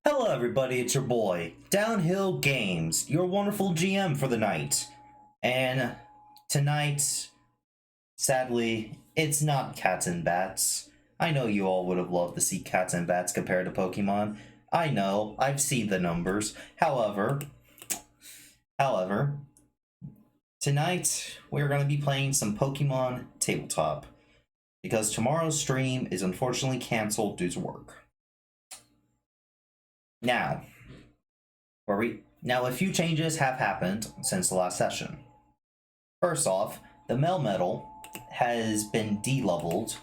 Hello everybody, it's your boy, Downhill Games, your wonderful GM for the night. And tonight, sadly, it's not cats and bats. I know you all would have loved to see cats and bats compared to Pokemon. I know, I've seen the numbers. However, tonight we're going to be playing some Pokemon Tabletop. Because tomorrow's stream is unfortunately canceled due to work. Now, a few changes have happened since the last session. First off, the Melmetal has been de-leveled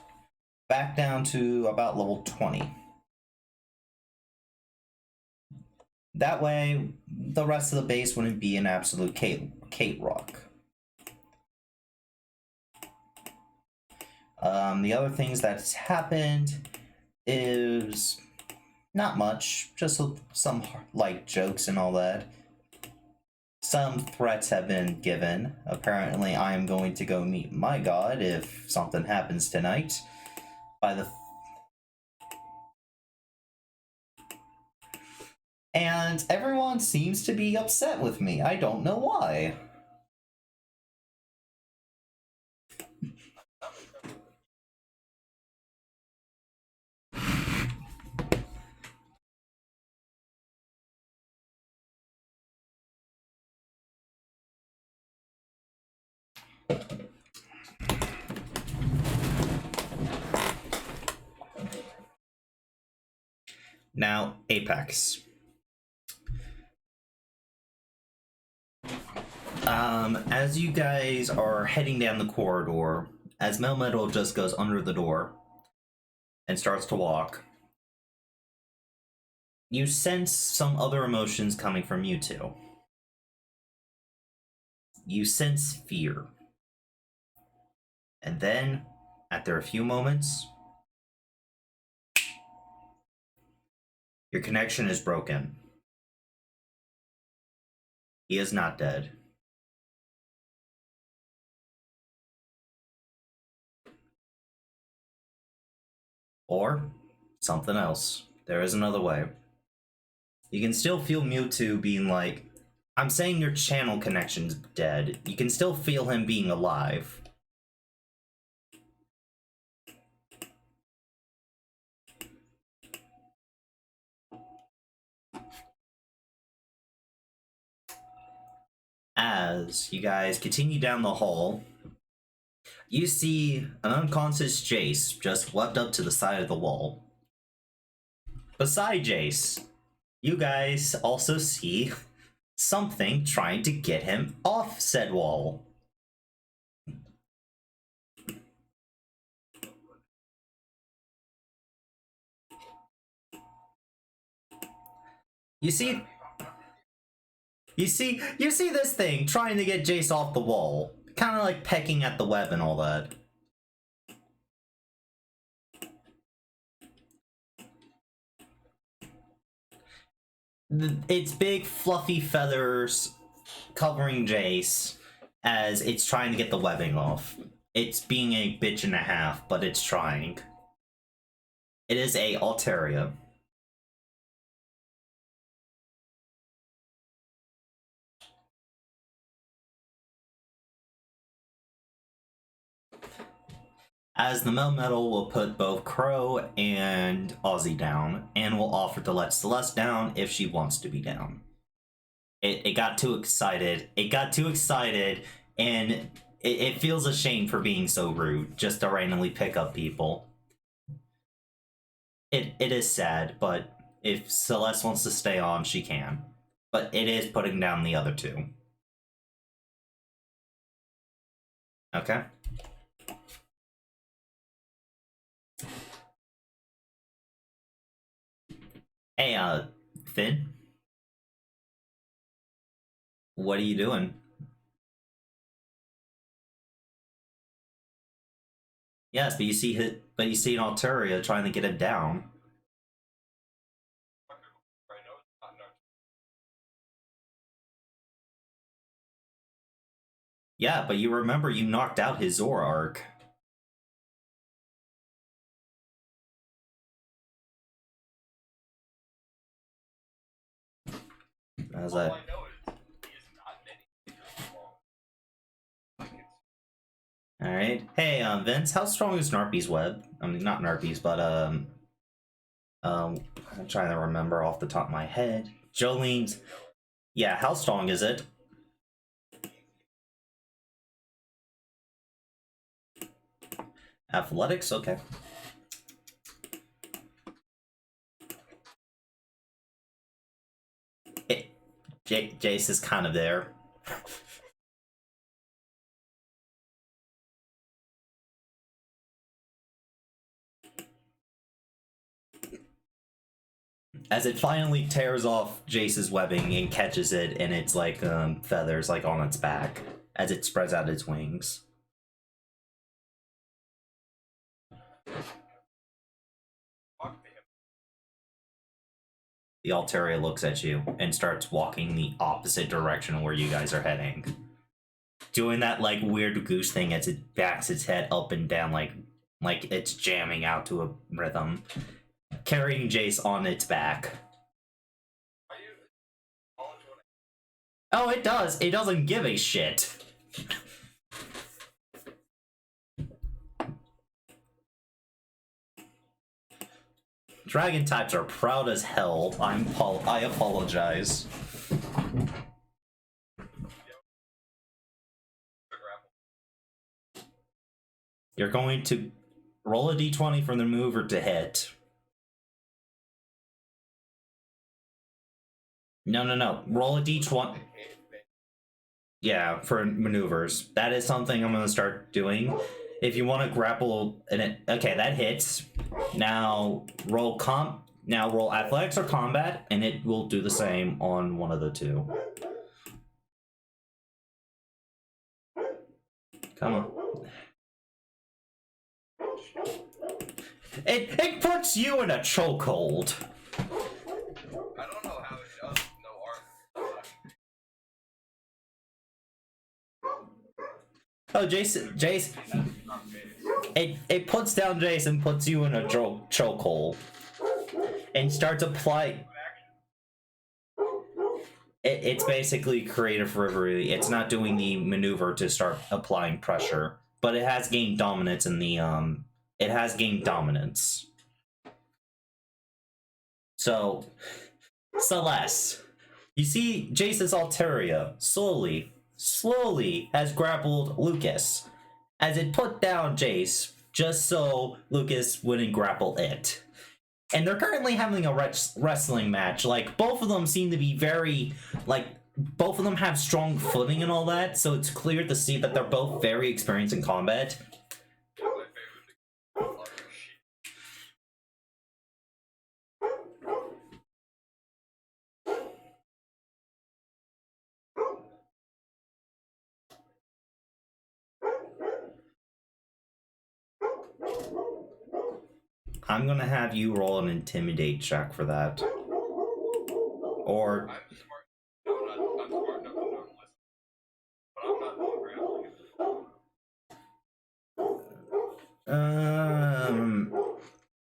back down to about level 20. That way, the rest of the base wouldn't be an absolute Kate rock. The other things that's happened is not much, just some light jokes and all that. Some threats have been given. Apparently, I am going to go meet my god if something happens tonight. And everyone seems to be upset with me. I don't know why. Now, Apex. As you guys are heading down the corridor, as Melmetal just goes under the door and starts to walk, you sense some other emotions coming from you two. You sense fear. And then, after a few moments, your connection is broken. He is not dead. Or something else. There is another way. You can still feel Mewtwo being like, I'm saying your channel connection's dead. You can still feel him being alive. As you guys continue down the hall, you see an unconscious Jace just leapt up to the side of the wall. Beside Jace, you guys also see something trying to get him off said wall. You see this thing trying to get Jace off the wall, kind of like pecking at the web and all that. Its big fluffy feathers covering Jace as it's trying to get the webbing off. It's being a bitch and a half, but it's trying. It is a Altaria. As the Melmetal will put both Crow and Ozzy down, and will offer to let Celeste down if she wants to be down. It got too excited. And it feels ashamed for being so rude, just to randomly pick up people. It is sad, but if Celeste wants to stay on, she can. But it is putting down the other two. Okay? Hey, Finn? What are you doing? Yes, but you see an Altaria trying to get him down. Yeah, but you remember you knocked out his Zoroark. How's that? Alright. Hey, Vince, how strong is Narpy's web? I mean, not Narpy's, but, I'm trying to remember off the top of my head. Jolene's... Yeah, how strong is it? Athletics? Okay. Jace is kind of there. As it finally tears off Jace's webbing and catches it in its like feathers, like on its back, as it spreads out its wings. The Altaria looks at you and starts walking the opposite direction where you guys are heading. Doing that like weird goose thing as it backs its head up and down like it's jamming out to a rhythm. Carrying Jace on its back. Oh, it does. It doesn't give a shit. Dragon types are proud as hell. I apologize. You're going to roll a d20 from the mover to hit. No. Roll a d20. Yeah, for maneuvers. That is something I'm going to start doing. If you want to grapple and it... Okay, that hits. Now roll athletics or combat, and it will do the same on one of the two. Come on. It puts you in a chokehold. I don't know how it does. No art. Oh, Jace. It puts down Jace and puts you in a chokehold, and starts applying. It's basically creative reverie. It's not doing the maneuver to start applying pressure, but it has gained dominance in the It has gained dominance. So, Celeste, you see Jace's Altaria slowly has grappled Lucas, as it put down Jace just so Lucas wouldn't grapple it. And they're currently having a wrestling match. Like, both of them seem to be very, like, both of them have strong footing and all that, so it's clear to see that they're both very experienced in combat. I'm gonna have you roll an intimidate check for that. Or... I'm smart. No, I'm smart enough to know to listen. But I'm not doing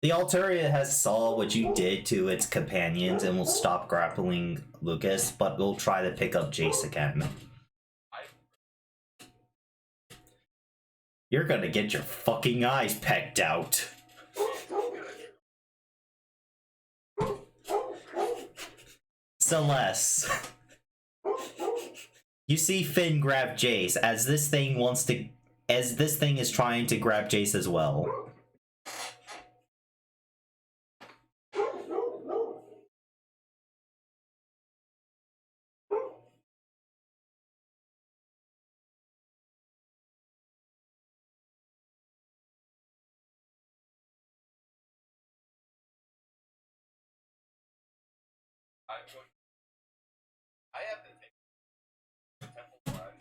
the Altaria has saw what you did to its companions and will stop grappling Lucas, but will try to pick up Jace again. You're gonna get your fucking eyes pecked out. Celeste. You see Finn grab Jace as this thing is trying to grab Jace as well. I have to take temple flag.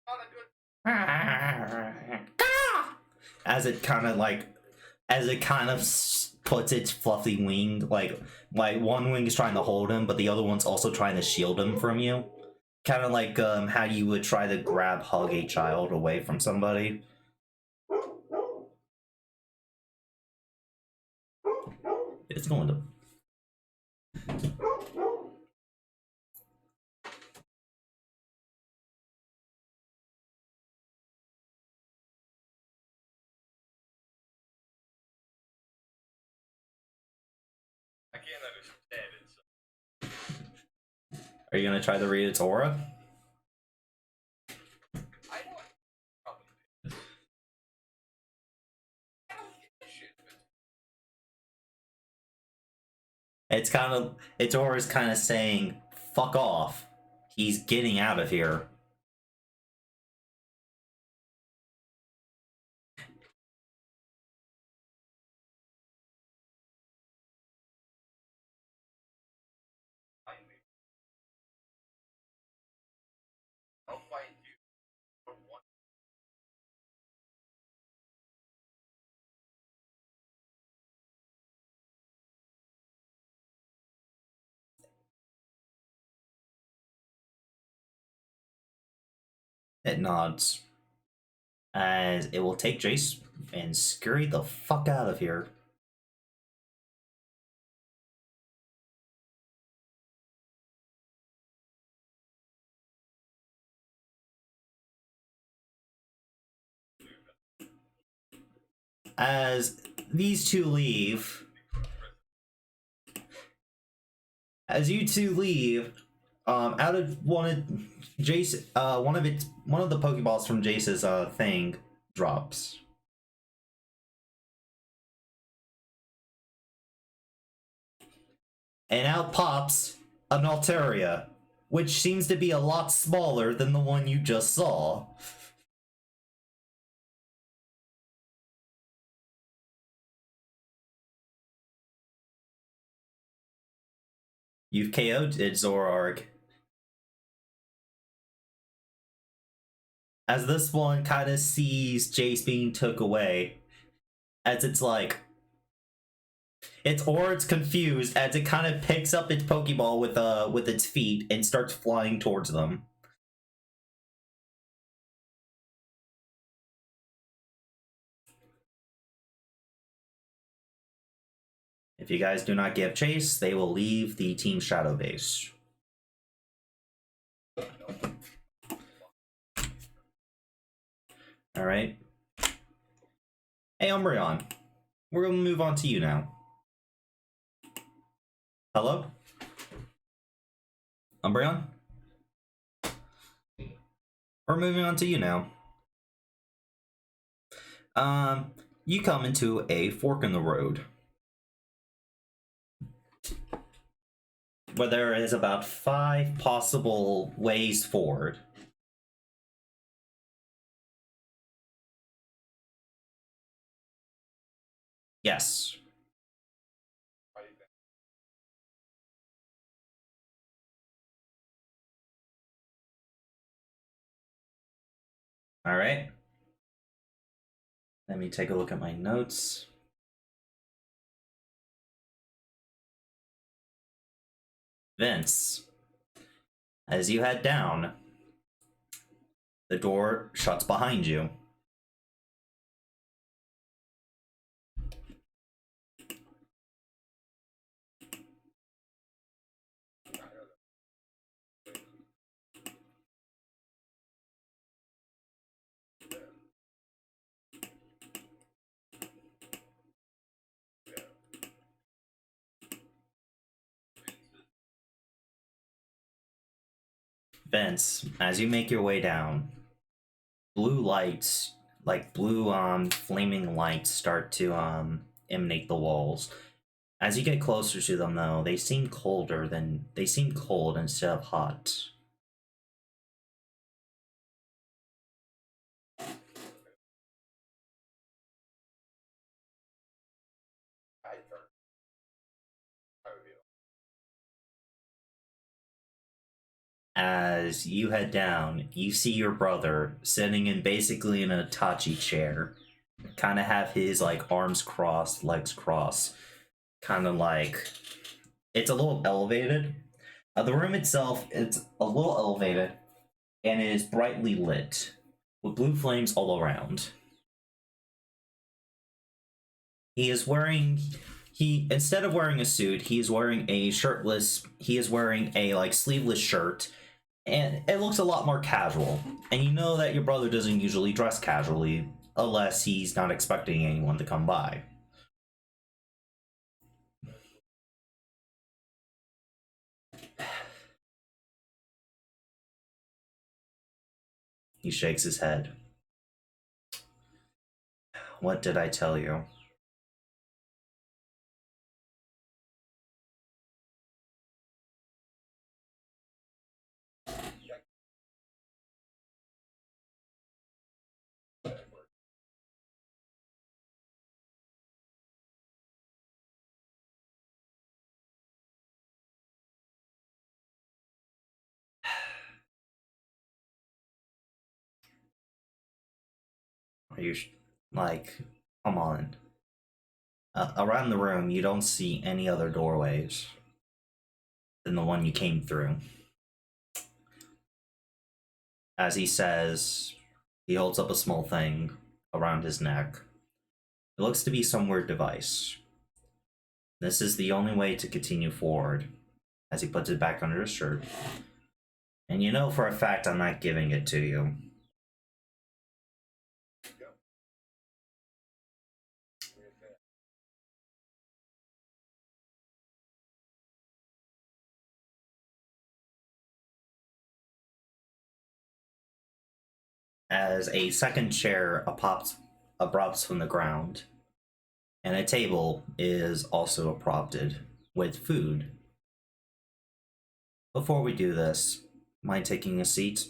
Not a good. As it kind of puts its fluffy wing, like one wing is trying to hold him, but the other one's also trying to shield him from you. Kind of like how you would try to hug a child away from somebody. It's going to... I can't understand it. So. Are you gonna try to read its aura? I know I probably did this. I don't give a shit. Its aura is kind of saying, "Fuck off." He's getting out of here. Find me. I'll find you. For one. It nods as it will take Jace and scurry the fuck out of here. As these two leave, as you two leave, out of one of Jace, one of the Pokeballs from Jace's thing drops. And out pops an Altaria, which seems to be a lot smaller than the one you just saw. You've KO'd it, Zoroark. As this one kind of sees Jace being took away, as it's like, it's confused as it kind of picks up its Pokeball with its feet and starts flying towards them. If you guys do not give chase, they will leave the Team Shadow base. Alright. Hey, Umbreon. We're going to move on to you now. Hello? Umbreon? We're moving on to you now. You come into a fork in the road, where there is about 5 possible ways forward. Yes. All right. Let me take a look at my notes. Vince, as you head down, the door shuts behind you. Vince, as you make your way down, blue lights, like blue flaming lights, start to emanate the walls. As you get closer to them, though, they seem cold instead of hot. As you head down, you see your brother sitting in basically in a Tachi chair. Kind of have his like arms crossed, legs crossed. Kind of like it's a little elevated. The room itself, it's a little elevated and it is brightly lit with blue flames all around. He is wearing he, instead of wearing a suit, he is wearing a shirtless. He is wearing a like sleeveless shirt, and it looks a lot more casual. And you know that your brother doesn't usually dress casually unless he's not expecting anyone to come by. He shakes his head. What did I tell you? Are you like, come on? Around the room, you don't see any other doorways than the one you came through. As he says, he holds up a small thing around his neck. It looks to be some weird device. This is the only way to continue forward, as he puts it back under his shirt. And you know for a fact I'm not giving it to you. As a second chair erupts from the ground, and a table is also propped with food. Before we do this, mind taking a seat?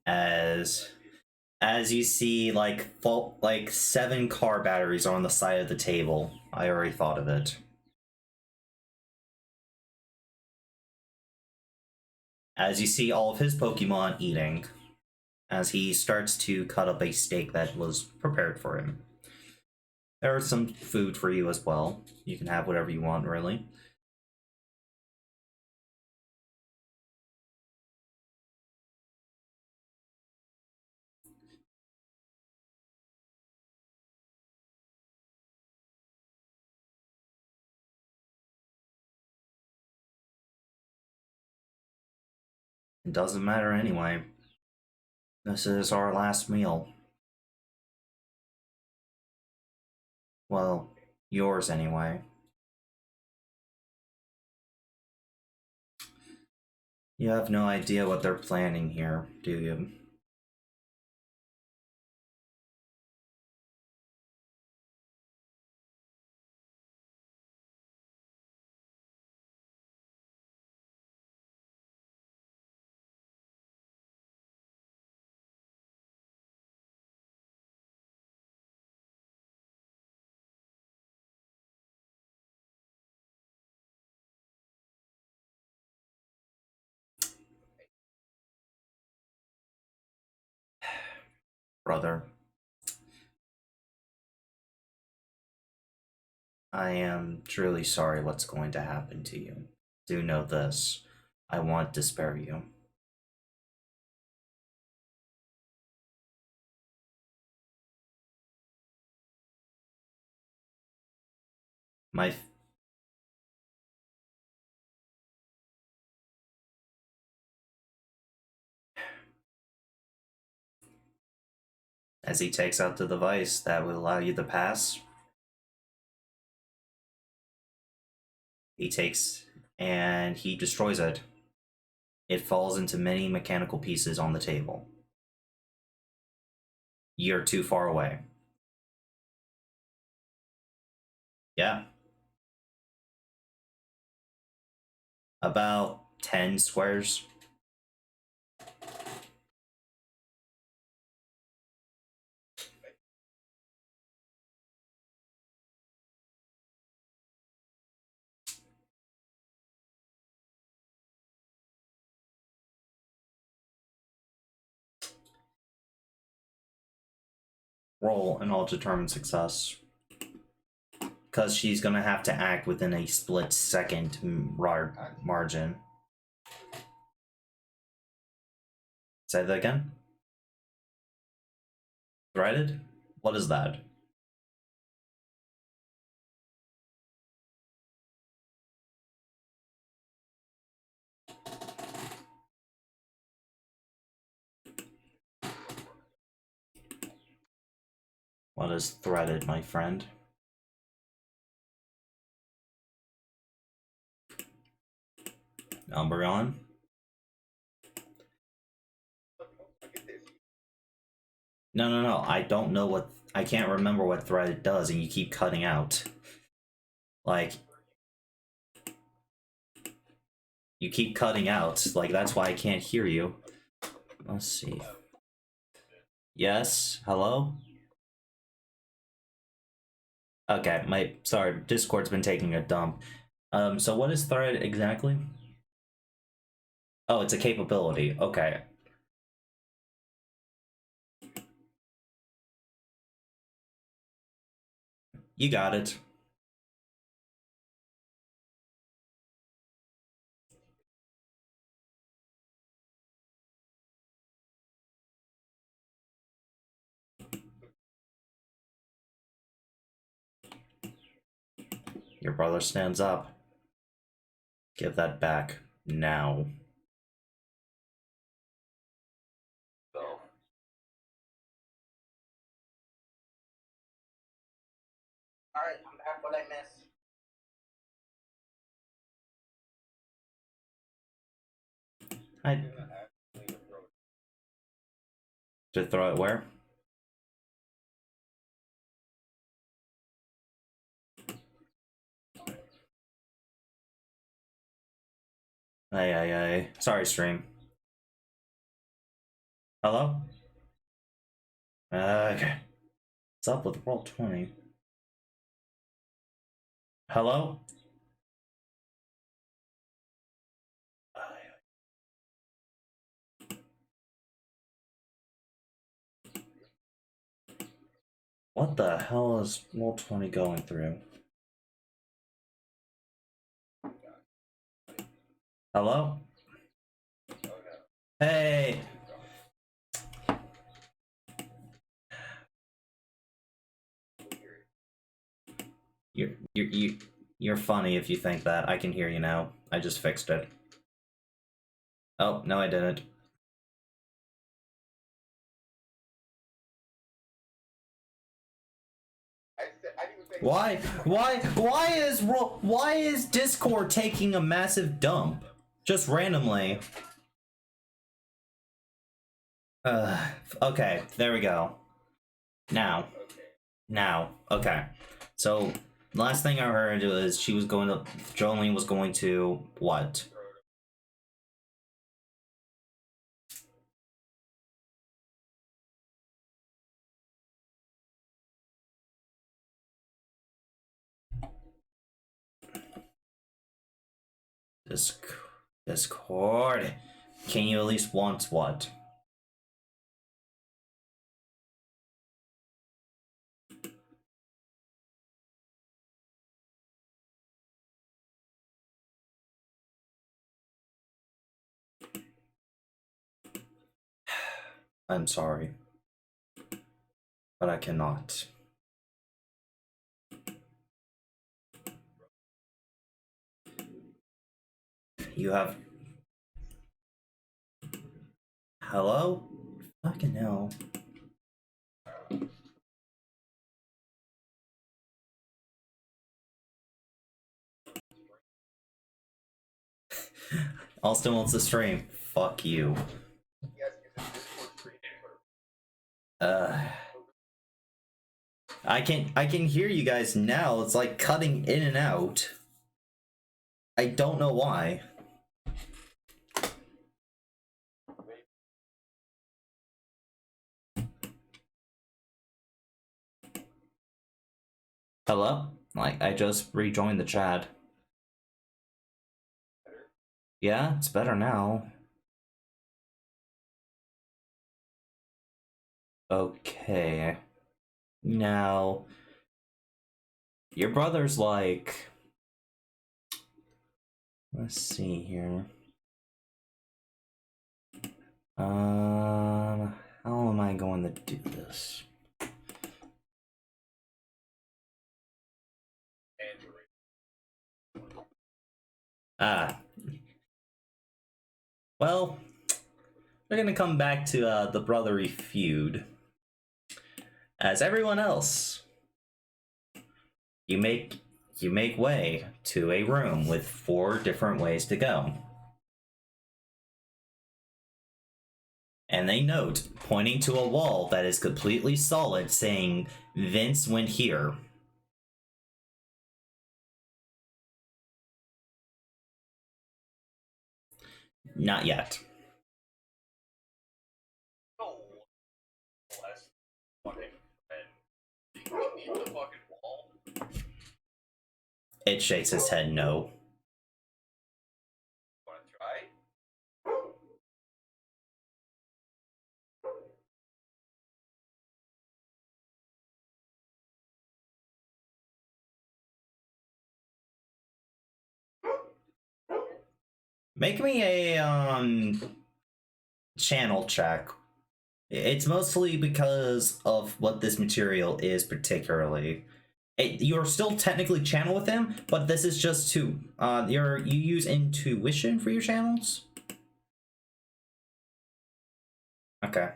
As you see, like 7 car batteries on the side of the table. I already thought of it. As you see all of his Pokemon eating, as he starts to cut up a steak that was prepared for him. There is some food for you as well. You can have whatever you want, really. It doesn't matter anyway. This is our last meal. Well, yours anyway. You have no idea what they're planning here, do you? Brother, I am truly sorry what's going to happen to you. Do know this. I want to spare you. My As he takes out the device that will allow you to pass, he takes and he destroys it. It falls into many mechanical pieces on the table. You're too far away. Yeah. About 10 squares. Roll and I'll determine success. Because she's going to have to act within a split second margin. Say that again? Threaded? What is that? What is threaded, my friend? Umbreon? No. I don't know what. I can't remember what threaded does, and you keep cutting out. Like. You keep cutting out. Like, that's why I can't hear you. Let's see. Yes? Hello? Okay, sorry, Discord's been taking a dump. So what is thread exactly? Oh, it's a capability. Okay. You got it. Your brother stands up. Give that back. Now. Alright, I'm back. What I miss? I to throw it where? Ay. Sorry, stream. Hello? Okay. What's up with roll 20? Hello? What the hell is roll 20 going through? Hello? Hey! You're funny if you think that. I can hear you now. I just fixed it. Oh, no I didn't. Why is Discord taking a massive dump? Just randomly. Okay, there we go. Now. Okay. So, last thing I heard was Jolene was going to, what? Discord. Can you at least want what? I'm sorry. But I cannot. You have. Hello? Fucking hell. Austin wants to stream. Fuck you. I can hear you guys now. It's like cutting in and out. I don't know why. Hello? Like, I just rejoined the chat. Yeah, it's better now. Okay. Now, your brother's like. Let's see here. How am I going to do this? Ah, well, we're gonna come back to the brotherly feud. As everyone else, you make way to a room with 4 different ways to go. And they note, pointing to a wall that is completely solid, saying, Vince went here. Not yet. No. Less fucking red. You need the fucking wall. It shakes his head no. Wanna try? Make me a channel check. It's mostly because of what this material is particularly. You're still technically channel with him, but this is just to you use intuition for your channels. Okay.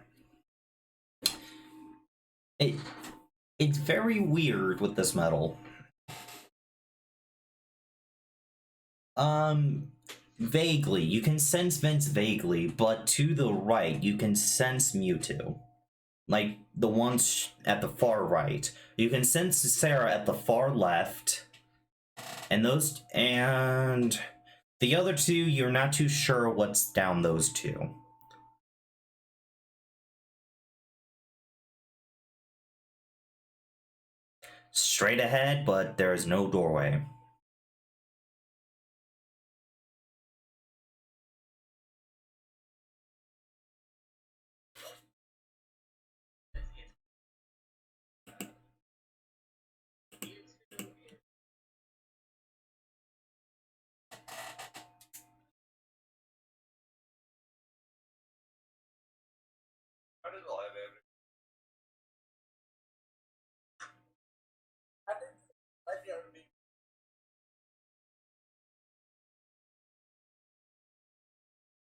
It's very weird with this metal. Vaguely, you can sense Vince vaguely, but to the right, you can sense Mewtwo. Like the ones at the far right. You can sense Sarah at the far left. And the other 2, you're not too sure what's down those 2. Straight ahead, but there is no doorway. How does all have evidence?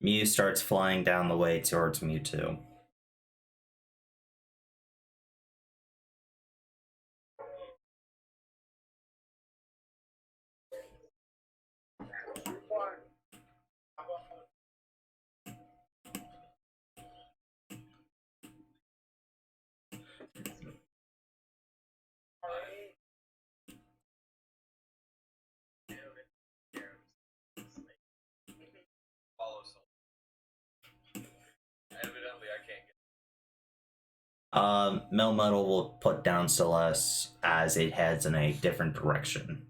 Mew starts flying down the way towards Mewtwo. Follow soul. Evidently, I can't get. Melmetal will put down Celeste as it heads in a different direction.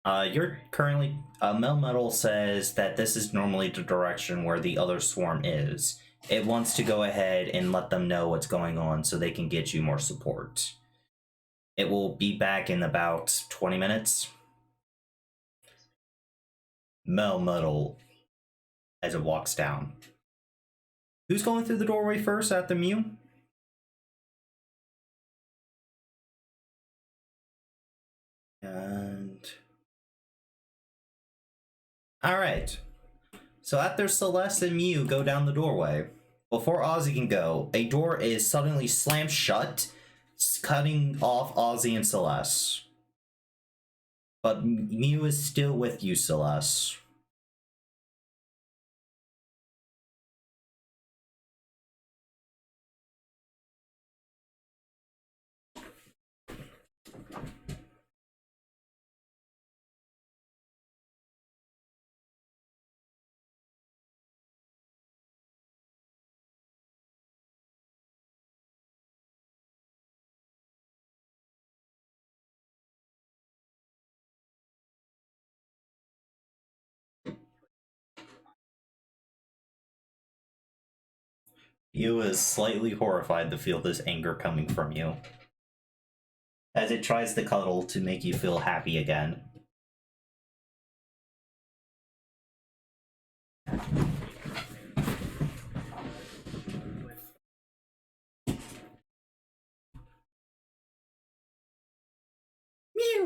You're currently Melmetal says that this is normally the direction where the other swarm is. It wants to go ahead and let them know what's going on so they can get you more support. It will be back in about 20 minutes. Melmetal as it walks down. Who's going through the doorway first after Mew? And alright. So after Celeste and Mew go down the doorway, before Ozzy can go, a door is suddenly slammed shut, cutting off Ozzy and Celeste. But Mew is still with you, Celeste. Mew is slightly horrified to feel this anger coming from you, as it tries to cuddle to make you feel happy again.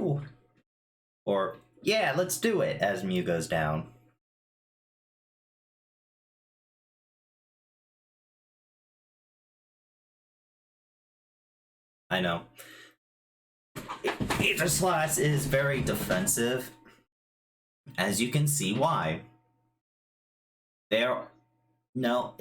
Mew! Or, yeah, let's do it, as Mew goes down. I know. Aegislash is very defensive, as you can see why. There, no,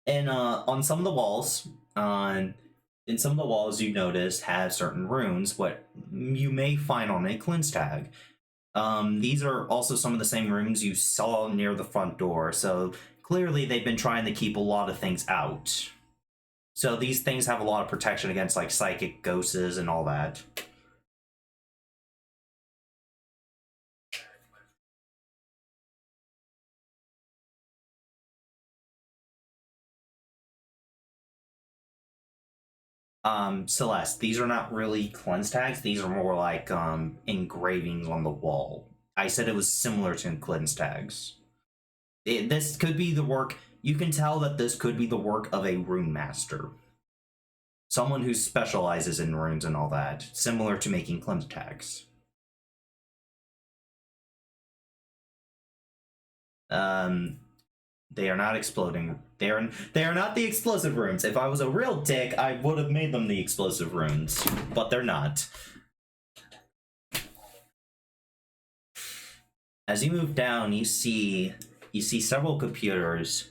on some of the walls, in some of the walls you notice have certain runes, what you may find on a cleanse tag. These are also some of the same rooms you saw near the front door, so clearly they've been trying to keep a lot of things out. So these things have a lot of protection against like psychic ghosts and all that. Celeste, these are not really cleanse tags, these are more like engravings on the wall. I said it was similar to cleanse tags. This could be the work, you can tell that this could be the work of a rune master. Someone who specializes in runes and all that, similar to making cleanse tags. They are not exploding. They are not the explosive runes. If I was a real dick, I would have made them the explosive runes, but they're not. As you move down, you see several computers.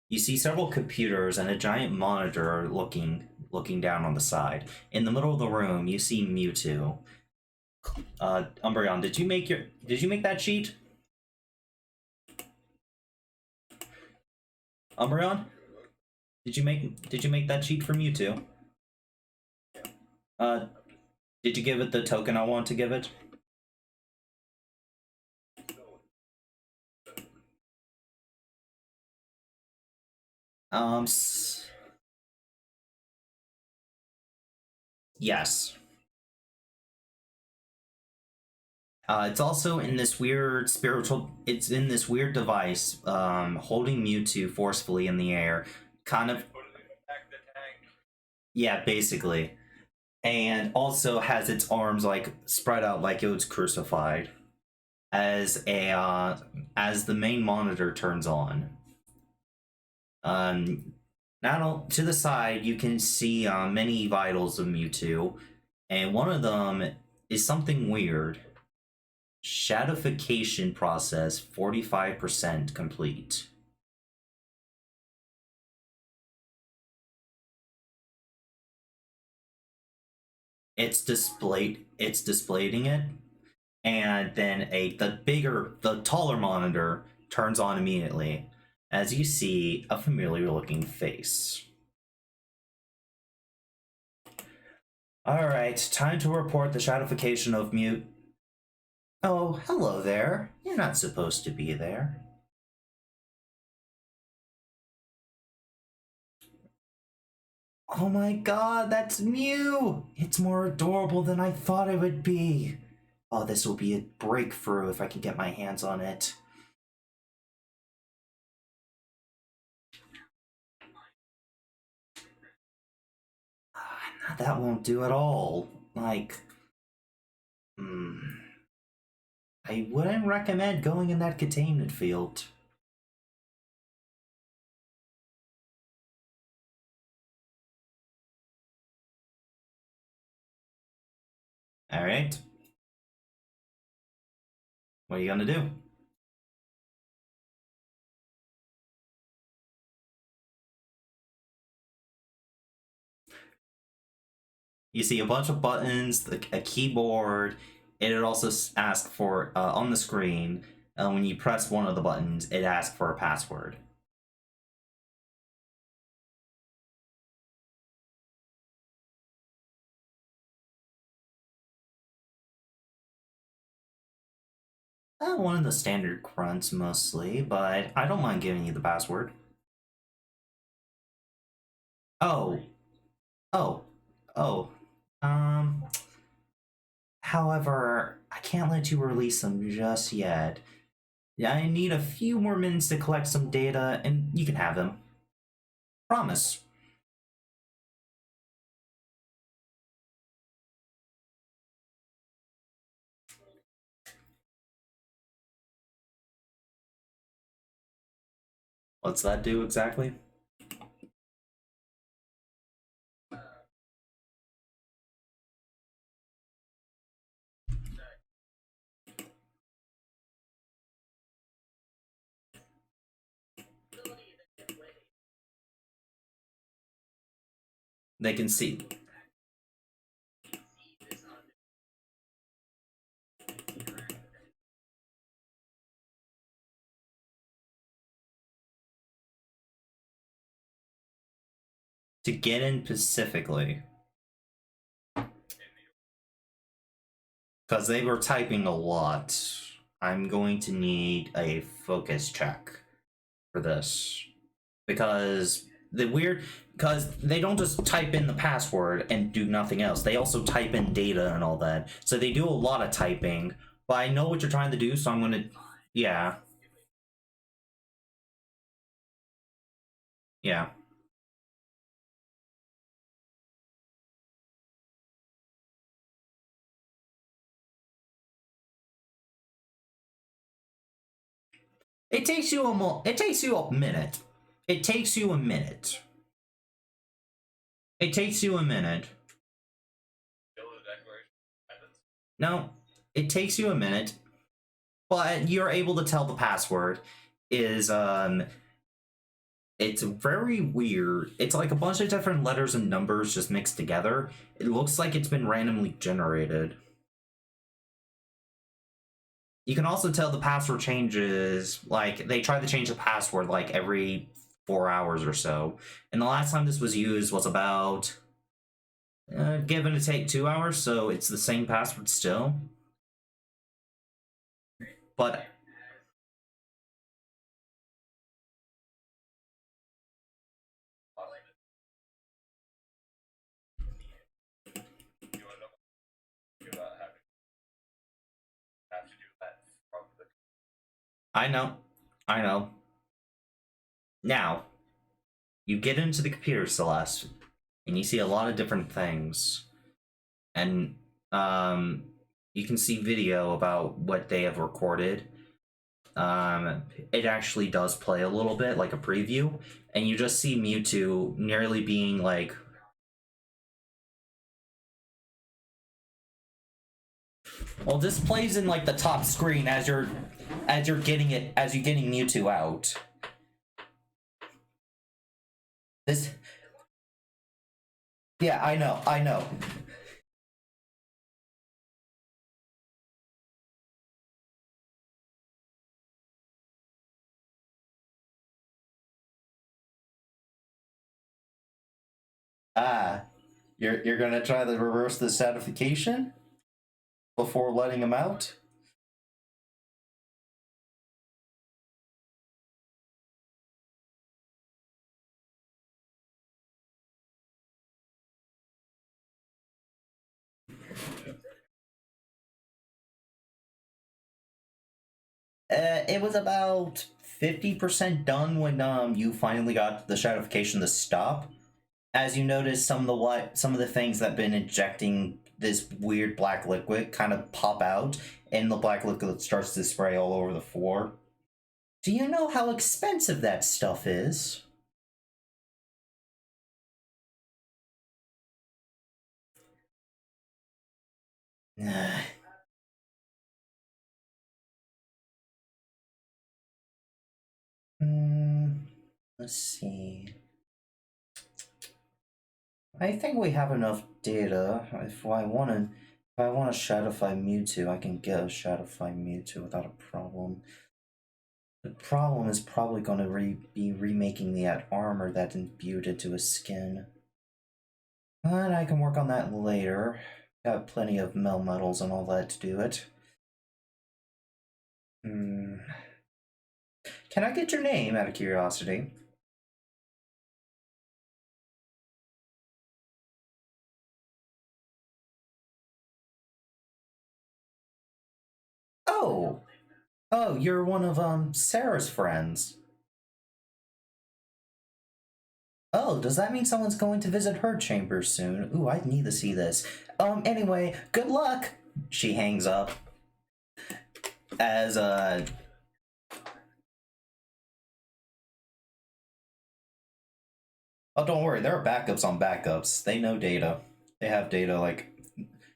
You see several computers and a giant monitor looking down on the side. In the middle of the room, you see Mewtwo. Umbreon, did you make that sheet? Umbreon? Did you make that sheet for Mewtwo? Did you give it the token I want to give it? Yes. It's also in this weird it's in this weird device, holding Mewtwo forcefully in the air, kind of. Yeah, basically. And also has its arms like spread out like it was crucified. As the main monitor turns on. Now to the side you can see many vitals of Mewtwo, and one of them is something weird. Shadification process 45% complete. It's displaying it, and then the taller monitor turns on immediately as you see a familiar looking face. Alright, time to report the shadification of Mew. Oh, hello there. You're not supposed to be there. Oh my god, that's Mew! It's more adorable than I thought it would be. Oh, this will be a breakthrough if I can get my hands on it. That won't do at all. Like, I wouldn't recommend going in that containment field. Alright. What are you gonna do? You see a bunch of buttons, a keyboard. It also asks for, on the screen, when you press one of the buttons, it asks for a password. One of the standard grunts mostly, but I don't mind giving you the password. Oh. Oh. Oh. However, I can't let you release them just yet. Yeah, I need a few more minutes to collect some data, and you can have them. Promise. What's that do exactly? They can see. To get in specifically. Because they were typing a lot. I'm going to need a focus check for this. Because because they don't just type in the password and do nothing else. They also type in data and all that. So they do a lot of typing. But I know what you're trying to do, so I'm gonna, yeah. Yeah. It takes you it takes you a minute. It takes you a minute. It takes you a minute. No, it takes you a minute, but you're able to tell the password is it's very weird. It's like a bunch of different letters and numbers just mixed together. It looks like it's been randomly generated. You can also tell the password changes, like they try to change the password like every 4 hours or so. And the last time this was used was about give and take 2 hours, so it's the same password still. But I know. I know. Now, you get into the computer, Celeste, and you see a lot of different things. And you can see video about what they have recorded. It actually does play a little bit like a preview, and you just see Mewtwo nearly being like, well, this plays in like the top screen as you're getting Mewtwo out. This, yeah, I know. Ah, you're gonna try to reverse the stratification before letting him out? It was about 50% done when you finally got the stratification to stop. As you notice, some of the things that have been injecting this weird black liquid kind of pop out, and the black liquid starts to spray all over the floor. Do you know how expensive that stuff is? Hmm, let's see. I think we have enough data. If I want to stratify Mewtwo, I can get a stratified Mewtwo without a problem. The problem is probably going to be remaking that armor that imbued into his skin. But I can work on that later. Got plenty of metals and all that to do it. Hmm. Can I get your name out of curiosity? Oh! Oh, you're one of Sarah's friends. Oh, does that mean someone's going to visit her chamber soon? Ooh, I need to see this. Anyway, good luck! She hangs up. As, Oh, don't worry. There are backups on backups. They know data. They have data. Like,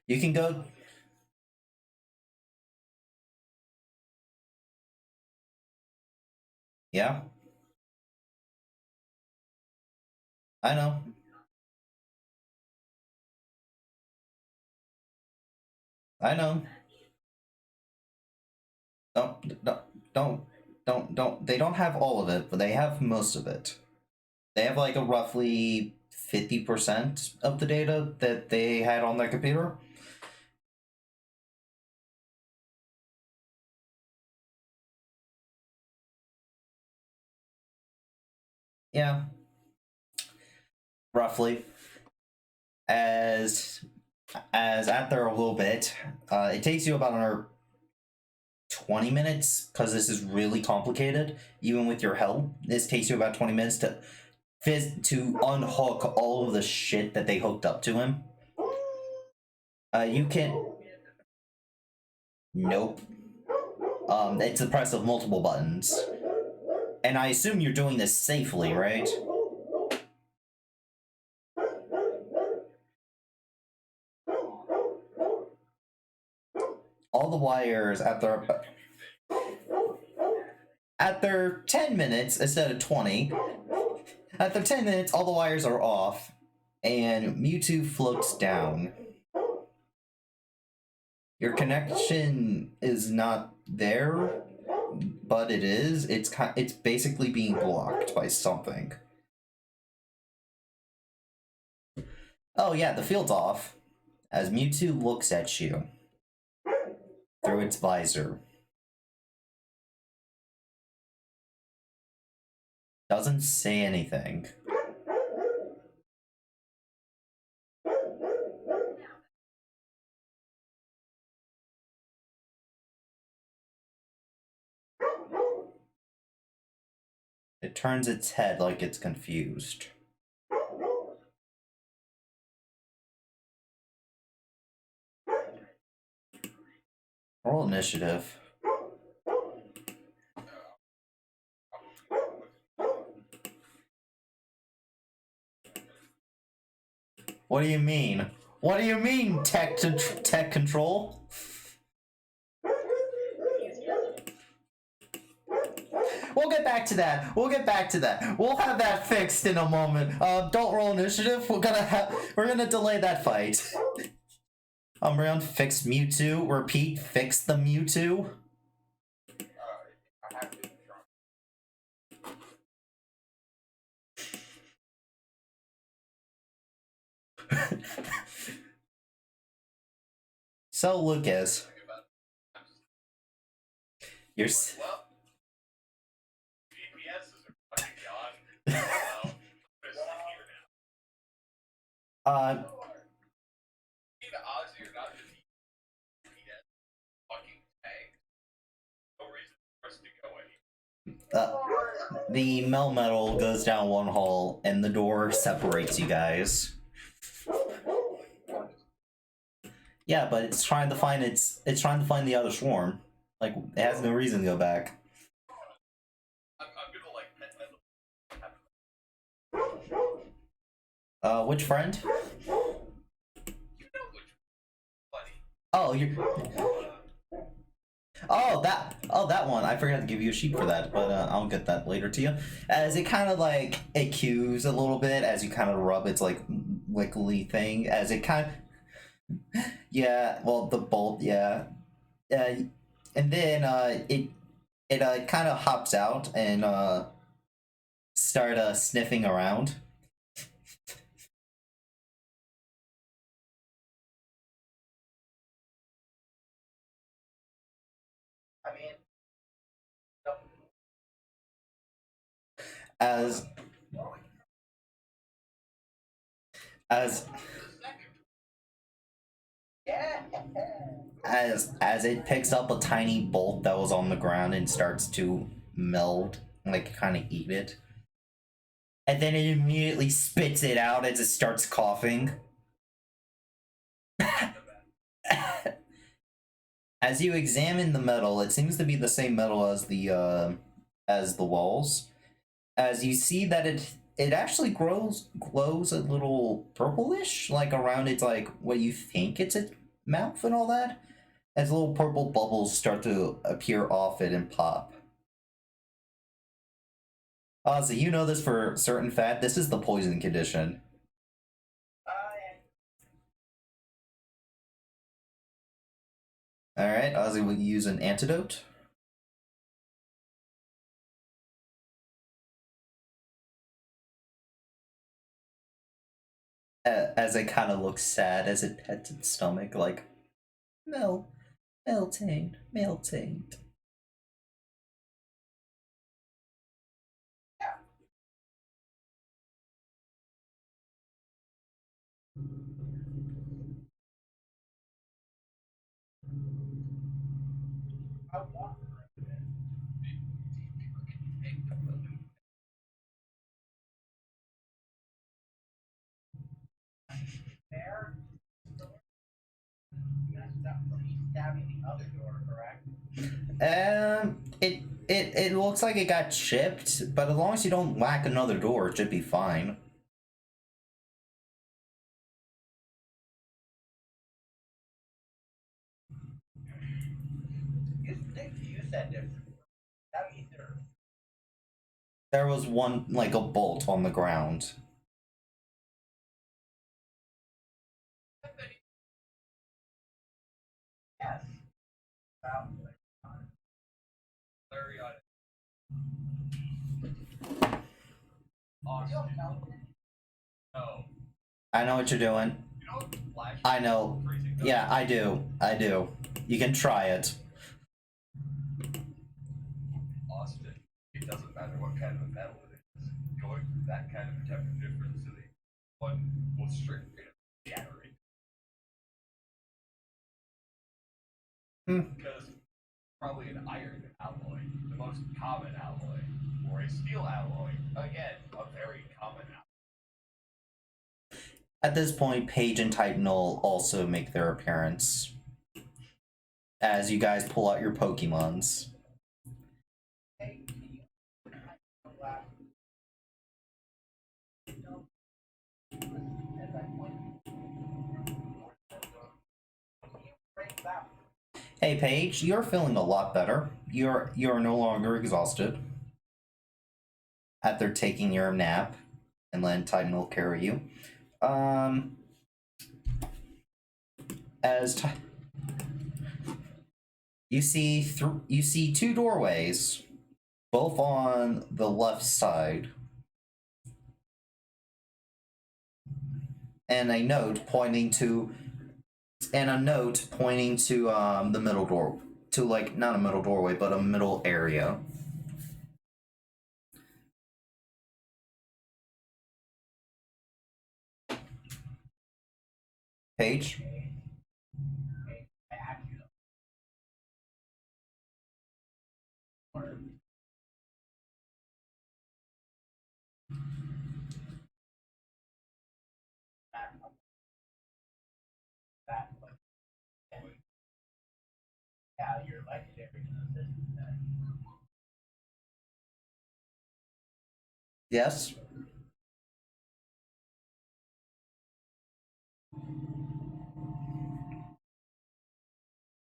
you can go. Yeah, I know. I know. Don't, don't, don't, don't. They don't have all of it, but they have most of it. They have like a roughly 50% of the data that they had on their computer. Yeah, roughly. As after a little bit, it takes you about another 20 minutes because this is really complicated. Even with your help, this takes you about 20 minutes to unhook all of the shit that they hooked up to him. You can. Nope. It's the press of multiple buttons. And I assume you're doing this safely, right? All the wires after 10 minutes instead of 20. After 10 minutes, all the wires are off, and Mewtwo floats down. Your connection is not there, but it is. It's basically being blocked by something. Oh yeah, the field's off. As Mewtwo looks at you through its visor. Doesn't say anything. It turns its head like it's confused. Roll initiative. What do you mean? What do you mean, tech control? We'll get back to that. We'll get back to that. We'll have that fixed in a moment. Don't roll initiative. We're gonna delay that fight. Umbreon, fix Mewtwo. Repeat, fix the Mewtwo. I have to So, Lucas, you're. Well, GPSs are fucking gone. Well, I'm just here now. Either Ozzy or not the GPS fucking tank. No reason for us to go anywhere. The Melmetal goes down one hall, and the door separates you guys. Yeah, but it's trying to find the other swarm. Like, it has no reason to go back. I'm gonna like pet Which friend? You know which buddy. Oh, you. Oh, that one. I forgot to give you a sheet for that, but I'll get that later to you. As it kind of like it cues a little bit as you kind of rub its like wiggly thing. As it kind of. Yeah, well, the bolt, yeah. And then it kind of hops out and start sniffing around. I mean, no. as as Yeah. as it picks up a tiny bolt that was on the ground and starts to meld, like kind of eat it, and then it immediately spits it out as it starts coughing. As you examine the metal, it seems to be the same metal as the walls. As you see that it actually glows a little purplish, like around its like what you think it's its mouth and all that. As little purple bubbles start to appear off it and pop. So you know this for certain fact. This is the poison condition. All right, Ozzy will use an antidote. As it kind of looks sad as it pets its stomach, like melting. I want there. That's from me stabbing the other door, correct? It looks like it got chipped, but as long as you don't whack another door, it should be fine. You said there's. That means there's. There was one like a bolt on the ground. Yes. Larry on Austin. No. I know what you're doing. You know Flash? I know. Freezing Yeah, I do. You can try it. Austin. It doesn't matter what kind of metal it is. Going through that kind of temperature difference to the one will straight shatter it. Because probably an iron alloy, the most common alloy, or a steel alloy, again, a very common alloy. At this point, Paige and Titanol also make their appearance. As you guys pull out your Pokemons. Hey Paige, you're feeling a lot better. You're no longer exhausted. After taking your nap, and then Titan will carry you. As you see two doorways, both on the left side, and a note pointing to the middle door, to like not a middle doorway but a middle area. Paige? Yeah, you're legendary assistant then. Yes?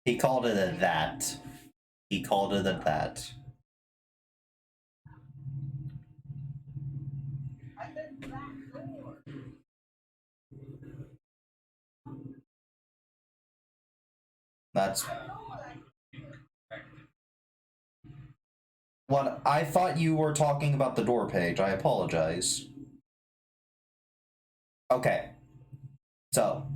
He called it a that. He called it a that. I said black door. That's I don't know what I. what I thought you were talking about the door page. I apologize. Okay. So,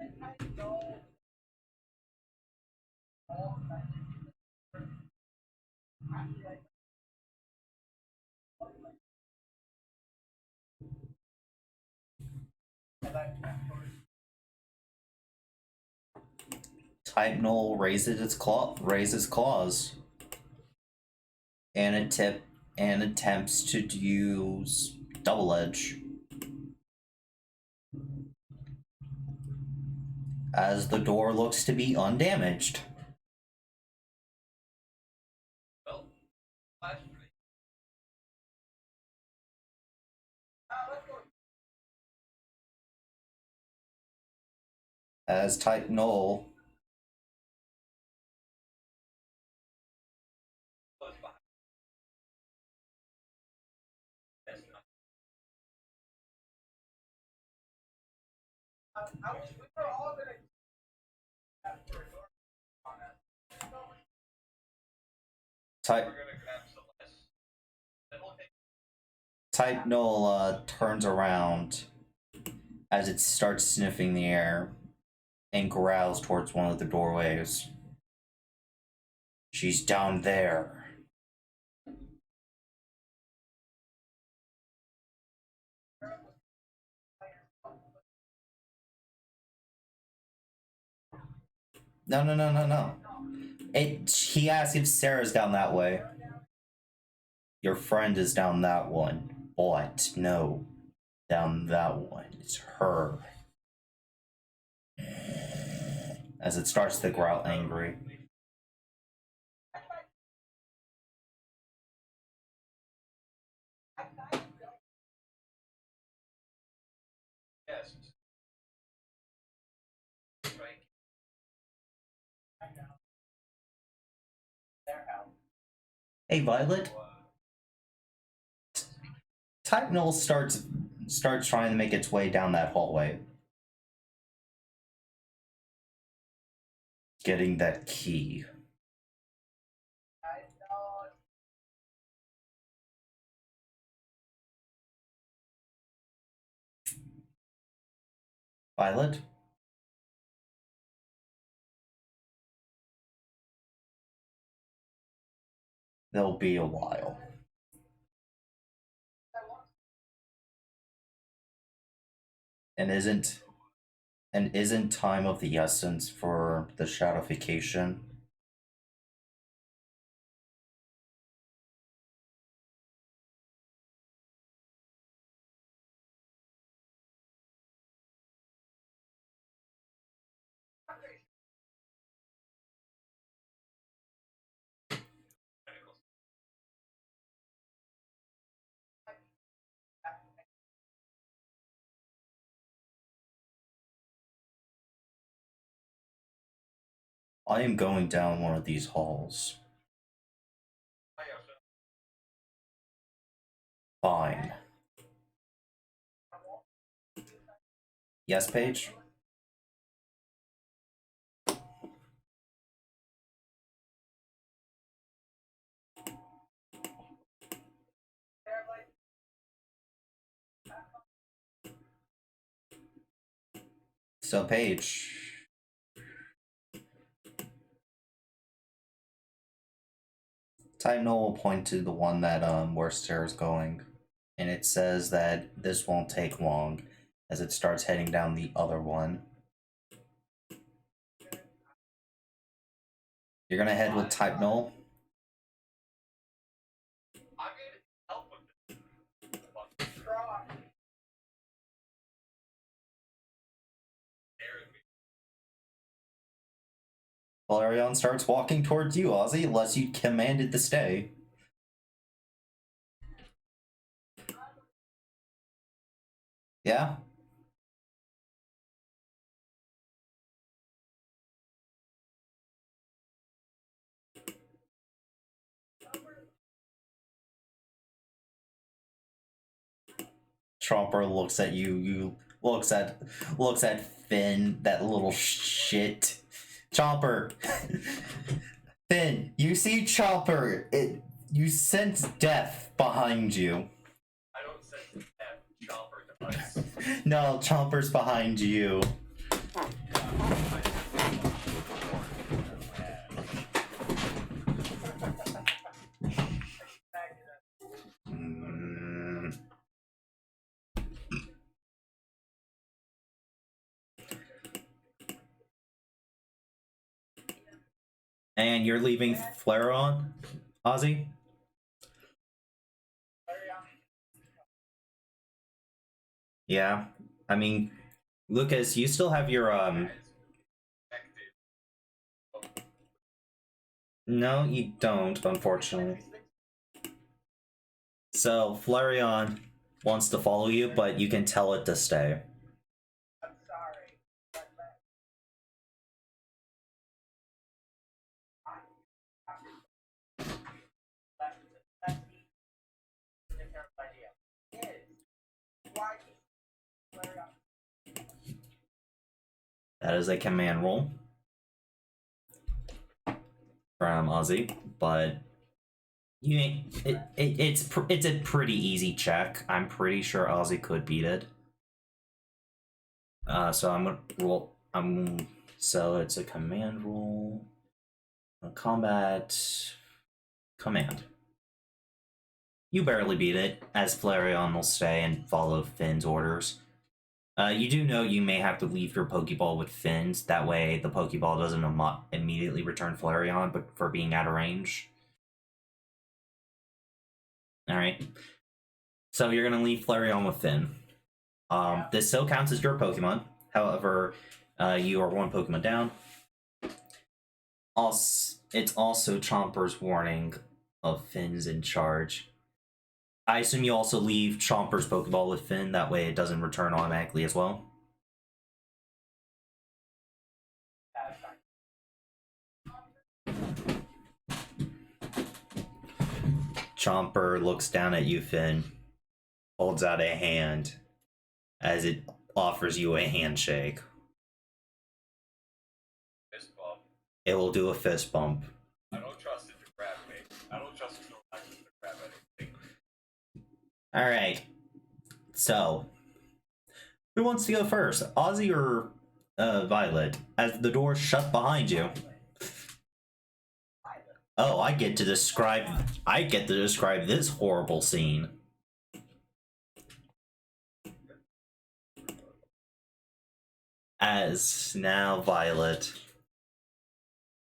I know. Titanol raises claws, and attempts to use double edge. As the door looks to be undamaged. as Type Null Close behind. That's not. I wish we were all gonna have for a door on us. Type We're gonna grab Celeste. Then we'll take. Type Null turns around as it starts sniffing the air and growls towards one of the doorways. She's down there. No, no, no, no, no. He asked if Sarah's down that way. Your friend is down that one. But no, down that one. It's her. As it starts to growl angry. Yes. Right. Their house. Hey, Violet. Type Null starts trying to make its way down that hallway. Getting that key. I know. Violet? There'll be a while. And isn't time of the essence for the shadification? I am going down one of these halls. Fine. Yes, Paige? They're like, So, Paige. Type Null will point to the one that where Sarah's going. And it says that this won't take long as it starts heading down the other one. You're gonna head with Type Null? I'm gonna help with this. strong. Valerion starts walking towards you, Ozzy, unless you commanded to stay. Yeah? Chomper looks at you. You looks at Finn, that little shit. Chomper, Finn, you see Chomper. You sense death behind you. I don't sense that chopper device. No, Chomper's behind you. Mm. And you're leaving Flareon, Ozzy? Yeah. I mean, Lucas, you still have your No, you don't, unfortunately. So Flareon wants to follow you, but you can tell it to stay. I'm sorry. That is a command roll from Ozzy, but you ain't. It's a pretty easy check. I'm pretty sure Ozzy could beat it. So I'm gonna roll. So it's a command roll. A combat command. You barely beat it, as Flareon will stay and follow Finn's orders. You do know you may have to leave your Pokeball with Finn's. That way, the Pokeball doesn't immediately return Flareon, but for being out of range. Alright. So you're going to leave Flareon with Finn. This still counts as your Pokemon. However, you are one Pokemon down. It's also Chomper's warning of Finn's in charge. I assume you also leave Chomper's Pokeball with Finn, that way it doesn't return automatically as well. Chomper looks down at you, Finn, holds out a hand as it offers you a handshake. Fist bump. It will do a fist bump. I don't trust it to grab me. I don't trust it to grab anything. Alright. So, who wants to go first? Ozzy or Violet? As the door shut behind you. Oh, I get to describe this horrible scene. As now, Violet,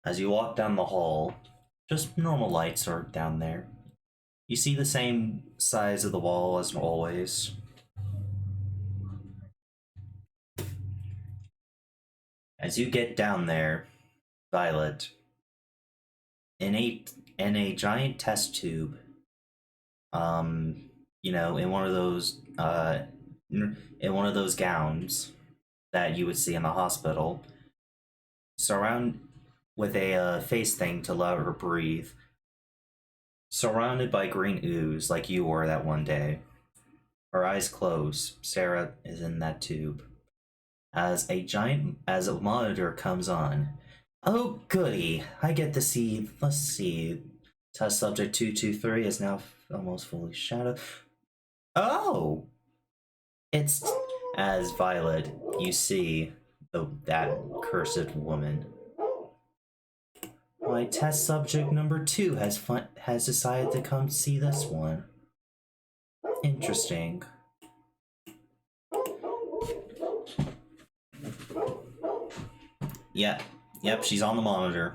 as you walk down the hall, just normal lights are down there. You see the same size of the wall as always. As you get down there, Violet, in a giant test tube, in one of those gowns that you would see in the hospital, surround with a face thing to let her breathe, surrounded by green ooze like you were that one day. Her eyes close. Sarah is in that tube. As a monitor comes on. Oh goody, I get to see, let's see, test subject 223 is now almost fully shadowed. Oh! It's, as Violet, you see that cursed woman. Why, test subject number 2 has decided to come see this one. Interesting. Yeah. Yep, she's on the monitor.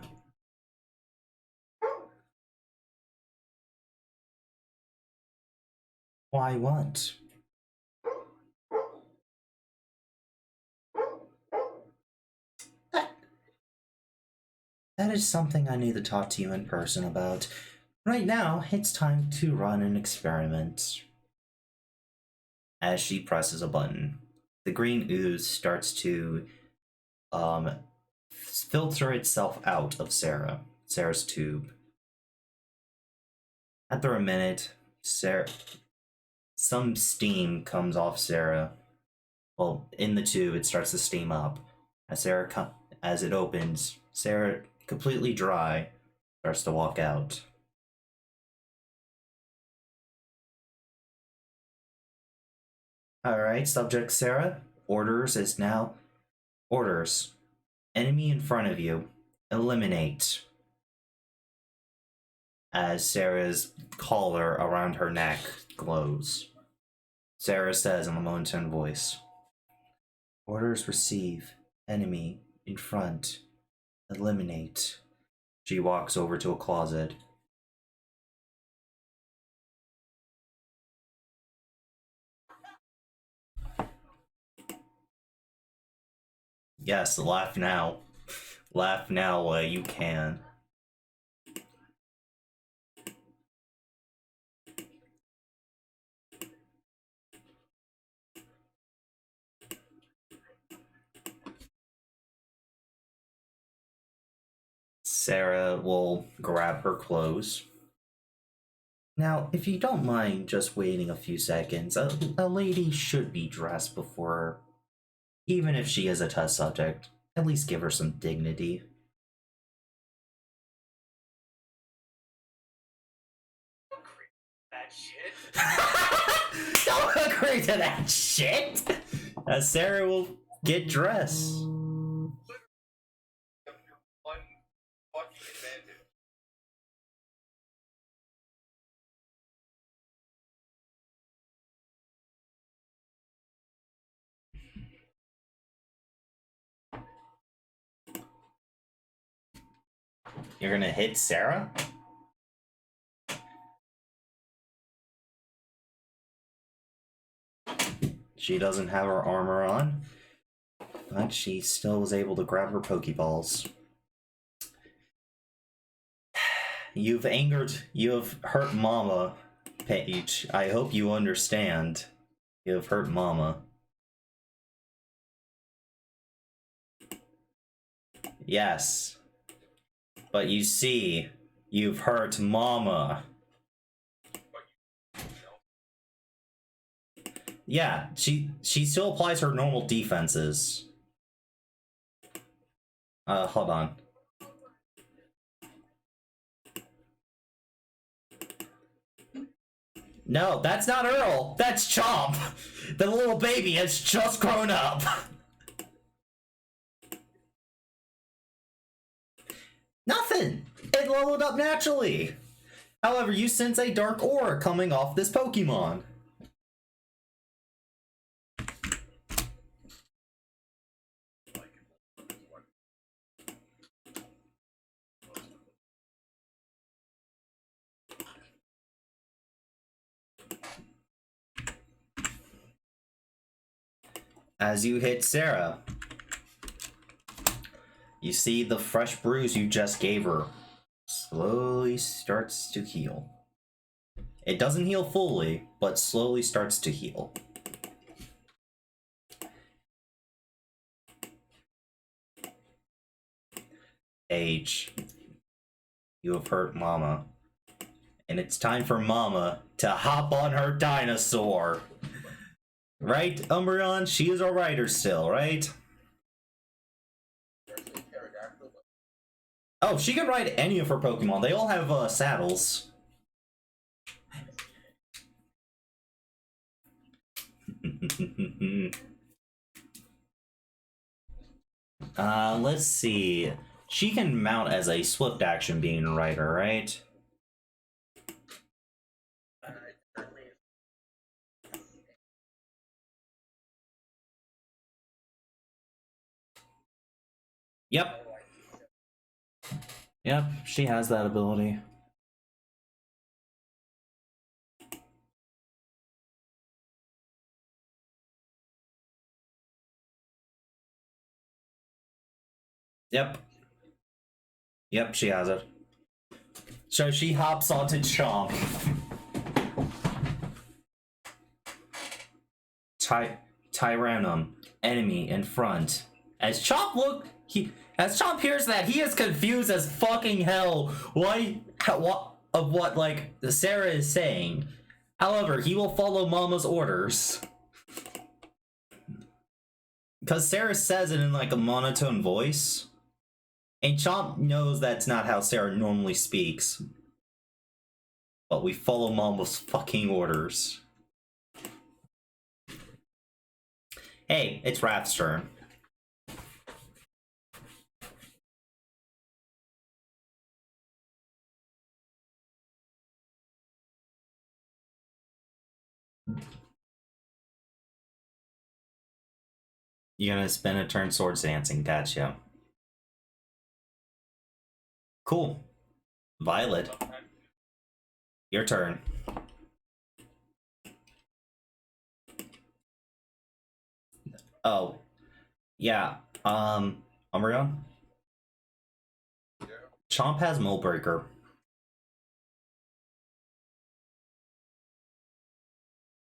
Why, what? That is something I need to talk to you in person about. Right now, it's time to run an experiment. As she presses a button, the green ooze starts to filter itself out of Sarah's tube. After a minute, some steam comes off Sarah. Well, in the tube, it starts to steam up. As it opens, Sarah, completely dry, starts to walk out. Alright, subject Sarah. Orders. Enemy in front of you. Eliminate. As Sarah's collar around her neck glows. Sarah says in a monotone voice. Orders receive. Enemy in front. Eliminate. She walks over to a closet. Yes, laugh now. Laugh now while you can. Sarah will grab her clothes. Now, if you don't mind just waiting a few seconds, a lady should be dressed before, even if she is a test subject. At least give her some dignity. That shit. Don't agree to that shit! Sarah will get dressed. One fucking advantage. You're gonna hit Sarah? She doesn't have her armor on, but she still was able to grab her Pokeballs. You have hurt Mama, Paige. I hope you understand. You have hurt Mama. Yes. But you see, you've hurt Mama. Yeah, she still applies her normal defenses. Hold on. No, that's not Earl. That's Chomp. The little baby has just grown up. Nothing. It leveled up naturally. However, you sense a dark aura coming off this Pokemon. As you hit Sarah, you see the fresh bruise you just gave her slowly starts to heal. It doesn't heal fully, but slowly starts to heal. Age, you have hurt Mama. And it's time for Mama to hop on her dinosaur. Right, Umbreon? She is a rider still, right? Oh, she can ride any of her Pokemon. They all have saddles. Let's see. She can mount as a swift action being a rider, right? Yep. Yep, she has that ability. Yep. Yep, she has it. So she hops onto Chomp. Tyrannum, enemy in front. As Chomp hears that, he is confused as fucking hell. What like Sarah is saying. However, he will follow Mama's orders. Because Sarah says it in like a monotone voice. And Chomp knows that's not how Sarah normally speaks. But we follow Mama's fucking orders. Hey, it's Raph's turn. You're gonna spend a turn swords dancing, gotcha. Cool. Violet, your turn. Oh, yeah. Umbreon? Yeah. Chomp has Mold Breaker.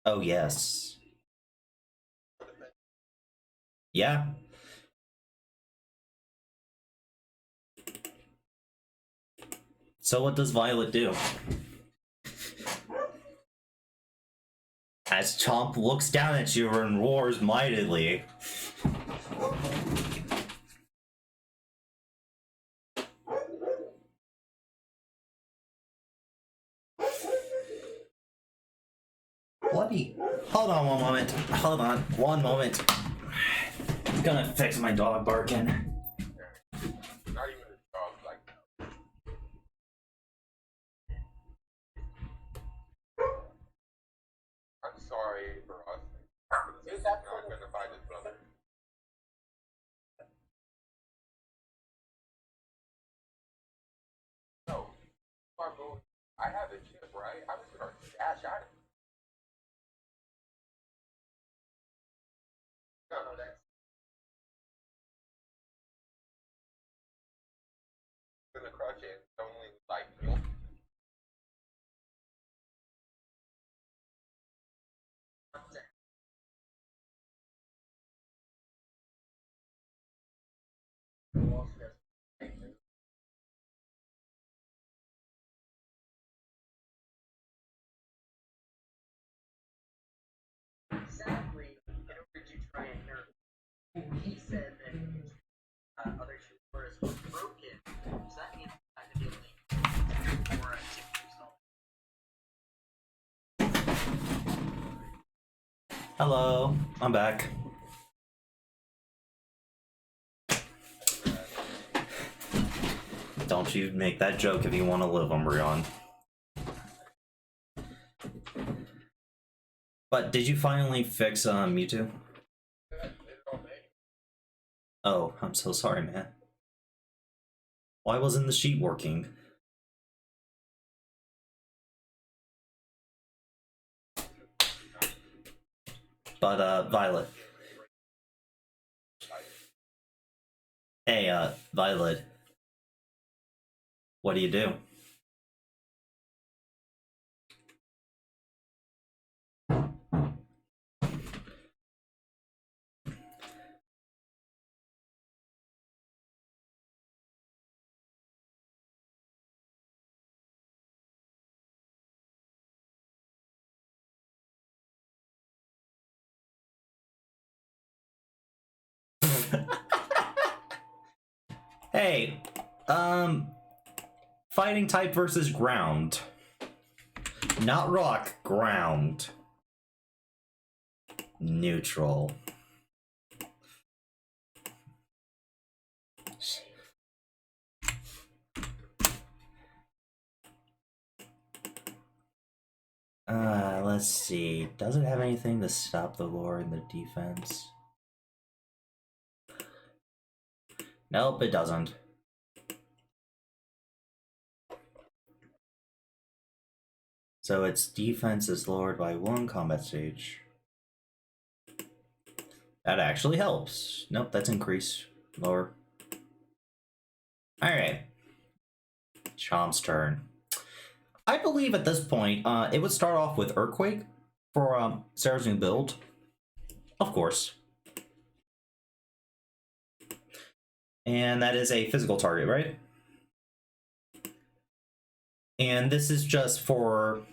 Oh, yes. Yeah. So what does Violet do? As Chomp looks down at you and roars mightily. Bloody. Hold on one moment. Hold on one moment. I'm gonna fix my dog barking. Not even a dog like that. I'm sorry for us. This is not gonna find his brother. No, I'm going. I have a chip, right? I'm just gonna dash out. No, that's gonna crush it. It's only like milk. Sadly, in order to try and hear, he said that other two words were broken, so that means I had to be able to or Hello, I'm back. Don't you make that joke if you want to live, Umbreon. But did you finally fix Mewtwo? Oh, I'm so sorry, man. Why wasn't the sheet working? But Violet. Hey, Violet. What do you do? Hey, fighting type versus ground. Not rock, ground. Neutral. Let's see. Does it have anything to stop the lore in the defense? Nope, it doesn't. So its defense is lowered by 1 combat stage. That actually helps. Nope, that's increase. Lower. Alright. Chomp's turn. I believe at this point, it would start off with Earthquake for Sarah's new build. Of course. And that is a physical target, right? And this is just for...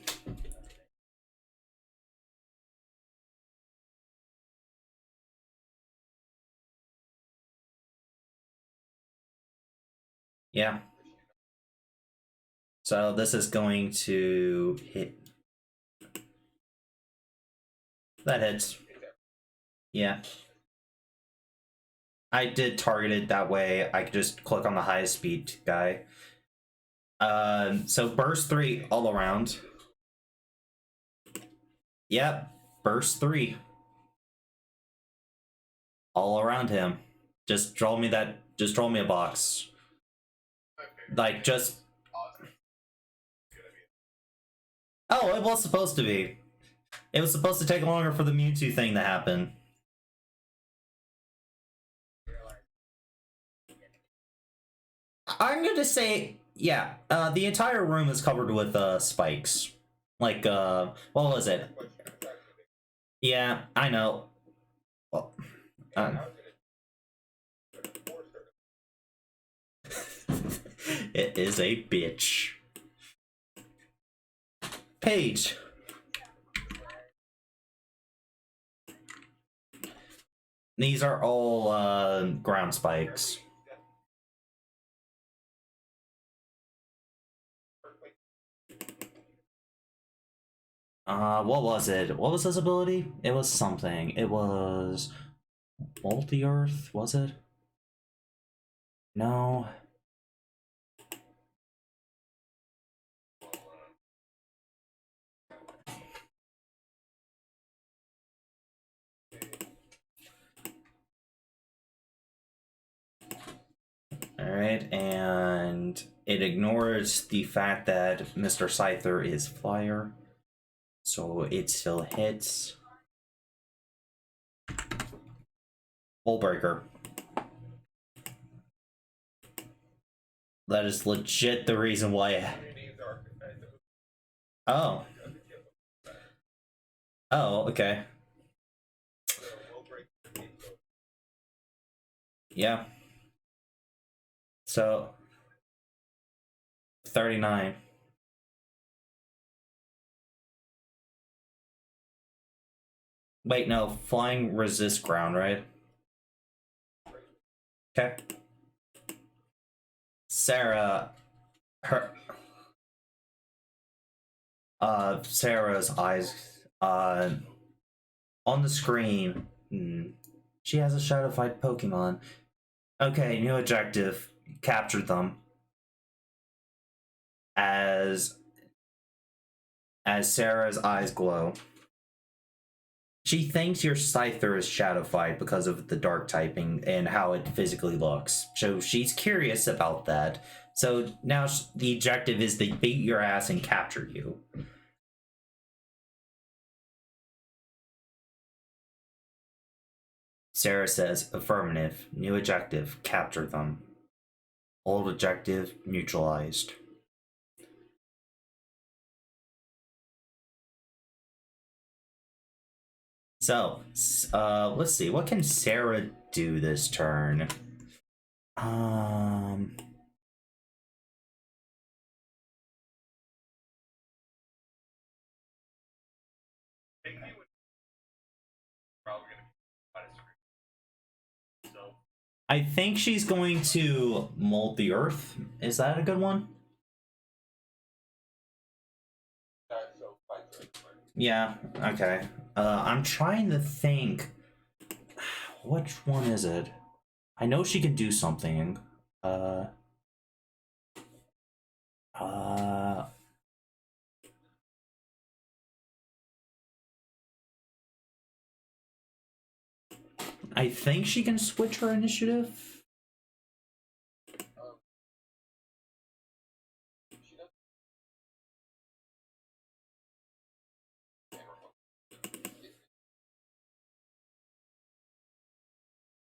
Yeah. So this is going to hit. That hits. Yeah. I did target it that way. I could just click on the highest speed guy. So burst 3 all around. Yep, burst 3. All around him. Just draw me a box. Like, just... Oh, it was supposed to be. It was supposed to take longer for the Mewtwo thing to happen. I'm gonna say, yeah, the entire room is covered with spikes. Like, what was it? Yeah, I know. Well, it is a bitch. Paige. These are all ground spikes. What was it? What was his ability? It was something. It was multi-earth, was it? No. Alright, and it ignores the fact that Mr. Scyther is flyer. So it still hits. Hull breaker. That is legit the reason why. Oh. Oh, okay. Yeah. So 39. Wait, no, flying resist ground, right? Okay. Sarah, her, Sarah's eyes, on the screen. She has a shadow fight Pokemon. Okay, new objective. Capture them. As Sarah's eyes glow. She thinks your Scyther is shadowfied because of the dark typing and how it physically looks. So she's curious about that. So now the objective is to beat your ass and capture you. Sarah says, affirmative. New objective, capture them. Old objective, neutralized. So, let's see. What can Sarah do this turn? I think she's going to mold the earth. Is that a good one? Yeah, okay. I'm trying to think. Which one is it? I know she can do something. I think she can switch her initiative.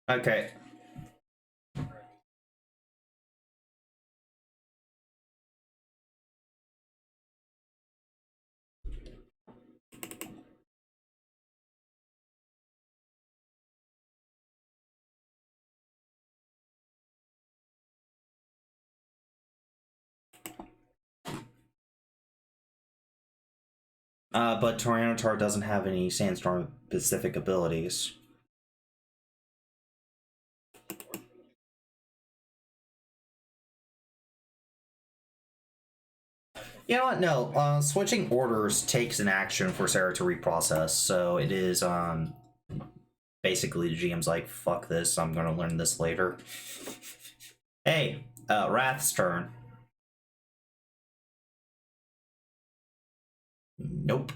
Okay. But Tyranitar doesn't have any Sandstorm specific abilities. You know what? No. Switching orders takes an action for Sarah to reprocess, so it is basically the GM's like, fuck this, I'm gonna learn this later. Hey, Wrath's turn. Nope.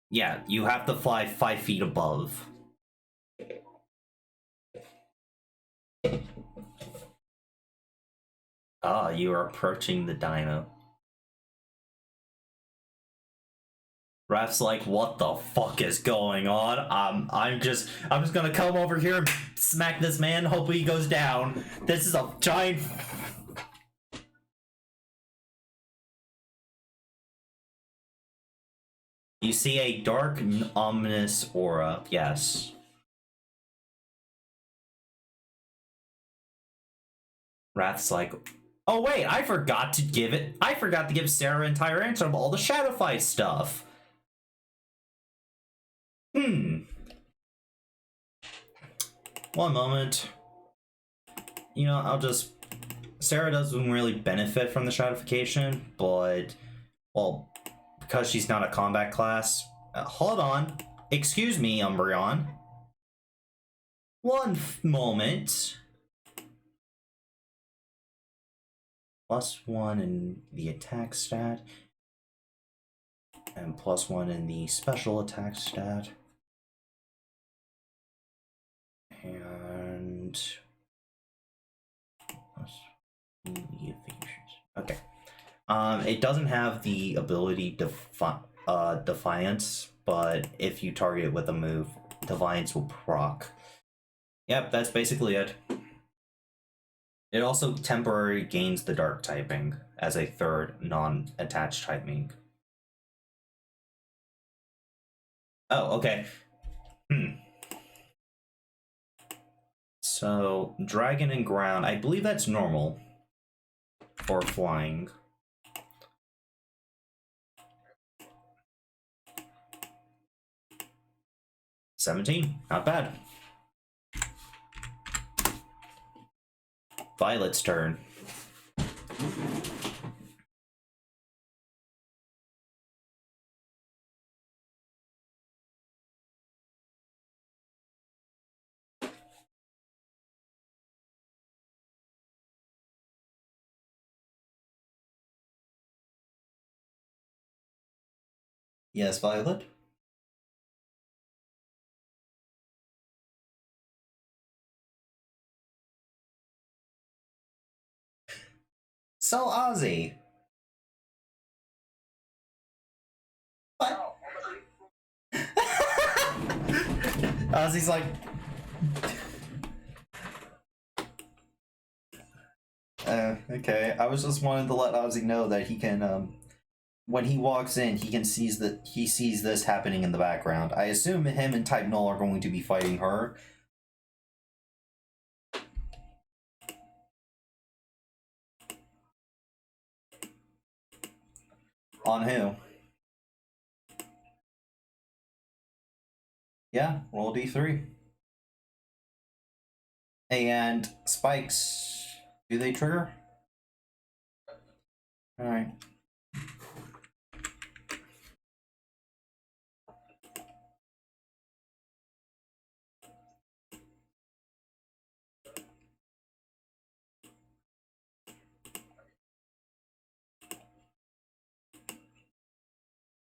Yeah, you have to fly 5 feet above. Ah, you are approaching the dino. Raph's like, what the fuck is going on? I'm just gonna come over here and smack this man, hopefully he goes down. This is a giant... You see a dark, ominous aura, yes. Wrath's like, Oh wait, I forgot to give Sarah and Tyrantrum all the Shadow Fight stuff. One moment. You know, Sarah doesn't really benefit from the stratification, but, well, because she's not a combat class. Hold on. Excuse me, Umbreon. One moment. +1 in the attack stat, and +1 in the special attack stat. And plus the evasions. Okay. It doesn't have the ability Defiance, but if you target it with a move, Defiance will proc. Yep, that's basically it. It also temporarily gains the Dark typing as a third non-attached typing. Oh, okay. So, Dragon and Ground, I believe that's normal for flying. $17, not bad. Violet's turn. Yes, Violet? So, Ozzy. What? Ozzy's like... okay. I was just wanting to let Ozzy know that he can, when he walks in, he sees this happening in the background. I assume him and Type Null are going to be fighting her. On who? Yeah, roll D3. And spikes, do they trigger? Alright.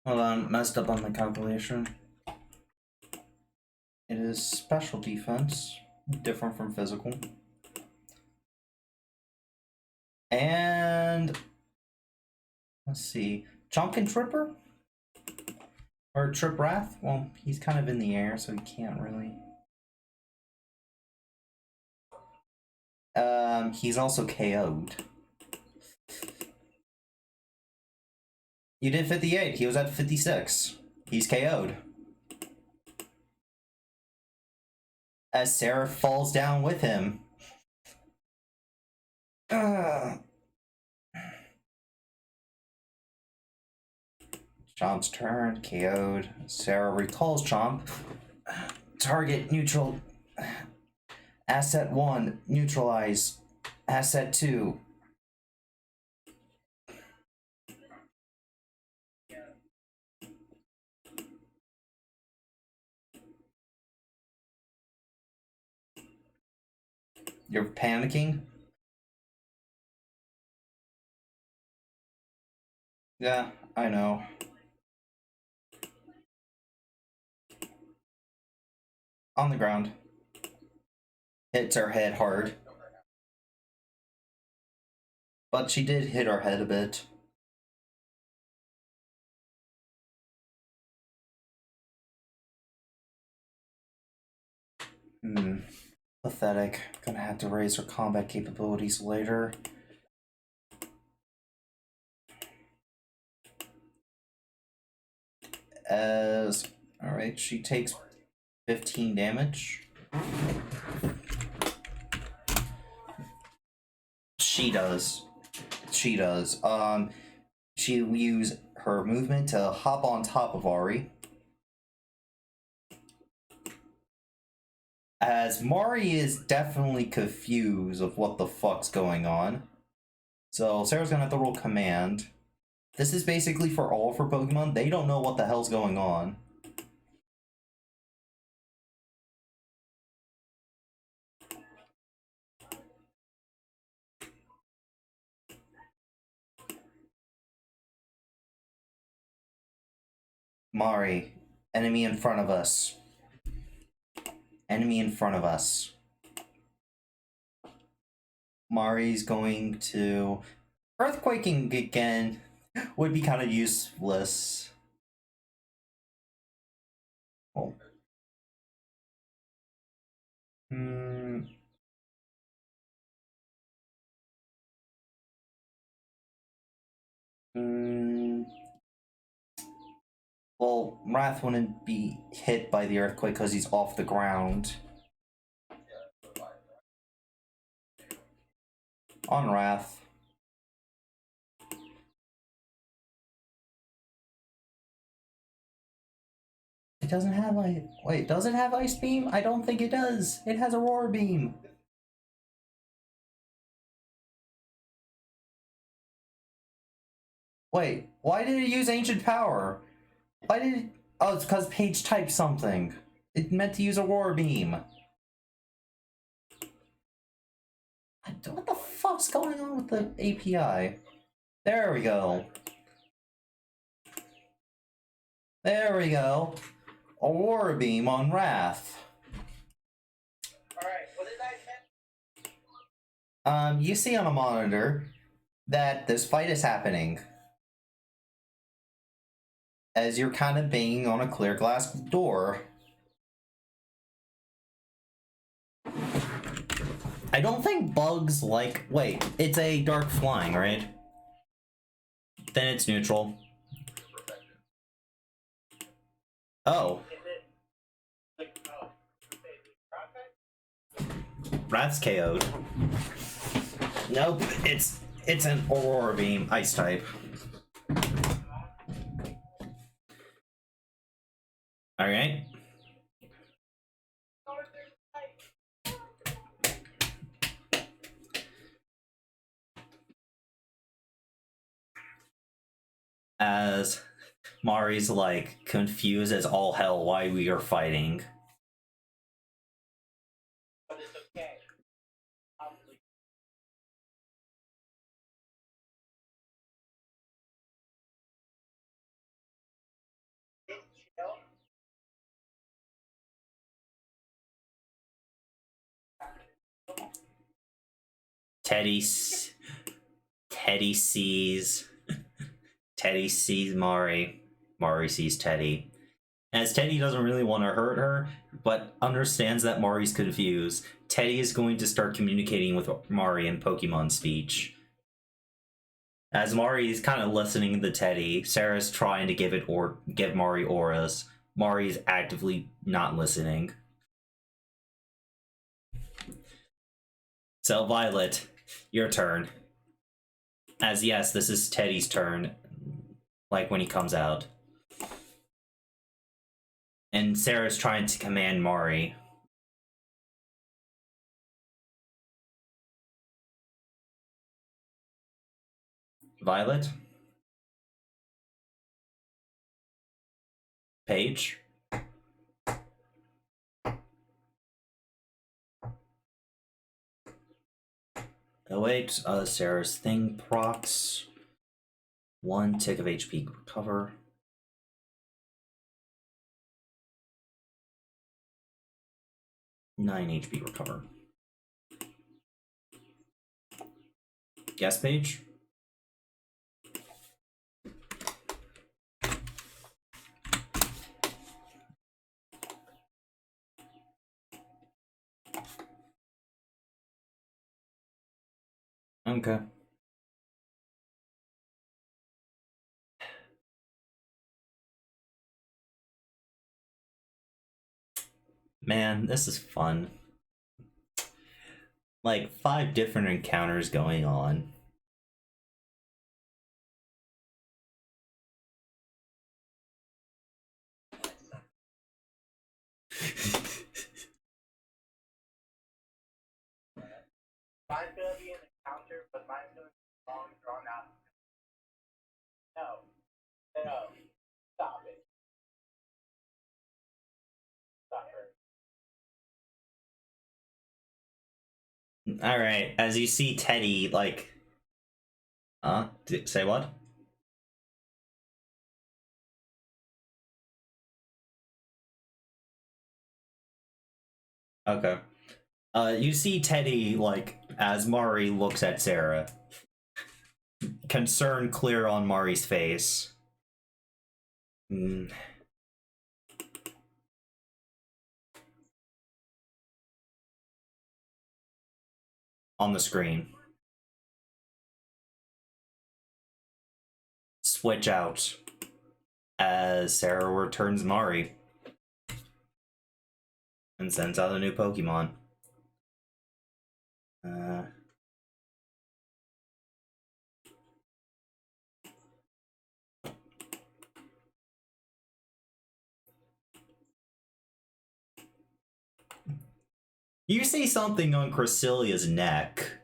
Hold on, messed up on the calculation. It is special defense, different from physical. And let's see, Chomp can Tripper? Or Trip Wrath? Well, he's kind of in the air, so he can't really. He's also KO'd. You did 58, he was at 56. He's KO'd. As Sarah falls down with him. Chomp's turn, KO'd. Sarah recalls Chomp. Target neutral. Asset 1, neutralize. Asset 2. You're panicking? Yeah, I know. On the ground. Hits her head hard. But she did hit her head a bit. Pathetic. Gonna have to raise her combat capabilities later. Alright, she takes 15 damage. She does. she does. She'll use her movement to hop on top of Ari. As Mari is definitely confused of what the fuck's going on. So Sarah's gonna have to roll command. This is basically for all of her Pokemon. They don't know what the hell's going on. Mari, enemy in front of us. Enemy in front of us. Mari's going to... Earthquaking again would be kind of useless. Oh. Well, Wrath wouldn't be hit by the earthquake because he's off the ground. On Wrath. It doesn't have wait, does it have Ice Beam? I don't think it does. It has Aurora Beam. Wait, why did it use Ancient Power? Why did it... Oh, it's because Paige typed something. It meant to use Aurora Beam. What the fuck's going on with the API? There we go. There we go. Aurora Beam on Wrath. Alright, what did I say? You see on a monitor that this fight is happening. As you're kind of banging on a clear glass door. I don't think bugs like... Wait, it's a dark flying, right? Then it's neutral. Oh. Wrath's KO'd. Nope, it's an Aurora Beam, Ice type. Alright. As Mari's like confused as all hell why we are fighting. But it's okay. Probably. Chill. Teddy sees Teddy sees Mari. Mari sees Teddy. As Teddy doesn't really want to hurt her, but understands that Mari's confused, Teddy is going to start communicating with Mari in Pokemon speech. As Mari is kind of listening to Teddy, Sarah's trying to give Mari auras. Mari's actively not listening. So Violet, your turn. As yes, this is Teddy's turn. Like when he comes out. And Sarah's trying to command Mari. Violet? Paige? Oh wait, Sarah's thing procs. 1 tick of HP recover. Nine HP recover. Guess Paige? Okay. Man, this is fun. Like 5 different encounters going on. Mine's gonna be an encounter, but mine's gonna be long, drawn out. No. No. Stop it. Stop it. Alright, as you see Teddy, like... say what? Okay. You see Teddy, like, as Mari looks at Sarah. Concern clear on Mari's face. On the screen. Switch out. As Sarah returns Mari. And sends out a new Pokemon. You see something on Cresilia's neck.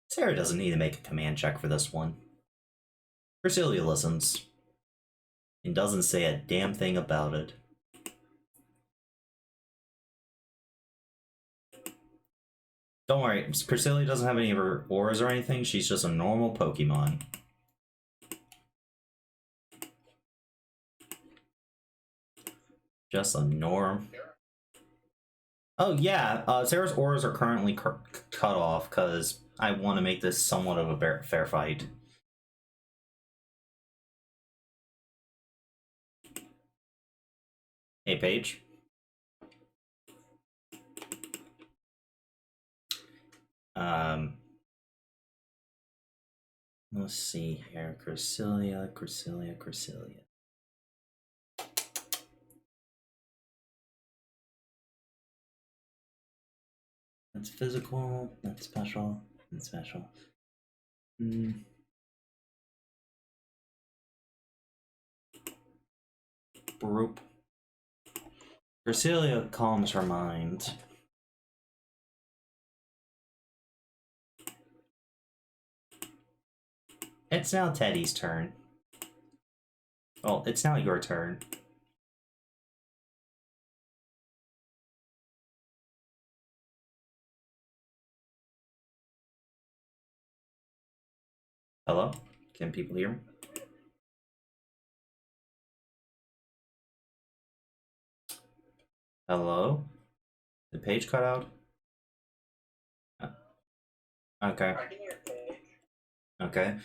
Sarah doesn't need to make a command check for this one. Cresilia listens. And doesn't say a damn thing about it. Don't worry, Cresilia doesn't have any of her auras or anything, she's just a normal Pokemon. Just a norm. Oh yeah, Sarah's auras are currently cut off because I want to make this somewhat of a fair fight. Hey, Paige. Let's see here. Cresilia. That's physical, that's special, that's special. Broop. Cresilia calms her mind. It's now Teddy's turn. Well, it's now your turn. Hello? Can people hear me? Hello? The page cut out? Okay. I can hear Paige. Okay.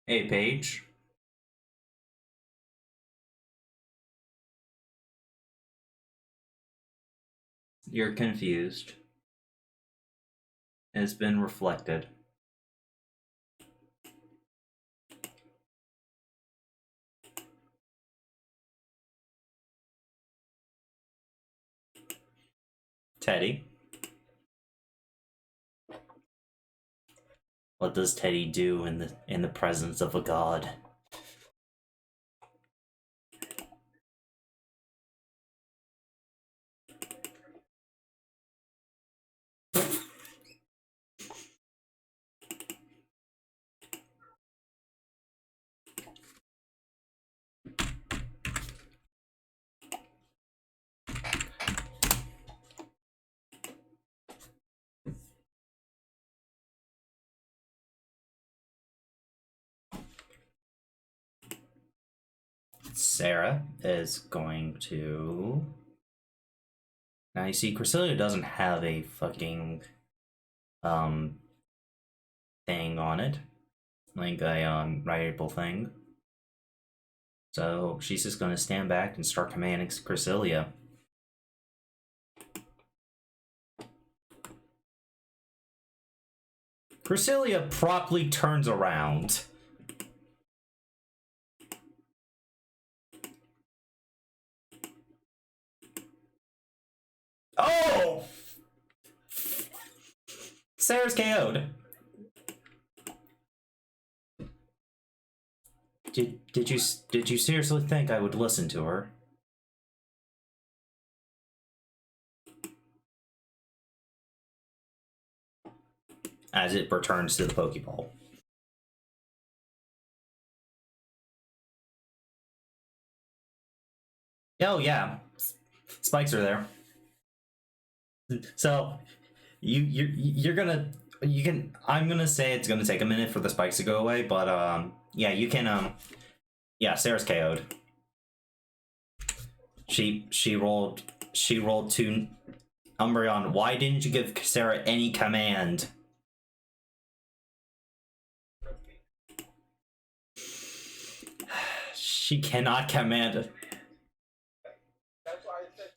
Hey, Paige. You're confused. It's been reflected. Teddy. What does Teddy do in the presence of a god? Sarah is going to... Now you see, Cresilia doesn't have a fucking thing on it, like a writable thing. So she's just gonna stand back and start commanding Cresilia. Cresselia promptly turns around. Oh! Sarah's KO'd. Did you seriously think I would listen to her? As it returns to the Pokeball. Oh yeah, spikes are there. So you're gonna I'm gonna say it's gonna take a minute for the spikes to go away, but yeah, you can yeah, Sarah's KO'd. She rolled 2. Umbreon, why didn't you give Sarah any command? She cannot command. That's why I said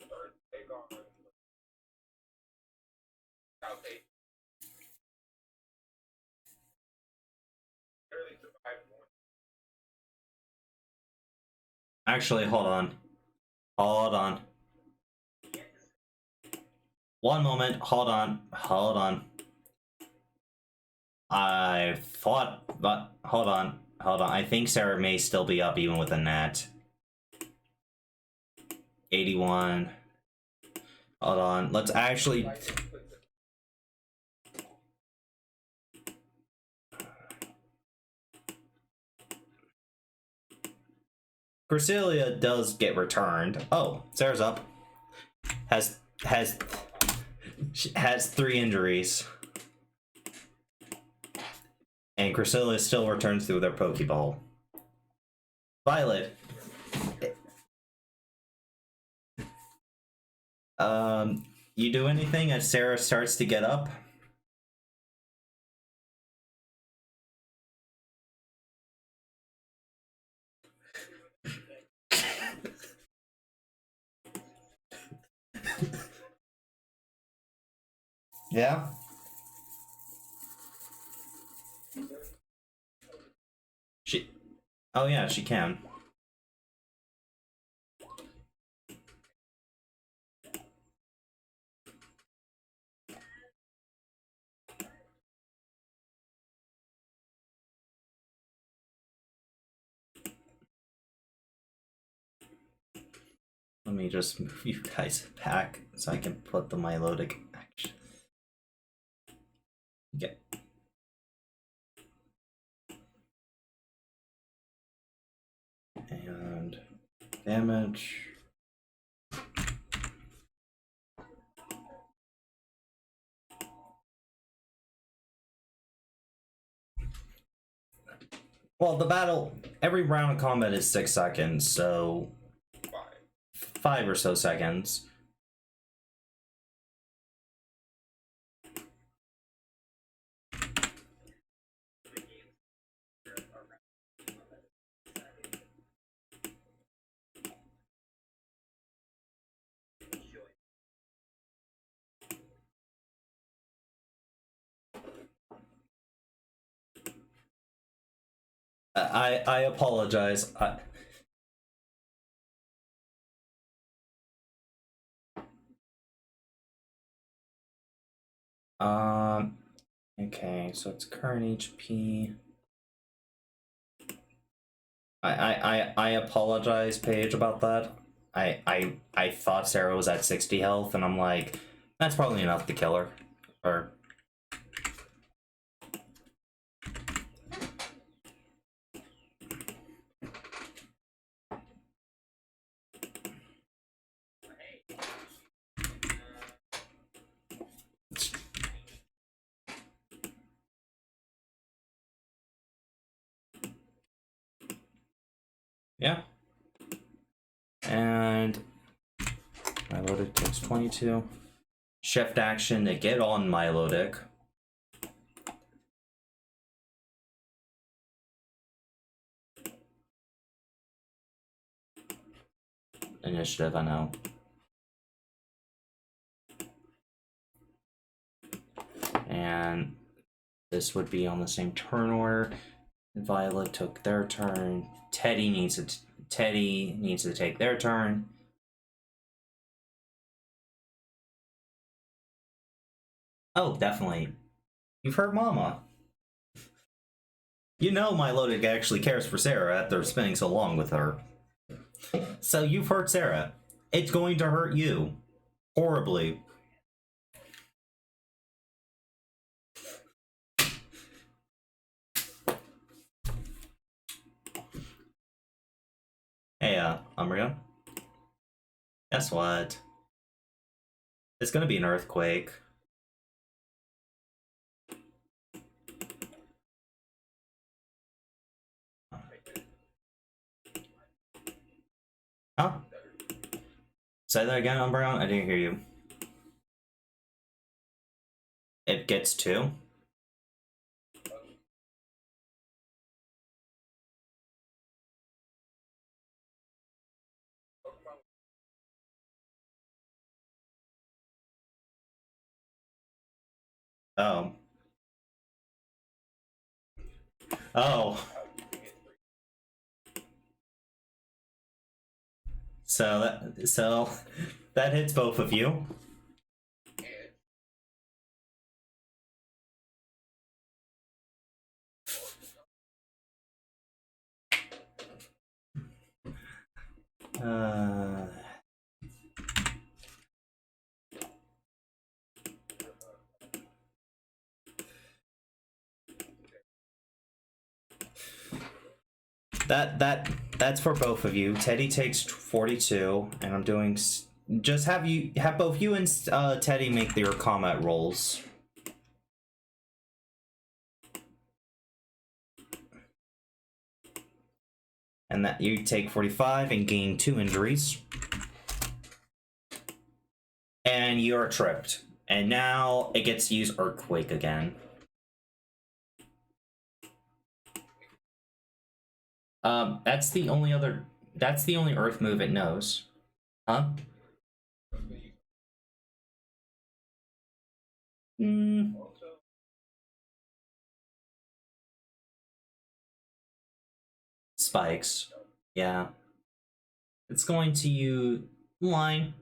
third take on. Okay. Barely survived one. Actually, hold on. Hold on. One moment. Hold on. Hold on. I thought, but hold on. Hold on. I think Sarah may still be up even with a nat. 81. Hold on. Let's actually. Cresselia does get returned. Oh, Sarah's up. Has 3 injuries. And Cresselia still returns through their Pokeball. Violet. You do anything as Sarah starts to get up? Yeah? Oh yeah, she can. Let me just move you guys back so I can put the Milotic action. Okay. And damage. Well, the battle, every round of combat is 6 seconds, so 5 or so seconds. I apologize. Okay, so it's current HP. I apologize, Paige, about that. I thought Sarah was at 60 health, and I'm like, that's probably enough to kill her. Or yeah. And Milotic takes 22. Shift action to get on Milotic. Initiative, I know. And This would be on the same turn order. Violet took their turn. Teddy needs to take their turn. Oh, definitely. You've heard Mama. You know Milo actually cares for Sarah after spending so long with her. So you've hurt Sarah. It's going to hurt you. Horribly. Hey, Umbria. Guess what? It's gonna be an earthquake. Huh? Say that again, Umbreon? I didn't hear you. It gets 2? Oh. Oh. So that hits both of you. That's for both of you. Teddy takes 42, and I'm doing just have both you and Teddy make your combat rolls. And that you take 45 and gain 2 injuries. And you're tripped. And now it gets to use Earthquake again. That's the only Earth move it knows. Huh? Spikes. Yeah. It's going to use line.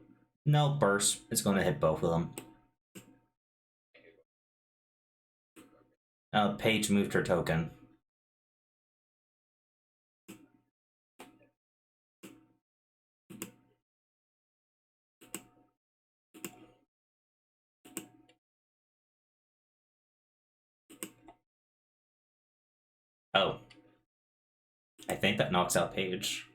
No, burst. It's going to hit both of them. Paige moved her token. Oh. I think that knocks out Paige.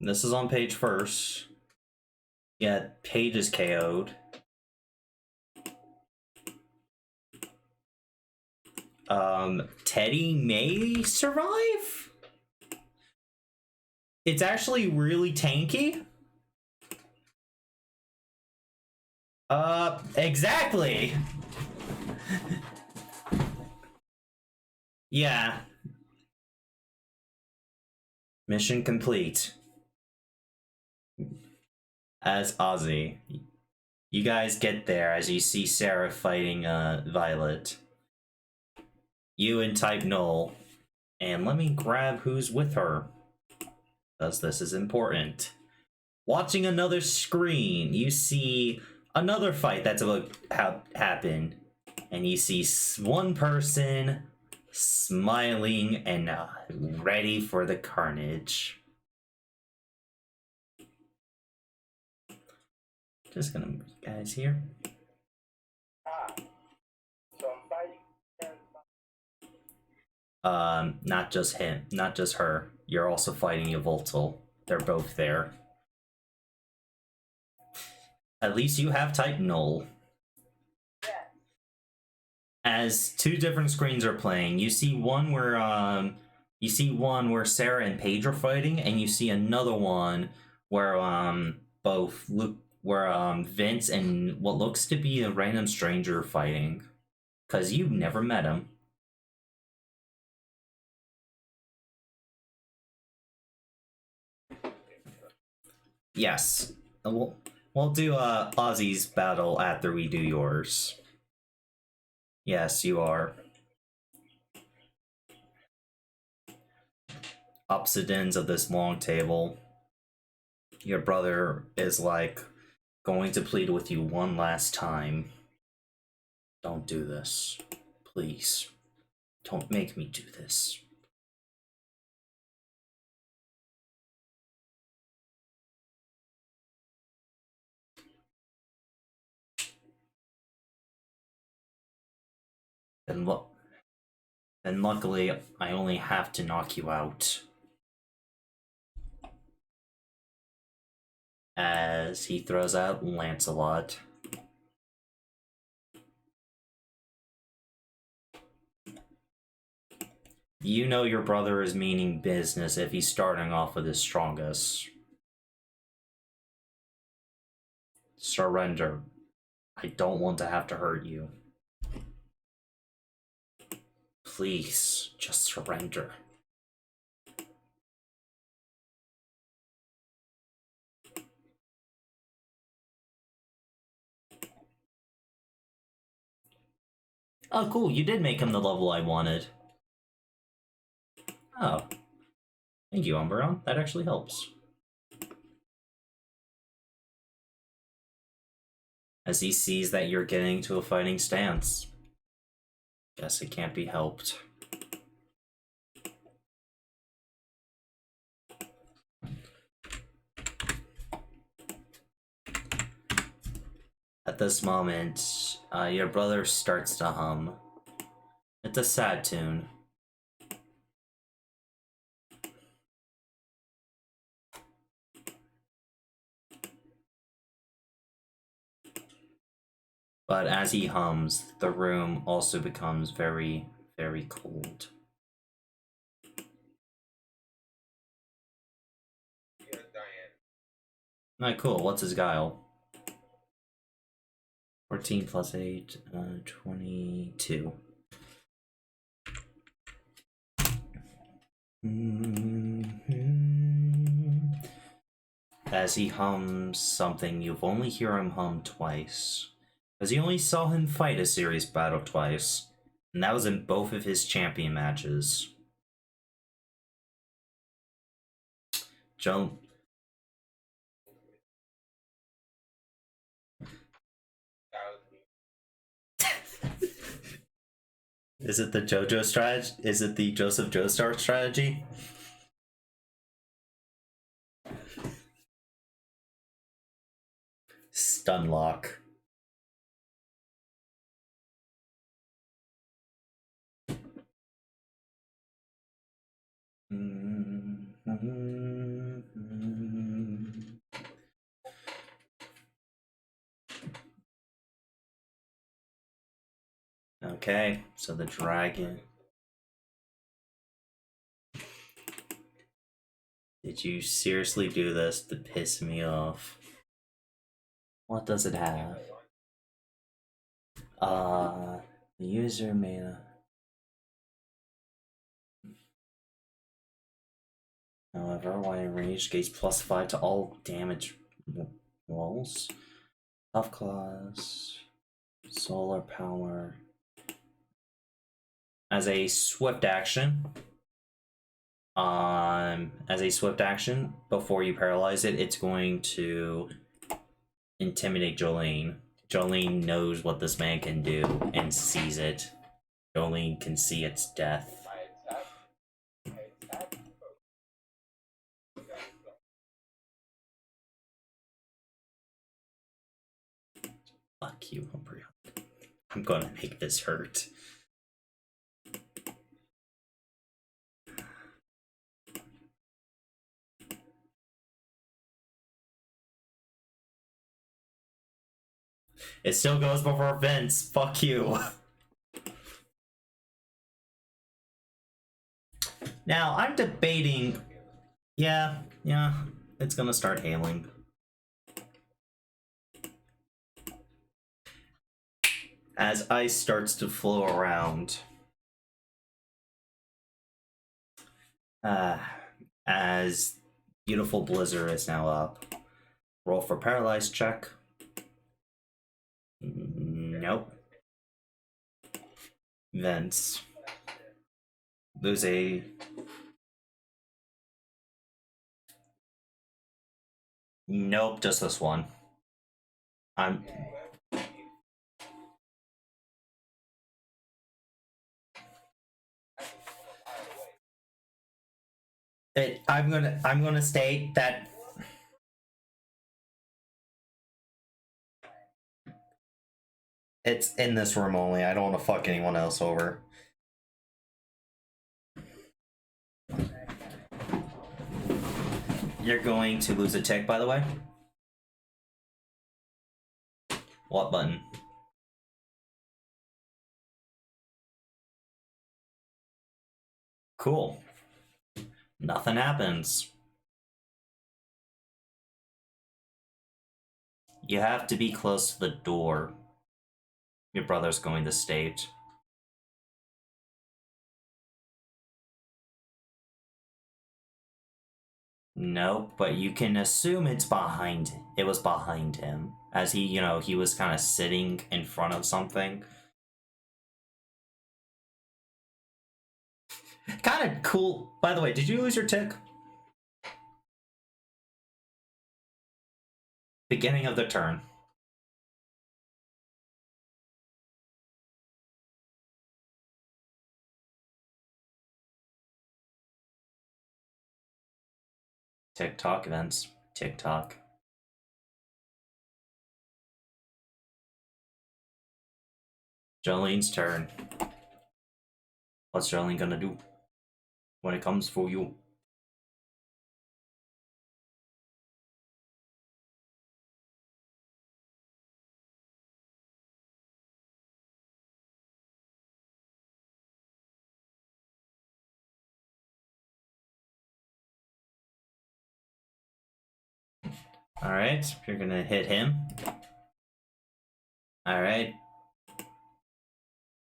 This is on Paige first. Yeah, Paige is KO'd. Teddy may survive? It's actually really tanky. Exactly! Yeah. Mission complete. As Ozzy. You guys get there as you see Sarah fighting, Violet. You and Type Null. And let me grab who's with her, because this is important. Watching another screen, you see another fight that's about to happen. And you see one person smiling and ready for the carnage. Just gonna move you guys here. So I'm fighting. Not just him, not just her. You're also fighting Yvoltal. They're both there. At least you have type null. As 2 different screens are playing, you see one where Sarah and Paige are fighting, and you see another one where Vince and what looks to be a random stranger are fighting, because you've never met him. Yes. We'll do Ozzy's battle after we do yours. Yes, you are. Opposite ends of this long table. Your brother is like going to plead with you one last time. Don't do this. Please. Don't make me do this. And look. And luckily, I only have to knock you out. As he throws out Lancelot. You know your brother is meaning business if he's starting off with his strongest. Surrender. I don't want to have to hurt you. Please, just surrender. Oh, cool, you did make him the level I wanted. Oh. Thank you, Umbreon. That actually helps. As he sees that you're getting to a fighting stance. Guess it can't be helped. At this moment, your brother starts to hum. It's a sad tune. But as he hums, the room also becomes very, very cold. Yeah, Diane. Alright, cool. What's his guile? 14 plus 8, 22. As he hums something, you've only hear him hum twice. Because you only saw him fight a serious battle twice. And that was in both of his champion matches. Jump. Is it the JoJo strategy? Is it the Joseph Joestar strategy? Stun lock. Okay, so the dragon. Did you seriously do this to piss me off? What does it have? The user may. However, while enraged, gains +5 to all damage rolls. Tough claws. Solar power. As a swift action. Before you paralyze it, it's going to intimidate Jolene. Jolene knows what this man can do and sees it. Jolene can see its death. Fuck you, Umbreon. I'm gonna make this hurt. It still goes before Vince. Fuck you. Now, I'm debating... Yeah, it's gonna start hailing. As ice starts to flow around. As beautiful blizzard is now up. Roll for paralyzed check. Nope. Vince. Lose a... Nope, just this one. I'm... I'm gonna state that it's in this room only. I don't want to fuck anyone else over. You're going to lose a tick, by the way. What button? Cool. Nothing happens. You have to be close to the door. Your brother's going to state. Nope, but you can assume it was behind him. As he, he was kind of sitting in front of something. Kind of cool. By the way, did you lose your tick? Beginning of the turn. TikTok events. TikTok. Jolene's turn. What's Jolene gonna do when it comes for you? Alright, you're gonna hit him. Alright.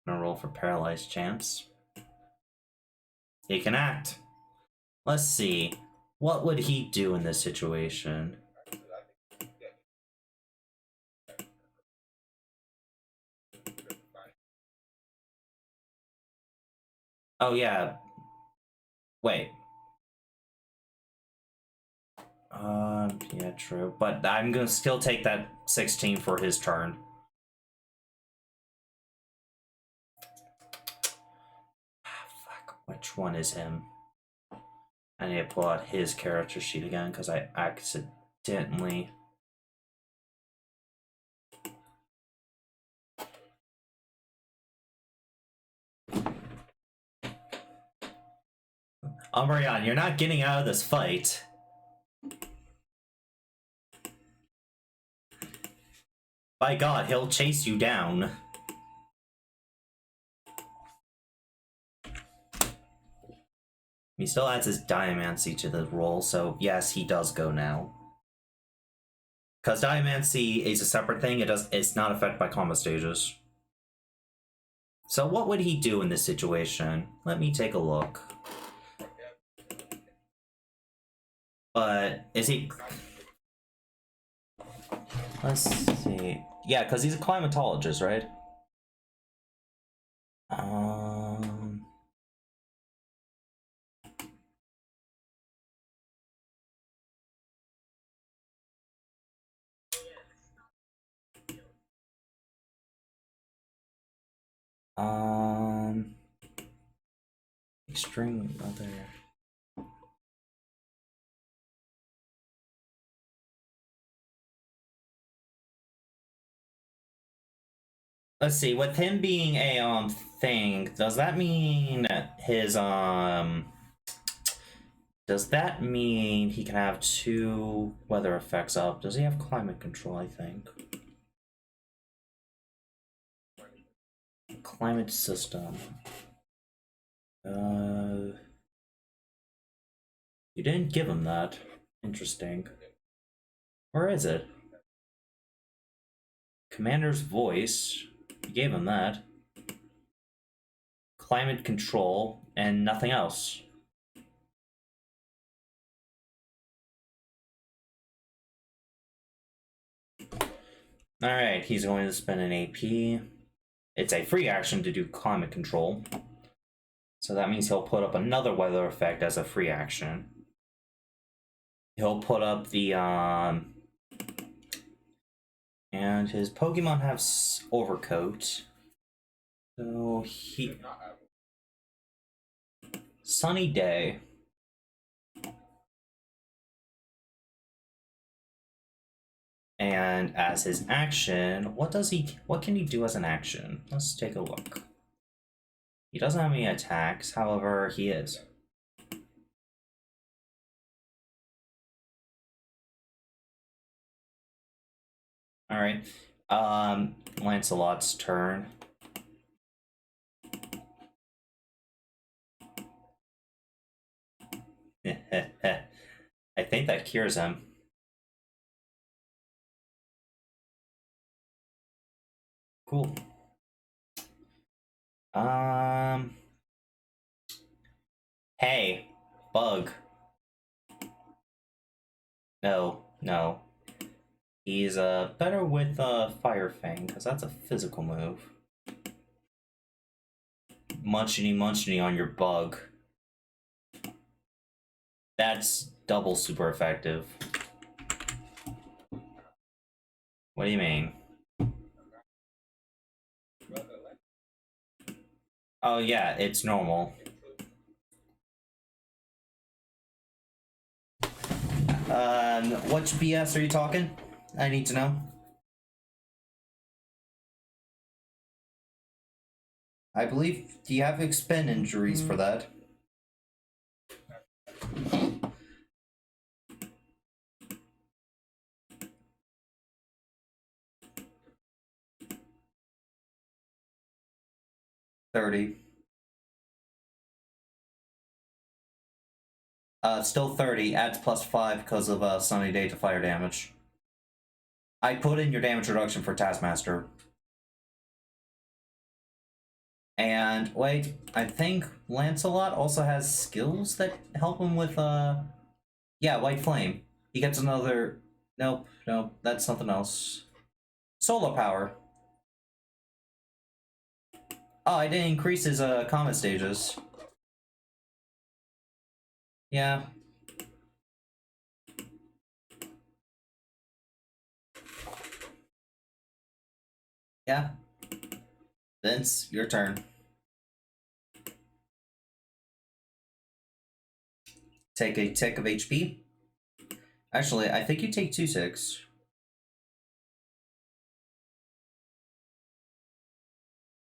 Gonna roll for paralyzed champs. He can act. Let's see. What would he do in this situation? Oh, yeah. Wait. Yeah, true. But I'm gonna still take that 16 for his turn. Fuck. Which one is him? I need to pull out his character sheet again because I accidentally... Umbreon, you're not getting out of this fight. By God, he'll chase you down. He still adds his Diamancy to the roll, so yes, he does go now. Because Diamancy is a separate thing, it's not affected by combat stages. So what would he do in this situation? Let me take a look. But is he... Let's see. Yeah, because he's a climatologist, right? Extreme other... Let's see, with him being a thing, does that mean his does that mean he can have 2 weather effects up? Does he have climate control, I think? Climate system. You didn't give him that. Interesting. Where is it? Commander's voice. You gave him that. Climate control and nothing else. Alright, he's going to spend an AP. It's a free action to do climate control. So that means he'll put up another weather effect as a free action. He'll put up the, and his Pokemon have Overcoat. So he... Not have Sunny Day. And as his action, what can he do as an action? Let's take a look. He doesn't have any attacks, however, he is. Alright. Lancelot's turn. I think that cures him. Cool. Hey, Bug. No, no. He's better with Fire Fang, because that's a physical move. Munchity munchity on your Bug. That's double super effective. What do you mean? Oh yeah, it's normal. Which BS are you talking? I need to know. I believe, do you have expend injuries for that? $30. Still 30, adds +5 because of Sunny Day to fire damage. I put in your damage reduction for Taskmaster. And wait, I think Lancelot also has skills that help him with yeah, White Flame. He gets another nope, that's something else. Solar power. Oh, I didn't increase his comet stages. Yeah. Yeah. Vince, your turn. Take a tick of HP. Actually, I think you take 2 ticks.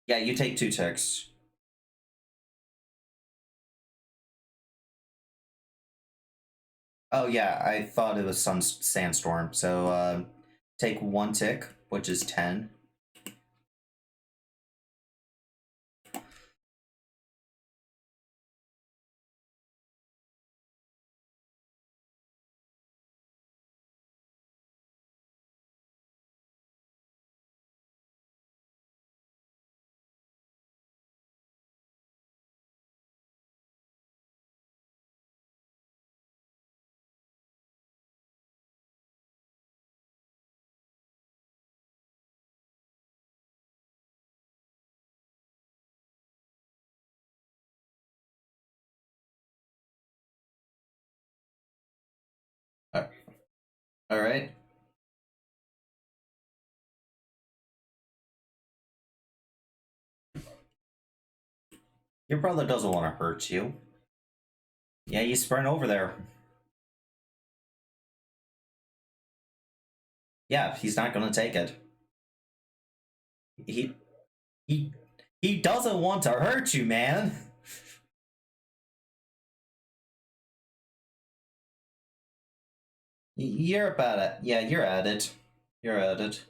Yeah, you take 2 ticks. Oh yeah, I thought it was Sandstorm. So take 1 tick, which is 10. All right. Your brother doesn't want to hurt you. Yeah, you sprint over there. Yeah, he's not gonna take it. He he he doesn't want to hurt you, man. You're about it. Yeah, you're at it. You're at it.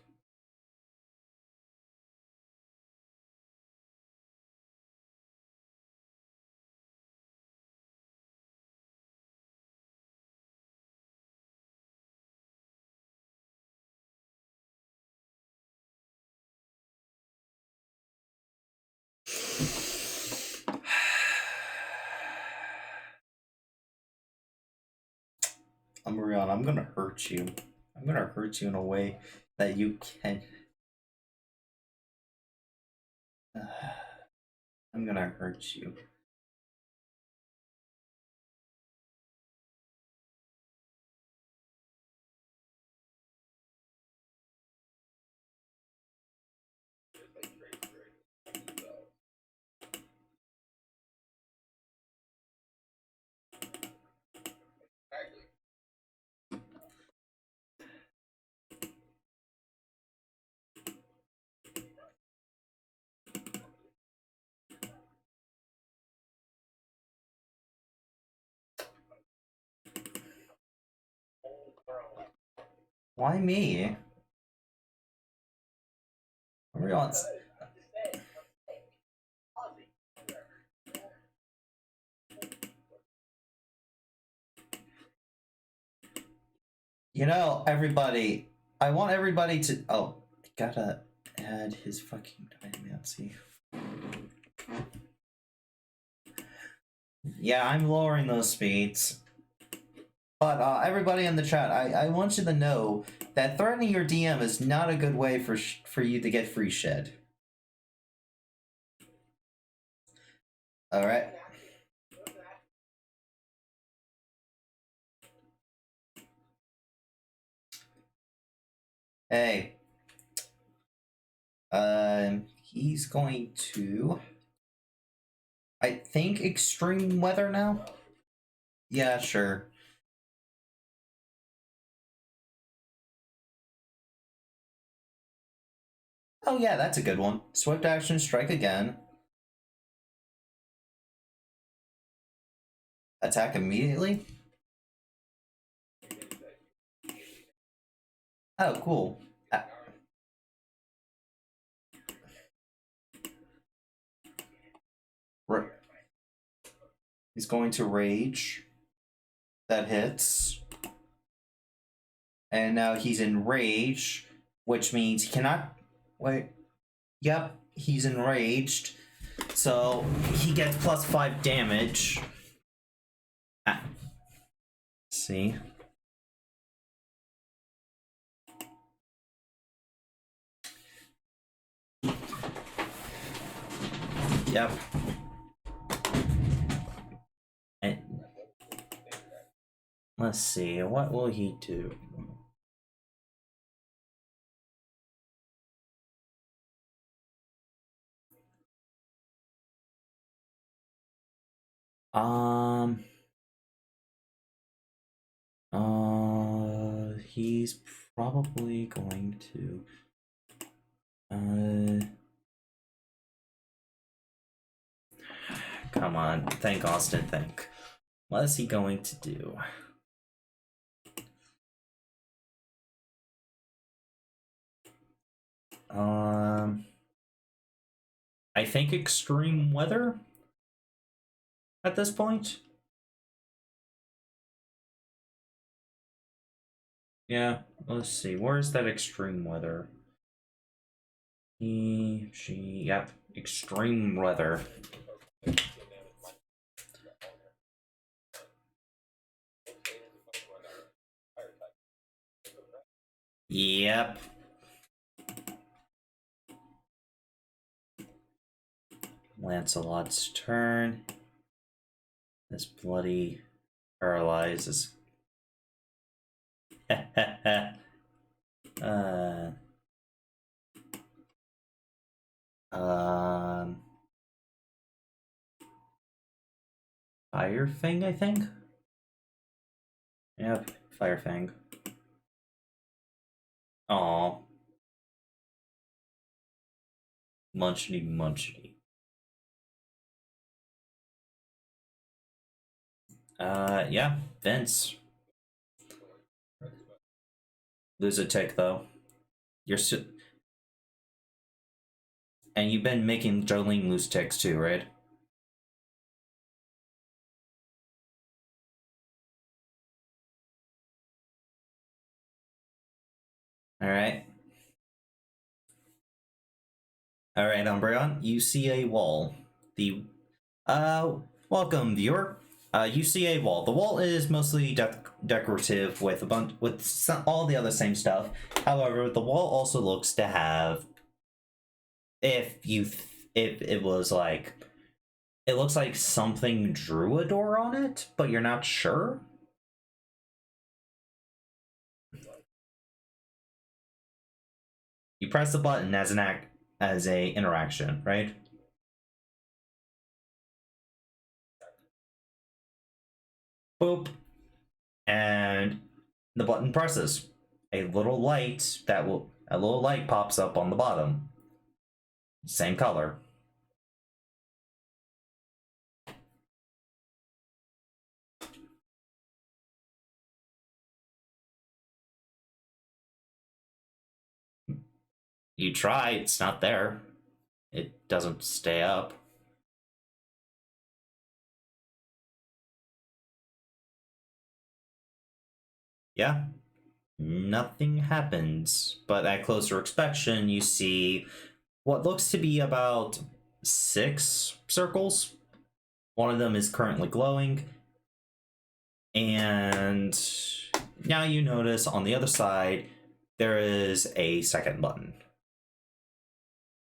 Umbreon, I'm gonna hurt you. I'm gonna hurt you in a way that you can. I'm gonna hurt you. Why me? Everyone's. You know, everybody. I want everybody to. Oh, I gotta add his fucking dynamacy. Yeah, I'm lowering those speeds. But everybody in the chat, I want you to know that threatening your DM is not a good way for you to get free shed. All right. Hey. He's going to. I think extreme weather now. Yeah, sure. Oh yeah, that's a good one. Swift action, strike again. Attack immediately. Oh, cool. He's going to rage. That hits. And now he's enraged, which means he cannot. Wait. Yep, he's enraged. So he gets +5 damage. Ah. See? Yep. And let's see, what will he do? He's probably going to come on, think Austin, think. What is he going to do? I think extreme weather at this point. Yeah, let's see. Where's that extreme weather? Yep, extreme weather. Yep. Lancelot's turn. This bloody paralyzes. Fire Fang, I think. Yep, Fire Fang. Aw. Munchity munchity. Yeah, Vince. Lose a tick though. You're and you've been making Jolene lose ticks too, right? Alright. Alright, Umbreon, you see a wall. Welcome, viewer. You see a wall. The wall is mostly decorative with a bunch all the other same stuff. However, the wall also looks to have, if it was like, it looks like something drew a door on it, but you're not sure. You press the button as a interaction, right? Boop. And the button presses. A little light pops up on the bottom. Same color. You try, it's not there. It doesn't stay up. Yeah. Nothing happens. But at closer inspection, you see what looks to be about 6 circles. One of them is currently glowing. And now you notice on the other side, there is a second button.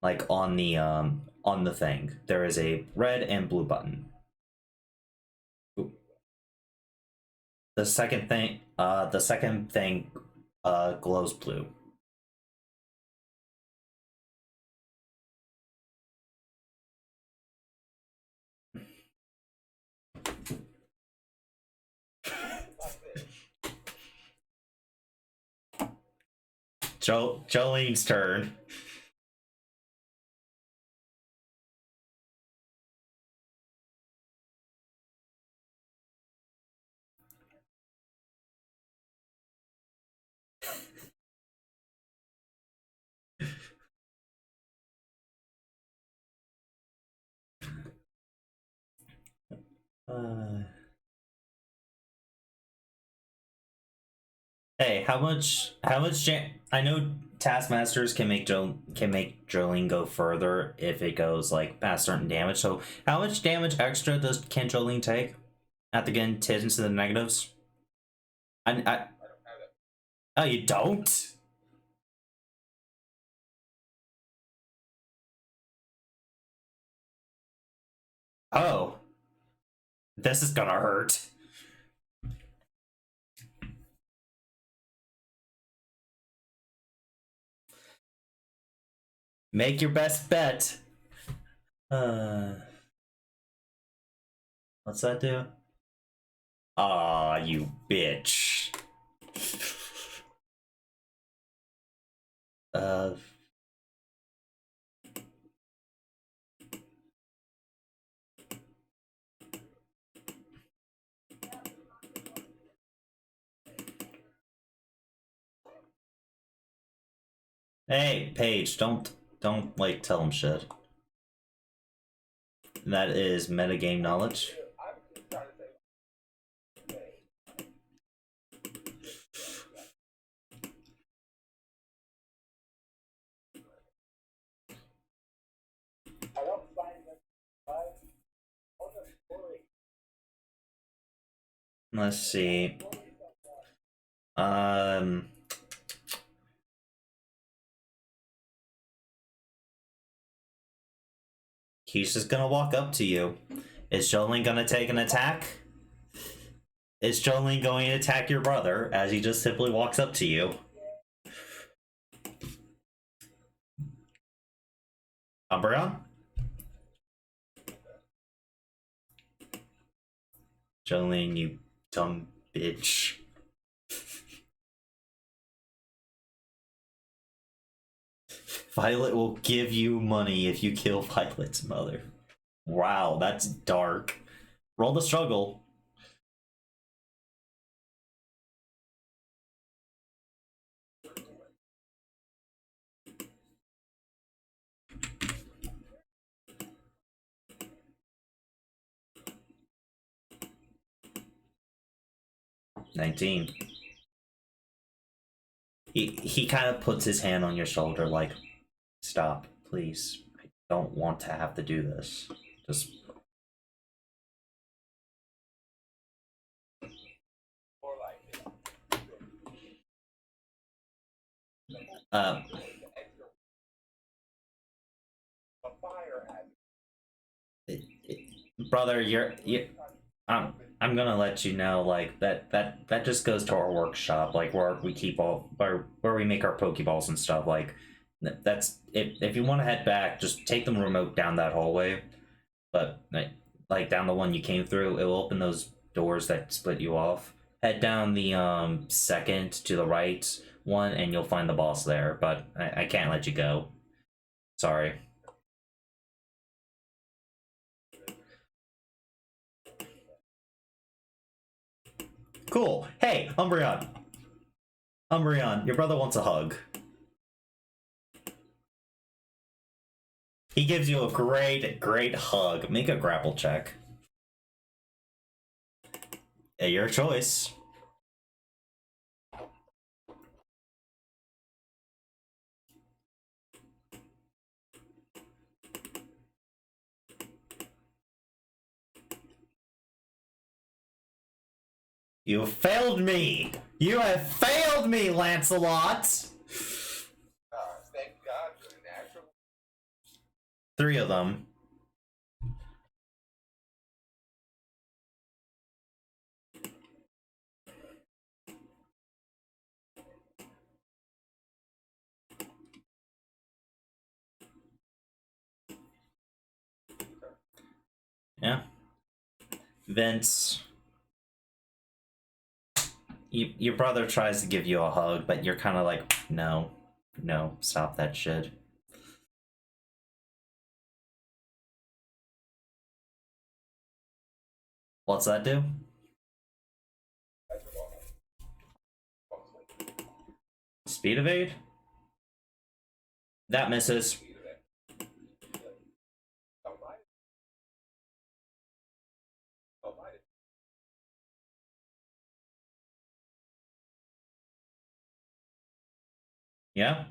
Like on the thing, there is a red and blue button. Ooh. The second thing glows blue. Jolene's turn. Hey, how much I know Taskmasters can make Jolene go further if it goes like past certain damage. So how much damage extra can Jolene take at the getting tipped into the negatives? I Oh, you don't? Oh. This is gonna hurt. Make your best bet. What's that do? Aw, you bitch. Uh. Hey, Paige, don't like tell him shit. That is metagame knowledge. Let's see. He's just gonna walk up to you. Is Jolene gonna take an attack? Is Jolene going to attack your brother as he just simply walks up to you? Umbreon? Jolene, you dumb bitch. Violet will give you money if you kill Violet's mother. Wow, that's dark. Roll the struggle. $19. He kind of puts his hand on your shoulder like, stop, please. I don't want to have to do this. Just Uh, A fire hazard. brother, I'm gonna let you know, like, that just goes to our workshop, like, where we keep all, where we make our Pokeballs and stuff, like, that's, if you want to head back, just take the remote down that hallway, but, like, down the one you came through, it will open those doors that split you off. Head down the, second to the right one, and you'll find the boss there, but I can't let you go. Sorry. Cool. Hey, Umbreon. Umbreon, your brother wants a hug. He gives you a great hug. Make a grapple check. Your choice. You failed me! You have failed me, Lancelot! Thank God for the natural. 3 of them. Yeah. Vince. Your brother tries to give you a hug, but you're kind of like, no, stop that shit. What's that do? Speed evade? That misses. Yeah.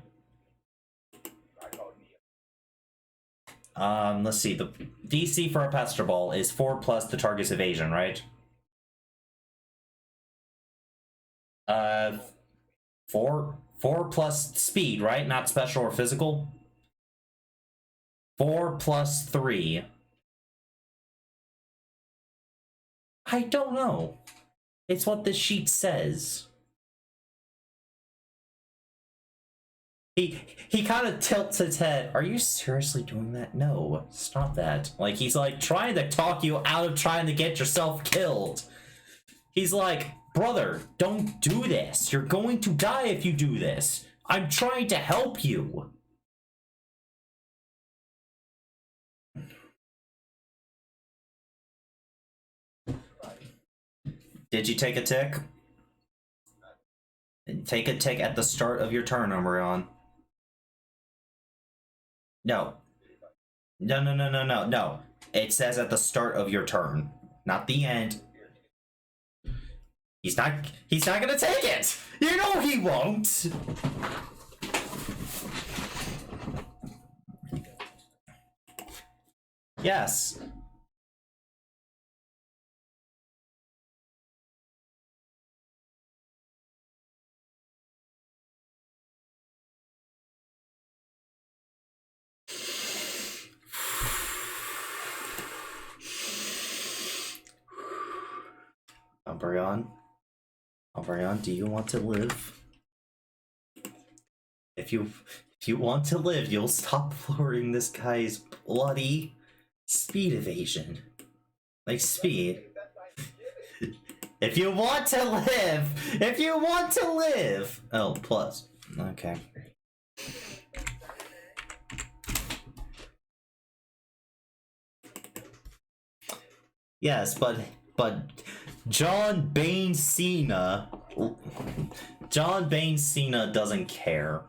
Let's see. The DC for a Pester Ball is 4 plus the target's evasion, right? 4 plus speed, right? Not special or physical. 4 plus 3. I don't know. It's what this sheet says. He kind of tilts his head. Are you seriously doing that? No, stop that. Like, he's like trying to talk you out of trying to get yourself killed. He's like, brother, don't do this. You're going to die if you do this. I'm trying to help you. Did you take a tick? Take a tick at the start of your turn, Umbreon. No. No. It says at the start of your turn, not the end. He's not gonna take it! You know he won't! Yes. Umbreon, do you want to live? If you want to live, you'll stop lowering this guy's bloody speed evasion. Like, speed. If you want to live! Oh, plus. Okay. Yes, but John Bane Cena doesn't care.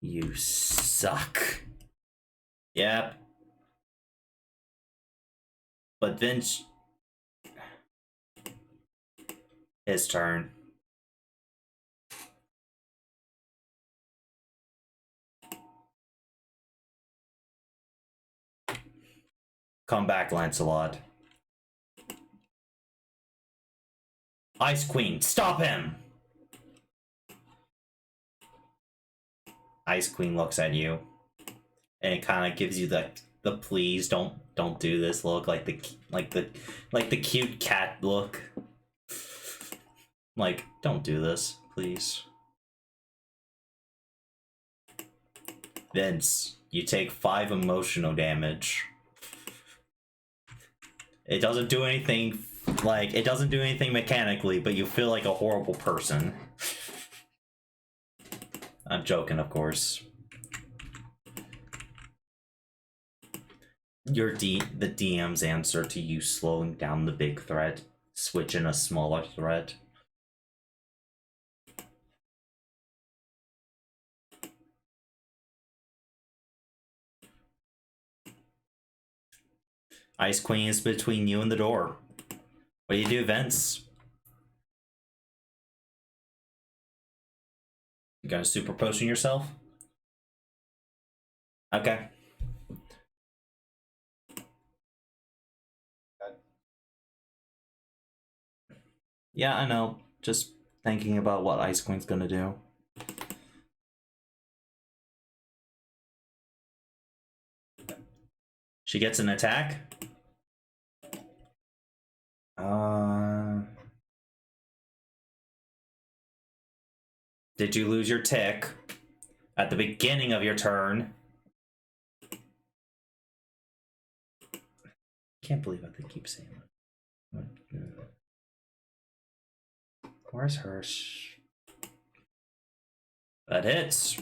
You suck. Yep. But Vince... His turn. Come back, Lancelot. Ice Queen, stop him! Ice Queen looks at you, and it kind of gives you the please don't do this look, like the cute cat look. Like, don't do this, please. Vince, you take 5 emotional damage. It doesn't do anything, like, it doesn't do anything mechanically, but you feel like a horrible person. I'm joking, of course. The DM's answer to you slowing down the big threat, switch in a smaller threat. Ice Queen is between you and the door. What do you do, Vince? You gonna super potion yourself? Okay. Yeah, I know. Just thinking about what Ice Queen's gonna do. She gets an attack? Did you lose your tick at the beginning of your turn? Can't believe I keep saying that. Where's her? That hits.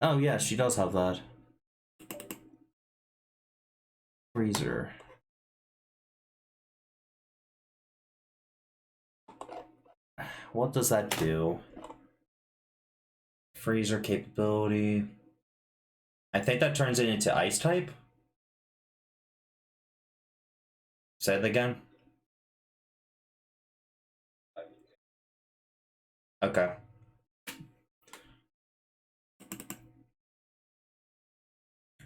Oh yeah, she does have that. Freezer. What does that do? Freezer capability. I think that turns it into ice type. Say it again. Okay.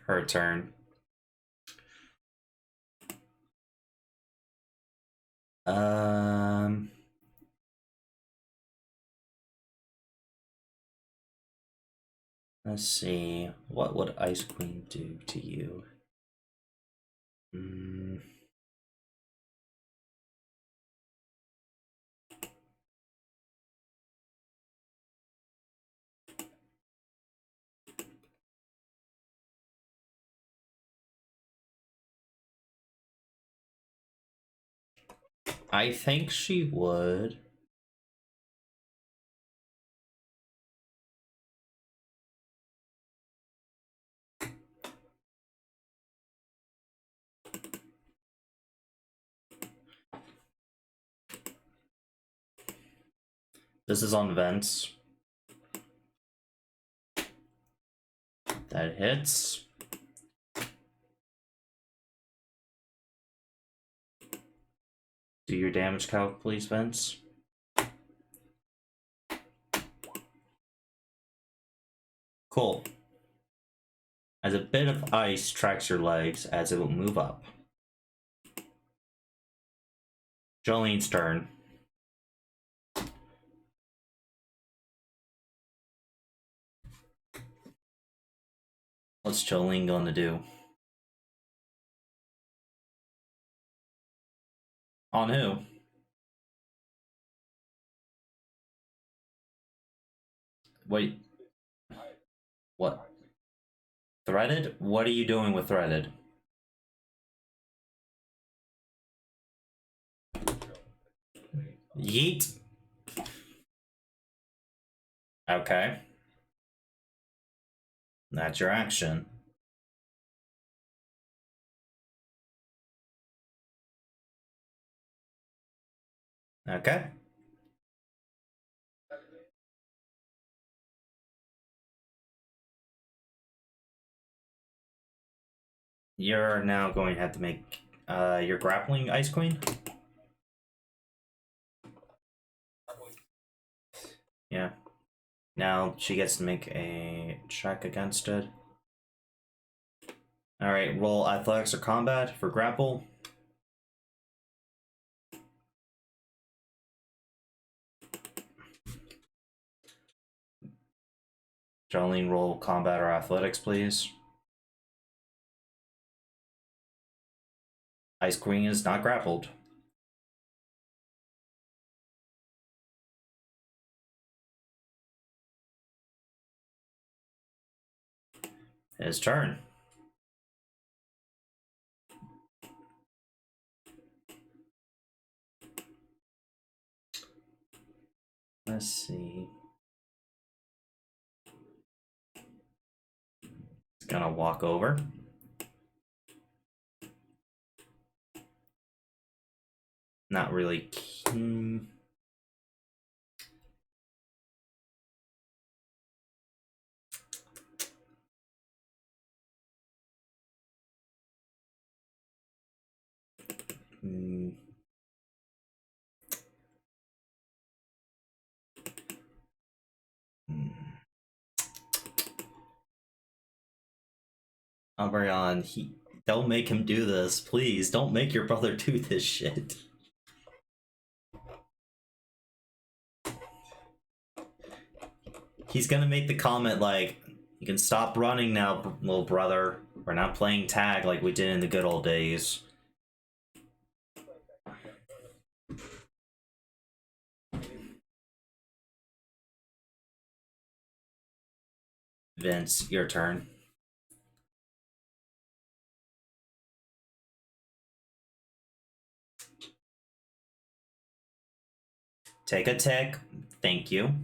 Her turn. Let's see. What would Ice Queen do to you? I think she would. This is on vents. That hits. Do your damage calc, please, Vince. Cool. As a bit of ice tracks your legs as it will move up. Jolene's turn. What's Jolene gonna do? On who? Wait. What? Threaded? What are you doing with Threaded? Yeet. Okay. That's your action. Okay. You're now going to have to make your grappling, Ice Queen. Yeah. Now she gets to make a check against it. Alright, roll athletics or combat for grapple. Jolene, roll combat or athletics, please. Ice Queen is not grappled. His turn. Let's see. He's gonna walk over. Not really keen. Umbreon, don't make him do this, please. Don't make your brother do this shit. He's gonna make the comment like, "You can stop running now, little brother. We're not playing tag like we did in the good old days." Vince, your turn. Take a tick. Thank you.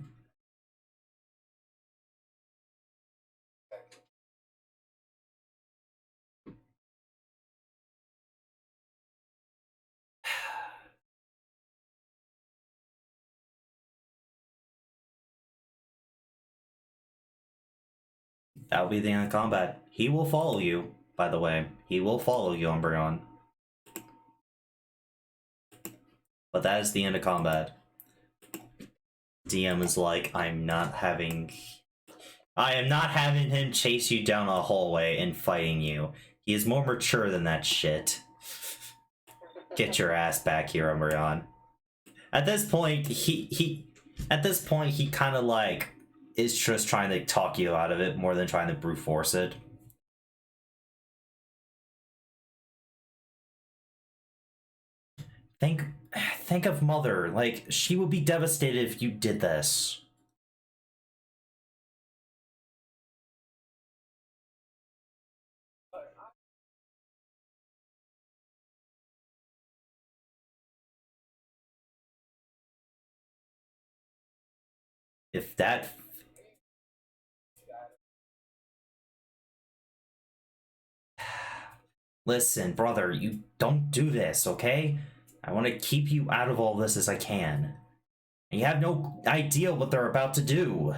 That'll be the end of combat. He will follow you, by the way. He will follow you, Umbreon. But that is the end of combat. DM is like, I am not having him chase you down a hallway and fighting you. He is more mature than that shit. Get your ass back here, Umbreon. At this point, he kind of like is just trying to talk you out of it more than trying to brute force it. Think of Mother. Like, she would be devastated if you did this. If that... Listen, brother, you don't do this, okay? I want to keep you out of all this as I can. And you have no idea what they're about to do.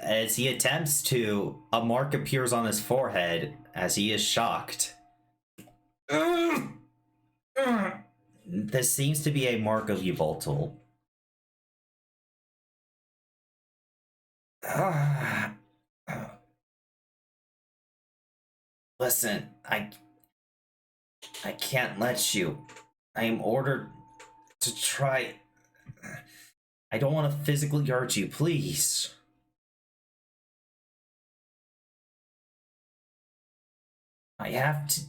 As he attempts to, a mark appears on his forehead as he is shocked. This seems to be a mark of Yveltal. Listen, I can't let you. I am ordered to try. I don't want to physically hurt you, please. I have to.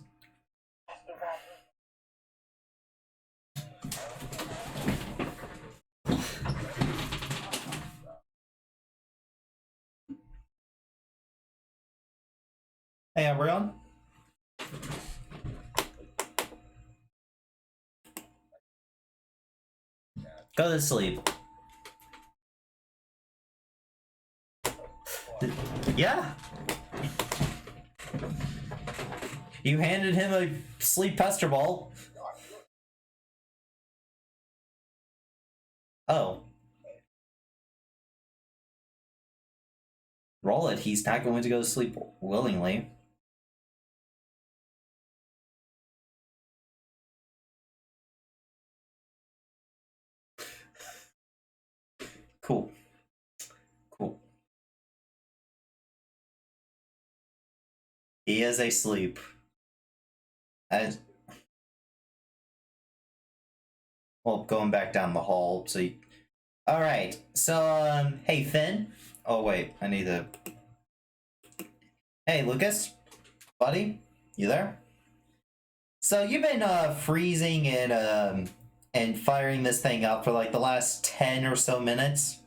Hey, Umbreon. Go to sleep. Yeah. You handed him a sleep pester ball. Oh. Roll it. He's not going to go to sleep willingly. Cool. Cool. He is asleep. As well, going back down the hall. So, all right. So, hey Finn. Oh wait, I need to. Hey Lucas, buddy, you there? So you've been freezing and firing this thing up for like the last 10 or so minutes.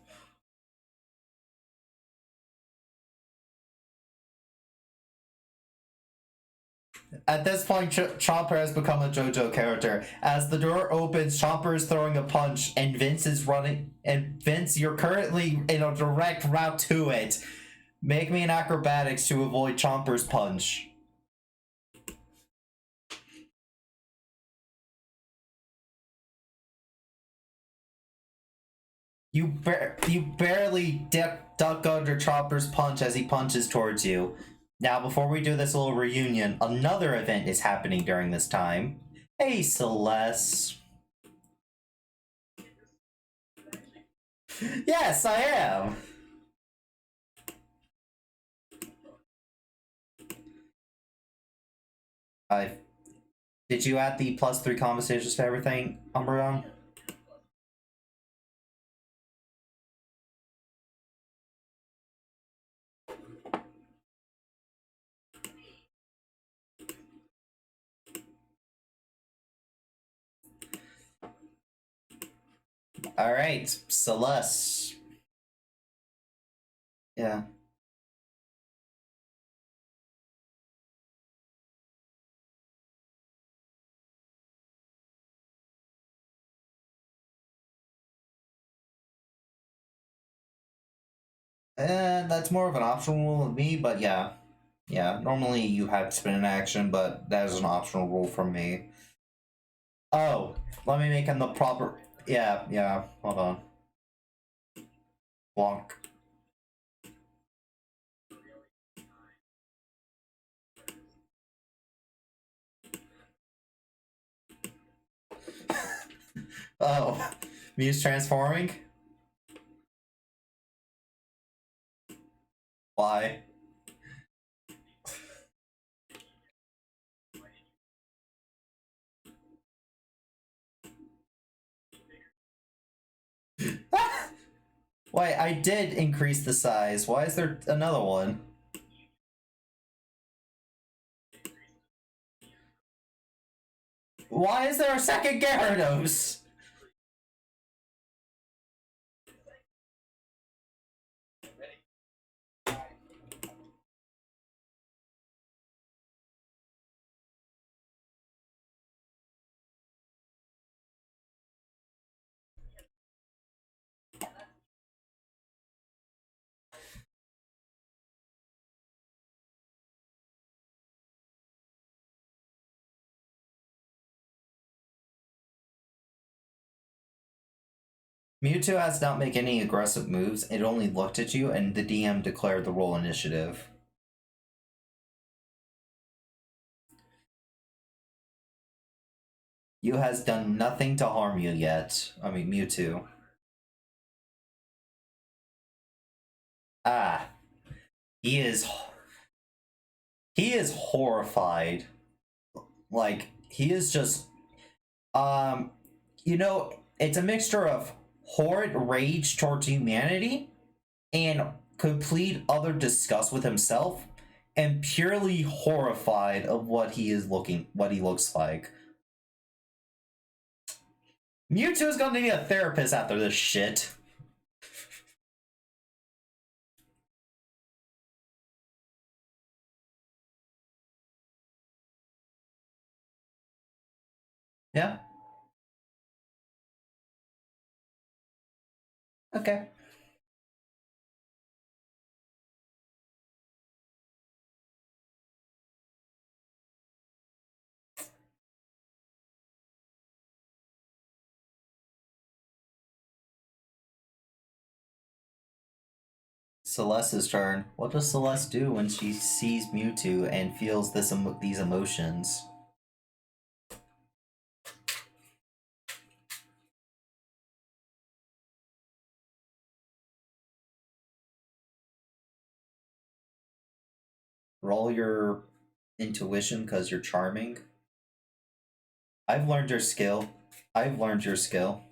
At this point, Chomper has become a JoJo character. As the door opens, Chomper is throwing a punch, and Vince is running. And Vince, you're currently in a direct route to it. Make me an acrobatics to avoid Chomper's punch. You barely duck under Chomper's punch as he punches towards you. Now, before we do this little reunion, another event is happening during this time. Hey, Celeste. Yes, I am. Did you add the +3 conversations to everything, Umbreon? Alright, Celeste. Yeah. And that's more of an optional rule of me, but yeah. Yeah, normally you have to spin an action, but that is an optional rule from me. Oh, let me make him the proper... Yeah, hold on. Bonk. Oh, Mew's transforming? Why? Wait, I did increase the size. Why is there another one? Why is there a second Gyarados? Mewtwo has not made any aggressive moves. It only looked at you, and the DM declared the roll initiative. You has done nothing to harm you yet. I mean, Mewtwo. Ah, he is horrified. Like, he is just you know, it's a mixture of horrid rage towards humanity and complete utter disgust with himself and purely horrified of what he looks like. Mewtwo's gonna need a therapist after this shit. Yeah. Okay. Celeste's turn. What does Celeste do when she sees Mewtwo and feels these emotions? Roll your intuition because you're charming. I've learned your skill. I've learned your skill.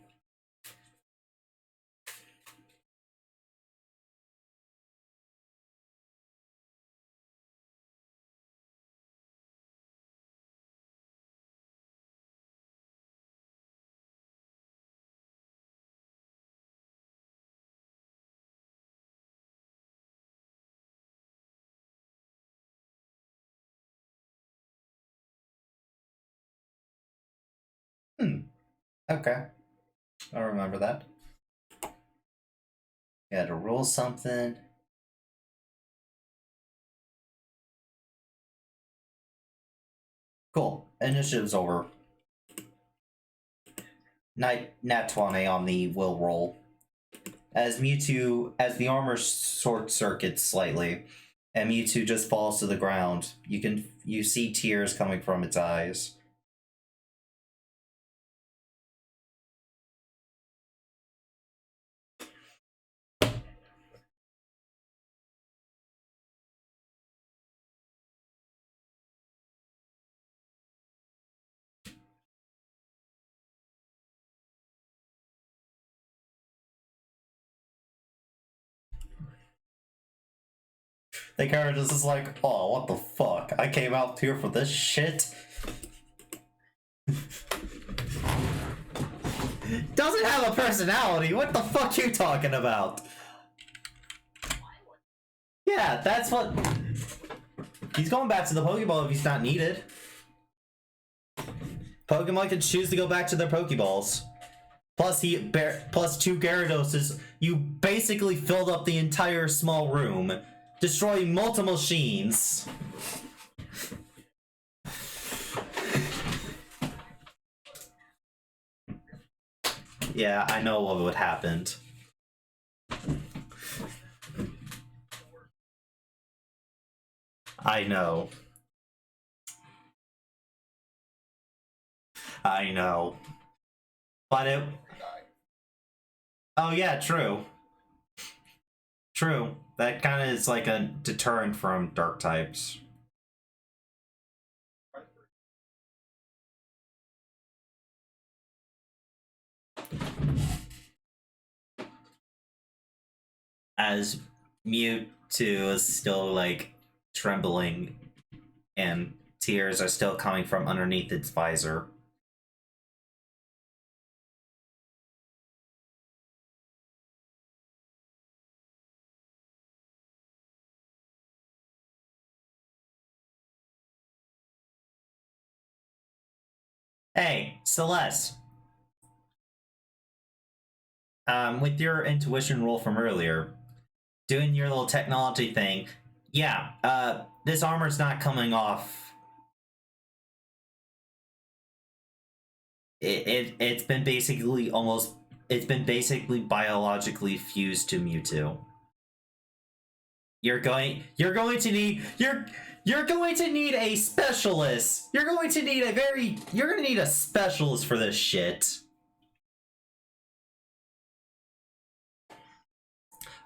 Okay. I'll remember that. You had to roll something. Cool. Initiative's over. Nat 20 on the will roll. As the armor short circuits slightly, and Mewtwo just falls to the ground, you see tears coming from its eyes. The character is like, oh, what the fuck? I came out here for this shit? Doesn't have a personality. What the fuck you talking about? Yeah, that's what. He's going back to the Pokeball if he's not needed. Pokemon can choose to go back to their Pokeballs. Plus plus 2 Gyarados. You basically filled up the entire small room, destroying multiple machines. Yeah, I know what would happen. I know. I know. But it... Oh yeah, true. True. That kind of is like a deterrent from dark types. As Mewtwo is still like trembling and tears are still coming from underneath its visor. Hey, Celeste. With your intuition roll from earlier, doing your little technology thing, yeah, this armor's not coming off. It's been basically biologically fused to Mewtwo. You're going to need a specialist. You're going to need a specialist for this shit.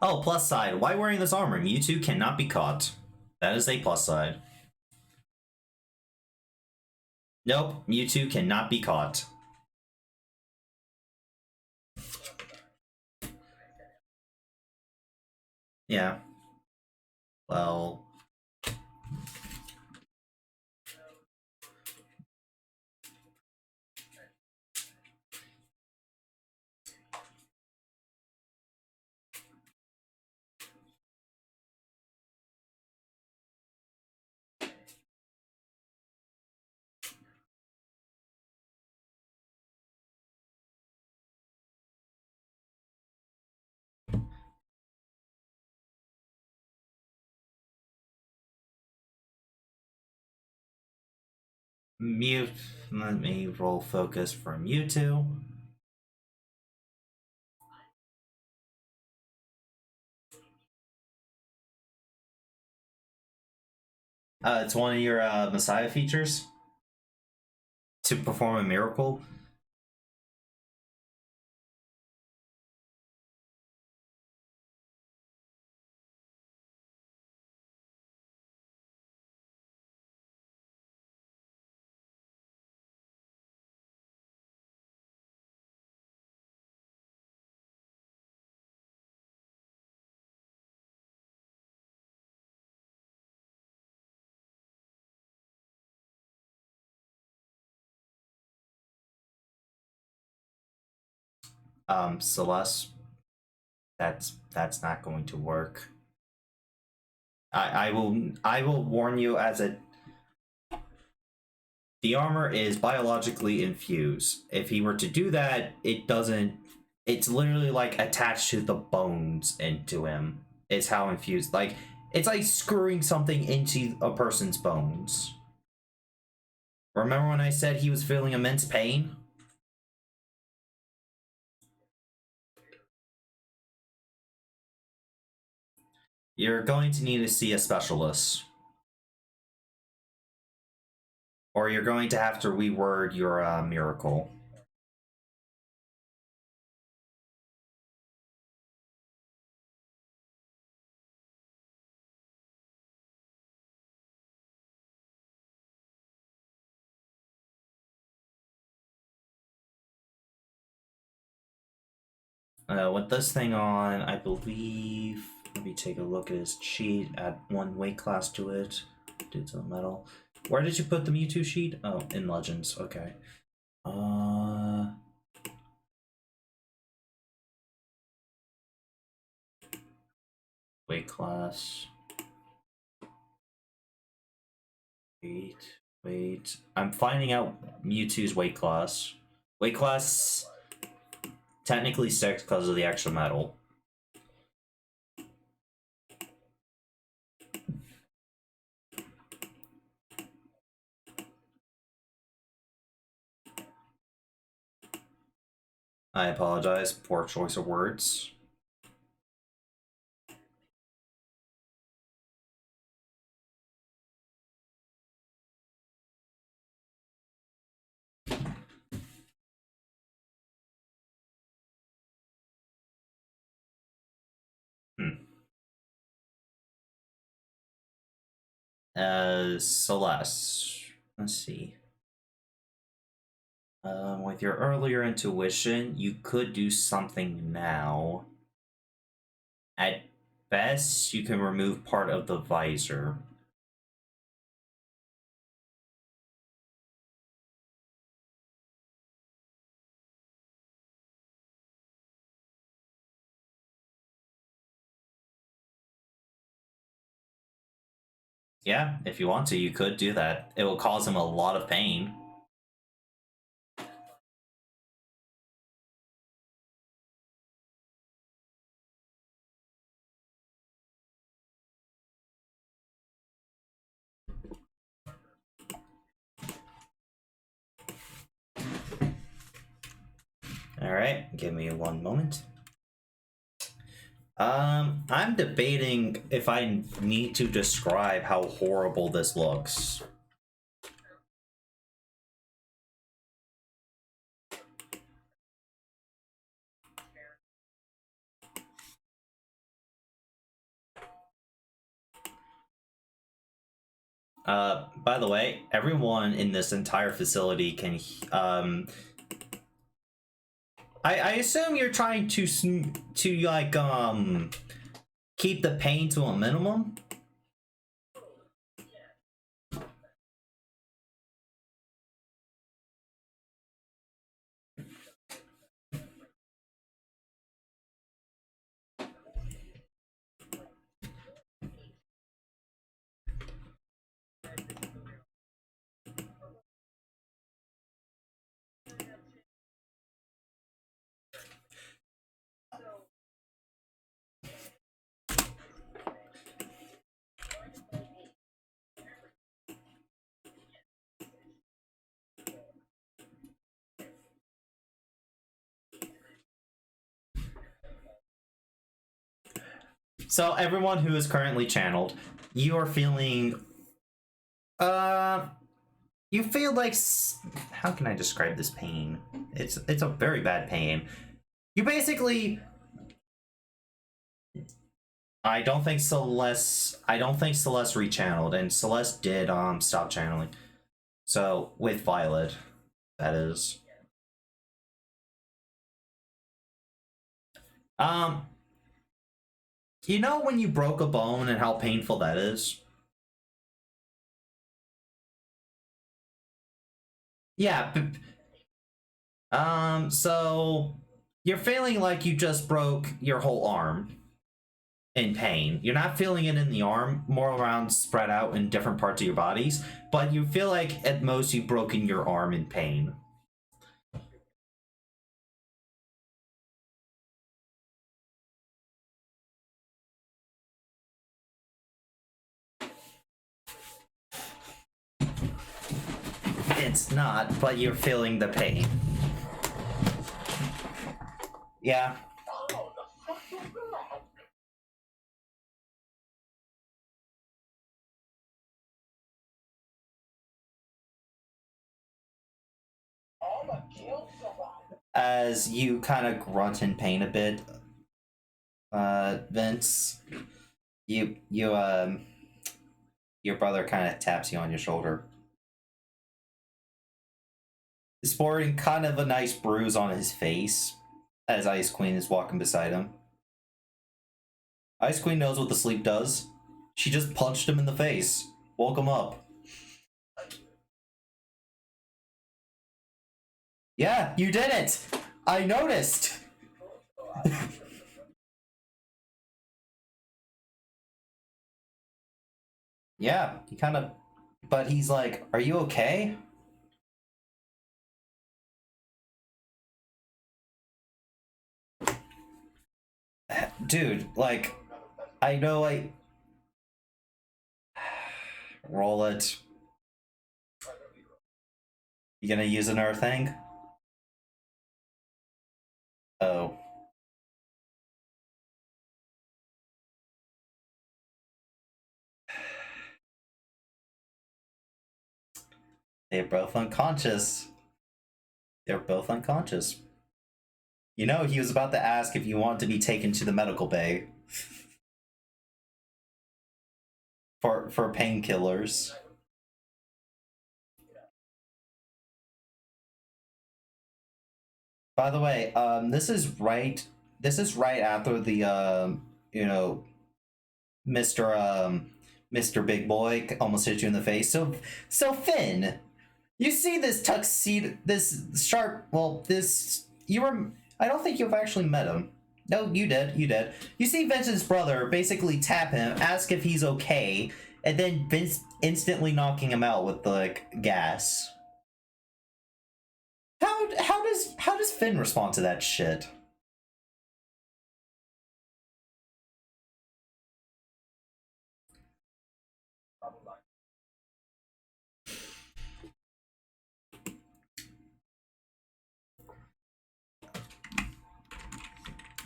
Oh, plus side. Why wearing this armor? Mewtwo cannot be caught. That is a plus side. Nope, Mewtwo cannot be caught. Yeah. Well... Let me roll focus for Mewtwo. It's one of your Messiah features to perform a miracle. Celeste, that's not going to work. I will warn you as a the armor is biologically infused. If he were to do that, it doesn't. It's literally like attached to the bones into him. Is how infused. Like it's like screwing something into a person's bones. Remember when I said he was feeling immense pain? You're going to need to see a specialist. Or you're going to have to reword your miracle. With this thing on, I believe. Let me take a look at his cheat. Add one weight class to it. Did some metal. Where did you put the Mewtwo sheet? Oh, in Legends. Okay. Weight class. Wait. I'm finding out Mewtwo's weight class. Weight class technically 6 because of the extra metal. I apologize. Poor choice of words. Celeste. Let's see. With your earlier intuition, you could do something now. At best, you can remove part of the visor. Yeah, if you want to, you could do that. It will cause him a lot of pain. Alright, give me one moment. I'm debating if I need to describe how horrible this looks. By the way, everyone in this entire facility can, I assume you're trying to like, keep the pain to a minimum? So everyone who is currently channeled, you are feeling, you feel like, how can I describe this pain? It's a very bad pain. You basically, I don't think Celeste rechanneled, and Celeste did stop channeling. So with Violet, that is. You know when you broke a bone and how painful that is? Yeah. So you're feeling like you just broke your whole arm in pain. You're not feeling it in the arm, more around spread out in different parts of your bodies, but you feel like at most you've broken your arm in pain. It's not, but you're feeling the pain. Yeah. Oh, the fucking blood. Oh, I killed someone. As you kind of grunt in pain a bit, Vince, your brother kind of taps you on your shoulder, sporting kind of a nice bruise on his face as Ice Queen is walking beside him. Ice Queen knows what the sleep does. She just punched him in the face. Woke him up. Yeah, you did it! I noticed! Yeah, he kind of. But he's like, are you okay? Dude, like, I know I. Roll it. You gonna use another thing? Oh. They're both unconscious. They're both unconscious. You know, he was about to ask if you want to be taken to the medical bay for painkillers. By the way, this is right. This is right after the you know, Mister Mister Big Boy almost hit you in the face. So Finn, you see this tuxedo, this sharp. Well, this you were. I don't think you've actually met him. No, you did. You did. You see Vince's brother basically tap him, ask if he's okay, and then Vince instantly knocking him out with like gas. How does Finn respond to that shit?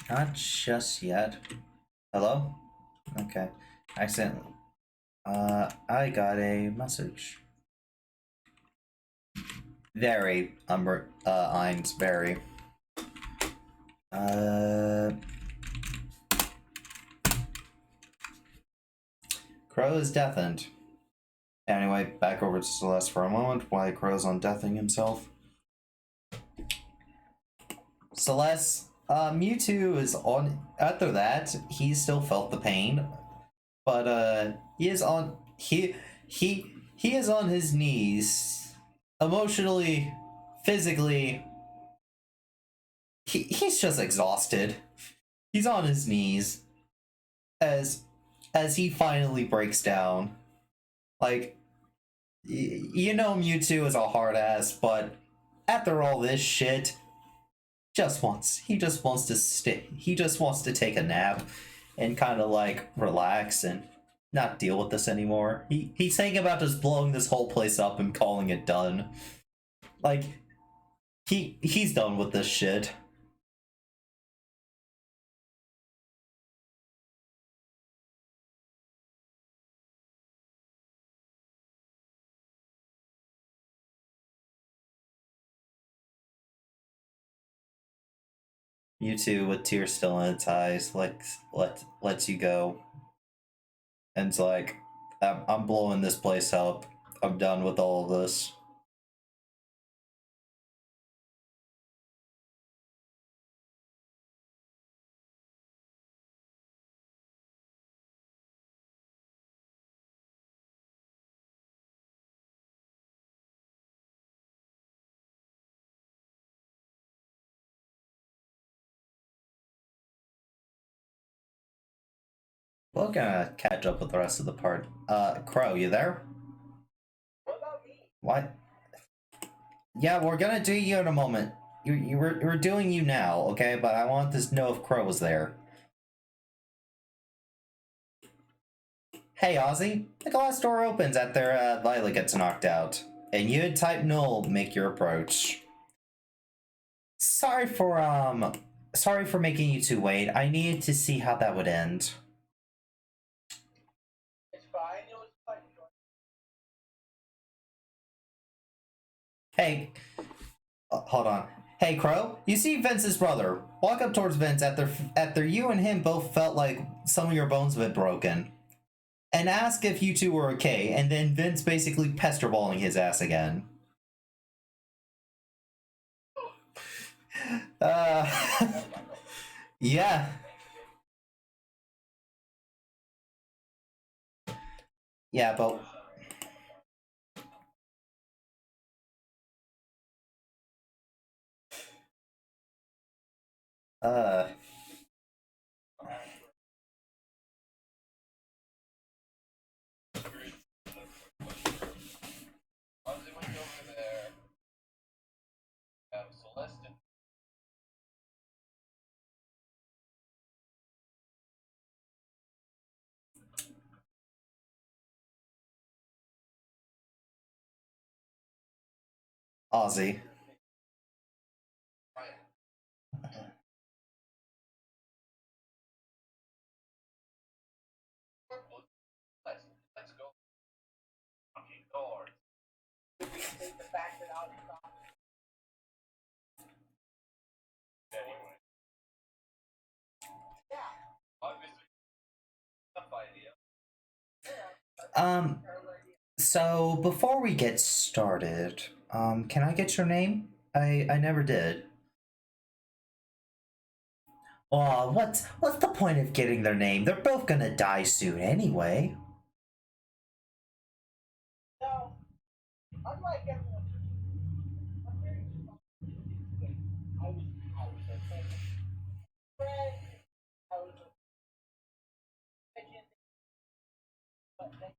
Not just yet. Hello? Okay. Accidentally. I got a message. Very, Eins, very. Crow is deafened. Anyway, back over to Celeste for a moment while Crow's undeathing himself. Celeste, Mewtwo is on. After that, he still felt the pain, but he is on. He is on his knees, emotionally, physically. He's just exhausted. He's on his knees as he finally breaks down. Like, you know, Mewtwo is a hard ass, but after all this shit, he just wants to stay. He just wants to take a nap and kind of like relax and not deal with this anymore. He's thinking about just blowing this whole place up and calling it done. Like, he's done with this shit. Mewtwo with tears still in its eyes, like lets you go, and it's like, I'm blowing this place up. I'm done with all of this. We're gonna catch up with the rest of the part. Crow, you there? What about me? What? Yeah, we're gonna do you in a moment. We're doing you now, okay? But I want to know if Crow was there. Hey, Ozzy. The glass door opens after Violet gets knocked out, and you and Type Null make your approach. Sorry for making you two wait. I needed to see how that would end. It's fine. It was fun. Hey, hold on. Hey, Crow, you see Vince's brother. Walk up towards Vince after you and him both felt like some of your bones have been broken. And ask if you two were okay, and then Vince basically pesterballing his ass again. Yeah. Yeah, but... Ozzy went over there. Celeste and Ozzy. let's go. Fucking doors. Take the fact that I was talking. Anyway. Yeah. Obviously, tough idea. So before we get started, can I get your name? I never did. Aw, what's the point of getting their name? They're both gonna die soon anyway. So, unlike everyone, I'm very responsible. I was out, okay? Friend, I was a pigeon, but then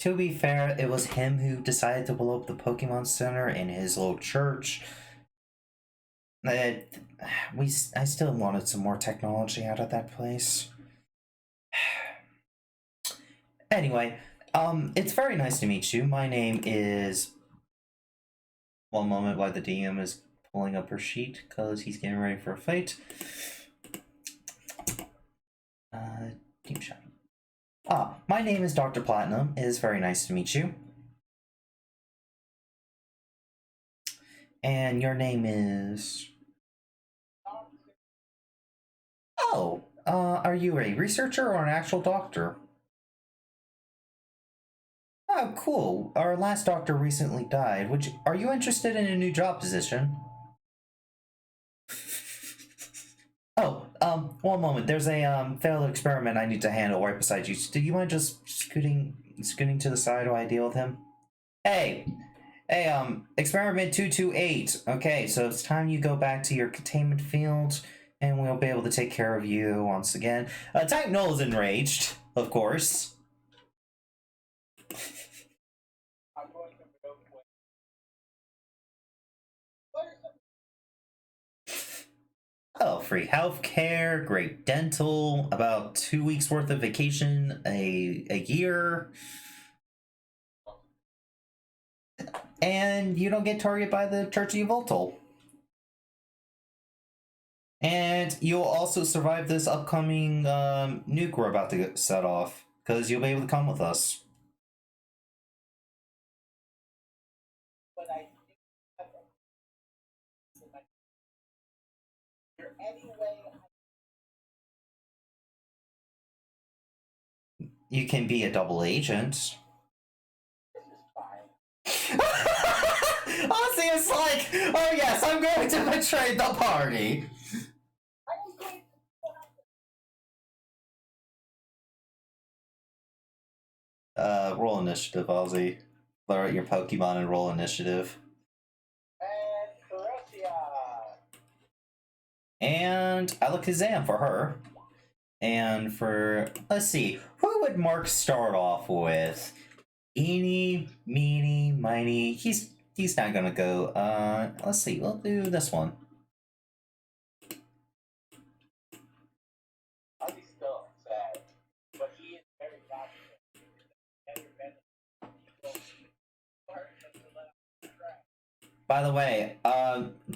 To be fair, it was him who decided to blow up the Pokemon Center in his little church. I still wanted some more technology out of that place. Anyway, it's very nice to meet you. My name is... One moment while the DM is pulling up her sheet, because he's getting ready for a fight. Team shot. My name is Dr. Platinum. It is very nice to meet you. And your name is... Oh, are you a researcher or an actual doctor? Oh, cool. Our last doctor recently died. Are you interested in a new job position? Oh, one moment. There's a failed experiment I need to handle right beside you. Do you mind just scooting to the side while I deal with him? Hey, experiment 228. Okay, so it's time you go back to your containment field, and we'll be able to take care of you once again. Type Null is enraged, of course. I'm going to go quick. What is the Oh, free healthcare, great dental, about 2 weeks worth of vacation a year. And you don't get targeted by the Church of Voltol. And you'll also survive this upcoming nuke we're about to get set off, because you'll be able to come with us. but I think that's there any way You can be a double agent. this is fine? Honestly, it's like, oh yes, I'm going to betray the party. Roll initiative, Ozzy. Flare out your Pokemon and roll initiative. And Coruscant. And Alakazam for her. And for, let's see, who would Mark start off with? Eeny, meeny, miny. He's not gonna go. Let's see, we'll do this one. I'll be still sad, but he is very confident. Never been. By the way,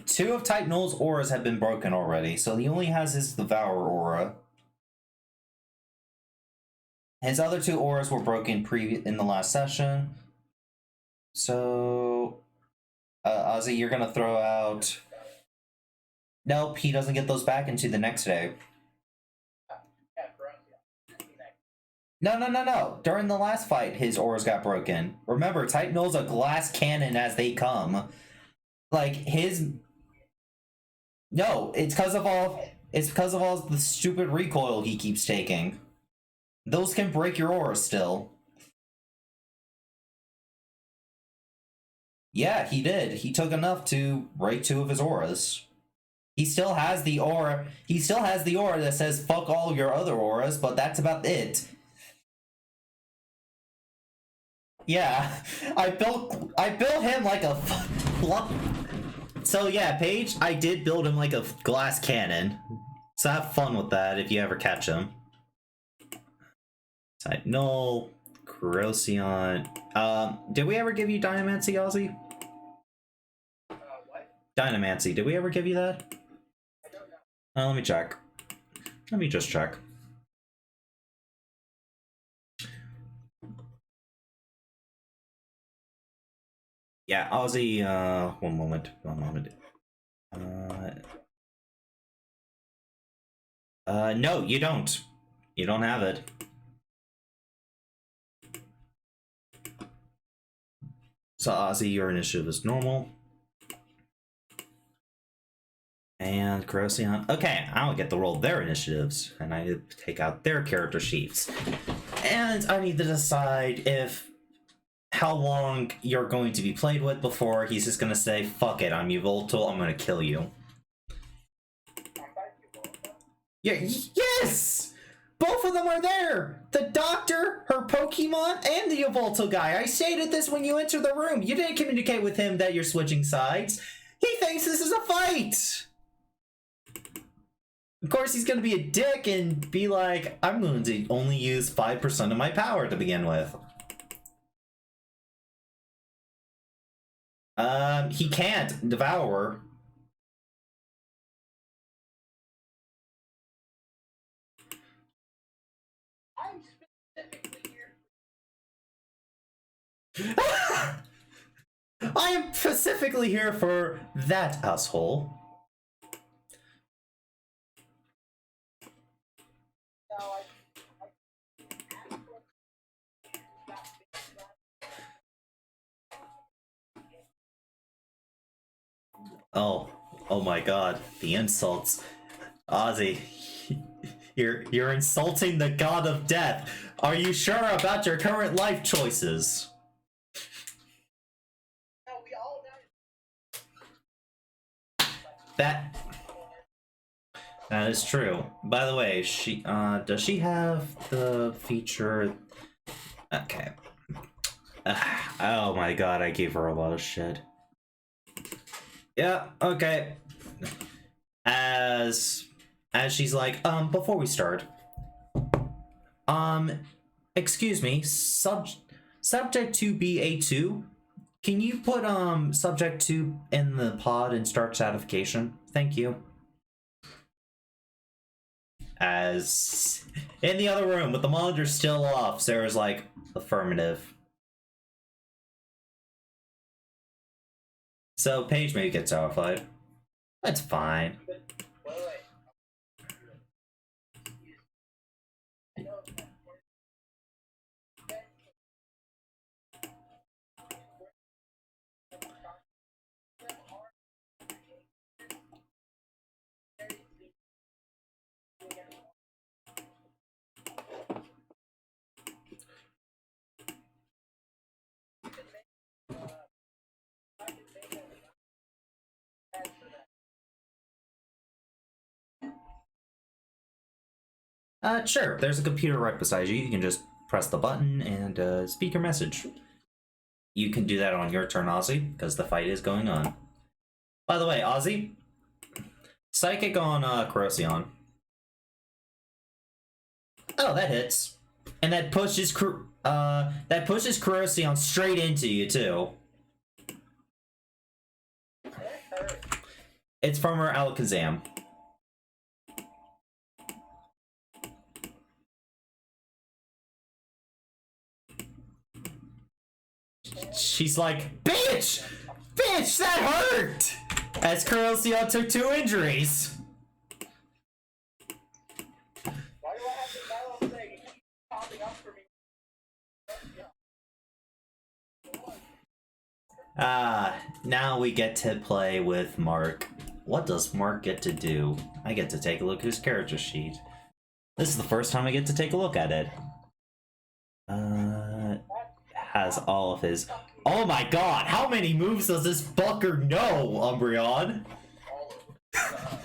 2 of Type Null's auras have been broken already, so he only has his Devour aura. His other 2 auras were broken in the last session. So, Ozzy, you're gonna throw out... Nope, he doesn't get those back into the next day. Yeah, Coruscant. No. During the last fight, his auras got broken. Remember, Type Null's a glass cannon as they come. Like, his... No, it's because of all the stupid recoil he keeps taking. Those can break your aura still. Yeah, he did. He took enough to break 2 of his auras. He still has the aura. He still has the aura that says fuck all your other auras, but that's about it. Yeah, I built him like a So yeah, Paige, I did build him like a glass cannon. So have fun with that if you ever catch him. Type Null, Corrosiant. Did we ever give you Dynamancy, Ozzy? What? Dynamancy, did we ever give you that? I don't know. Let me check. Let me just check. Yeah, Ozzy, one moment. No, you don't. You don't have it. So Ozzy, your initiative is normal. And Corrosiant. Okay, I'll get to roll their initiatives, and I need to take out their character sheets. And I need to decide how long you're going to be played with before he's just gonna say, fuck it, I'm Yveltal, I'm gonna kill you. Yeah, yes! Both of them are there! The doctor, her Pokemon, and the Yveltal guy. I stated this when you entered the room. You didn't communicate with him that you're switching sides. He thinks this is a fight! Of course, he's gonna be a dick and be like, I'm going to only use 5% of my power to begin with. He can't devour. I'm specifically here. I am specifically here for that asshole. No, Oh my god, the insults. Ozzy, you're insulting the god of death. Are you sure about your current life choices? no, we all know. That is true. By the way, she does she have the feature? Okay. Oh my god, I gave her a lot of shit. Yeah, okay. As she's like, before we start, excuse me, subject to BA2, can you put subject to in the pod and start stratification? Thank you. As in the other room with the monitor still off, Sarah's like, affirmative. So Paige maybe gets terrified. That's fine. Wait. I know that. Sure. There's a computer right beside you. You can just press the button and speak your message. You can do that on your turn, Ozzy, because the fight is going on. By the way, Ozzy, Psychic on Corrosion. Oh, that hits. And that pushes Corrosion straight into you too. It's from her Alakazam. She's like, bitch! Bitch, that hurt! As Corrosion took 2 injuries. Why do I have to battle thing? He keeps popping up for me. Now we get to play with Mark. What does Mark get to do? I get to take a look at his character sheet. This is the first time I get to take a look at it. Has all of his... Oh my god, how many moves does this fucker know, Umbreon? Definitely.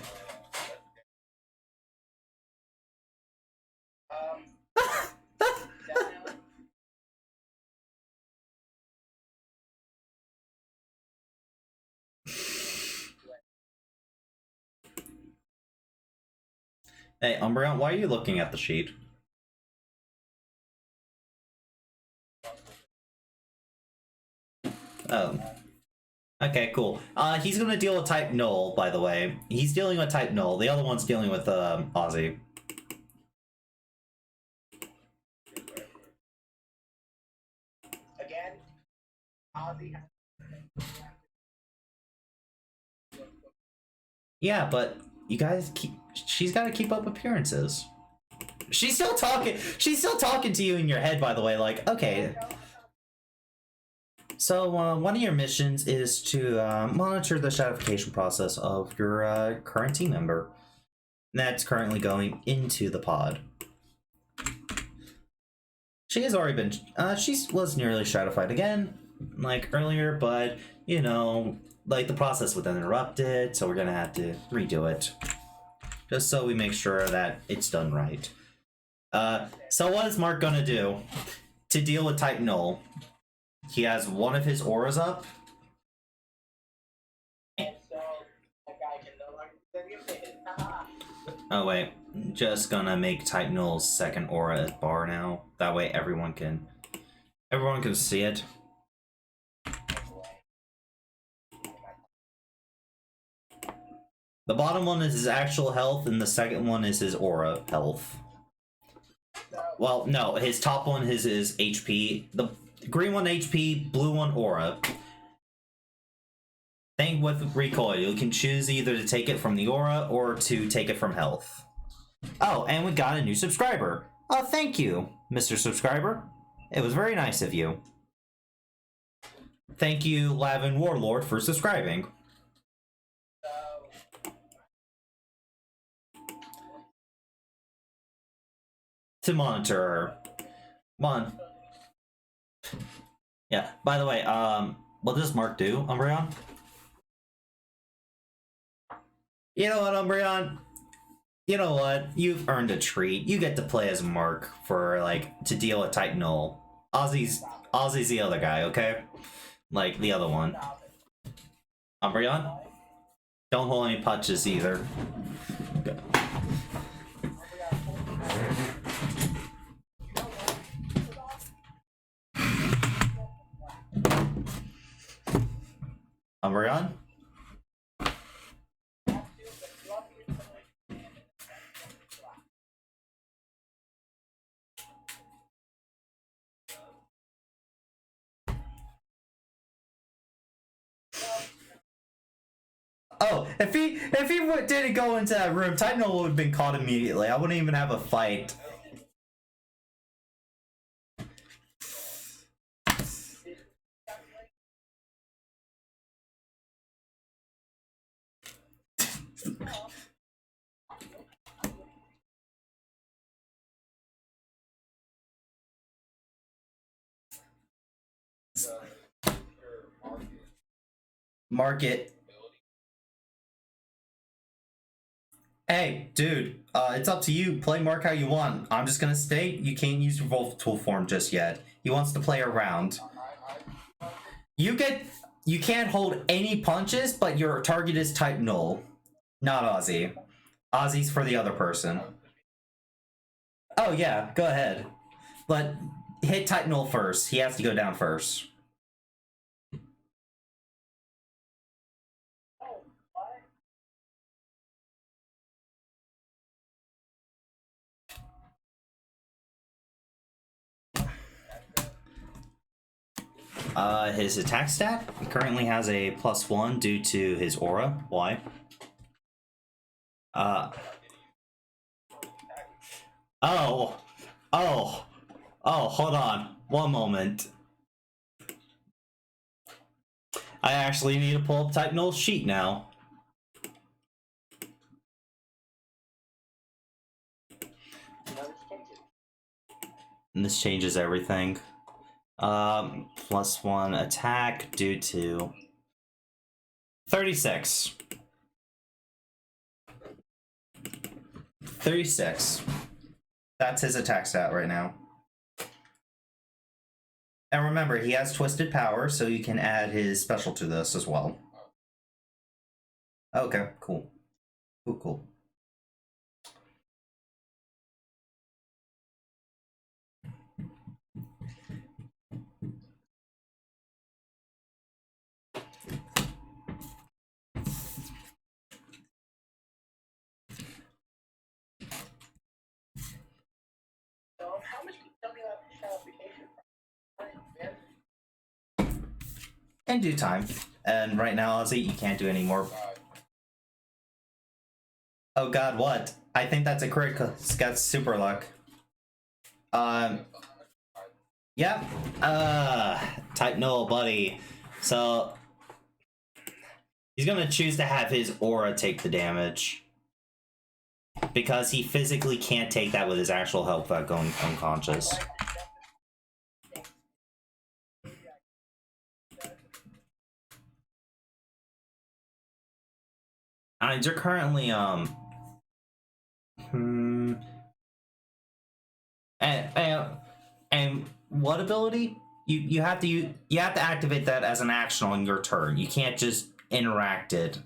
Hey, Umbreon, why are you looking at the sheet? Oh. Okay, cool. He's gonna deal with type Null, by the way. He's dealing with type Null. The other one's dealing with, Ozzy. Again, Ozzy has Yeah, but you guys keep... She's gotta keep up appearances. She's still talking to you in your head, by the way, like, okay. So, one of your missions is to monitor the shadification process of your current team member. That's currently going into the pod. She has already been... she was nearly stratified again, like, earlier, but, you know, like, the process was then interrupted, so we're gonna have to redo it. Just so we make sure that it's done right. So what is Mark gonna do to deal with type Null? He has one of his auras up. and so that guy can no longer send you hit. Oh wait, just gonna make type Null's second aura a bar now. That way everyone can see it. The bottom one is his actual health, and the second one is his aura health. Well, no, his top one is his HP. The green one HP, blue one aura. Thing with recoil, you can choose either to take it from the aura or to take it from health. Oh, and we got a new subscriber. Oh, thank you, Mr. Subscriber. It was very nice of you. Thank you, Lavin Warlord, for subscribing. To monitor her. Yeah, by the way, what does Mark do, Umbreon? You know what, Umbreon? You know what? You've earned a treat. You get to play as Mark for, like, to deal with type Null. Ozzy's the other guy, okay? Like, the other one. Umbreon? Don't hold any punches either. Okay. Umbreon? Oh, if he didn't go into that room, type Null would have been caught immediately. I wouldn't even have a fight. Market. Hey, dude, it's up to you. Play Mark how you want. I'm just gonna state you can't use your volatile form just yet. He wants to play around. You can't hold any punches, but your target is type null, not Ozzy. Ozzy's for the other person. Oh yeah, go ahead. But hit type null first. He has to go down first. Oh, what? His attack stat currently has a +1 due to his aura. Why? Oh, hold on. One moment. I actually need to pull up Type Null's sheet now. And this changes everything. +1 attack due to 36. 36. That's his attack stat right now. And remember, he has Twisted Power, so you can add his special to this as well. Okay, cool. Cool. So, how much can you tell me about the application? In due time. And right now, Ozzy, you can't do any more. Oh god, what? I think that's a crit because got super luck. Yeah. Type null, buddy. So he's gonna choose to have his aura take the damage. Because he physically can't take that with his actual health without going unconscious. You're currently and what ability? You have to activate that as an action on your turn. You can't just interact it.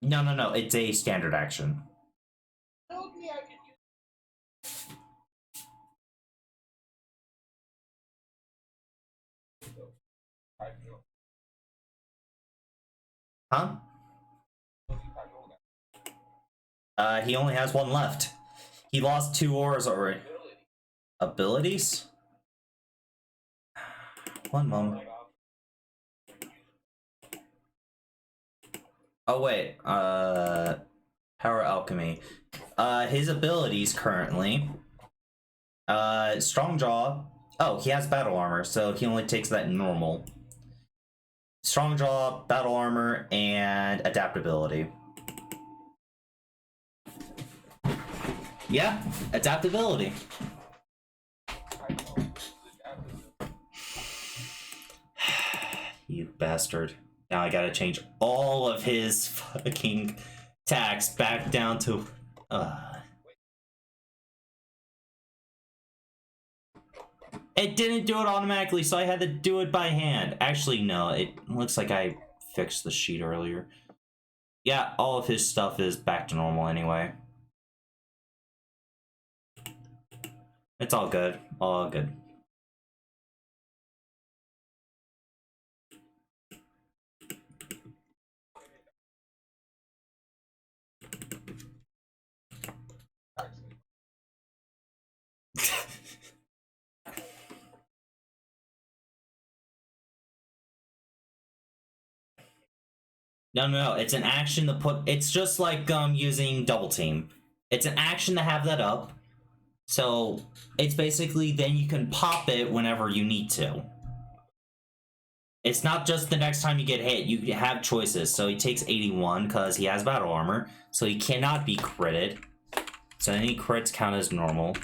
No, it's a standard action. Told me I could use. Huh? He only has one left. He lost 2 auras already. Abilities? One moment. Oh wait, Power Alchemy. His abilities currently. Strong Jaw. Oh, he has Battle Armor, so he only takes that normal. Strong Jaw, Battle Armor, and Adaptability. Yeah, Adaptability. You bastard. Now I gotta change all of his fucking attacks back down to... It didn't do it automatically, so I had to do it by hand. Actually, no, it looks like I fixed the sheet earlier. Yeah, all of his stuff is back to normal anyway. It's all good. All good. No, it's an action to put... It's just like using Double Team. It's an action to have that up. So, it's basically then you can pop it whenever you need to. It's not just the next time you get hit. You have choices. So he takes 81 because he has Battle Armor. So he cannot be critted. So any crits count as normal.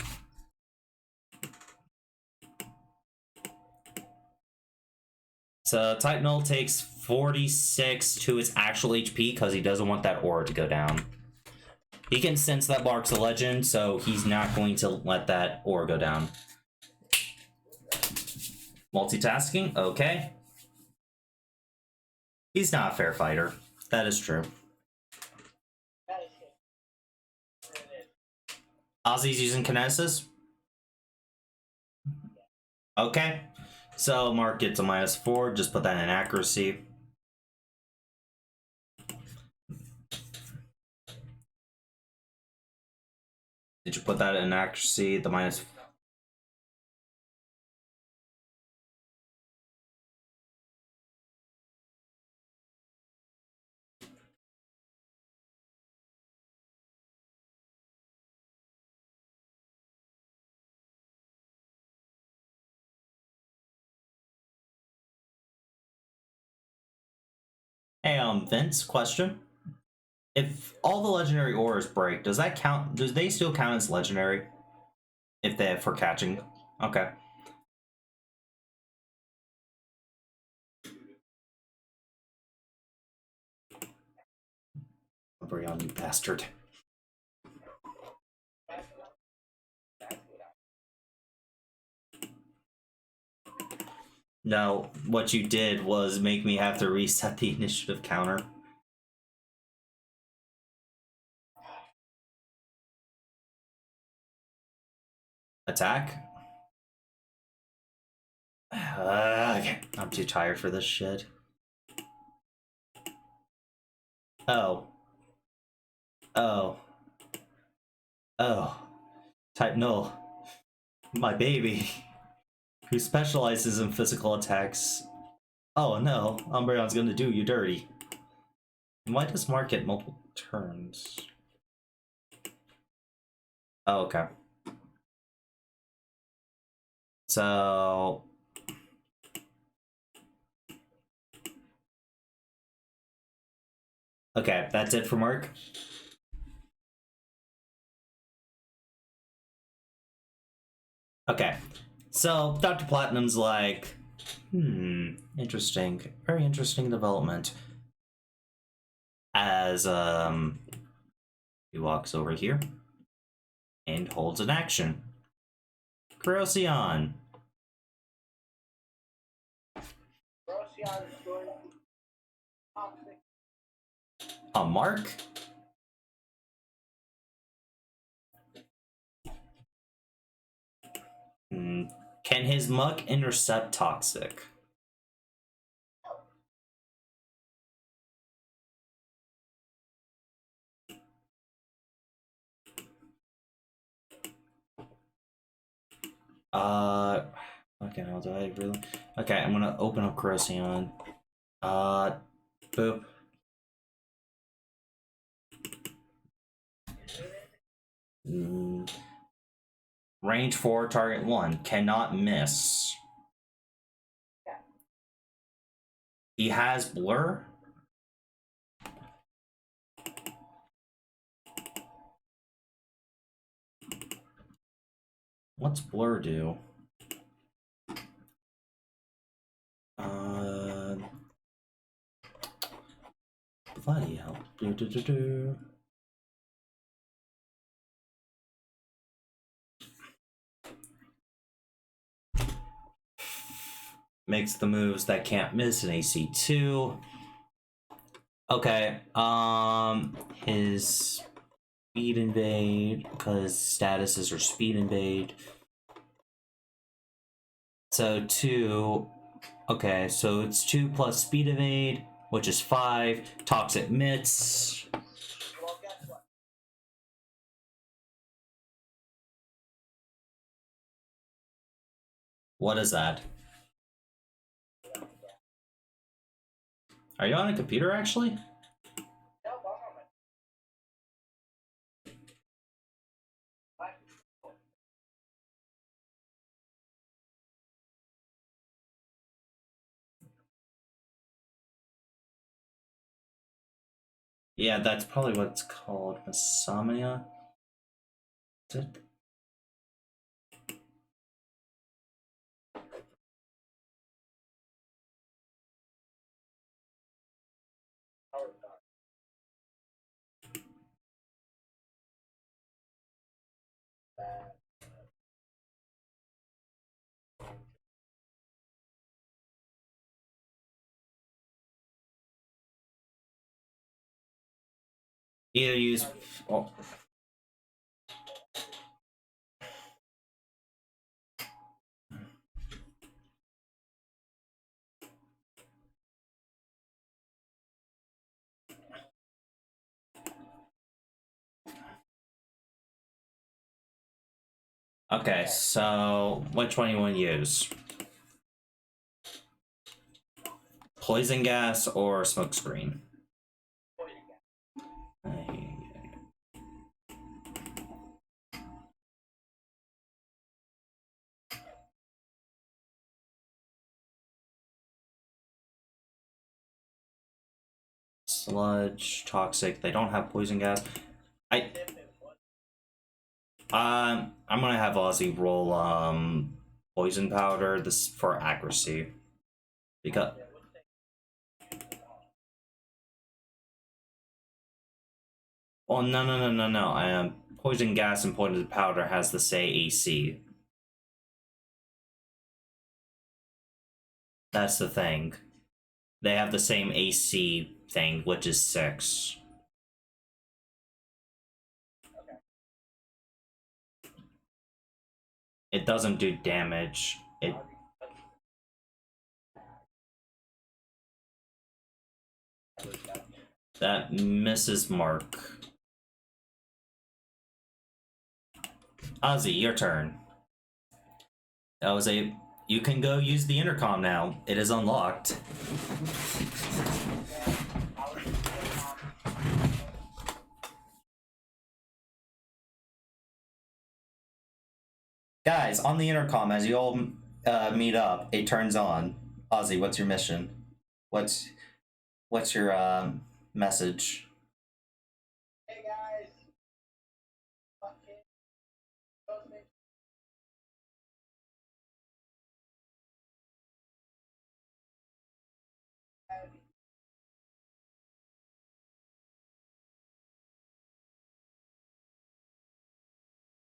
So Type Null takes 46 to his actual HP because he doesn't want that aura to go down. He can sense that Mark's a legend, so he's not going to let that aura go down. Multitasking, okay. He's not a fair fighter. That is true. That is just where it is. Ozzy's using kinesis? Okay. So Mark gets a -4, just put that in accuracy. Did you put that in accuracy? The minus. Hey, Vince, question. If all the legendary auras break, does that count? Does they still count as legendary? If they're for catching? Okay. Brian, you bastard. No, what you did was make me have to reset the initiative counter. Attack? Okay. I'm too tired for this shit. Oh. Oh. Oh. Type null. My baby. Who specializes in physical attacks. Oh no, Umbreon's gonna do you dirty. Why does Mark get multiple turns? Oh, okay. So... Okay, that's it for Mark. Okay, so Dr. Platinum's like, interesting, very interesting development. As he walks over here and holds an action. Corrosion. Procyon is going to be toxic. Mark? Can his muck intercept toxic? Okay, now do I really? Okay, I'm gonna open up Corrosion. Boop. Range 4, target 1. Cannot miss. He has blur. What's blur do? Bloody hell. Makes the moves that can't miss in AC2. Okay, his speed invade, because statuses are speed invade. So 2, okay, so it's 2 plus speed evade, which is 5, toxic mitts. Well, guess what? What is that? Are you on a computer actually? No, I'm on my. Yeah, that's probably what it's called. Insomnia. Is it? Either use. Oh. Okay, so which one you want to use? Poison gas or smoke screen? Sludge, toxic. They don't have poison gas. I'm gonna have Ozzy roll poison powder this for accuracy because. Oh no! Poison gas and poison powder has the same AC. That's the thing. They have the same AC thing, which is 6. It doesn't do damage. That misses mark. Ozzy, your turn. That was a. You can go use the intercom now. It is unlocked. Guys, on the intercom, as you all meet up, it turns on. Ozzy, what's your mission? What's your message? Hey guys. Fucking.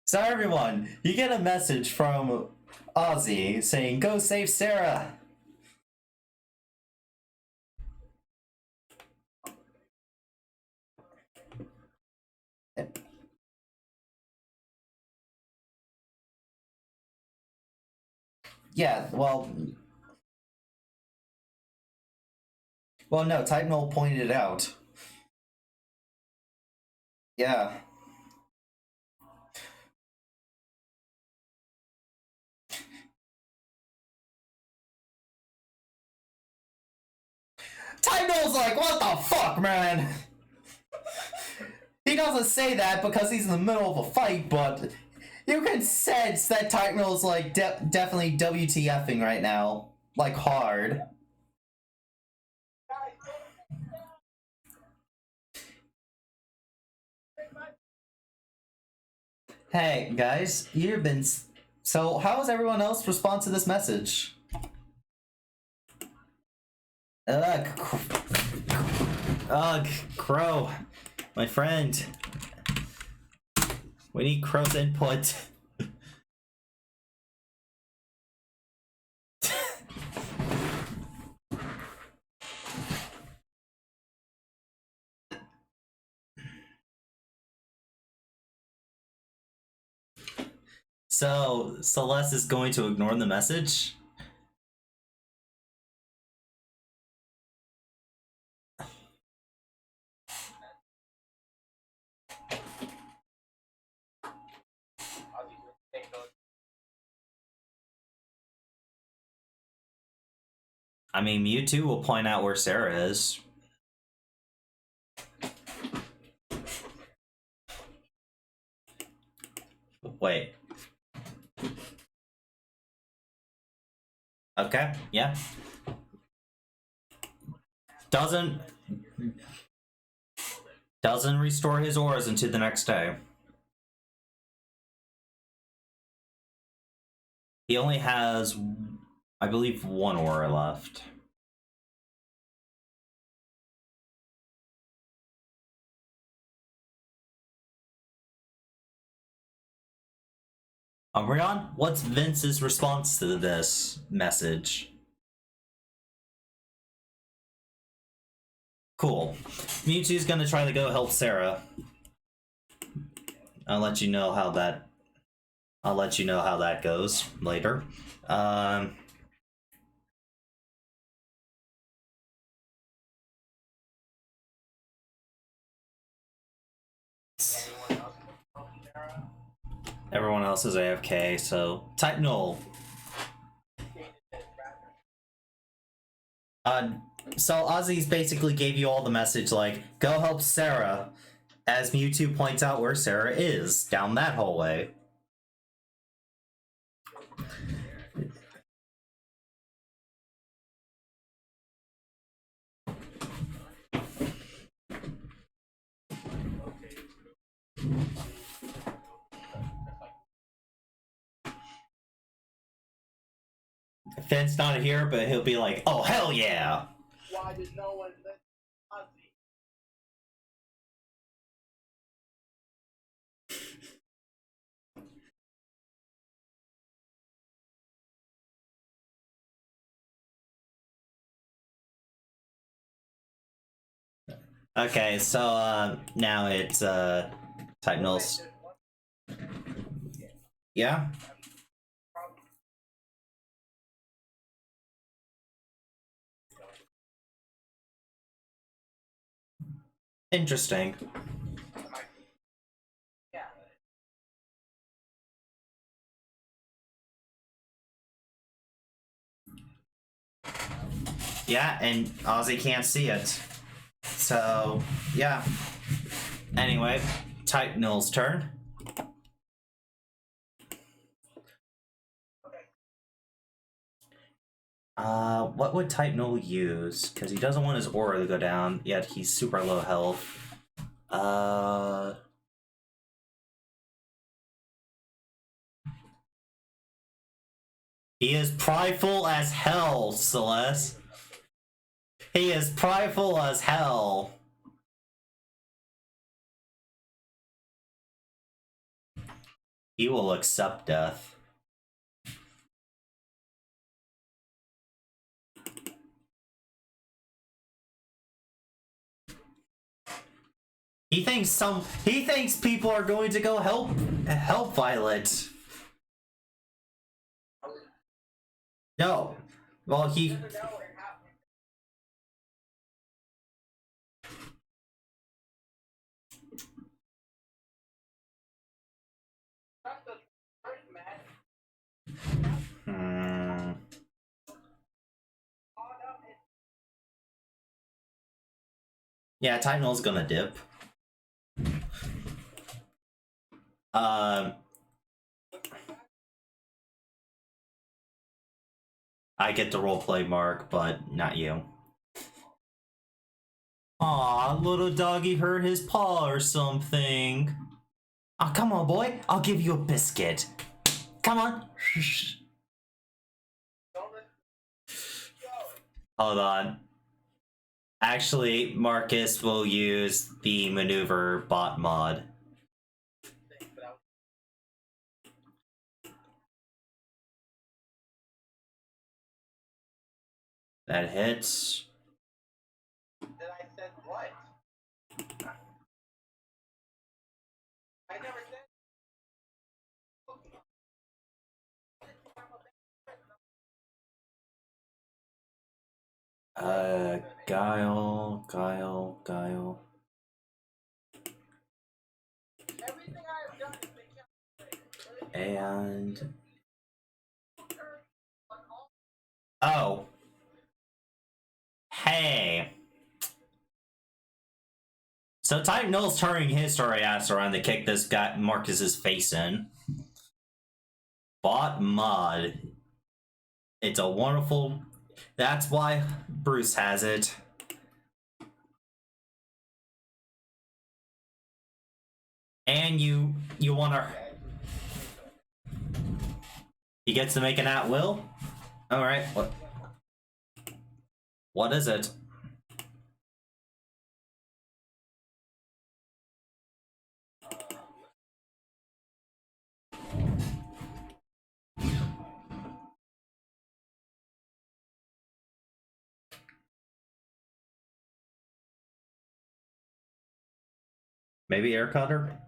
So everyone, you get a message from Ozzy saying, "Go save Sarah." Yeah, well, no, Titanol pointed it out. Yeah. Titanol's like, what the fuck, man? He doesn't say that because he's in the middle of a fight, but you can sense that Titanol's like definitely WTFing right now. Like, hard. Hey, guys, you've been... So, how does everyone else respond to this message? Ugh, Crow, my friend. We need Crow's input. So, Celeste is going to ignore the message? I mean, Mewtwo will point out where Sarah is. Wait. Okay, yeah. Doesn't restore his auras until the next day. He only has, I believe, 1 aura left. Umbreon, what's Vince's response to this message? Cool. Mewtwo's gonna try to go help Sarah. I'll let you know how that goes later. Everyone else is AFK, so type null. So Ozzy's basically gave you all the message like, go help Sarah, as Mewtwo points out where Sarah is, down that hallway. Finn's not here, but he'll be like, oh hell yeah! Why did no one listen to Ozzy? Okay, so now it's type nulls. Yeah? Interesting. Yeah, and Ozzy can't see it. So, yeah. Anyway, type null's turn. What would type null use? Because he doesn't want his aura to go down, yet he's super low health. He is prideful as hell, Celeste. He is prideful as hell. He will accept death. He thinks people are going to go help Violet. No. Well, he Yeah, type null's gonna dip. I get the roleplay mark, but not you. Aw, little doggy hurt his paw or something. Oh, come on, boy. I'll give you a biscuit. Come on. Hold on. Actually, Marcus will use the maneuver bot mod. That hits. Then I said what? I never said. Guile. Everything I have done has been And oh. Hey. So type null's turning his sorry ass around to kick this guy Marcus's face in. Bot mod. It's a wonderful. That's why Bruce has it. And you wanna. He gets to make an at will? Alright, what is it? Maybe air cutter?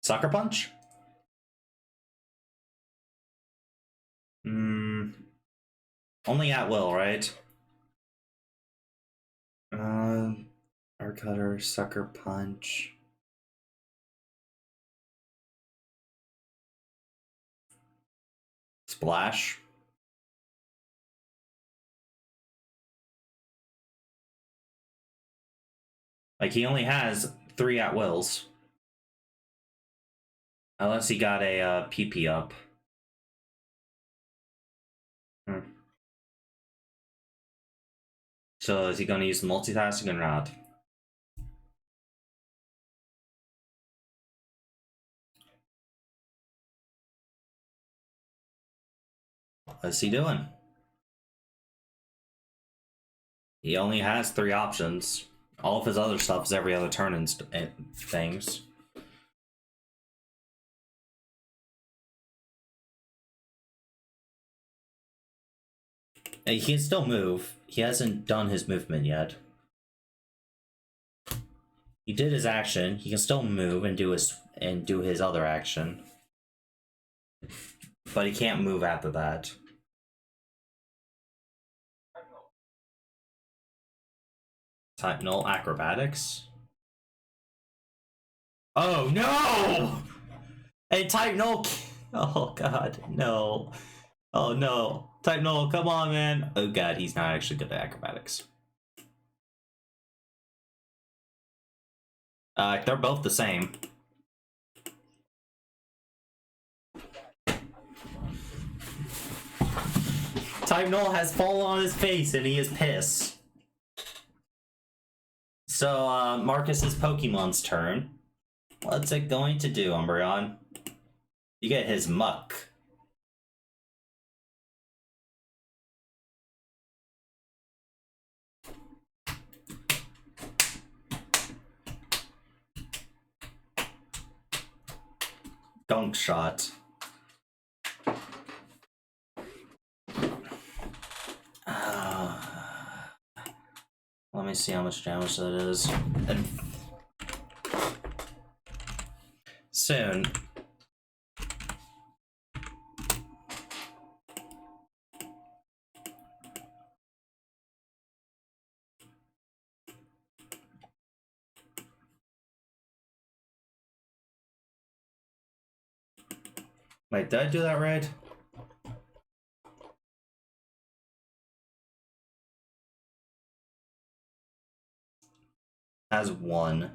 Sucker punch? Only at will, right? Air cutter, sucker punch. Splash. Like, he only has 3 at wills. Unless he got a PP up. So is he going to use the multitasking or not? What's he doing? He only has 3 options. All of his other stuff is every other turn and things. And he can still move. He hasn't done his movement yet. He did his action. He can still move and do his other action. But he can't move after that. Type null acrobatics. Oh no! Hey, type null. Oh god, no. Oh no. Type null, come on, man. Oh god, he's not actually good at acrobatics. They're both the same. Type null has fallen on his face and he is pissed. So, Marcus's Pokemon's turn. What's it going to do, Umbreon? You get his Muck. Gunk Shot. Let me see how much damage that is. And soon. Wait, did I do that right? Has 1.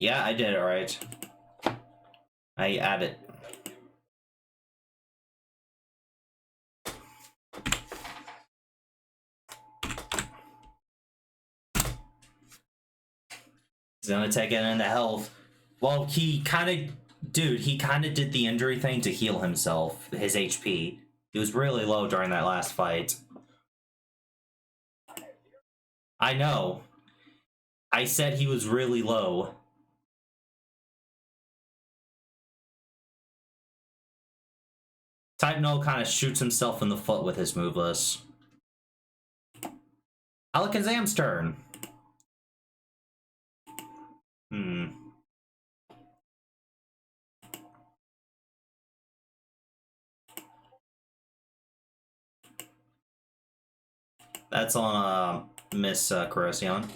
Yeah, I did it right. I added. He's gonna take it into health. Well, he kind of, dude, he kind of did the injury thing to heal himself, his HP. He was really low during that last fight. I know. I said he was really low. Type Null kind of shoots himself in the foot with his moveless. Alakazam's turn. That's on Miss Corrosion.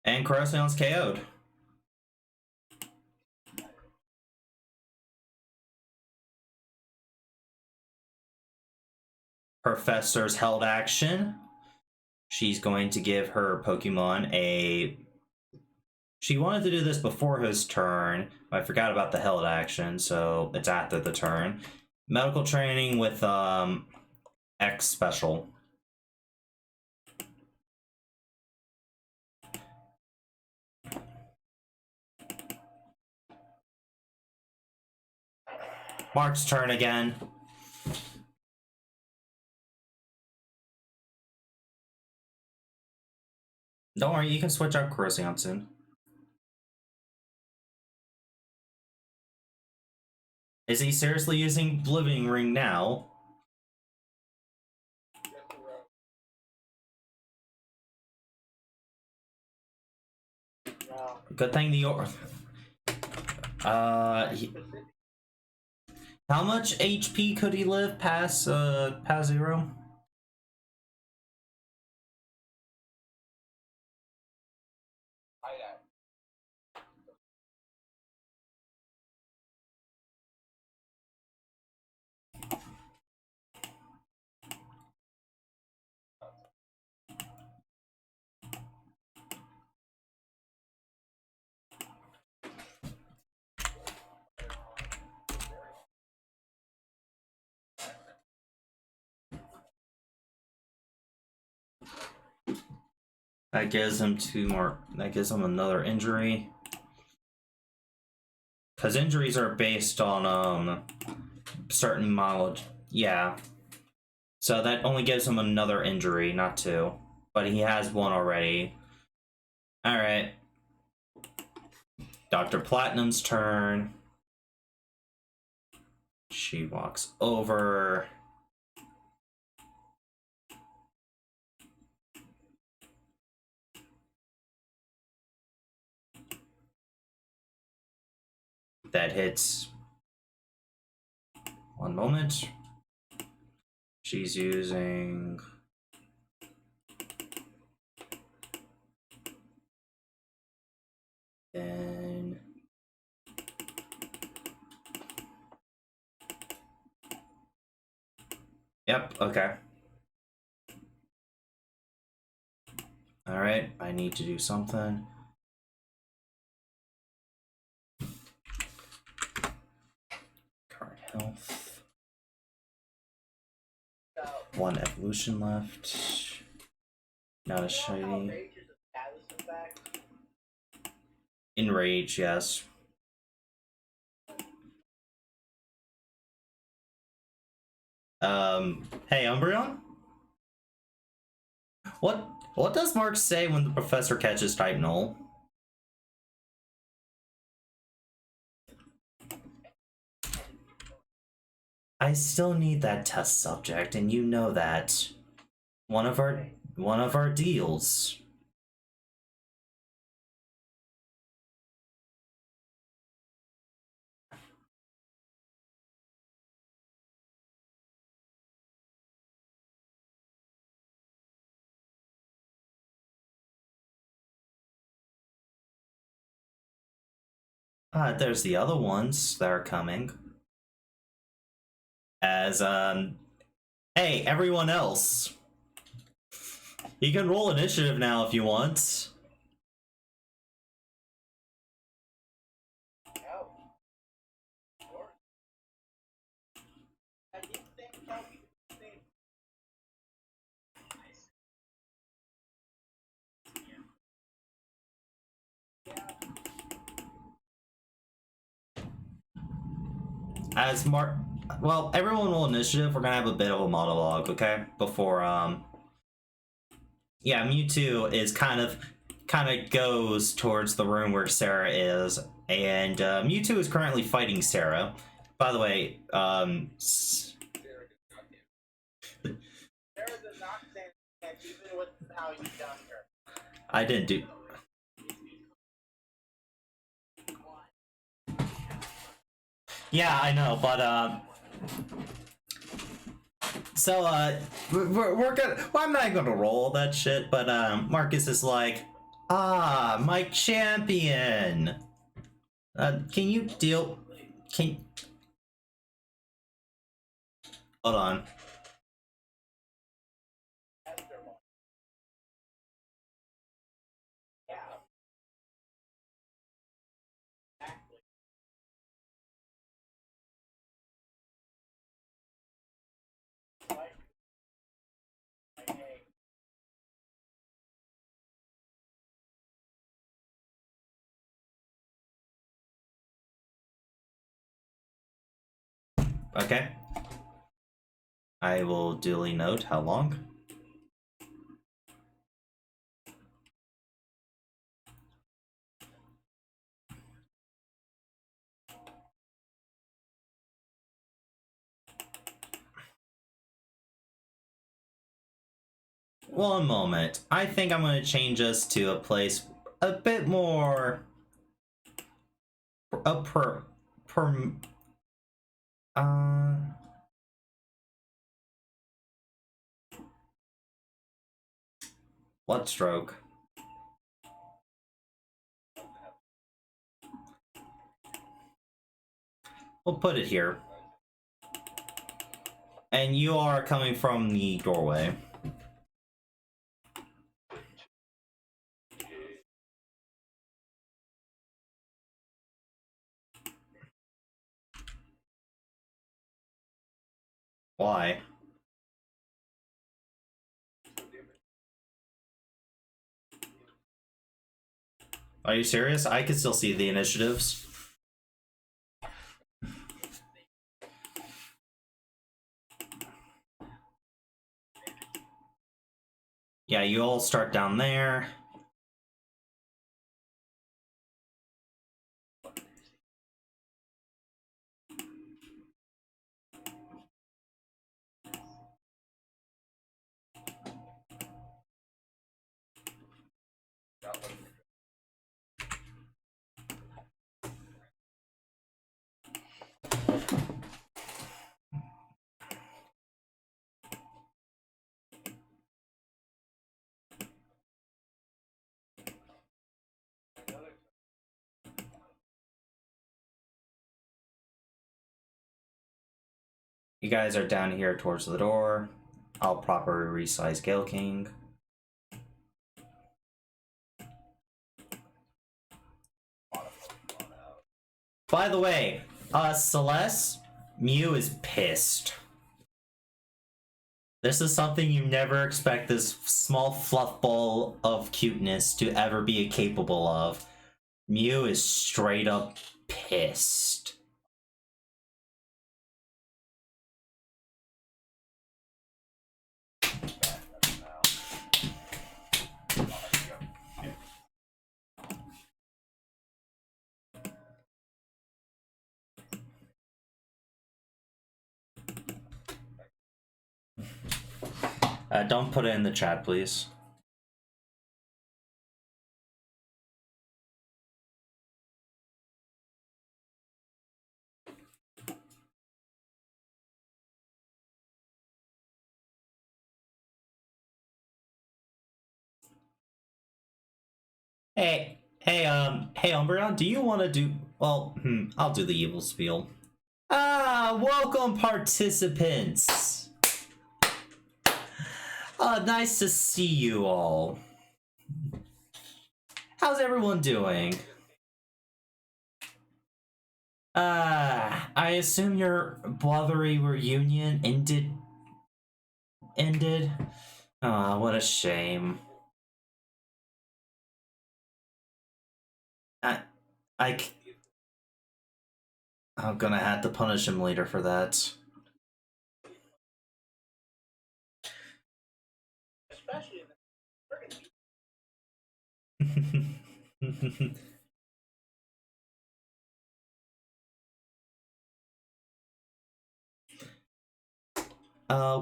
And Corrosion's KO'd. Professor's held action. She's going to give her Pokemon a... She wanted to do this before his turn. I forgot about the held action, so it's after the turn. Medical training with X special. Mark's turn again. Don't worry, you can switch out Coruscant soon. Is he seriously using Living Ring now? No. Good thing the how much HP could he live past past 0? That gives him 2 more. That gives him another injury. Because injuries are based on certain mileage. Yeah. So that only gives him another injury, not 2. But he has 1 already. Alright. Dr. Platinum's turn. She walks over. That hits. 1 moment. She's using. Then. Yep, okay. Alright, I need to do something. Current health. 1 evolution left. Not a shiny. Rage is a status effect. Enrage, yes. Hey, Umbreon? What does Mark say when the professor catches Type Null? I still need that test subject, and you know that. One of our deals. There's the other ones that are coming. As hey, everyone else. You can roll initiative now if you want. No. I didn't think that we could say. As Mark, well, everyone roll initiative. We're gonna have a bit of a monologue, okay? Before yeah, Mewtwo is kind of goes towards the room where Sarah is, and Mewtwo is currently fighting Sarah. By the way, Sarah does not stand a chance, even with how you done her. I didn't do. Yeah, I know, but so we're gonna. Well, I'm not gonna roll that shit, but Marcus is like, my champion. Can you deal? Can hold on. Esther one. Yeah. Exactly. Like, hey. Okay. I will duly note how long. one moment. I think I'm gonna change us to a place a bit more per blood stroke. We'll put it here. And you are coming from the doorway. Why? Are you serious? I can still see the initiatives. Yeah, you all start down there. You guys are down here towards the door. I'll properly resize Gale King. By the way, Celeste, Mew is pissed. This is something you never expect this small fluff ball of cuteness to ever be capable of. Mew is straight up pissed. Don't put it in the chat, please. Hey, Umbreon, do you want to do... Well, I'll do the evil spiel. Welcome, participants! Nice to see you all. How's everyone doing? I assume your blothery reunion ended? What a shame. I'm gonna have to punish him later for that. Especially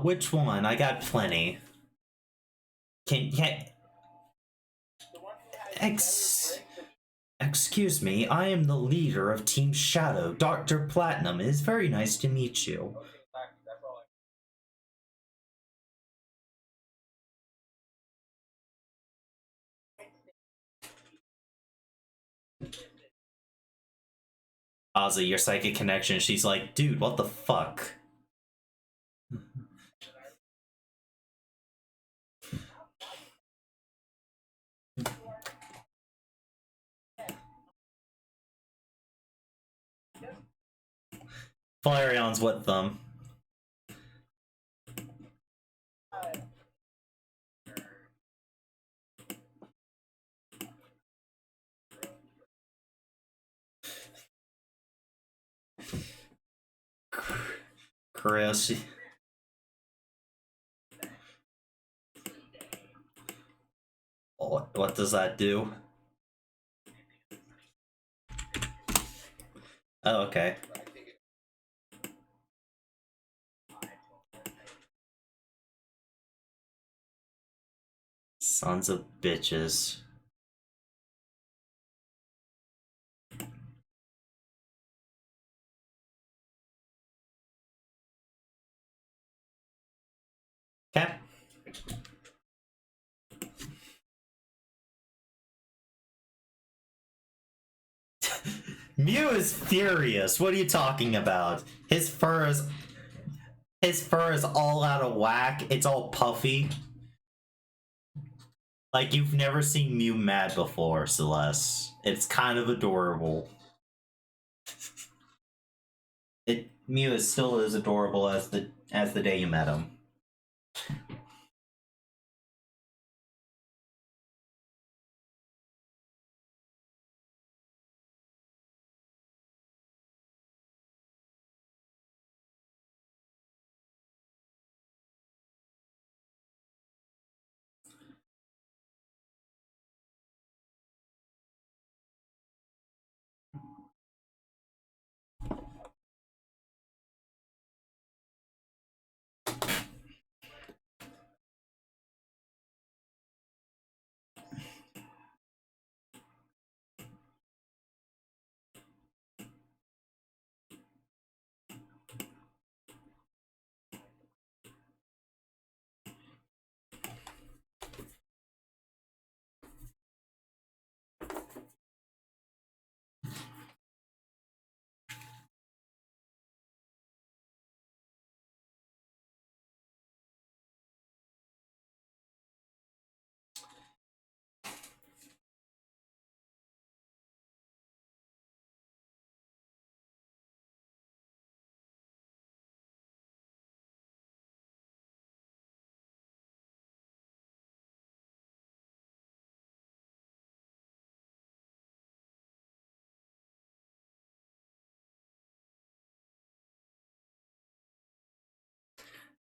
Which one? I got plenty. Can the one who has excuse me, I am the leader of Team Shadow, Dr. Platinum. It is very nice to meet you. Ozzy, your psychic connection. She's like, dude, what the fuck? Flareon's with them. Chris. What does that do? Oh, okay. Sons of bitches. Okay. Mew is furious. What are you talking about? His fur is all out of whack. It's all puffy. Like you've never seen Mew mad before, Celeste. It's kind of adorable. Mew is still as adorable as the day you met him.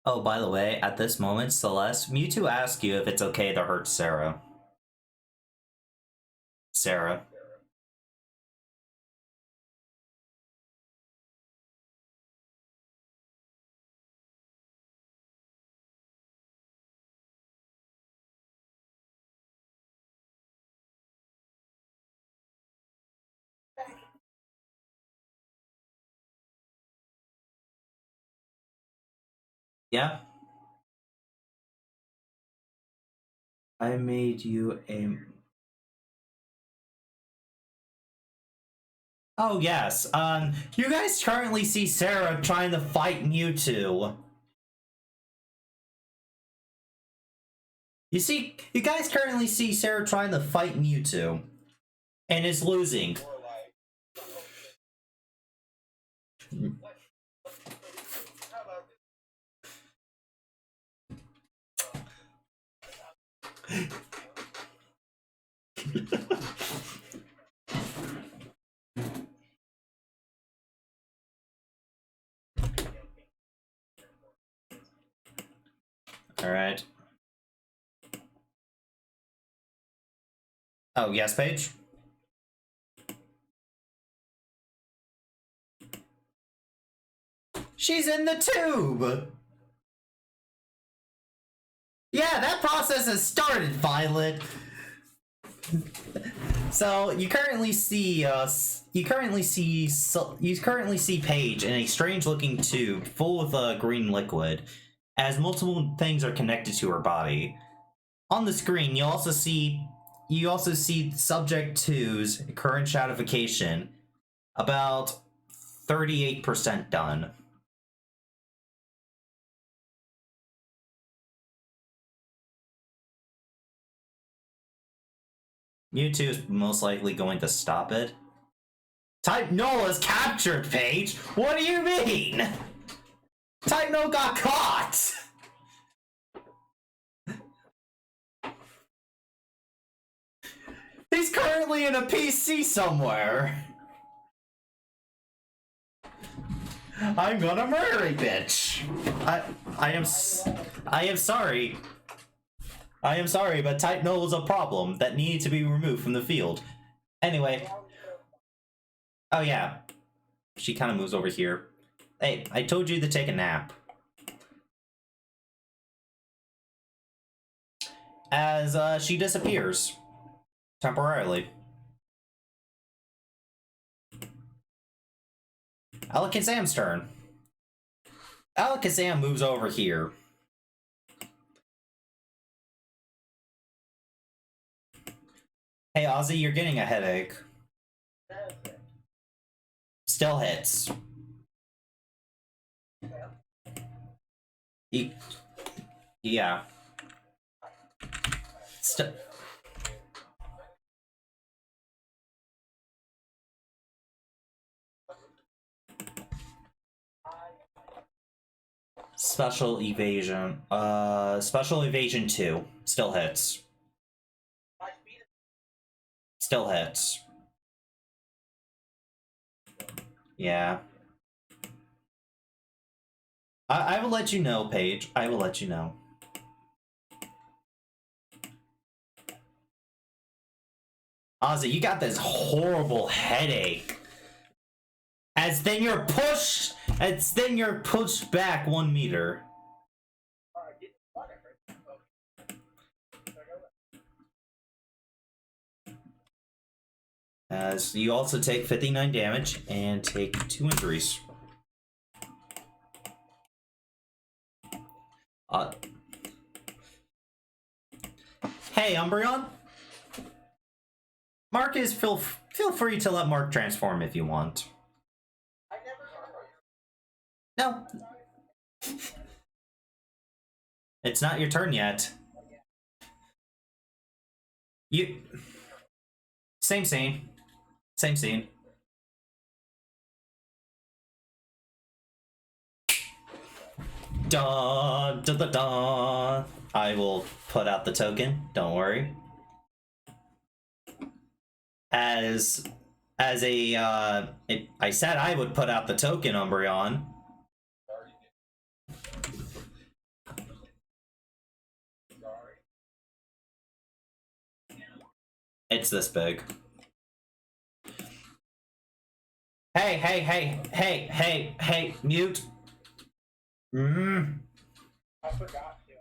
Oh, by the way, at this moment, Celeste, Mewtwo asked you if it's okay to hurt Sarah. Sarah. Yeah? I made you a... Oh, yes. You guys currently see Sarah trying to fight Mewtwo. You guys currently see Sarah trying to fight Mewtwo. And is losing. Alright. Oh, yes, Paige? She's in the tube! Yeah, that process has started, Violet! So you currently see Paige in a strange-looking tube full of green liquid, as multiple things are connected to her body. On the screen, you also see Subject 2's current shadification, about 38% done. Mewtwo is most likely going to stop it. Type Null is captured, Paige! What do you mean? Type Null got caught! He's currently in a PC somewhere! I'm gonna murder a bitch! I am sorry. I am sorry, but Type Null is a problem that needed to be removed from the field. Anyway. Oh yeah. She kind of moves over here. Hey, I told you to take a nap. as she disappears temporarily. Alakazam's turn. Alakazam moves over here. Hey Ozzy, you're getting a headache. Still hits. Yeah. Special evasion. Special evasion 2. Still hits. Still hits. Yeah. I will let you know, Paige. I will let you know. Ozzy, you got this horrible headache. As then you're pushed back 1 meter. As you also take 59 damage and take 2 injuries. Hey, Umbreon. Marcus, feel free to let Mark transform if you want. No. It's not your turn yet. Same scene. Same scene. Dun, dun, dun, dun. I will put out the token. Don't worry. I said I would put out the token, Umbreon. It's this big. Hey, mute. I forgot to.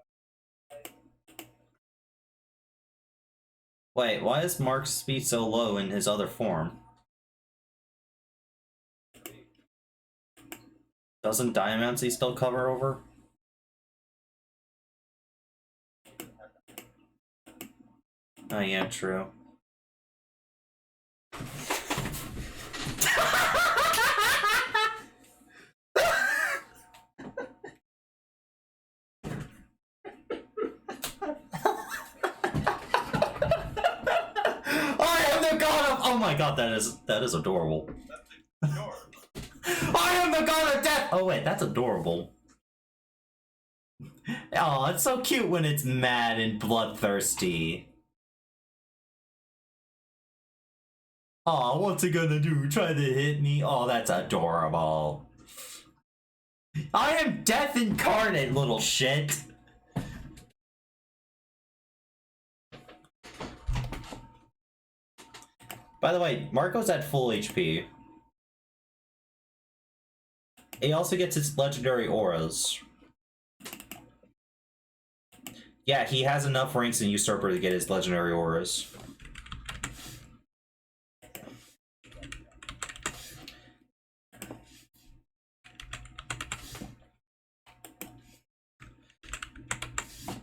Wait, why is Mark's speed so low in his other form? Doesn't Diamancy still cover over? Oh yeah, true. Oh my god, that is adorable. I am the god of death! Oh wait, that's adorable. Oh, it's so cute when it's mad and bloodthirsty. Oh, what's it gonna do? Try to hit me? Oh, that's adorable. I am death incarnate, little shit. By the way, Marco's at full HP. He also gets his legendary auras. Yeah, he has enough ranks in Usurper to get his legendary auras.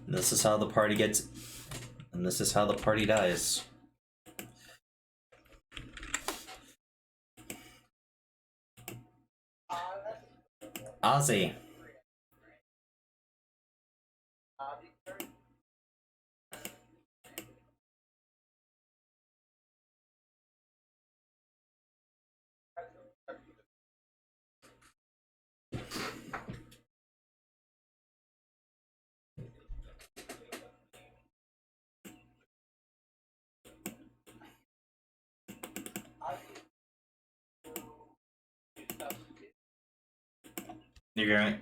This is how the party gets... And this is how the party dies. Ozzy. You're going...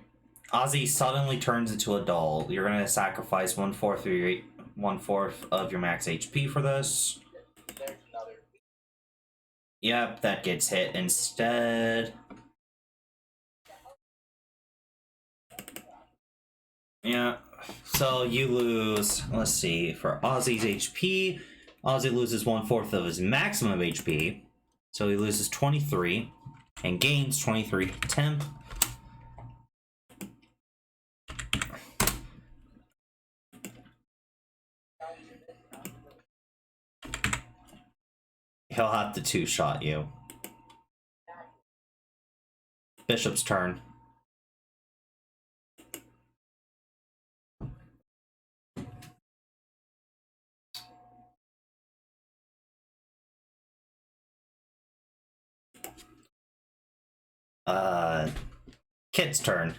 Ozzy suddenly turns into a doll. You're gonna sacrifice 1/4 of your max HP for this. Yep, that gets hit instead. Yeah. So you lose, let's see, for Ozzy's HP, Ozzy loses 1/4 of his maximum HP. So he loses 23 and gains 23 temp. He'll have to two-shot you. Bishop's turn. Kit's turn.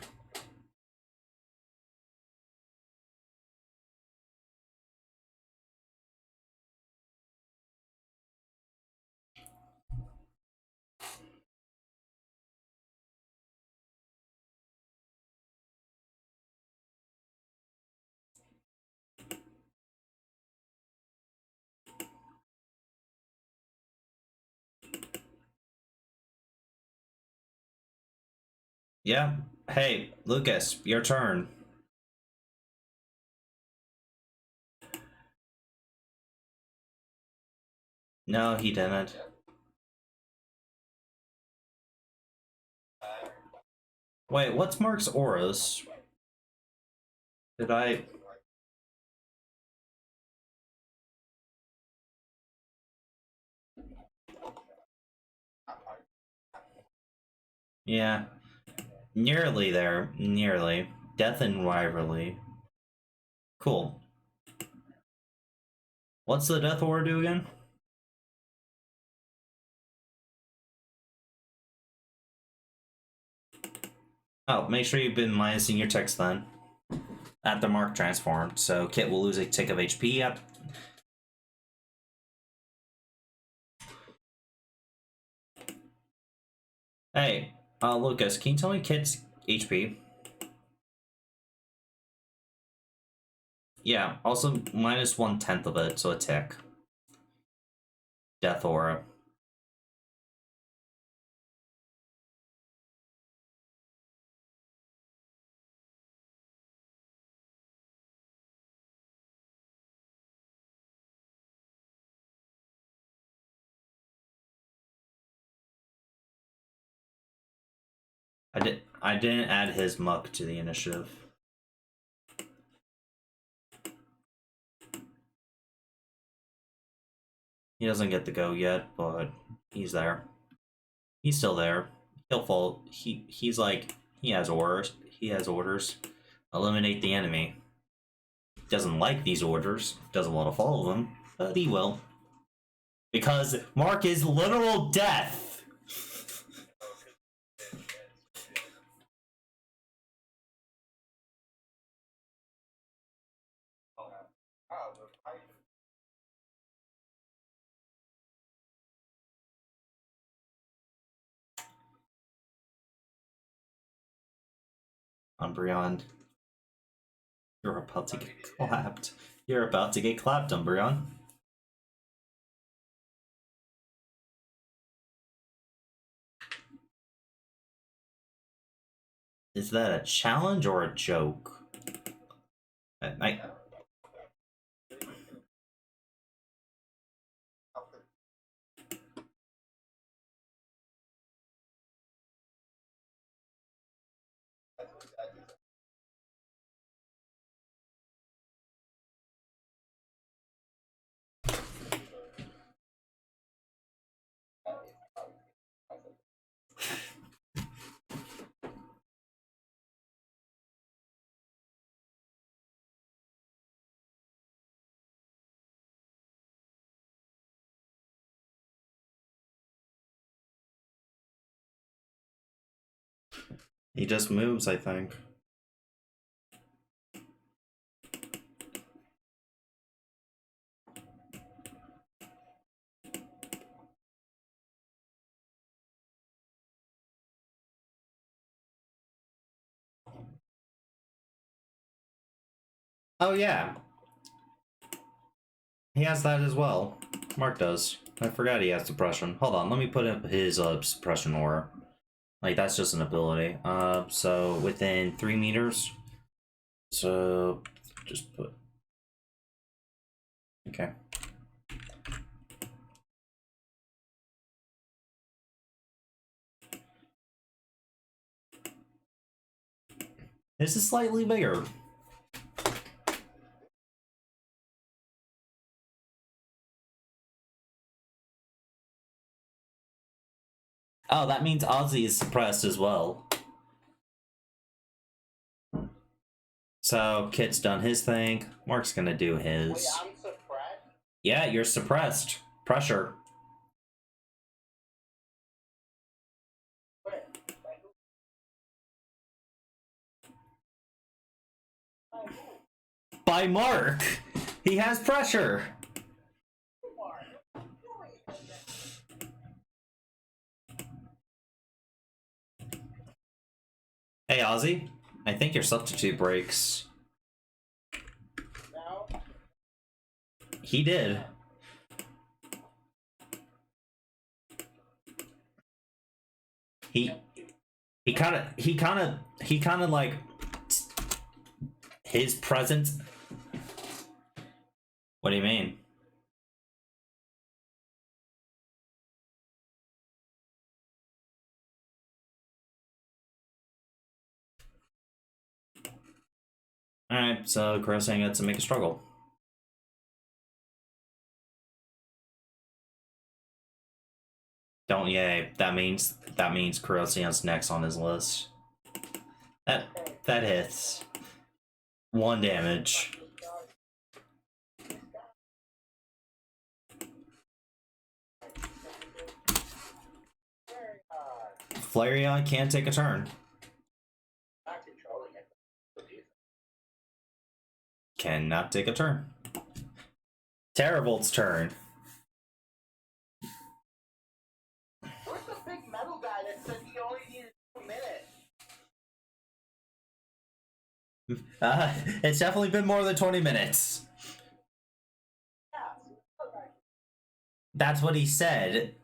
Yeah. Hey, Lucas, your turn. No, he didn't. Wait, what's Mark's auras? Did I... Yeah. Nearly there. Nearly. Death and Rivalry. Cool. What's the Death Aura do again? Oh, make sure you've been minusing your text then. After Mark transformed, so Kit will lose a tick of HP. Yep. Hey, Lucas, can you tell me Kit's HP? Yeah, also minus 1/10 of it, so a tick. Death Aura. I didn't add his muck to the initiative. He doesn't get the go yet, but he's there. He's still there. He'll fall. He's like he has orders. He has orders. Eliminate the enemy. Doesn't like these orders. Doesn't want to follow them, but he will. Because Mark is literal death. Umbreon. You're about to get clapped. You're about to get clapped, Umbreon. Is that a challenge or a joke? I He just moves, I think. Oh yeah. He has that as well. Mark does. I forgot he has suppression. Hold on, let me put up his suppression aura. Like that's just an ability. So within 3 meters. So just put. Okay. This is slightly bigger. Oh, that means Ozzy is suppressed as well. So, Kit's done his thing. Mark's gonna do his. Wait, I'm suppressed? Yeah, you're suppressed. Pressure. Where? By Mark! He has pressure! Hey, Ozzy. I think your substitute breaks. No? He did. He kind of like his presence. What do you mean? All right, so Crossing gets to make a struggle. Don't yay. That means Corosian's next on his list. That hits. 1 damage. Flareon can't take a turn. Not controlling it. Cannot take a turn. Terravolt's turn. Where's the big metal guy that said he only needed 2 minutes? It's definitely been more than 20 minutes. Yeah. Okay. That's what he said.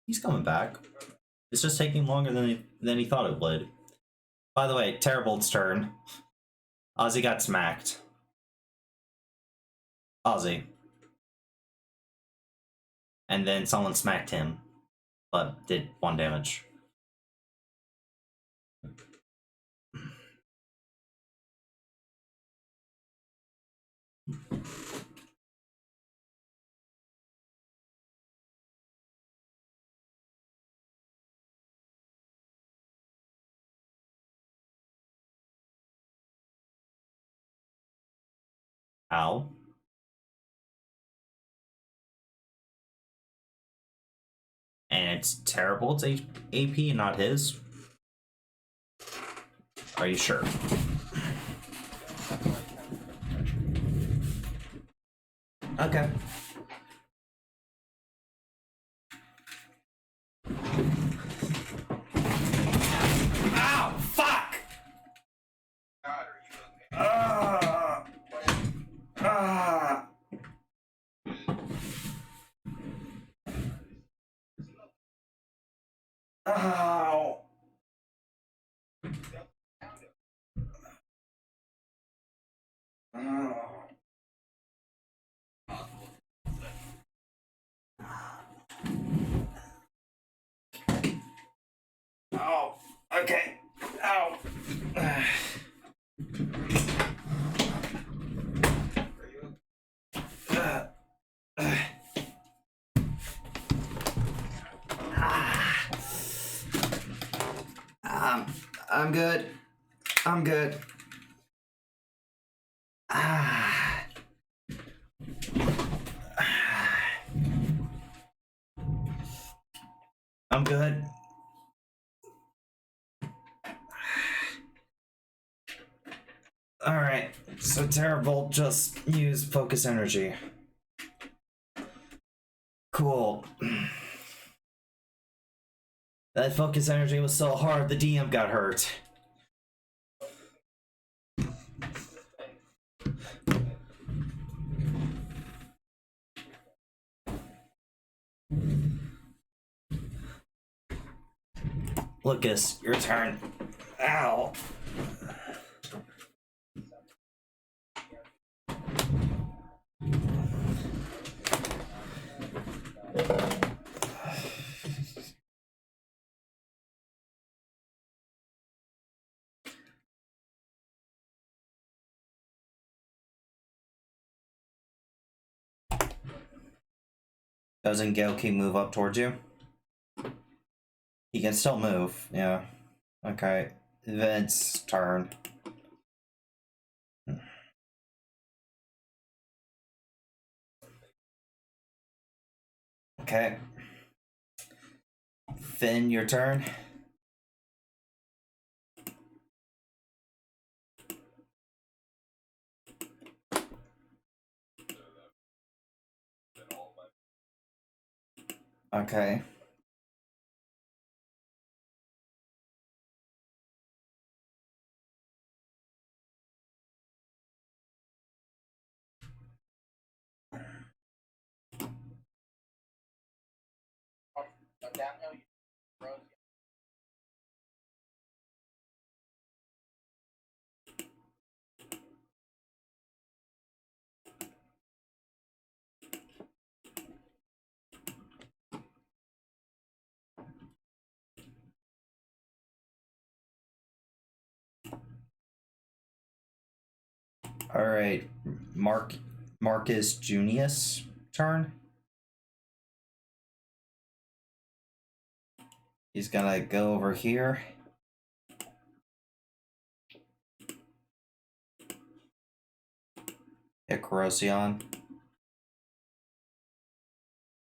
He's coming back. It's just taking longer than he thought it would. By the way, Terravolt's turn. Ozzy got smacked. Ozzy. And then someone smacked him, but did 1 damage. Ow. And it's Terravolt's AP, not his. Are you sure? Okay. Ow! Fuck! God, are you okay? Ow! Oh, okay. Ow. I'm good. I'm good. I'm good. Alright, so Terravolt just used focus energy. Cool. That focus energy was so hard, the DM got hurt. Lucas, your turn. Ow. Doesn't Gelki move up towards you? He can still move, yeah. Okay. Vince's turn. Okay. Finn, your turn. Okay. Downhill, you road. Alright. Marcus Junius turn. He's gonna go over here. Hit Corrosion.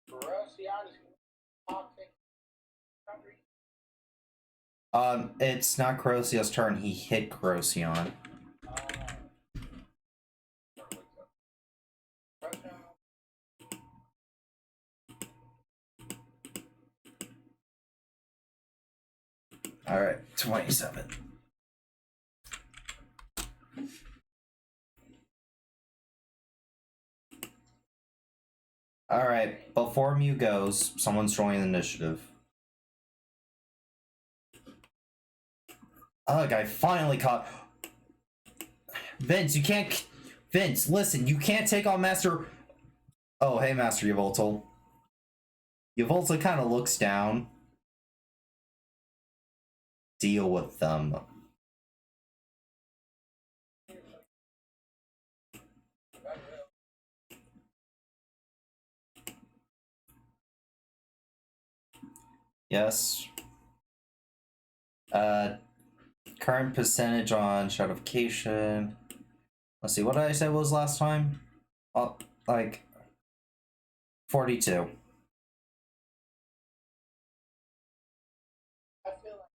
Corrosion is toxic. It's not Corrosion's turn. He hit Corrosion. Alright, 27. Alright, before Mew goes, someone's joining the initiative. Ugh, I finally caught... Vince, you can't... Vince, listen, you can't take on Master... Oh, hey, Master Yvoltal. Yvoltal kind of looks down. Deal with them. Yes. Current percentage on stratification. Let's see, what did I say was last time? Like 42. I feel like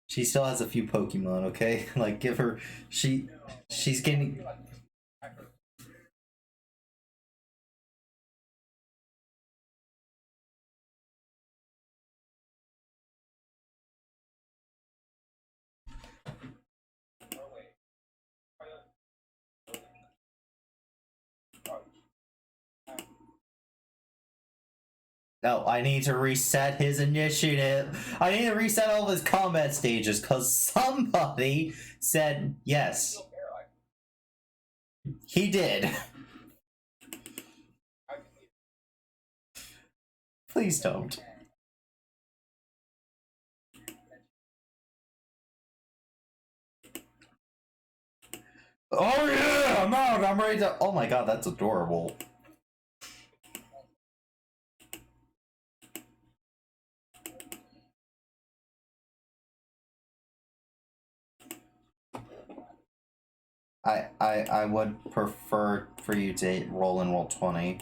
She still has a few Pokemon, okay? Like give her she's getting No, I need to reset his initiative. I need to reset all of his combat stages because somebody said yes. He did. Please don't. Oh yeah, I'm out. I'm ready to. Oh my god, that's adorable. I would prefer for you to roll and roll 20.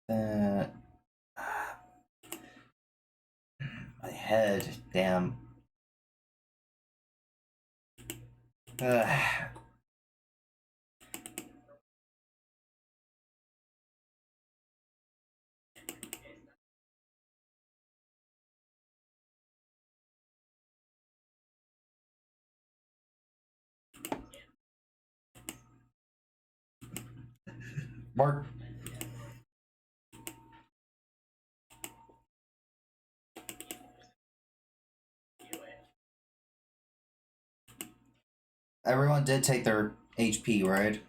Uh, my head, damn. Ugh. Mark. Everyone did take their HP, right?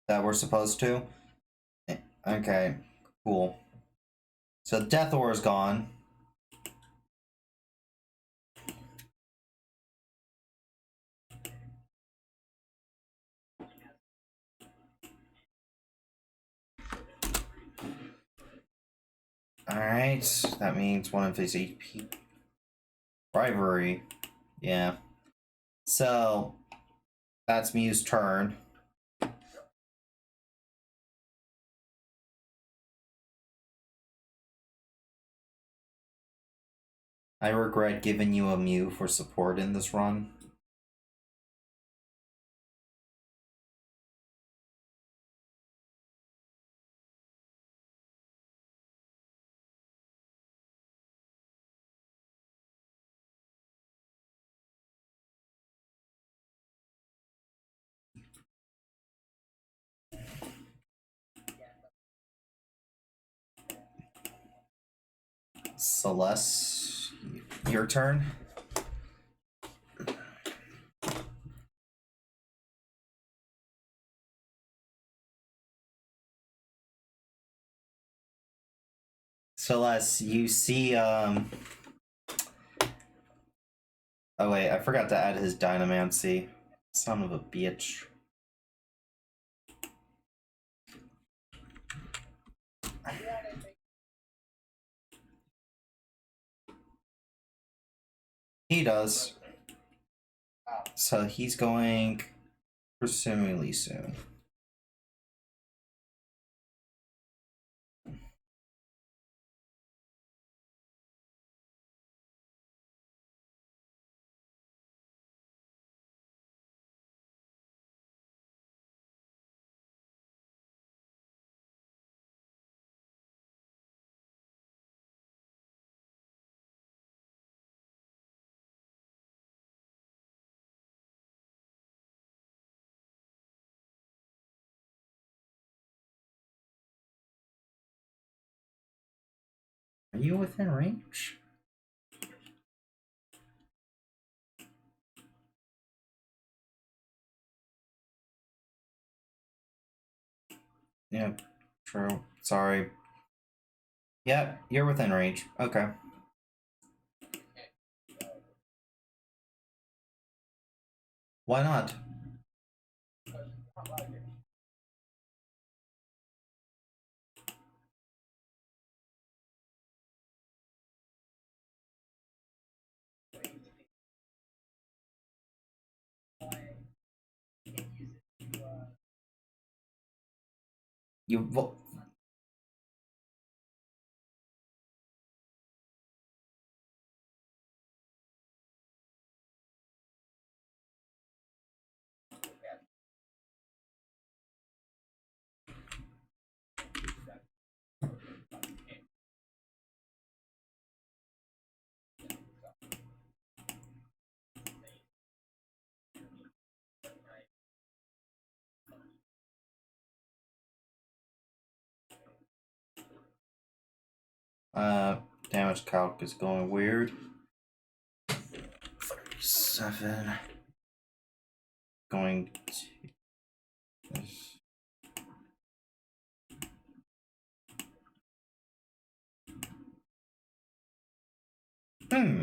That we're supposed to? Okay, cool. So Death Ore is gone. Alright, that means one of his HP. Rivalry. Yeah. So, that's Mew's turn. I regret giving you a Mew for support in this run. Celeste, your turn. Celeste, you see, oh wait, I forgot to add his Dynamancy. Son of a bitch. He does. So he's going presumably soon. Are you within range? Yeah, true. Sorry. Yeah, you're within range. Okay. Why not? You damage calc is going weird. 37. Going to this. Hmm.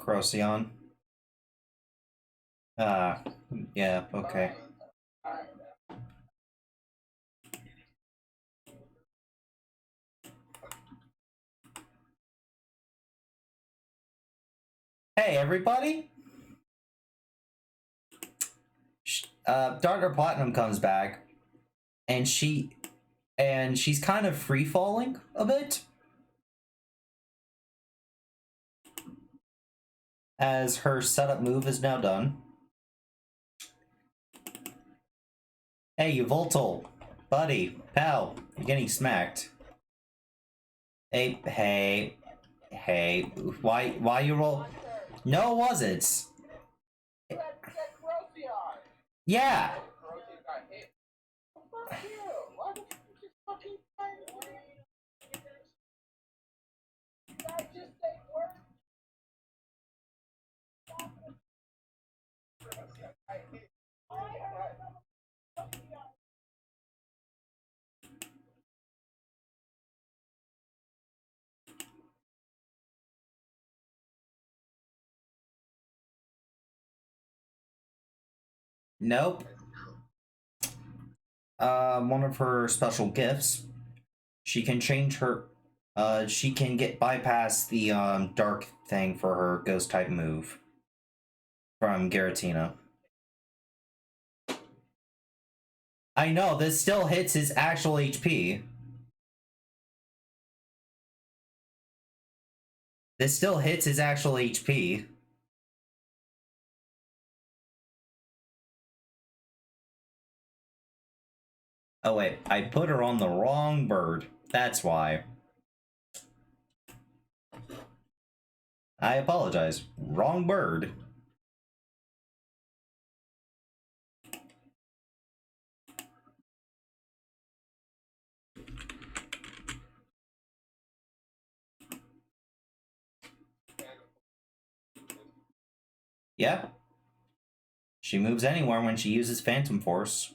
Croceon. Yeah, okay. Hey, everybody! Darker Platinum comes back, and she's kind of free falling a bit. as her setup move is now done. Hey, you Voltol, buddy, pal, you're getting smacked. Hey, why you roll? No, it wasn't. That Corrosion! Yeah. Corrosion got hit. Fuck you! Why would you just fucking find me? That just ain't work. I hit. Nope. One of her special gifts, she can change her. She can get bypass the dark thing for her ghost type move from Giratina. I know this still hits his actual HP. This still hits his actual HP. Oh wait, I put her on the wrong bird. That's why. I apologize. Wrong bird. Yep. She moves anywhere when she uses Phantom Force.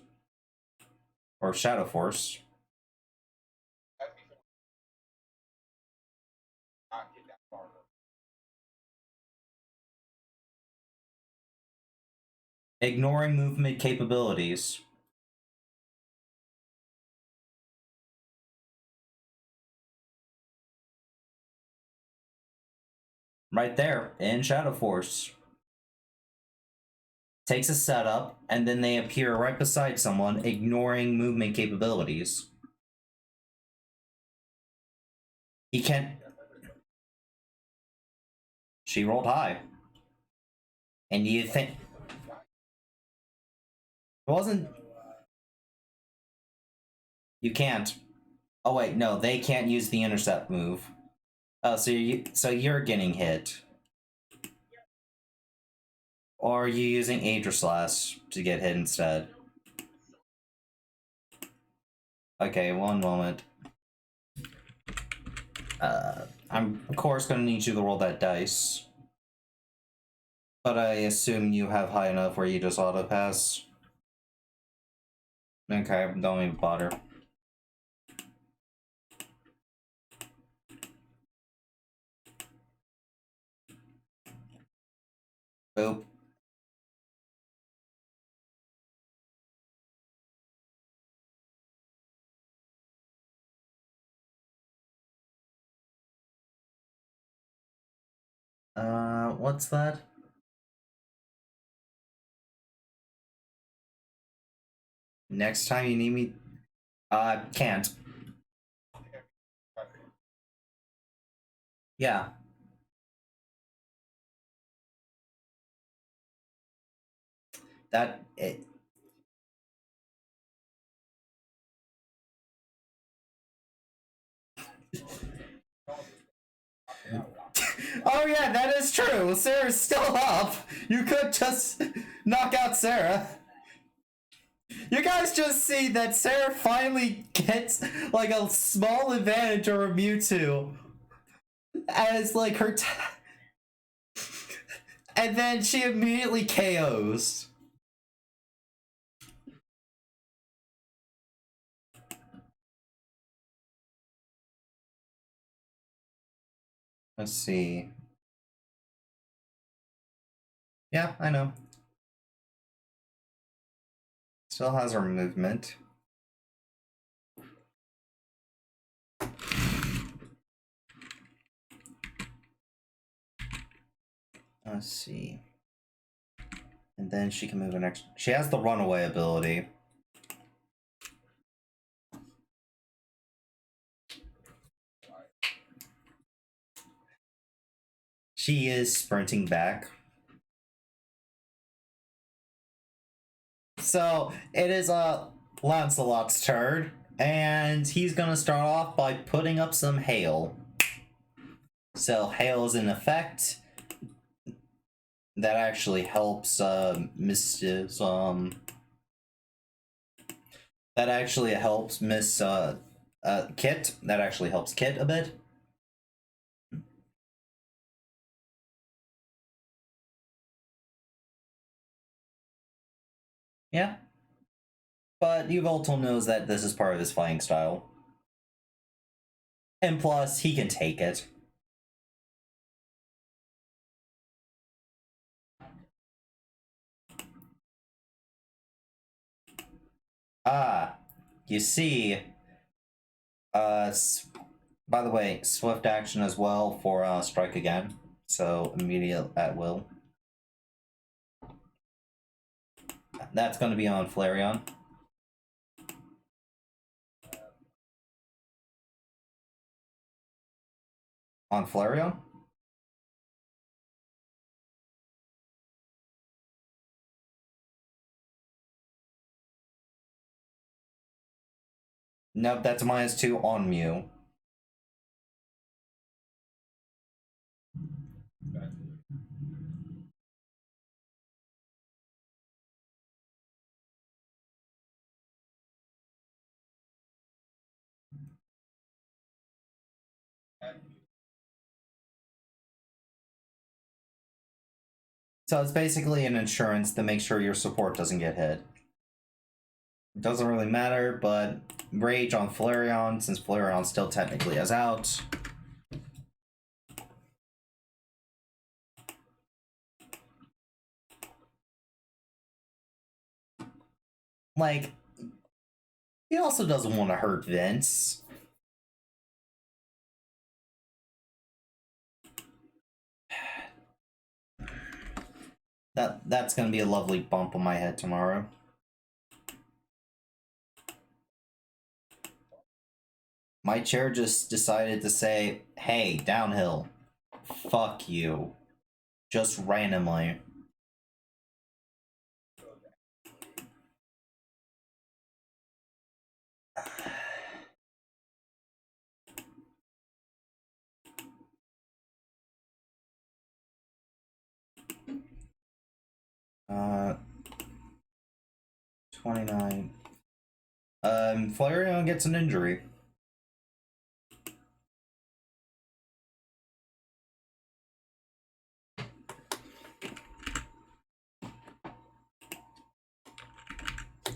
Or Shadow Force. Not get that far. Ignoring movement capabilities. Right there, in Shadow Force. Takes a setup, and then they appear right beside someone, ignoring movement capabilities. He can't. She rolled high. And you think. It wasn't. You can't. Oh, wait, no, they can't use the intercept move. Oh, so you're getting hit. Or are you using Aegislash to get hit instead? Okay, one moment. I'm of course gonna need you to roll that dice. But I assume you have high enough where you just auto pass. Okay, don't even bother. Boop. What's that? Next time you need me, can't. Yeah. That it. Oh yeah, that is true. Sarah's still up. You could just knock out Sarah. You guys just see that Sarah finally gets like a small advantage over Mewtwo as like her and then she immediately KOs. Let's see. Yeah, I know. Still has her movement. Let's see. And then she can move an extra. She has the runaway ability. She is sprinting back. So it is Lancelot's turn, and he's gonna start off by putting up some hail. So hail is in effect. That actually helps Mrs. That actually helps Miss Kit. That actually helps Kit a bit. Yeah. But Yveltal knows that this is part of his fighting style. And plus, he can take it. Ah, you see, by the way, swift action as well for strike again. So immediate at will. That's going to be on Flareon. On Flareon? Nope, that's -2 on Mew. So it's basically an insurance to make sure your support doesn't get hit. It doesn't really matter, but Rage on Flareon, since Flareon still technically is out. Like, he also doesn't want to hurt Vince. That's gonna be a lovely bump on my head tomorrow. My chair just decided to say, hey, downhill. Fuck you. Just randomly. Uh, 29. Flareon gets an injury.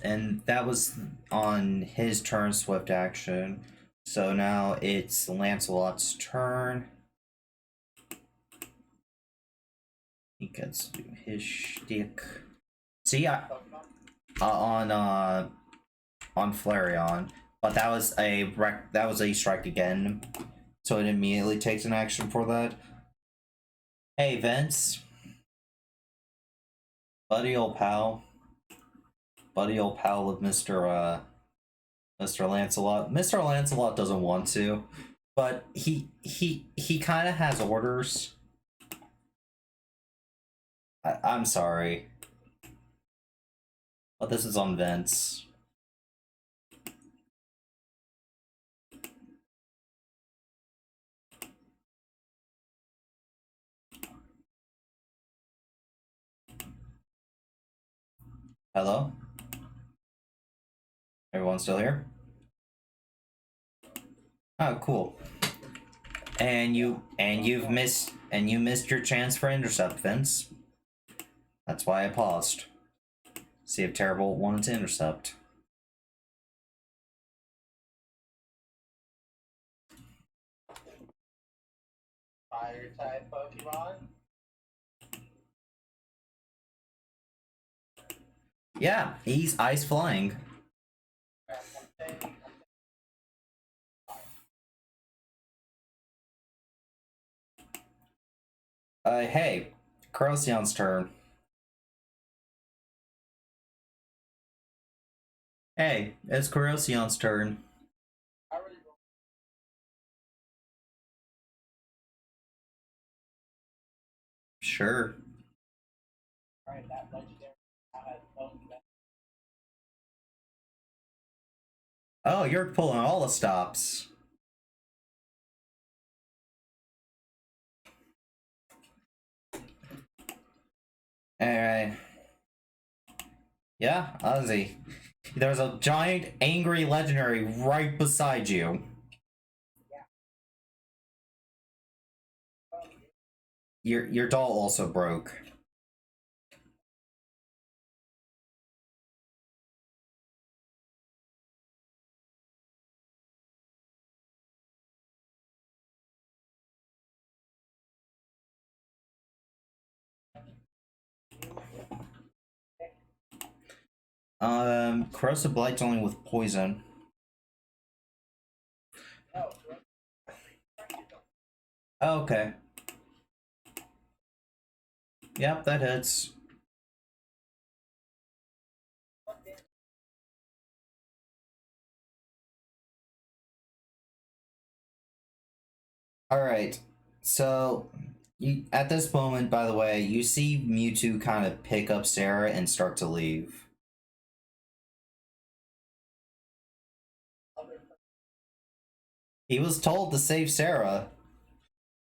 And that was on his turn, swift action. So now it's Lancelot's turn. He gets to do his shtick. See, on Flareon, but that was a strike again, so it immediately takes an action for that. Hey Vince, buddy old pal of Mr. Lancelot. Mr. Lancelot doesn't want to, but he kind of has orders. I'm sorry, but this is on Vince. Hello? Everyone still here? Oh, cool. And you missed your chance for intercept, Vince. That's why I paused. See if Terrible wanted to intercept. Fire type Pokemon. Yeah, he's ice flying. Hey, Crocion's turn. Hey, it's Crocion's turn. Sure. Alright, that legendary now has both of them. Oh, you're pulling all the stops. Alright. Yeah, Ozzy. There's a giant angry legendary right beside you. Your doll also broke. Corrosive Blight's only with poison. Oh, okay. Yep, that hits. Alright, so at this moment, by the way, you see Mewtwo kind of pick up Sarah and start to leave. He was told to save Sarah.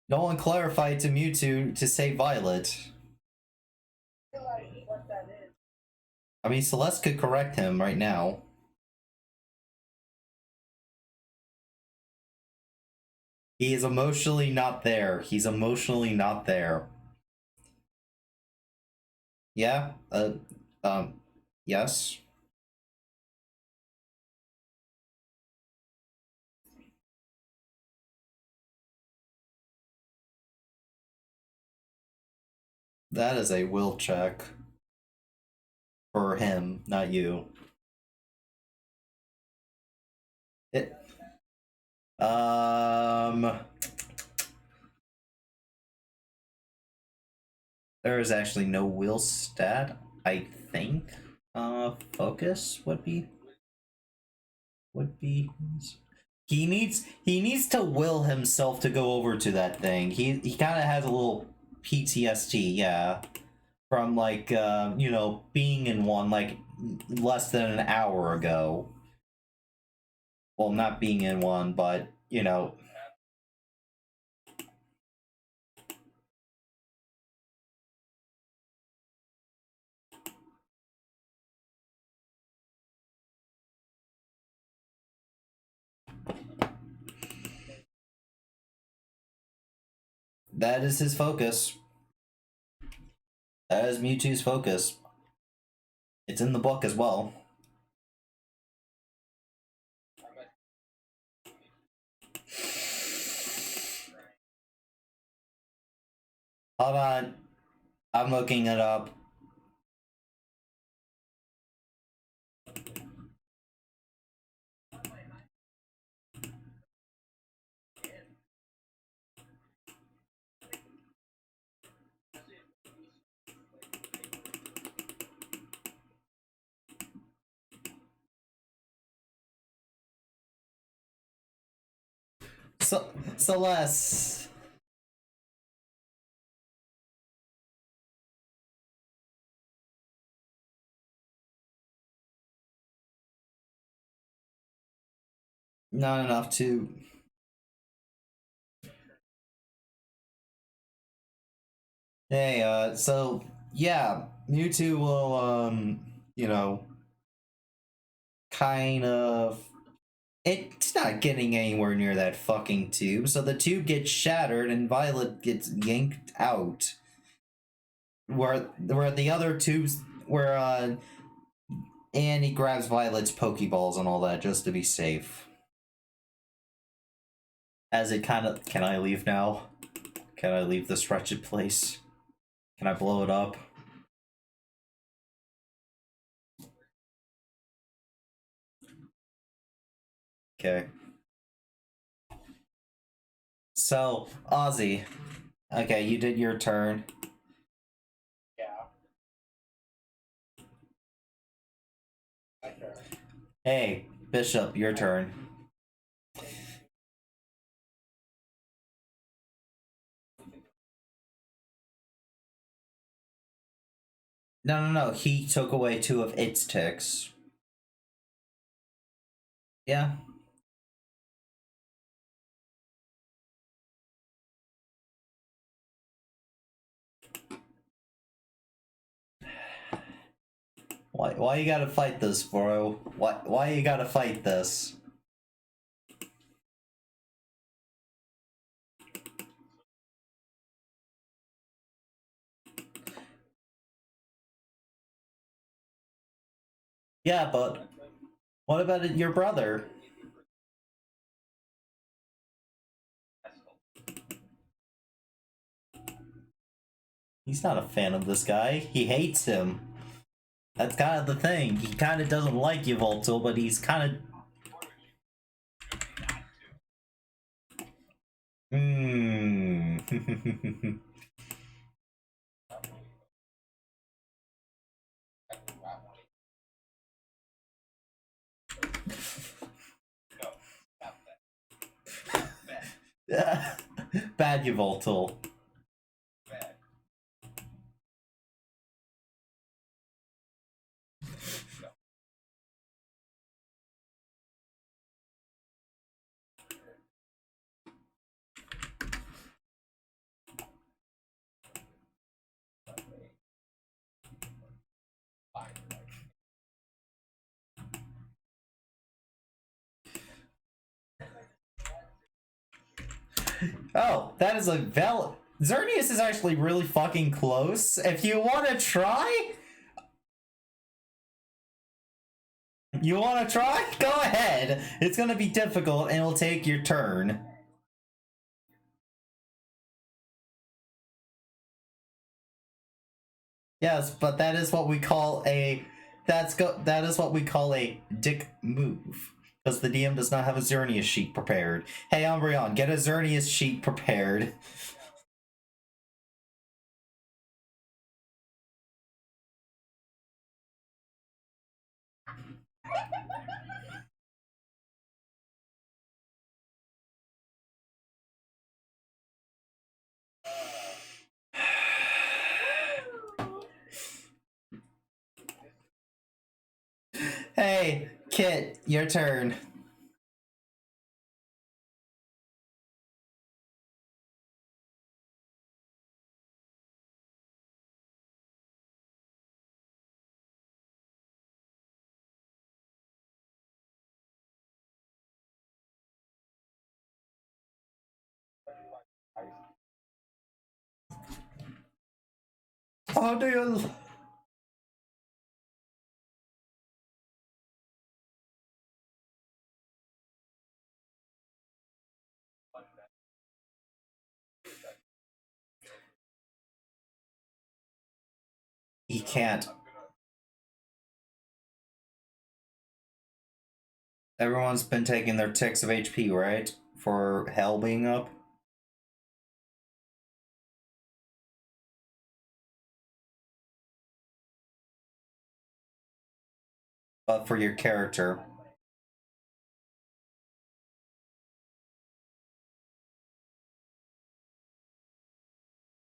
No one clarified to Mewtwo to save Violet. I mean, Celeste could correct him right now. He is emotionally not there. He's emotionally not there. Yeah, yes. That is a will check. For him, not you. It, there is actually no will stat, I think. Focus would be he needs to will himself to go over to that thing. He kind of has a little PTSD, yeah, from like you know, being in one like less than an hour ago. Well, not being in one, but you know. That is his focus. That is Mewtwo's focus. It's in the book as well. Hold on. I'm looking it up. Celeste. Not enough to. Hey, so yeah, Mewtwo will, you know, kind of. It's not getting anywhere near that fucking tube, so the tube gets shattered and Violet gets yanked out. Where the other tubes, and he grabs Violet's Pokeballs and all that just to be safe. As it kind of, can I leave now? Can I leave this wretched place? Can I blow it up? Okay. So, Ozzy. Okay, you did your turn. Yeah. My turn. Hey, Bishop, your turn. No. He took away 2 of its ticks. Yeah. Why you gotta fight this, bro? Why you gotta fight this? Yeah, but what about your brother? He's not a fan of this guy. He hates him. That's kind of the thing. He kind of doesn't like you, Voltil, but he's kind of. Hmm. Bad, you Voltil. Oh, that is a Xerneas is actually really fucking close. If you want to try, Go ahead. It's gonna be difficult, and it'll take your turn. Yes, but that is what we call a that is what we call a dick move. Because the DM does not have a Xerneas sheet prepared. Hey Umbreon, get a Xerneas sheet prepared. Hey, Kit, your turn. How do you... He can't. Everyone's been taking their ticks of HP, right? For hell being up? But for your character.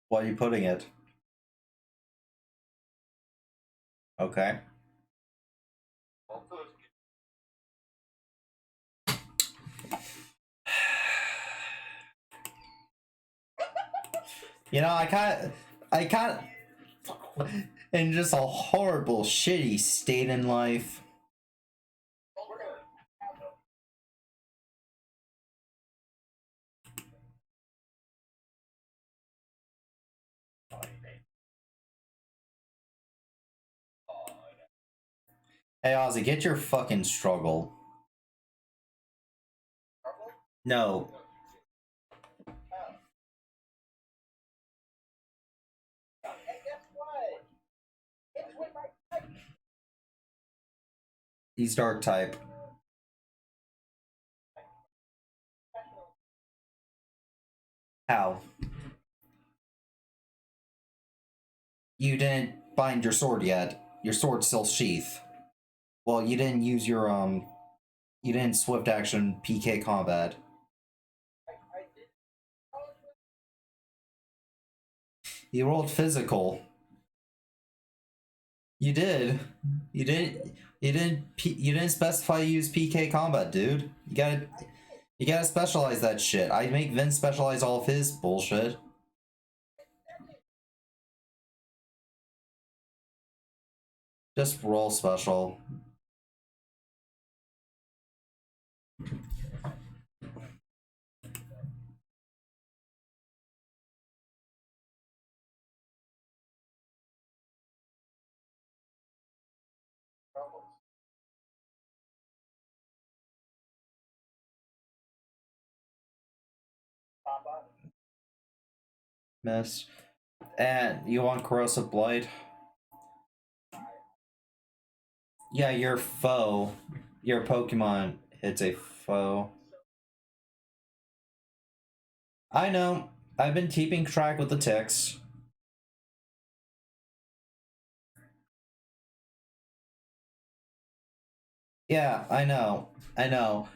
Why are you putting it? Okay. You know, I kind of, in just a horrible, shitty state in life. Hey, Ozzy, get your fucking struggle. No. And guess what? It's with my He's dark type. How? You didn't bind your sword yet. Your sword's still sheath. Well, you didn't use your, you didn't swift action PK combat. You rolled physical. You did. You didn't. You didn't specify you use PK combat, dude. You gotta specialize that shit. I make Vince specialize all of his bullshit. Just roll special. Pop up. Miss. And you want corrosive blight? Yeah, your foe. Your Pokemon hits a foe. I know. I've been keeping track with the ticks. Yeah, I know. I know.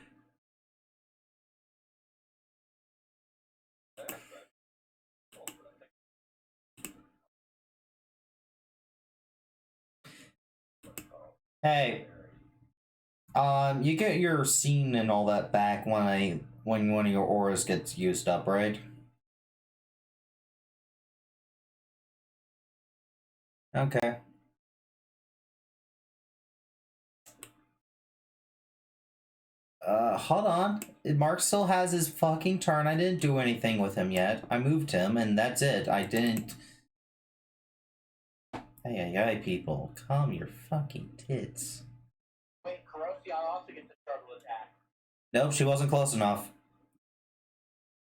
Hey, you get your scene and all that back when one of your auras gets used up, right? Okay. Hold on. Mark still has his fucking turn. I didn't do anything with him yet. I moved him, and that's it. I didn't. Hey, people, calm your fucking tits. Wait, Corrosion also gets a struggle attack. Nope, she wasn't close enough.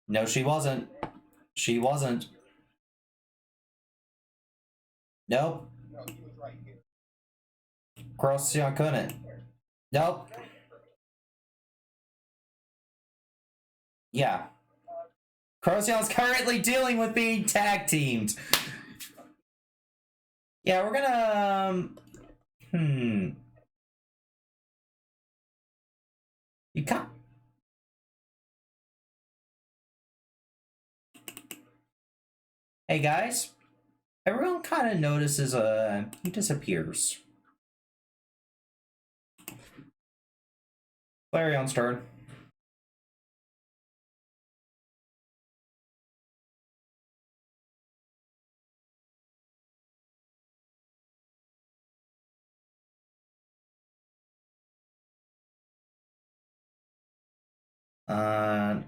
No, she wasn't. She wasn't. Nope. No, he was right here. Corrosion couldn't. Nope. Yeah. Corrosion's currently dealing with being tag teamed. Yeah, we're gonna. You can't. Hey guys, everyone kind of notices he disappears. Flareon's turn.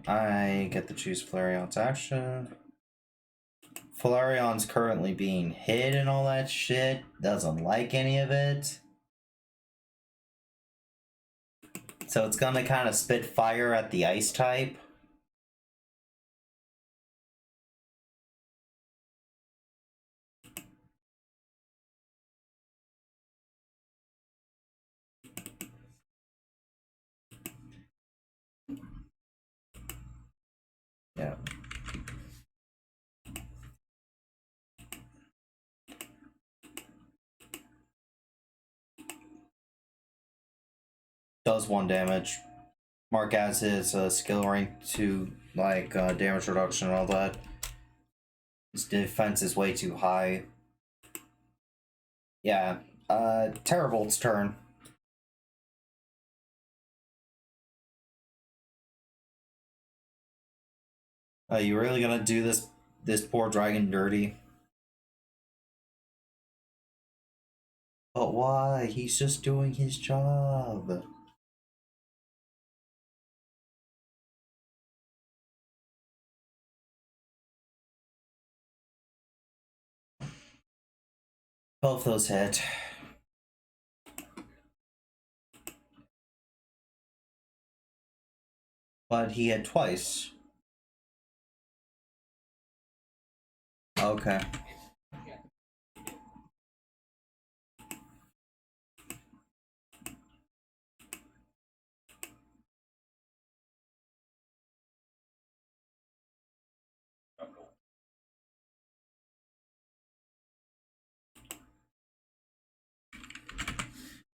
I get to choose Flareon's action. Flareon's currently being hit and all that shit. Doesn't like any of it. So it's gonna kind of spit fire at the ice type. Yeah. Does 1 damage. Mark adds his skill rank to like damage reduction and all that. His defense is way too high. Yeah. Terrible's turn. Are you really gonna do this poor dragon dirty? But why? He's just doing his job. Both those hit. But he hit twice. Okay.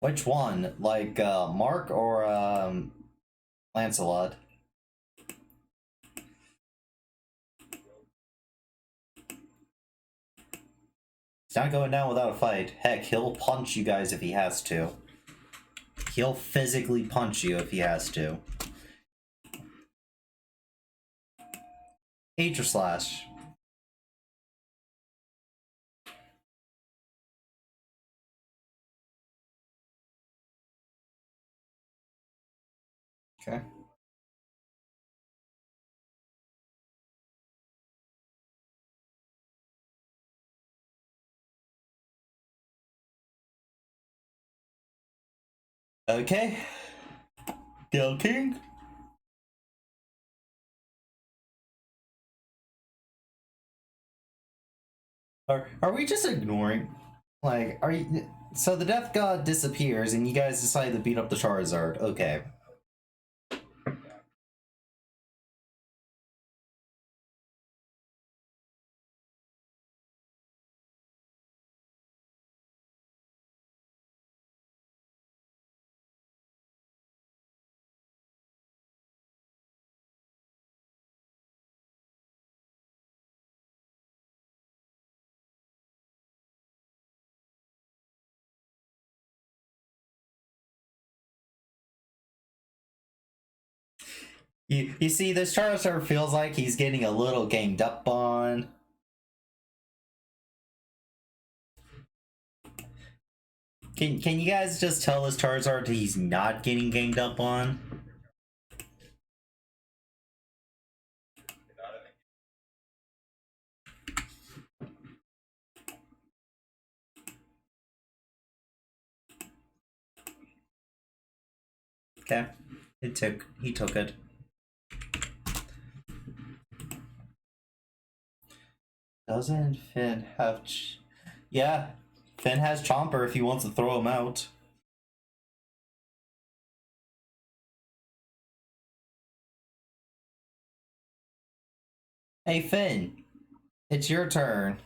Which one? Like Mark or Lancelot? He's not going down without a fight. Heck, he'll punch you guys if he has to. He'll physically punch you if he has to. H or slash? Okay. Okay. Gil King. Are we just ignoring? Like, are you? So the Death God disappears, and you guys decide to beat up the Charizard. Okay. You see, this Charizard feels like he's getting a little ganged up on. Can you guys just tell this Charizard he's not getting ganged up on? Okay. He took it. Doesn't Finn have yeah. Finn has Chomper if he wants to throw him out. Hey Finn, it's your turn.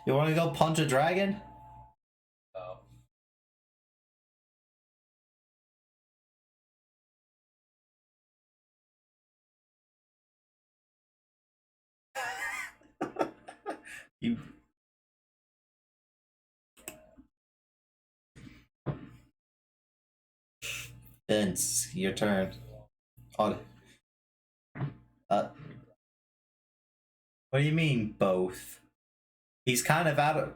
You want to go punch a dragon? Oh. You. Vince, your turn. On. What do you mean both? He's kind of out of.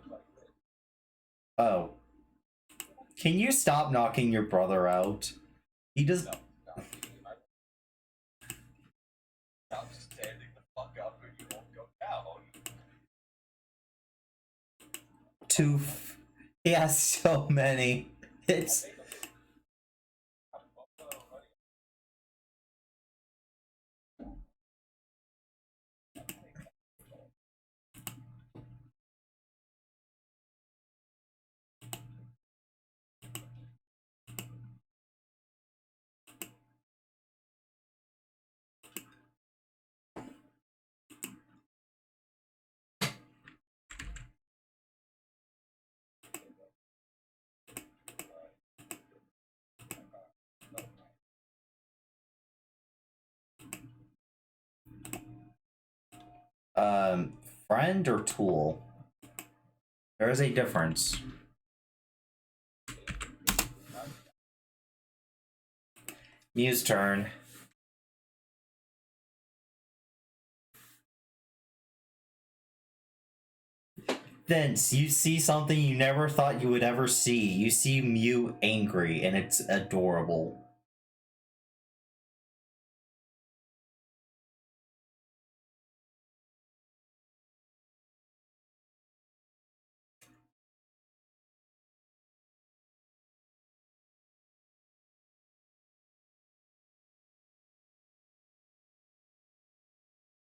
Oh. Can you stop knocking your brother out? He does. No. I'm just standing the fuck up and you won't go down. He has so many. It's. Friend or tool? There is a difference. Mew's turn. Vince, you see something you never thought you would ever see. You see Mew angry, and it's adorable.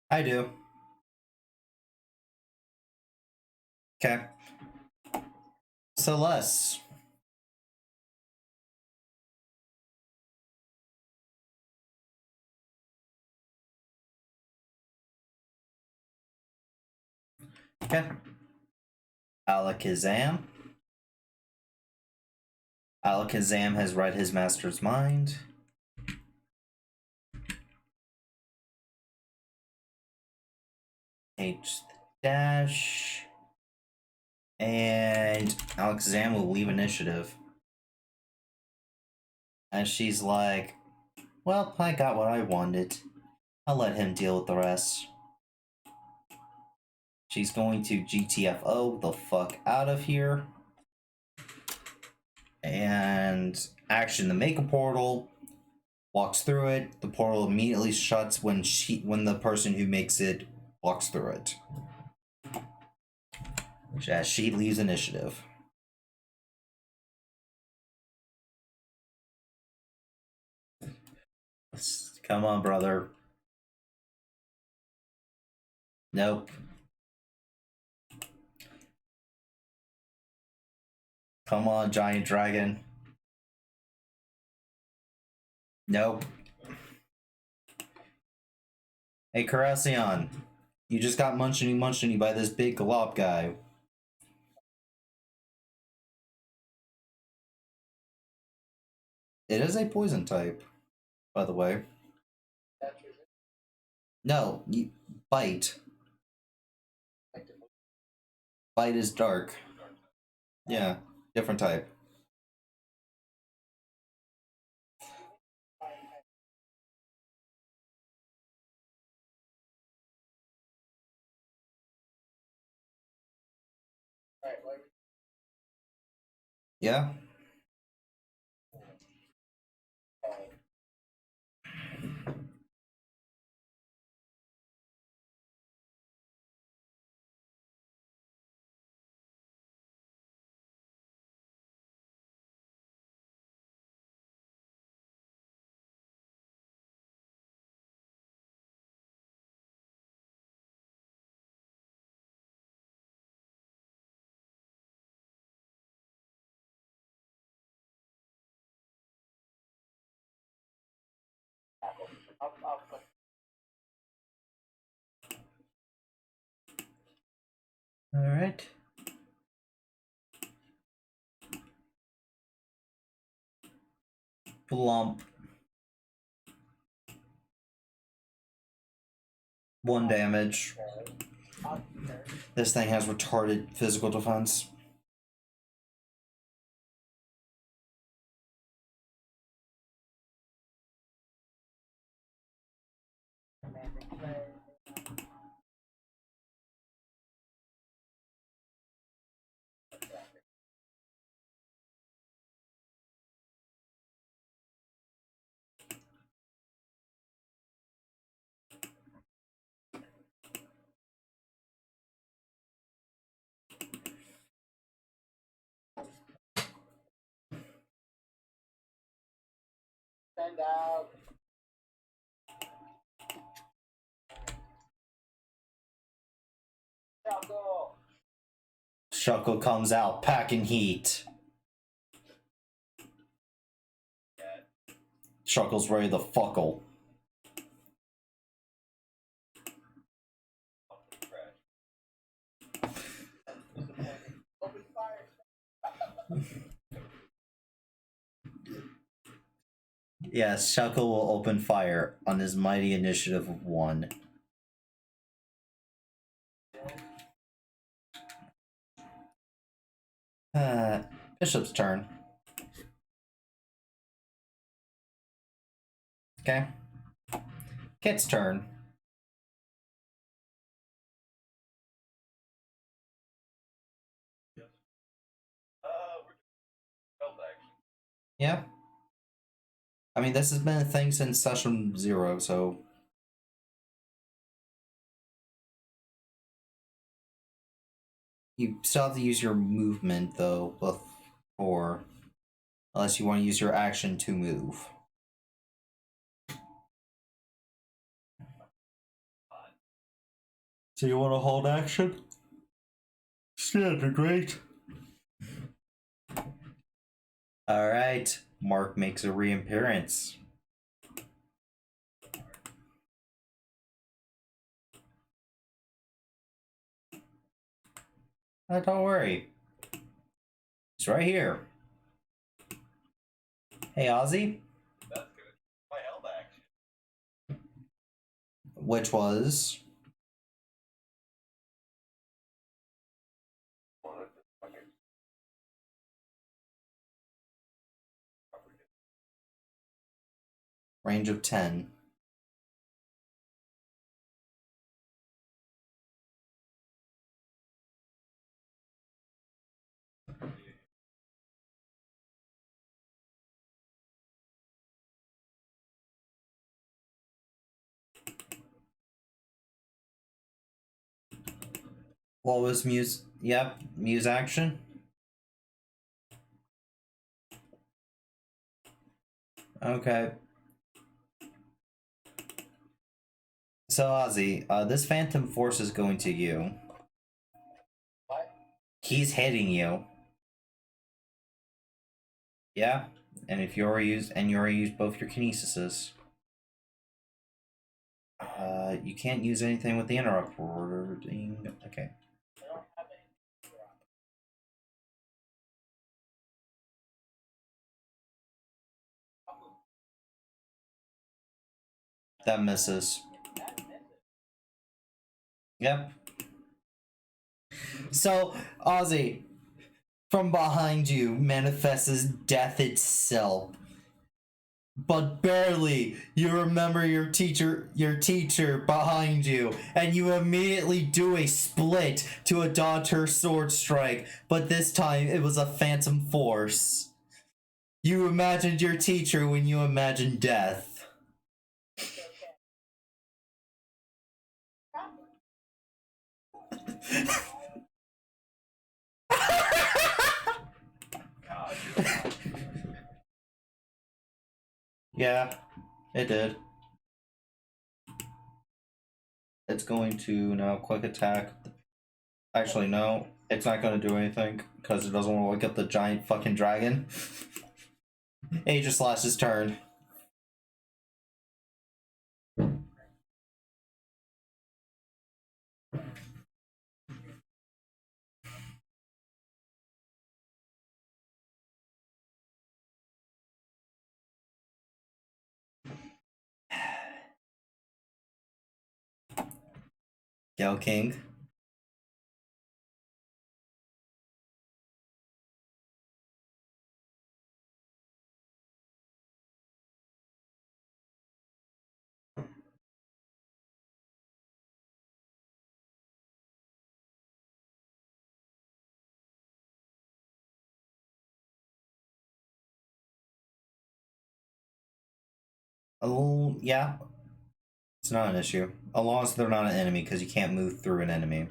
I do. Okay. Celeste. Okay. Alakazam. Alakazam has read his master's mind. H dash. And Alexam will leave initiative. And she's like, well, I got what I wanted. I'll let him deal with the rest. She's going to GTFO the fuck out of here. And action to make a portal. Walks through it. The portal immediately shuts when the person who makes it walks through it. As she leaves initiative. Come on, brother. Nope. Come on, giant dragon. Nope. Hey, Carassian. You just got munchiny by this big glop guy. It is a poison type, by the way. No, bite. Bite is dark. Yeah, different type. Yeah. I'll put All right. Blump. 1 damage. This thing has retarded physical defense. send out. Chuckle. Shuckle comes out packing heat. Shuckle's ready to fuckle. Open fire. Yes, Shuckle will open fire on his mighty initiative of 1. Bishop's turn. Okay. Kit's turn. Yeah. I mean, this has been a thing since session 0, so. You still have to use your movement, though, before. Unless you want to use your action to move. So you want to hold action? Standard, great. Alright, Mark makes a reappearance. Don't worry. He's right here. Hey, Ozzy. That's good. My held action. Which was? Range of 10. What was Muse? Yep, Muse action. Okay. So Ozzy, this Phantom Force is going to you. What? He's hitting you. Yeah, and if you already used both your kinesises. You can't use anything with the interrupt wording. Okay. I don't have any. That misses. That misses. Yep. So, Ozzy, from behind you manifests death itself. But barely, you remember your teacher behind you, and you immediately do a split to dodge her sword strike, but this time it was a phantom force. You imagined your teacher when you imagined death. It's okay. Yeah, it did. It's going to now quick attack. Actually, no, it's not going to do anything because it doesn't want to wake up the giant fucking dragon. Aegislash's turn. Yell King. Oh, yeah. It's not an issue. As long as they're not an enemy, because you can't move through an enemy.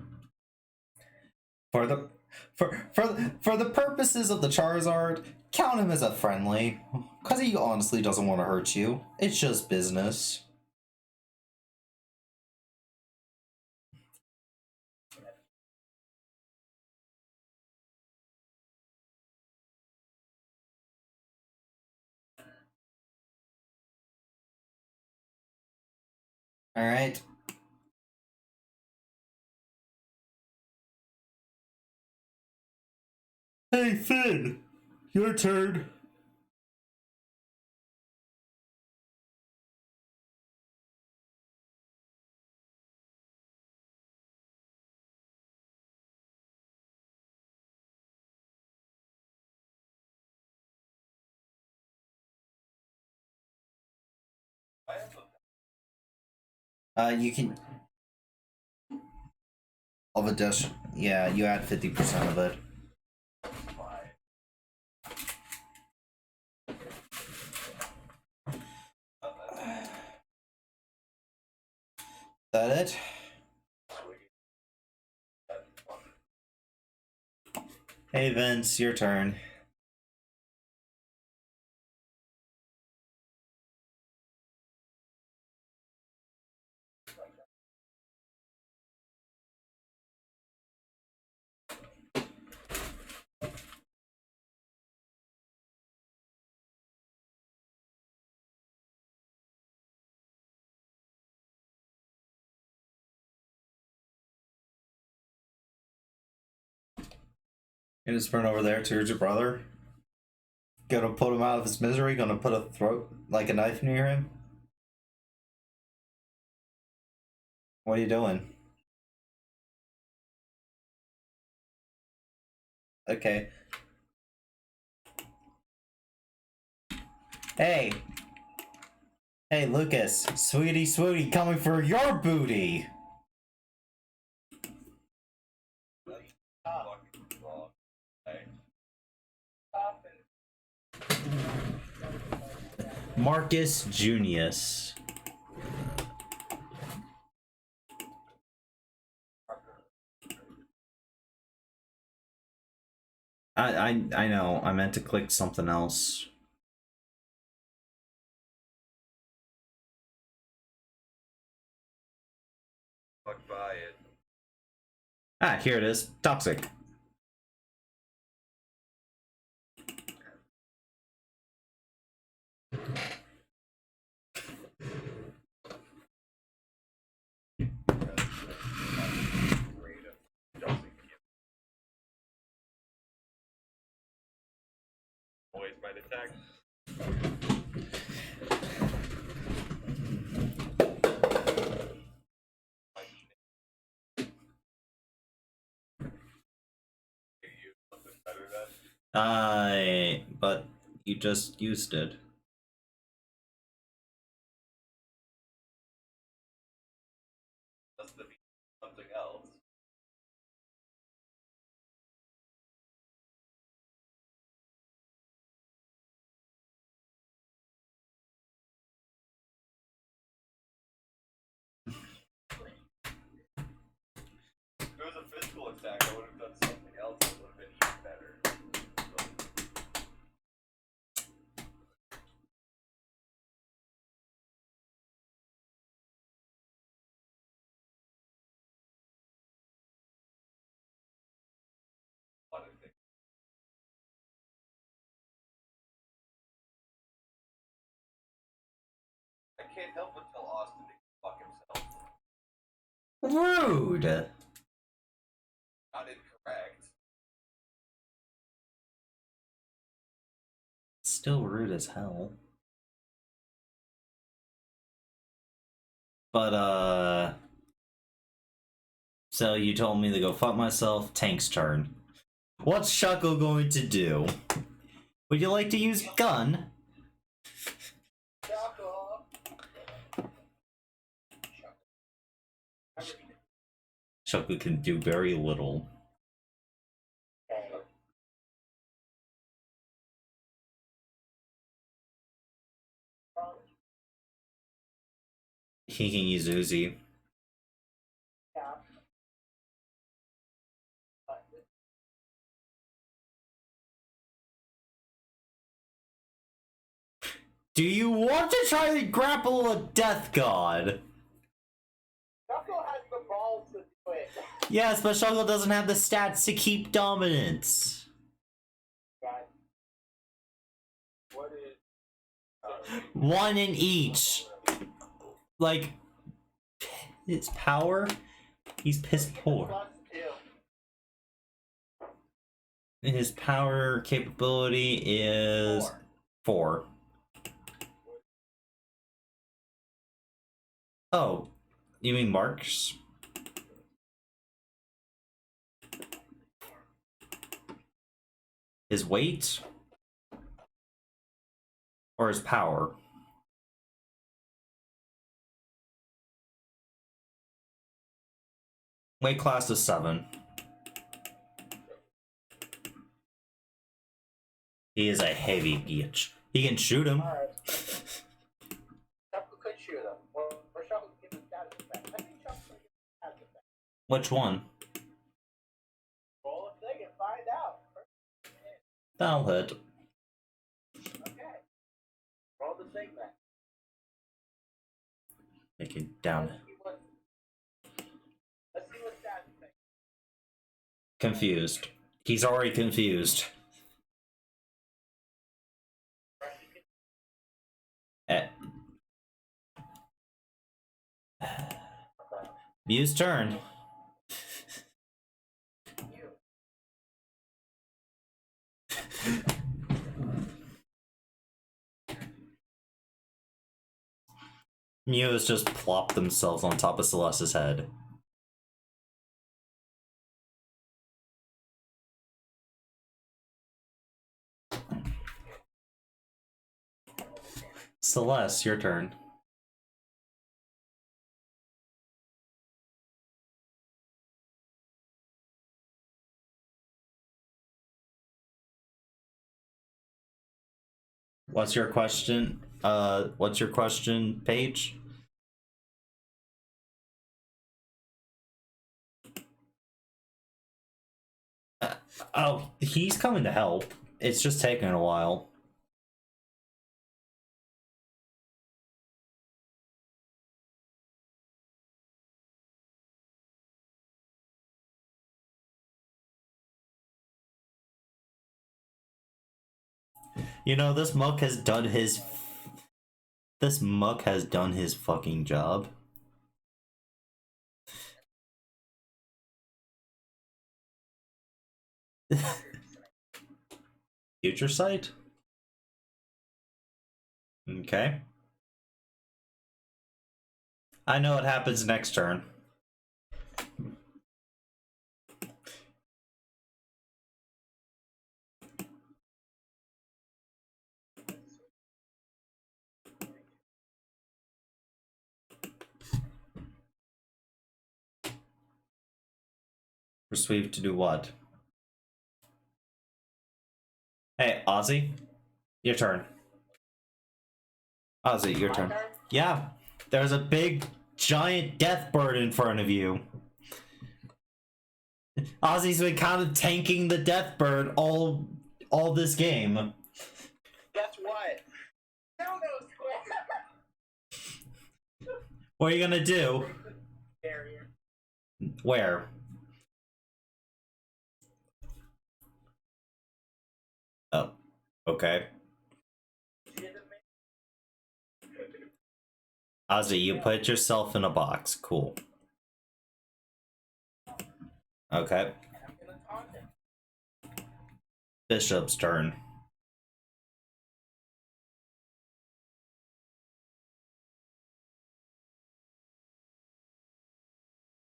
For the for the purposes of the Charizard, count him as a friendly. Because he honestly doesn't want to hurt you. It's just business. Alright. Hey, Finn! Your turn. You can... Of a dish. Yeah, you add 50% of it. That it? Hey Vince, your turn. Gonna sprint over there towards your brother. Gonna put him out of his misery. Gonna put a throat, like a knife near him. What are you doing? Okay. Hey. Hey, Lucas, sweetie, sweetie, coming for your booty. Fucking wrong. Hey. Stop and Marcus Junius. I know. I meant to click something else. Fuck by it. Ah, here it is. Toxic. Always by the text. Better than But you just used it. must have been something else. If it was a physical attack, I would have done something else that would have been even better. A lot of things. I can't help but tell Austin to fuck himself. Rude. Not incorrect. Still rude as hell. But so you told me to go fuck myself. Tank's turn. What's Shuckle going to do? Would you like to use gun? Shuckle can do very little. He can use Uzi. Do you want to try to grapple a death god? Shuckle has the balls to do it. Yes, but Shuckle doesn't have the stats to keep dominance. Guys. What is One in each. Like, his power? He's piss poor. plus 2? His power capability is 4. Oh, you mean marks? His weight? Or his power? Weight class is 7. He is a heavy bitch. He can shoot him. Alright. Shuckle could shoot him. Or Shuckle could give him status effect. I think Shuckle could give him status effect. Which one? Roll a thing and find out. That'll hit. Okay. Roll the thing then. Make it down. Let's see what status effect. Confused. He's already confused. Eh. Mew's turn. Mew has just plopped themselves on top of Celeste's head. Celeste, your turn. What's your question? What's your question, Paige? Oh, he's coming to help. It's just taking a while. You know, this muck has done his fucking job. Future sight? Okay. I know what happens next turn. Persuade to do what? Hey, Ozzy, your turn. Ozzy, your turn. Yeah, there's a big, giant death bird in front of you. Ozzy's been kind of tanking the death bird all this game. Guess what? No, What are you gonna do? barrier. Where? Oh, okay. Ozzy, you put yourself in a box. Cool. Okay. I'm gonna taunt him. Bishop's turn.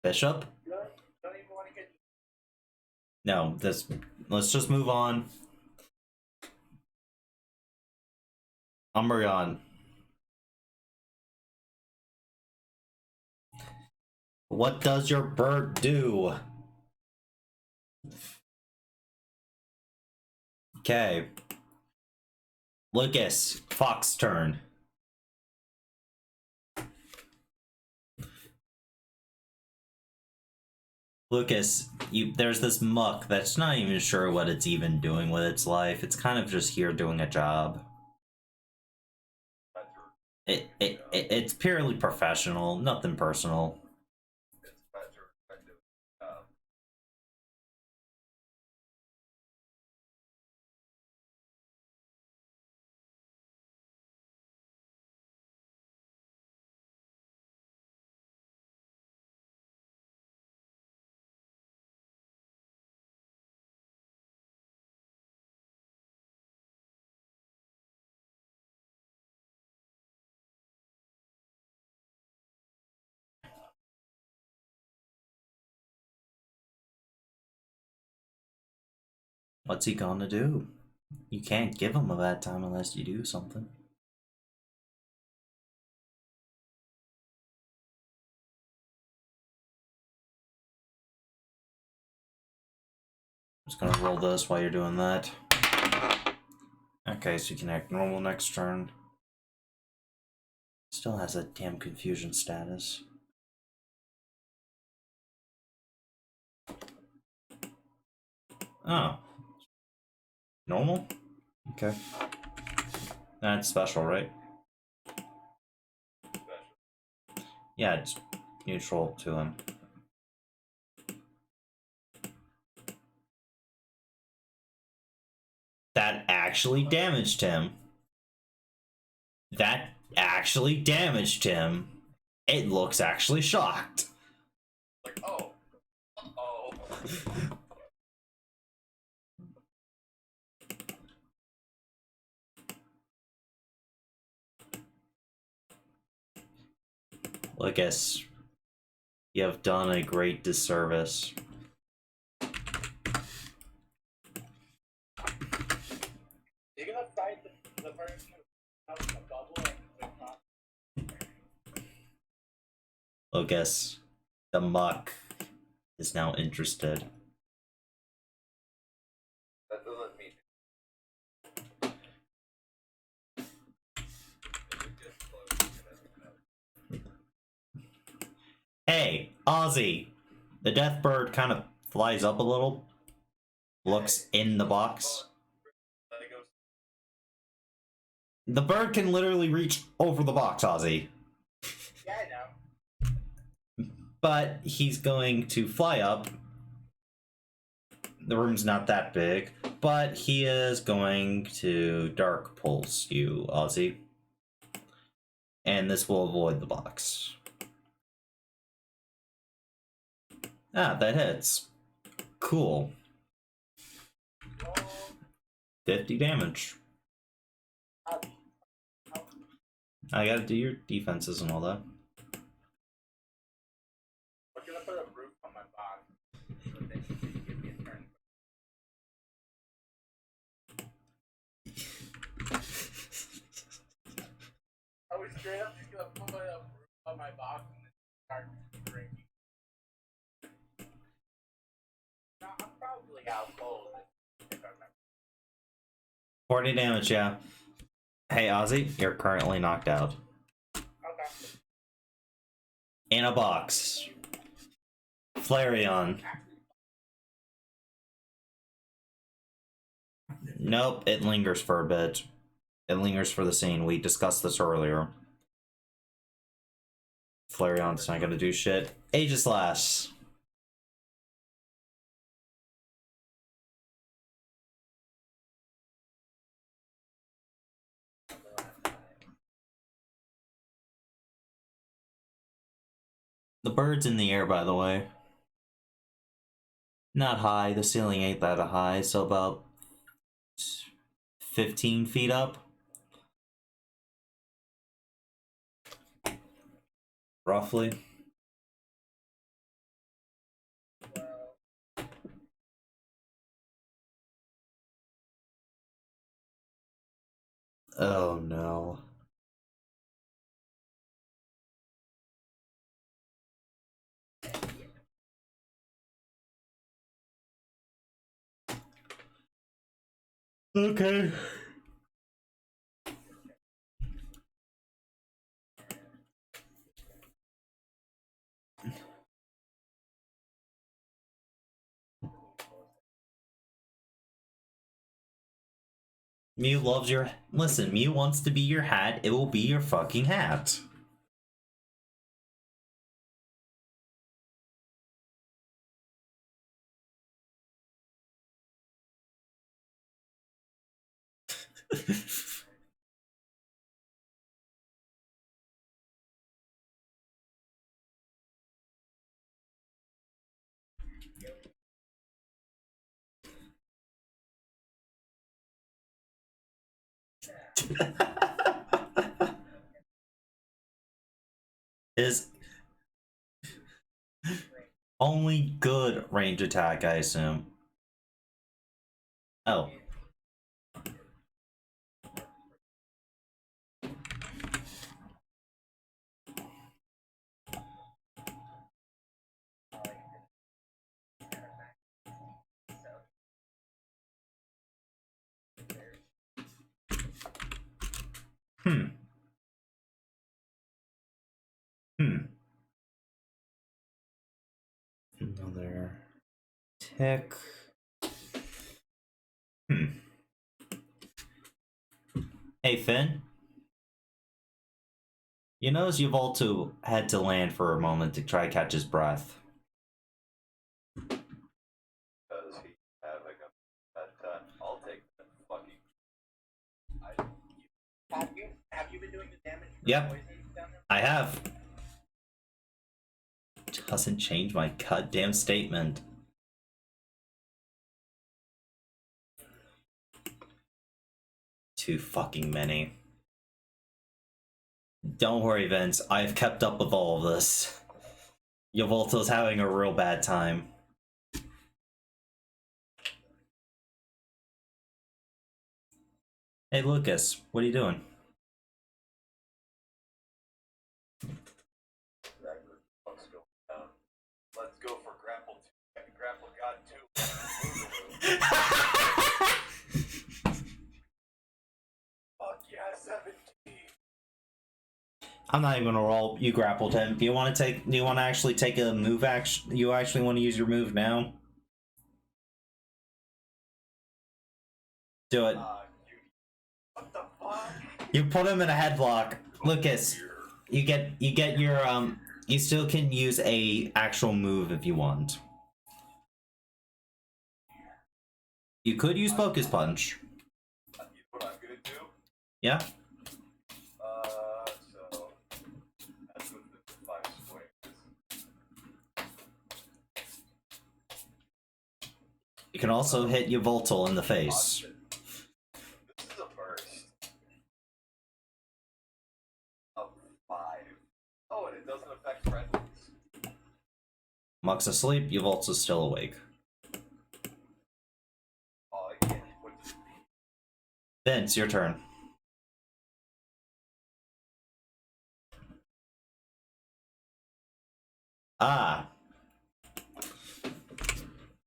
Bishop? Don't even want to get. No, let's just move on. Umbreon. What does your bird do? Okay. Lucas, Fox turn. Lucas, there's this muck that's not even sure what it's even doing with its life. It's kind of just here doing a job. It's purely professional, nothing personal. What's he gonna do? You can't give him a bad time unless you do something. Just gonna roll this while you're doing that. Okay, so you can act normal next turn. Still has a damn confusion status. Oh. Normal? Okay. That's special, right? Yeah, it's neutral to him. That actually damaged him. That actually damaged him. It looks actually shocked. Like, oh. Oh. Lucas, you have done a great disservice. You're gonna fight the person out in the bubble and the top. Lucas, the muck is now interested. That doesn't mean Hey, Ozzy! The death bird kind of flies up a little, looks in the box. The bird can literally reach over the box, Ozzy. Yeah, I know. But he's going to fly up. The room's not that big, but he is going to dark pulse you, Ozzy. And this will avoid the box. Ah, that hits. Cool. 50 damage. I gotta do your defenses and all that. We're gonna put a roof on my box. So then you can give me a turn. Are we straight up just gonna put a roof on my box and then start drinking? No, I'm probably out cold. If I remember. 40 damage, yeah. Hey, Ozzy, you're currently knocked out. Okay. In a box. Flareon. Nope, it lingers for a bit. It lingers for the scene. We discussed this earlier. Flareon's not gonna do shit. Aegislash. The bird's in the air, by the way. Not high. The ceiling ain't that high, so about 15 feet up. Roughly. Oh no. Okay. Mew loves your. Listen, Mew wants to be your hat. It will be your fucking hat. Is only good range attack, I assume. Oh. Hmm. Another tick. Hey, Finn. You notice Yveltal had to land for a moment to try catch his breath. Does he have like a that I'll take that fucking. Have you been doing the damage? Yep. Down there? I have. Doesn't change my goddamn statement. Too fucking many. Don't worry, Vince. I've kept up with all of this. Yveltal's having a real bad time. Hey, Lucas. What are you doing? Let's go for grapple 2. Grapple god 2. Fuck yeah, 17. I'm not even gonna roll. You grappled him. Do you want to actually take a move action? You actually want to use your move now? Do it. What the fuck? You put him in a headlock. Lucas, you get your you still can use a actual move if you want. You could use Focus Punch. You know what I'm gonna do? Yeah? So that's with the 5 squares. You can also hit Yveltal in the face. This is a burst of 5. Oh, and it doesn't affect friendlies. Muck's asleep, Yveltal's still awake. Oh, I can't. What does it mean? Vince, your turn. Ah.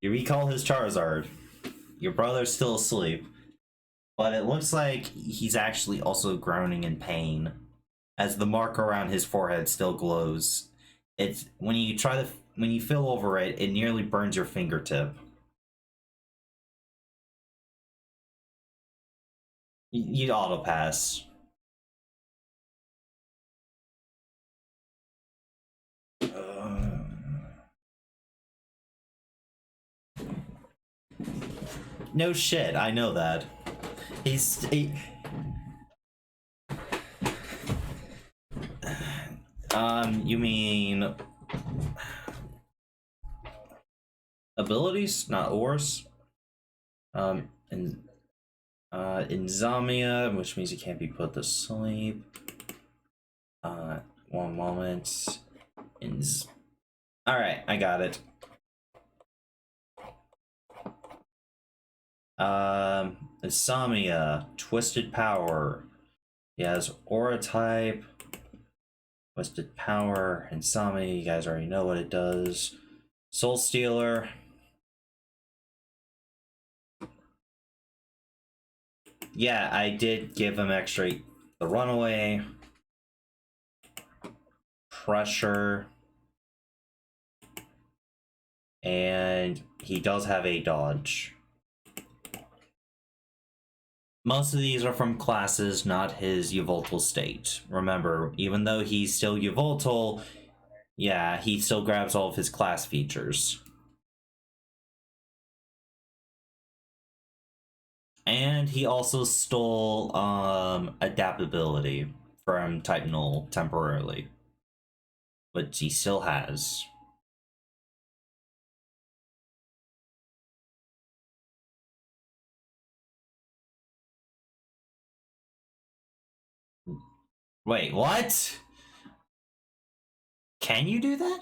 You recall his Charizard. Your brother's still asleep. But it looks like he's actually also groaning in pain, as the mark around his forehead still glows. It's when you feel over it, it nearly burns your fingertip. You'd auto pass. No shit, I know that. You mean abilities, not ores. Insomnia, which means he can't be put to sleep. One moment. Alright, I got it. Insomnia, Twisted Power. He has Aura type, Twisted Power, Insomnia, you guys already know what it does. Soul Stealer. Yeah, I did give him extra. The Runaway. Pressure. And he does have a dodge. Most of these are from classes, not his Yveltal state. Remember, even though he's still Yveltal, yeah, he still grabs all of his class features. And he also stole adaptability from Type Null temporarily. But he still has. Wait, what? Can you do that?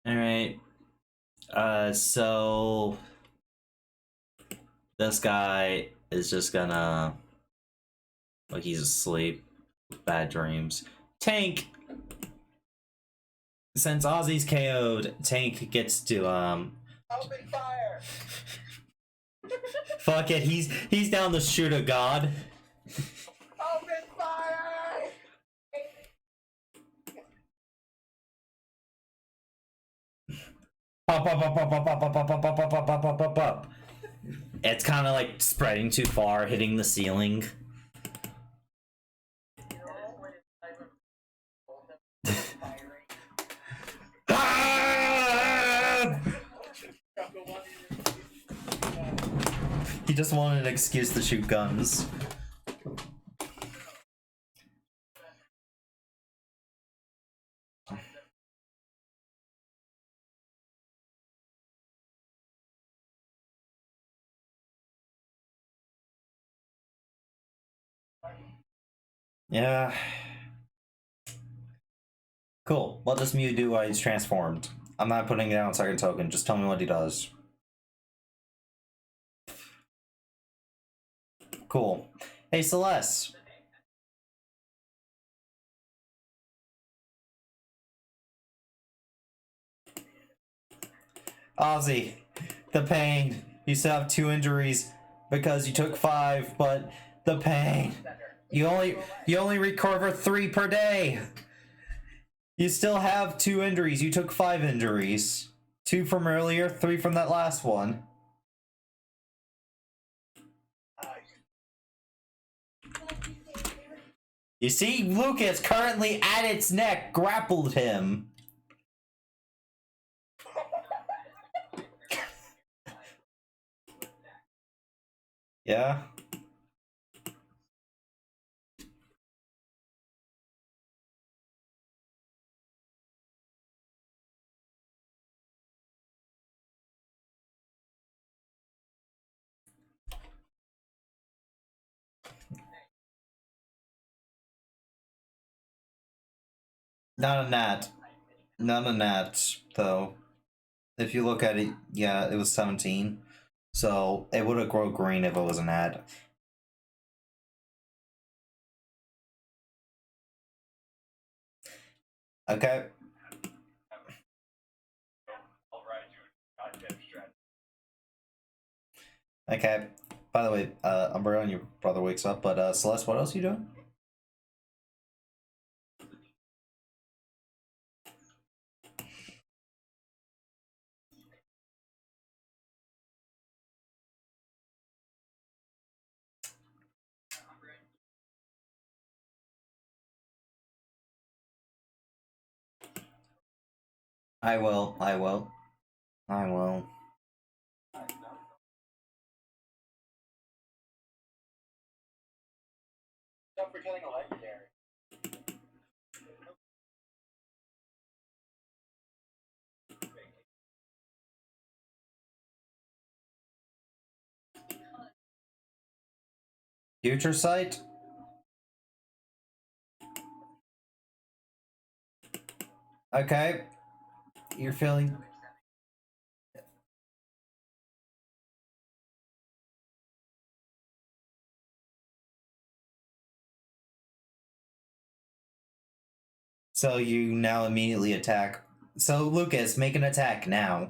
Alright. So this guy is just gonna, like, he's asleep. Bad dreams. Tank! Since Ozzy's KO'd, Tank gets to, Open fire! fuck it, he's down to shoot a god. Open fire! Pop, pop, pop, pop, pop, pop, pop, pop, pop, pop, pop, pop, pop, pop, pop. It's kind of like spreading too far, hitting the ceiling. He just wanted an excuse to shoot guns. Yeah. Cool. What does Mew do while he's transformed? I'm not putting down second token. Just tell me what he does. Cool. Hey, Celeste. Ozzy, the pain. You still have 2 injuries because you took 5, but the pain. You only recover 3 per day. You still have 2 injuries. You took 5 injuries. 2 from earlier, 3 from that last one. You see, Lucas currently at its neck grappled him. Yeah? Not a gnat. Not a gnat, though. If you look at it, yeah, it was 17. So it would have grown green if it was an ad. Okay. I'll ride you a goddamn stretch. Okay. By the way, Umbrella, your brother wakes up, but Celeste, what else are you doing? I will. Except for killing a legendary. Future sight? Okay. You're feeling. So you now immediately attack. So, Lucas, make an attack now.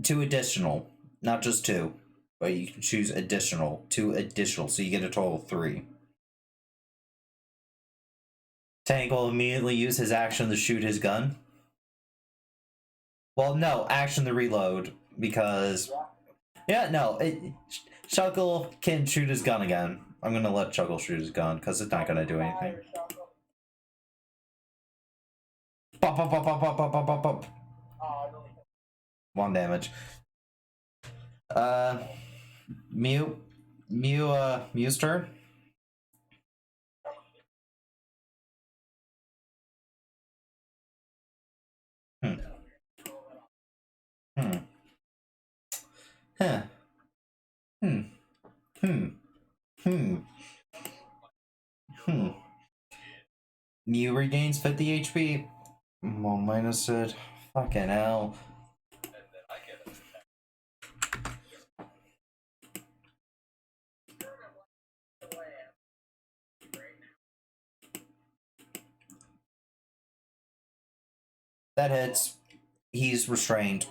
Two additional. Not just 2. But you can choose additional. 2 additional, so you get a total of 3. Tank will immediately use his action to shoot his gun. Well, no, action to reload, because... Yeah, no, Chuckle can shoot his gun again. I'm gonna let Chuckle shoot his gun, because it's not gonna do anything. Pop, pop, pop, pop, pop, pop, pop, pop, pop. 1 damage. Mew's turn. Hmm. Hmm. Huh. Hmm. Hmm. Hmm. Hmm. Mew regains 50 HP. Well, minus it. Fucking hell. And then I get it. That hits. He's restrained.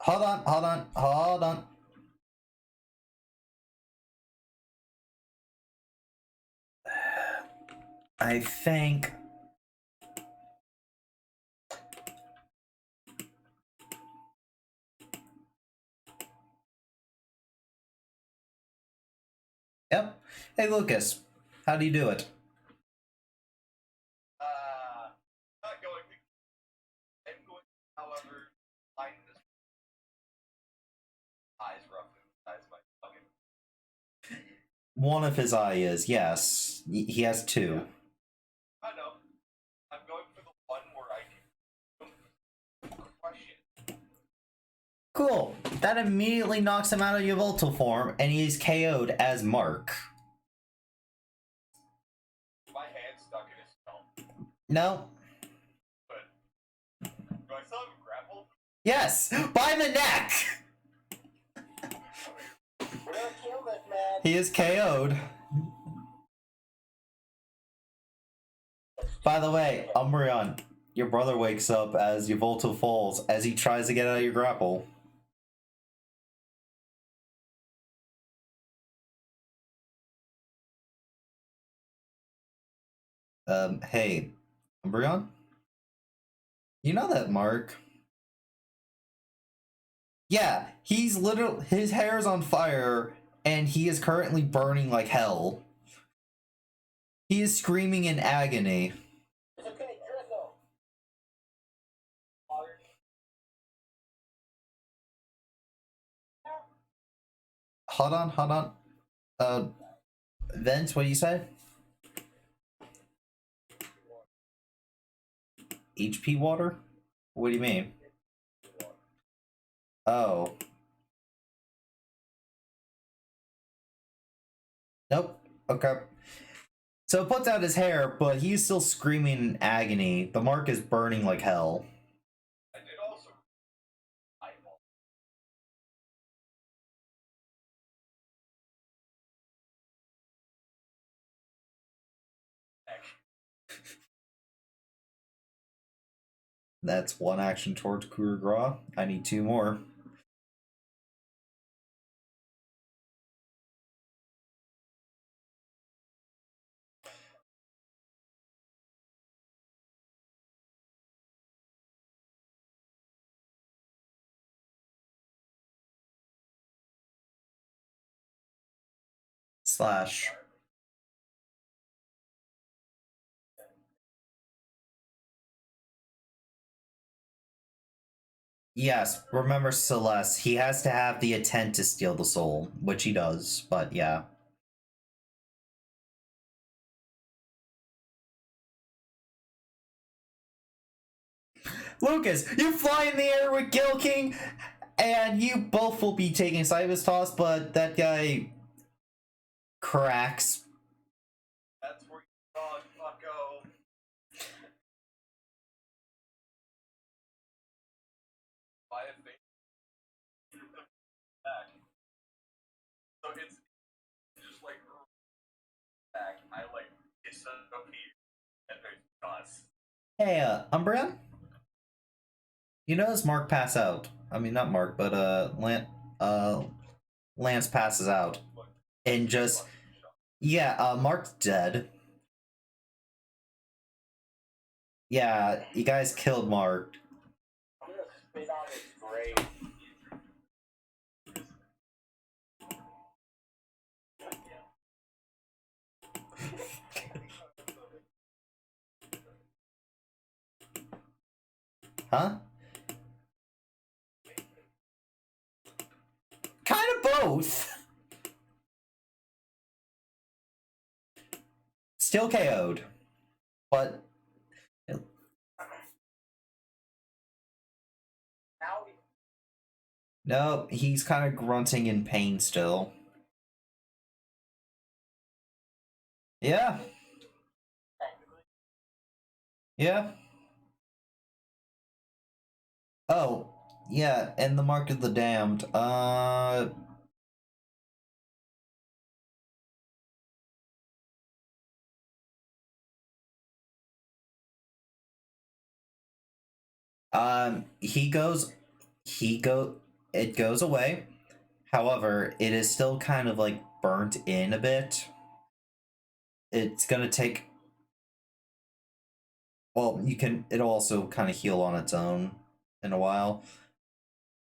Hold on. I think... Yep. Hey, Lucas. How do you do it? Not going to. I'm going, however, line this eyes roughly the size of my fucking. One of his eye is, yes. He has 2. I know. I'm going for the one where I can crush it. cool. That immediately knocks him out of Yveltal form, and he's KO'd as Mark. My hand's stuck in his thumb. No. But do I still have him grappled? Yes! By the neck! We're gonna kill this man. He is KO'd. By the way, Umbreon, your brother wakes up as Yveltal falls as he tries to get out of your grapple. Hey, Umbreon? You know that Mark? Yeah, he's literally, his hair is on fire, and he is currently burning like hell. He is screaming in agony. It's okay, Drizzle. Water. Hold on. Vince, what do you say? HP water? What do you mean? Oh. Nope. Okay. So it puts out his hair, but he's still screaming in agony. The mark is burning like hell. I did also eyeball. That's one action towards Kurugras. I need 2 more. Slash. Yes, remember Celeste. He has to have the intent to steal the soul, which he does, but yeah. Lucas, you fly in the air with Gil King, and you both will be taking Cybus Toss, but that guy cracks. That's where you dog fucko. Buy a thing. Back. So it's just like back. I like disappear and there's dust. Hey, Umbreon? You notice Mark pass out. I mean, not Mark, but, Lance passes out. And just, yeah, Mark's dead. Yeah, you guys killed Mark. I'm gonna spit on his grave. Huh? Kind of both. Still KO'd. But Now we no, he's kind of grunting in pain still. Yeah. technically. Yeah. Oh, yeah, and the Mark of the Damned. It goes away. However, it is still kind of like burnt in a bit. It's gonna take, well, it'll also kind of heal on its own in a while,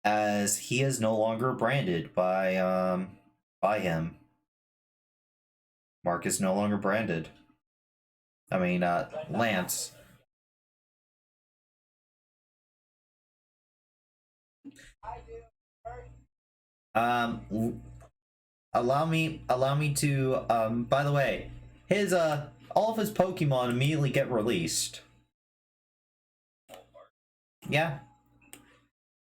as he is no longer branded by him. Mark is no longer branded. I mean, Lance. I do. First, Allow me to, by the way, his, all of his Pokemon immediately get released. Yeah.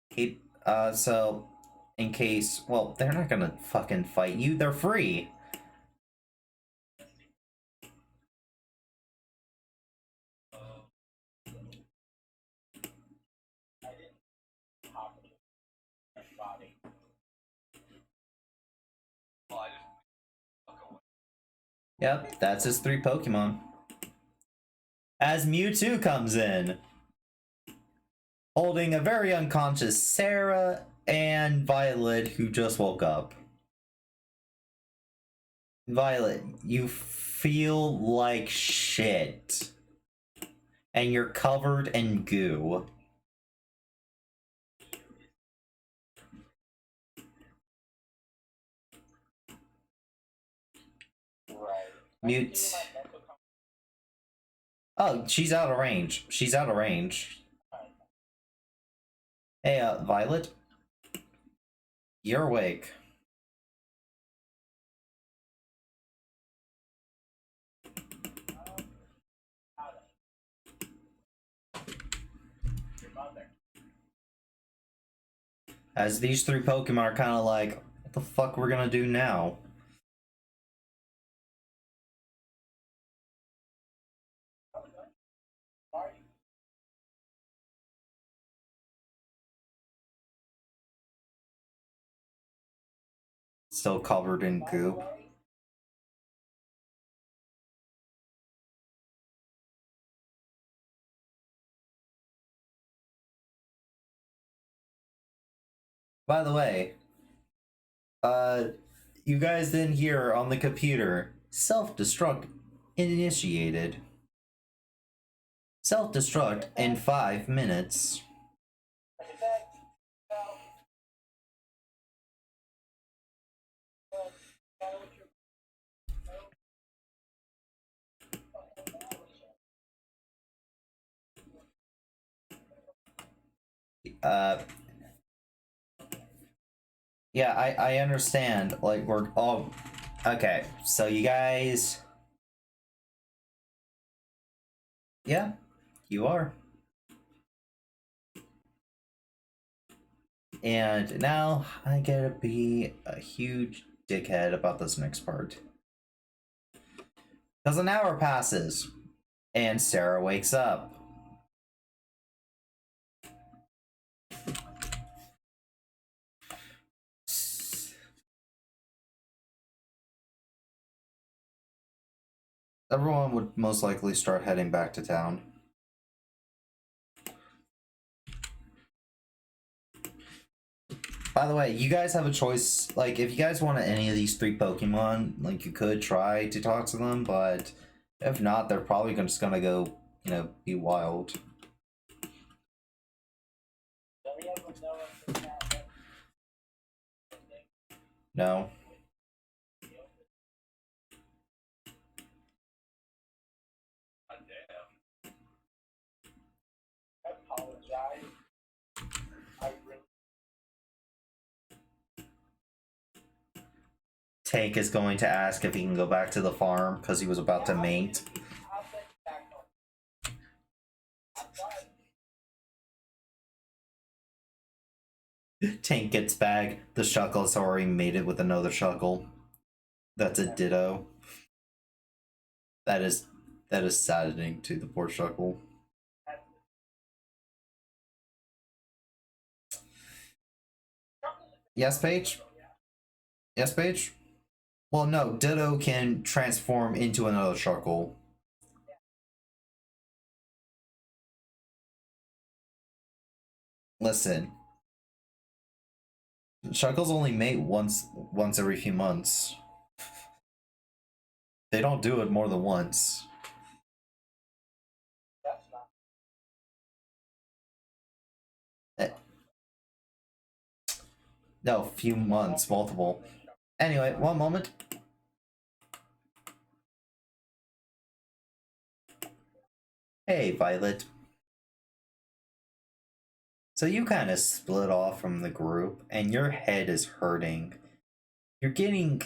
He, So in case, well, they're not gonna fucking fight you. They're free. Body. Well, I just fuck away. Yep, that's his 3 Pokemon. As Mewtwo comes in, holding a very unconscious Sarah and Violet, who just woke up. Violet, you feel like shit. And you're covered in goo. Right. Mute. Oh, she's out of range. She's out of range. Hey, Violet. You're awake. Your mother. As these 3 Pokemon are kind of like, what the fuck we're gonna do now? Still covered in goop. By the way, you guys didn't hear on the computer, self-destruct initiated. Self-destruct in 5 minutes. Yeah, I understand. Like, we're all... Okay, so you guys... Yeah, you are. And now I gotta be a huge dickhead about this next part. Because an hour passes, and Sarah wakes up. Everyone would most likely start heading back to town. By the way, you guys have a choice. Like, if you guys want any of these 3 Pokemon, like, you could try to talk to them, but if not, they're probably just gonna go, you know, be wild. No. God damn. I apologize. I really. Tank is going to ask if he can go back to the farm because he was about to mate. I'll send you back on. I'm sorry. Tank gets back. The Shuckle's already mated with another Shuckle. That's a ditto. That is saddening to the poor Shuckle. Yes, Paige? Yes, Paige? Well, no, Ditto can transform into another Shuckle. Listen. Shuckles only mate once every few months. They don't do it more than once. That's not. No, few months, multiple. Anyway, one moment. Hey, Violet. So you kind of split off from the group, and your head is hurting. You're getting...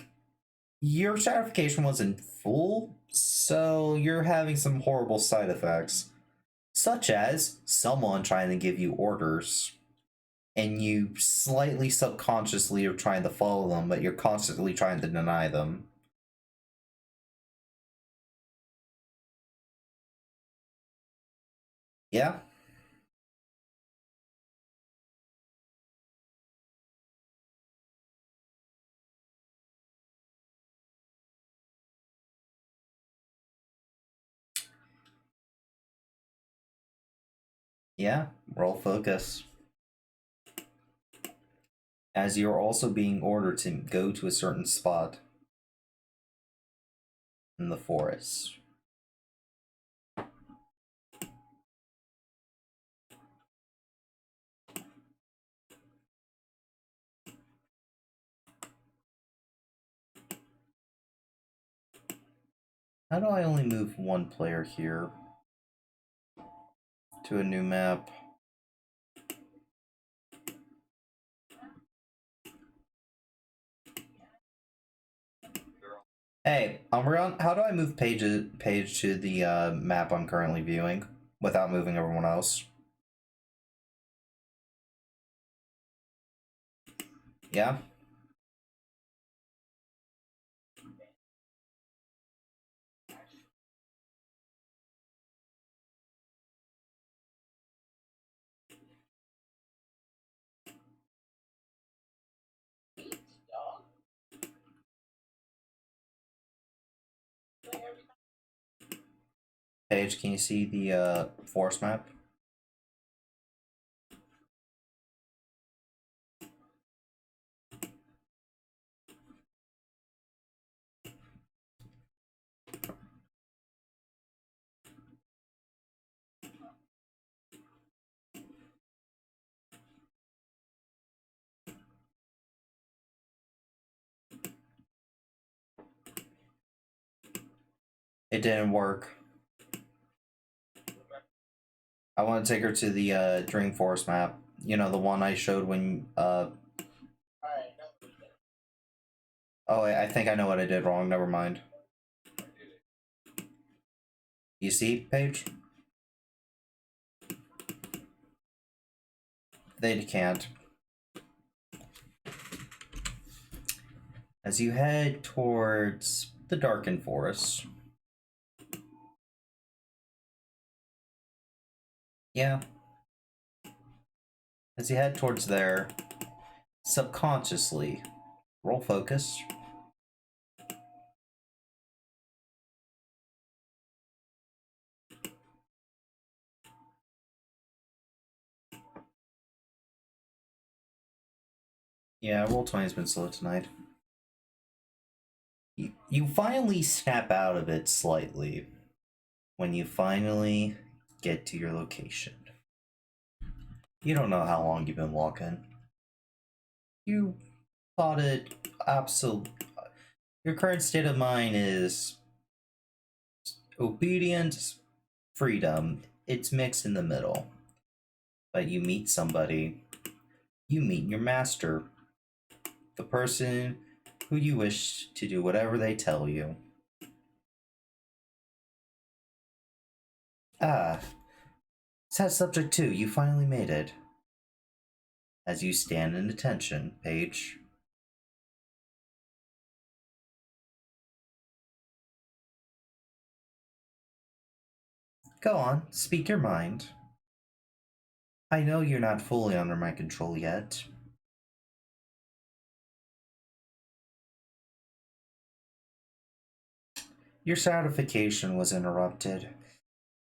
Your certification wasn't full, so you're having some horrible side effects. Such as someone trying to give you orders. and you slightly subconsciously are trying to follow them, but you're constantly trying to deny them. Yeah? Yeah, roll focus. As you're also being ordered to go to a certain spot in the forest. How do I only move one player here to a new map? Hey, Umbreon, how do I move page to the map I'm currently viewing without moving everyone else? Yeah? Paige, can you see the forest map? It didn't work. I want to take her to the Dream Forest map. You know, the one I showed when Alright, Oh, I think I know what I did wrong. Never mind. You see, Paige? They can't. As you head towards the Darkened Forest. Yeah. As you head towards there, subconsciously, roll focus. Yeah, roll 20 has been slow tonight. You finally snap out of it slightly when you finally get to your location. You don't know how long you've been walking. You thought it absolute. Your current state of mind is obedience, freedom. It's mixed in the middle. But you meet somebody. You meet your master. The person who you wish to do whatever they tell you. Ah, sad subject 2, you finally made it. As you stand in attention, Paige. Go on, speak your mind. I know you're not fully under my control yet. Your certification was interrupted,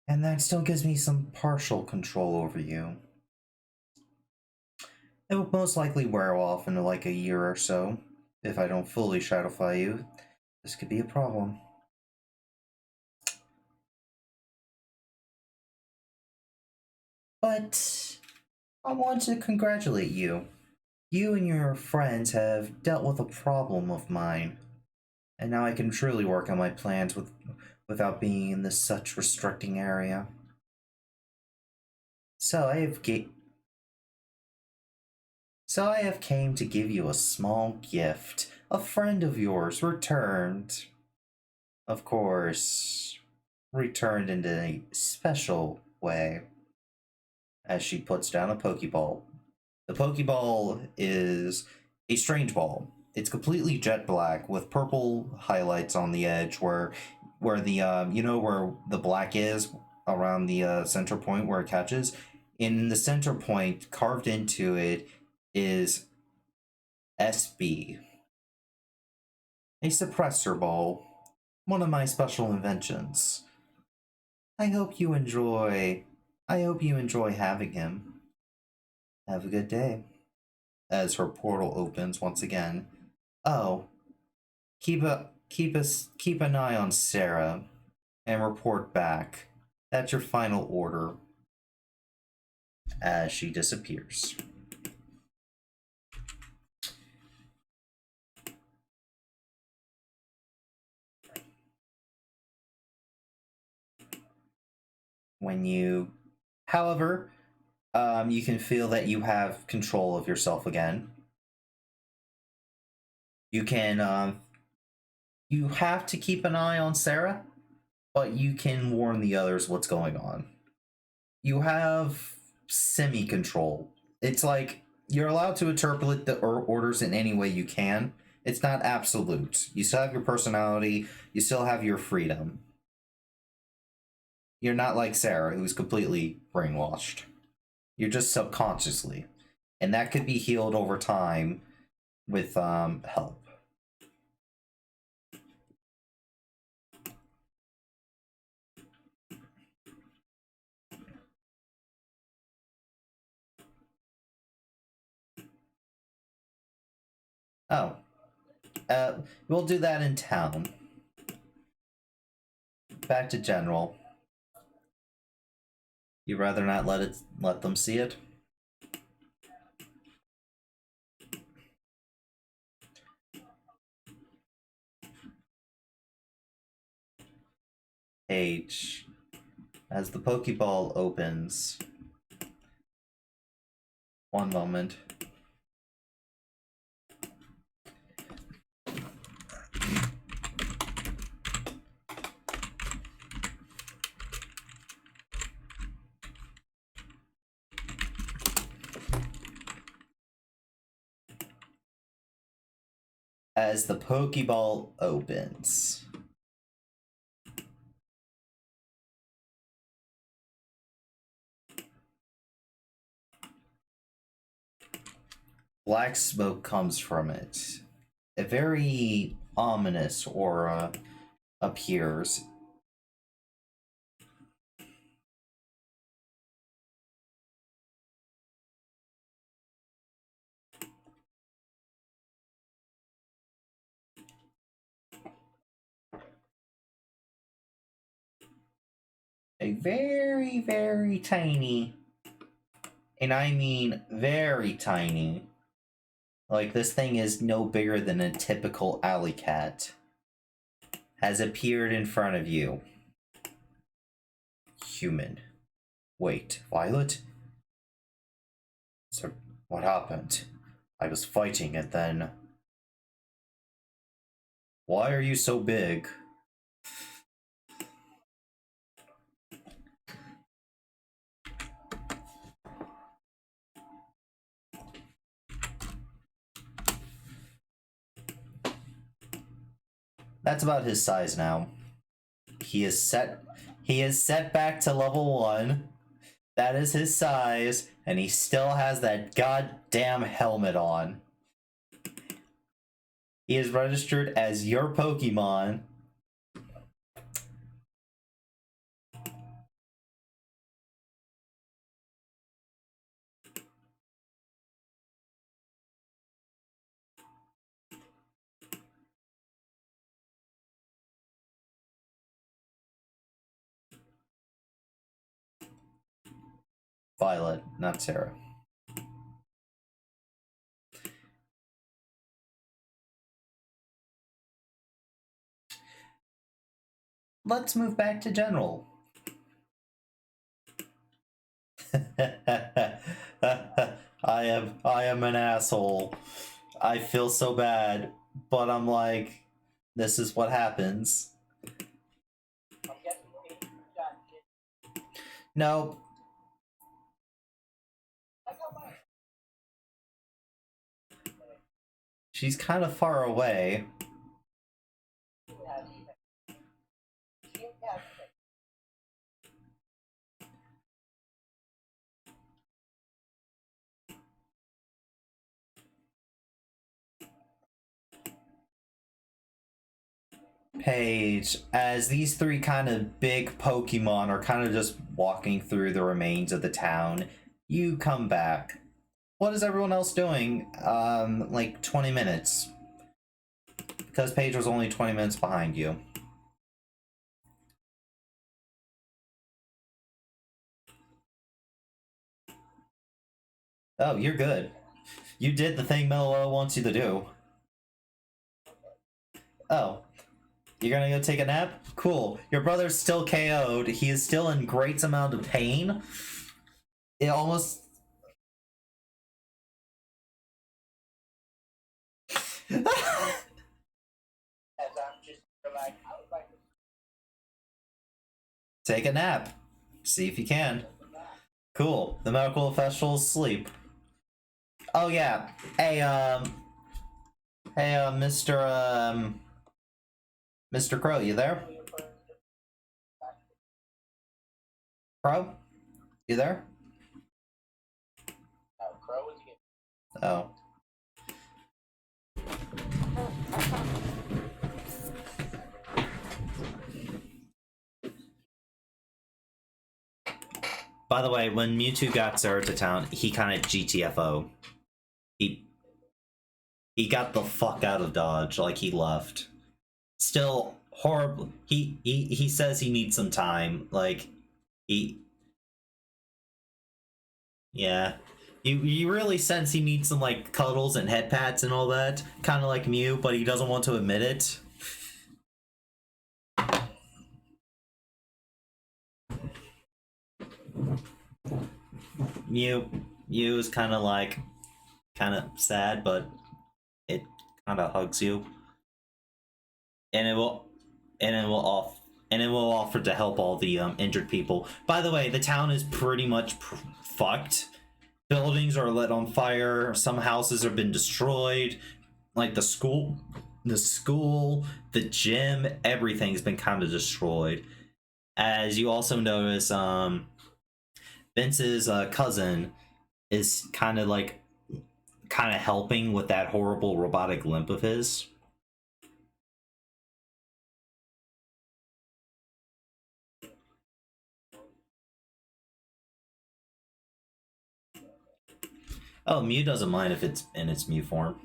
and that still gives me some partial control over you. It will most likely wear off in like a year or so. If I don't fully shadowfy you, this could be a problem. But I want to congratulate you. You and your friends have dealt with a problem of mine, and now I can truly work on my plans without being in this such restricting area. So I have came to give you a small gift. A friend of yours returned. Of course, returned in a special way. As she puts down a Pokeball. The Pokeball is a strange ball. It's completely jet black with purple highlights on the edge where the you know where the black is around the center point where it catches. In the center point, carved into it, is SB, a suppressor ball, one of my special inventions. I hope you enjoy. I hope you enjoy having him. Have a good day. As her portal opens once again. Oh, keep an eye on Sarah and report back. That's your final order. As she disappears. When you, however, you can feel that you have control of yourself again. You can, you have to keep an eye on Sarah, but you can warn the others what's going on. You have semi-control. It's like you're allowed to interpret the orders in any way you can. It's not absolute. You still have your personality. You still have your freedom. You're not like Sarah, who's completely brainwashed. You're just subconsciously. And that could be healed over time with help. Oh. We'll do that in town. Back to general. You'd rather not let them see it? H. As the Pokeball opens. One moment. As the Pokeball opens. Black smoke comes from it. A very ominous aura appears. A very, very tiny, and I mean very tiny, like this thing is no bigger than a typical alley cat, has appeared in front of you. Human. Wait, Violet? So, what happened? I was fighting and then... Why are you so big? That's about his size now. He is set back to level 1. That is his size, and he still has that goddamn helmet on. He is registered as your Pokemon. Violet, not Sarah. Let's move back to general. I am an asshole. I feel so bad, but I'm like, this is what happens. I'm guessing he got it. No. I got mine. She's kind of far away. Paige, as these three kind of big Pokemon are kind of just walking through the remains of the town, you come back. What is everyone else doing? Like 20 minutes. Because Paige was only 20 minutes behind you. Oh, you're good. You did the thing Mello wants you to do. Oh, you're gonna go take a nap? Cool. Your brother's still KO'd. He is still in great amount of pain. It almost... As I'm just like, I would like to Take a nap. See if you can. Cool. The medical officials sleep. Oh yeah. Hey, Mr. Crow, you there? Crow? You there? Crow was getting Oh. By the way, when Mewtwo got Zero to town, he kind of GTFO. He got the fuck out of Dodge, like he left. Still horrible. He says he needs some time. Like yeah. You really sense he needs some like cuddles and head pats and all that, kind of like Mew, but he doesn't want to admit it. Mew is kind of like sad, but it kind of hugs you, and it will offer to help all the injured people. By the way, the town is pretty much fucked. Buildings are lit on fire. Some houses have been destroyed. Like the school, the gym, everything's been kind of destroyed. As you also notice, Vince's cousin is kind of helping with that horrible robotic limp of his. Oh, Mew doesn't mind if it's in its Mew form.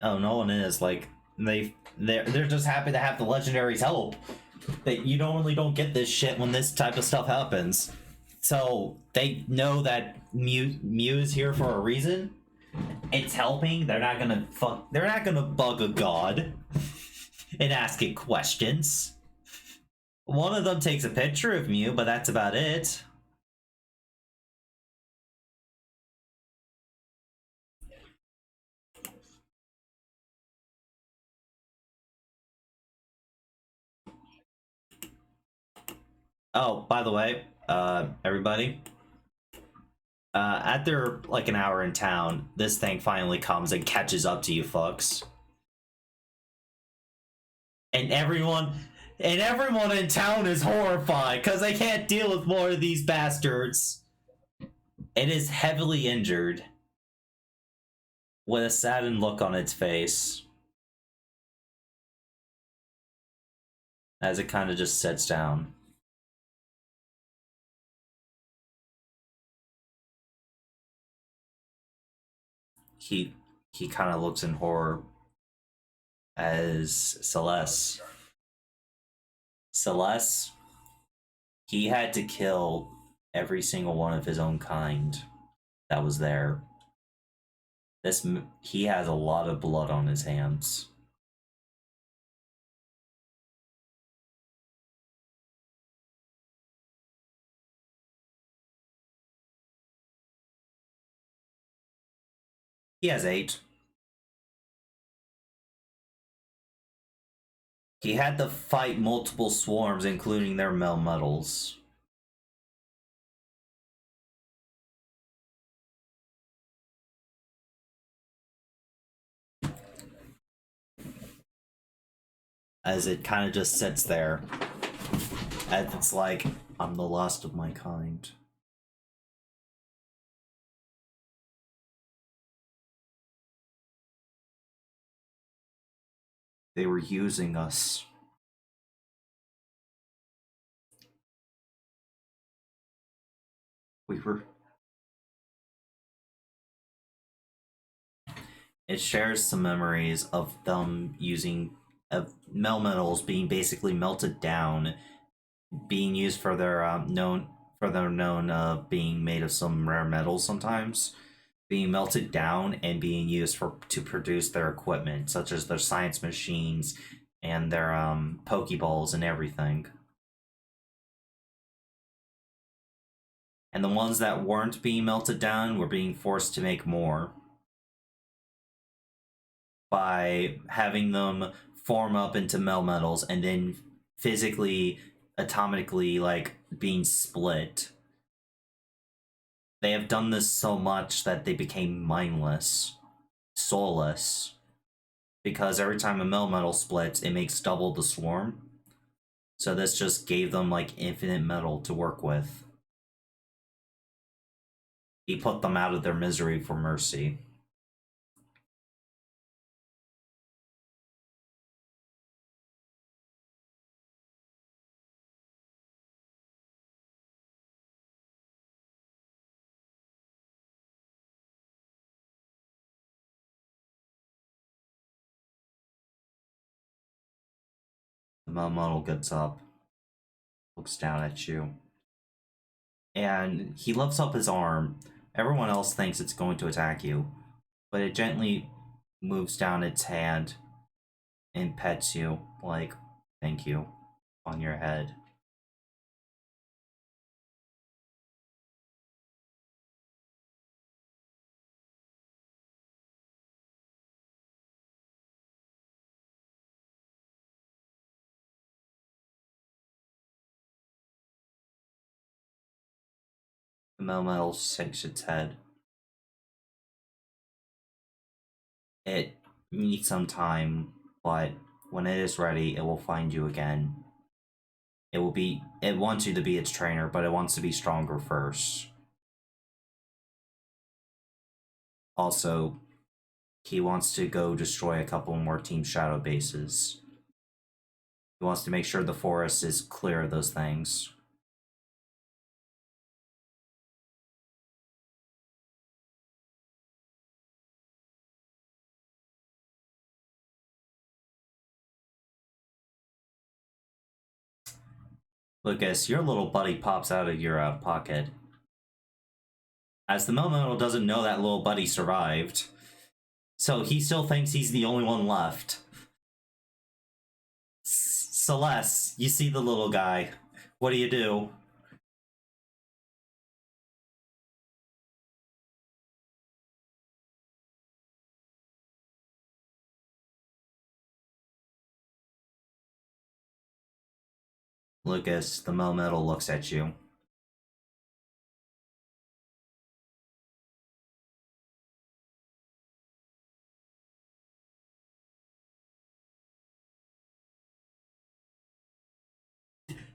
Oh, no one is. Like, they're just happy to have the legendary's help. That you normally don't get this shit when this type of stuff happens. So they know that Mew is here for a reason. It's helping. They're not gonna bug a god and ask it questions. One of them takes a picture of Mew, but that's about it. Oh, by the way, everybody, after like an hour in town, this thing finally comes and catches up to you fucks. And everyone in town is horrified because they can't deal with more of these bastards. It is heavily injured with a saddened look on its face as it kind of just sits down. He kind of looks in horror as Celeste, he had to kill every single one of his own kind that was there. He has a lot of blood on his hands. He has 8. He had to fight multiple swarms, including their Melmetals. as it kind of just sits there. And it's like, I'm the last of my kind. They were using us. We were. It shares some memories of them using of metals being basically melted down, being used for their known being made of some rare metals sometimes, being melted down and being used for to produce their equipment, such as their science machines and their pokeballs and everything. And the ones that weren't being melted down were being forced to make more by having them form up into metals and then physically, atomically, like being split. They have done this so much that they became mindless, soulless, because every time a metal splits, it makes double the swarm. So this just gave them like infinite metal to work with. He put them out of their misery for mercy. The metal gets up, looks down at you, and he lifts up his arm. Everyone else thinks it's going to attack you, but it gently moves down its hand and pets you, like, thank you, on your head. The metal shakes its head. It needs some time, but when it is ready, it will find you again. It wants you to be its trainer, but it wants to be stronger first. Also, he wants to go destroy a couple more Team Shadow bases. He wants to make sure the forest is clear of those things. Lucas, your little buddy pops out of your pocket. As the Momono doesn't know that little buddy survived, so he still thinks he's the only one left. Celeste, you see the little guy. What do you do? Lucas, the Melmetal looks at you.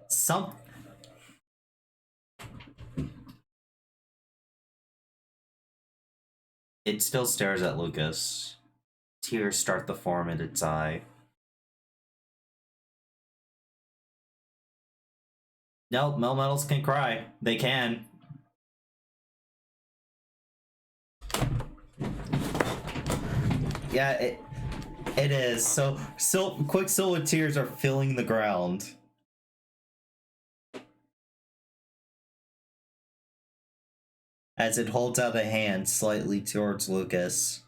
Some. It still stares at Lucas. Tears start to form in its eye. Nope, Melmetals can cry. They can. Yeah, it is. So Quicksilver tears are filling the ground. As it holds out a hand slightly towards Lucas.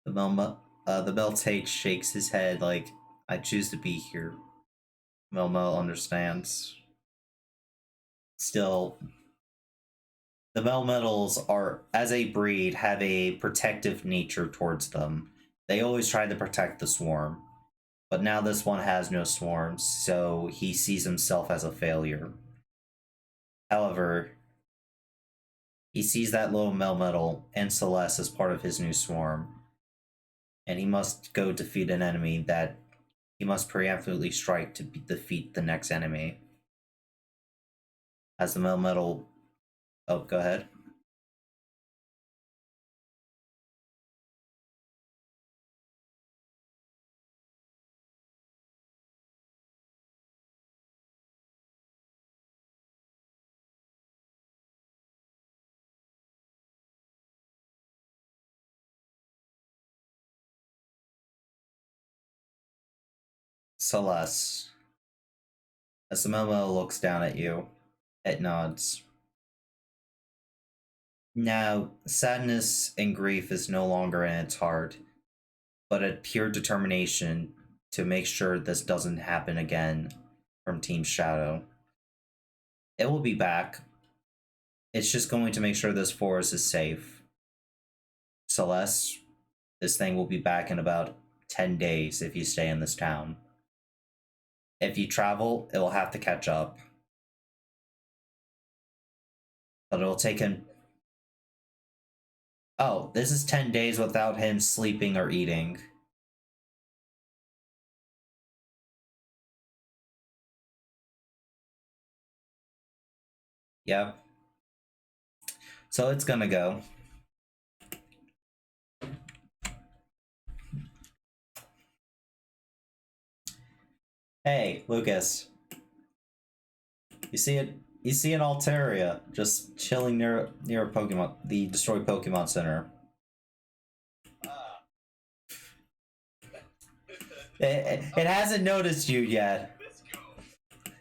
The Meltate shakes his head like, I choose to be here. Melmel understands. Still, the Melmetals are, as a breed, have a protective nature towards them. They always try to protect the swarm. But now this one has no swarms, so he sees himself as a failure. However, He sees that little Melmetal and Celeste as part of his new swarm, and he must go defeat an enemy that he must preemptively strike to defeat the next enemy. As the Melmetal... Oh, go ahead. Celeste. As the Melmetal looks down at you, it nods. Now, sadness and grief is no longer in its heart, but a pure determination to make sure this doesn't happen again from Team Shadow. It will be back. It's just going to make sure this forest is safe. Celeste, this thing will be back in about 10 days if you stay in this town. If you travel, it will have to catch up. But it'll take him... Oh, this is 10 days without him sleeping or eating. Yep. So it's gonna go. Hey, Lucas. You see it? You see an Altaria just chilling near a Pokemon, the destroyed Pokemon Center. It hasn't noticed you yet.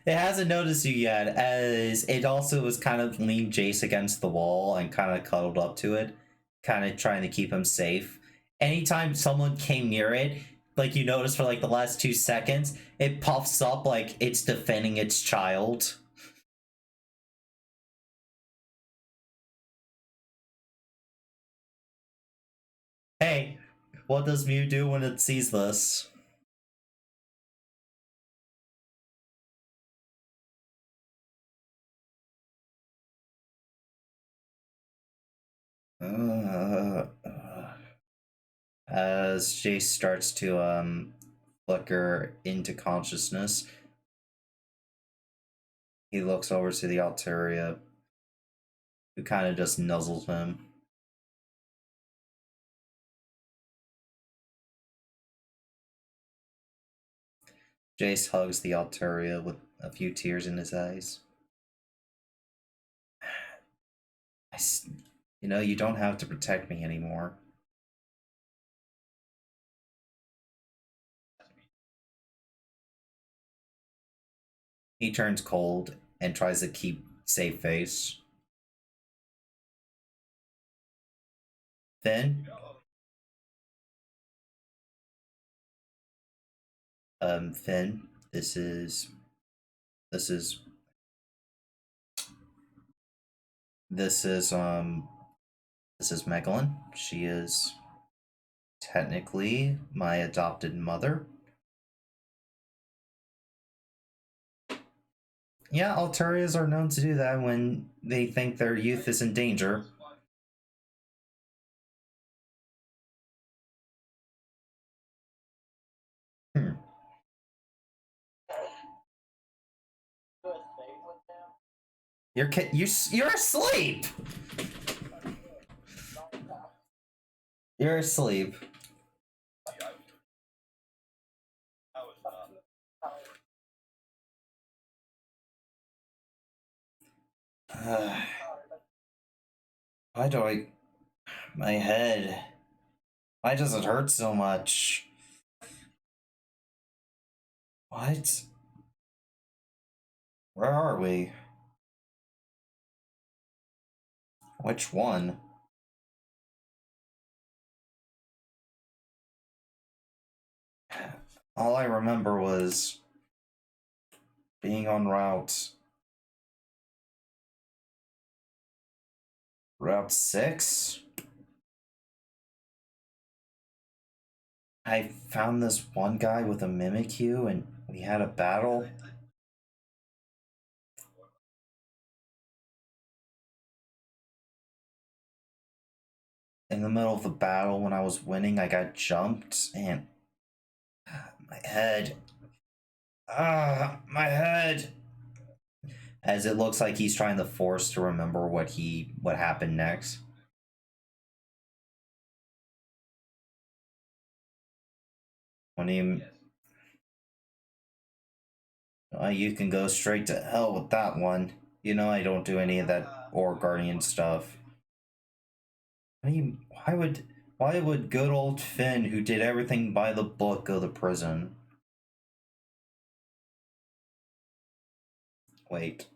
It hasn't noticed you yet, as it also was kind of leaned Jace against the wall and kind of cuddled up to it, kind of trying to keep him safe. Anytime someone came near it, like you notice for like the last 2 seconds, it puffs up like it's defending its child. Hey, what does Mew do when it sees this? As Jace starts to flicker into consciousness, he looks over to the Altaria, who kind of just nuzzles him. Jace hugs the Altaria with a few tears in his eyes. You know, you don't have to protect me anymore. He turns cold and tries to keep safe face. Finn? Finn, this is Megalyn. She is technically my adopted mother. Yeah, Altarias are known to do that when they think their youth is in danger. Hmm. You're asleep. You're asleep. Why do I... My head... Why does it hurt so much? What? Where are we? Which one? All I remember was being on Route 6. I found this one guy with a Mimikyu and we had a battle. in the middle of the battle when I was winning, I got jumped and my head. My head. As it looks like he's trying to force to remember what happened next. When you you can go straight to hell with that one. You know I don't do any of that or guardian stuff. I mean, why would good old Finn, who did everything by the book, go to prison? Wait.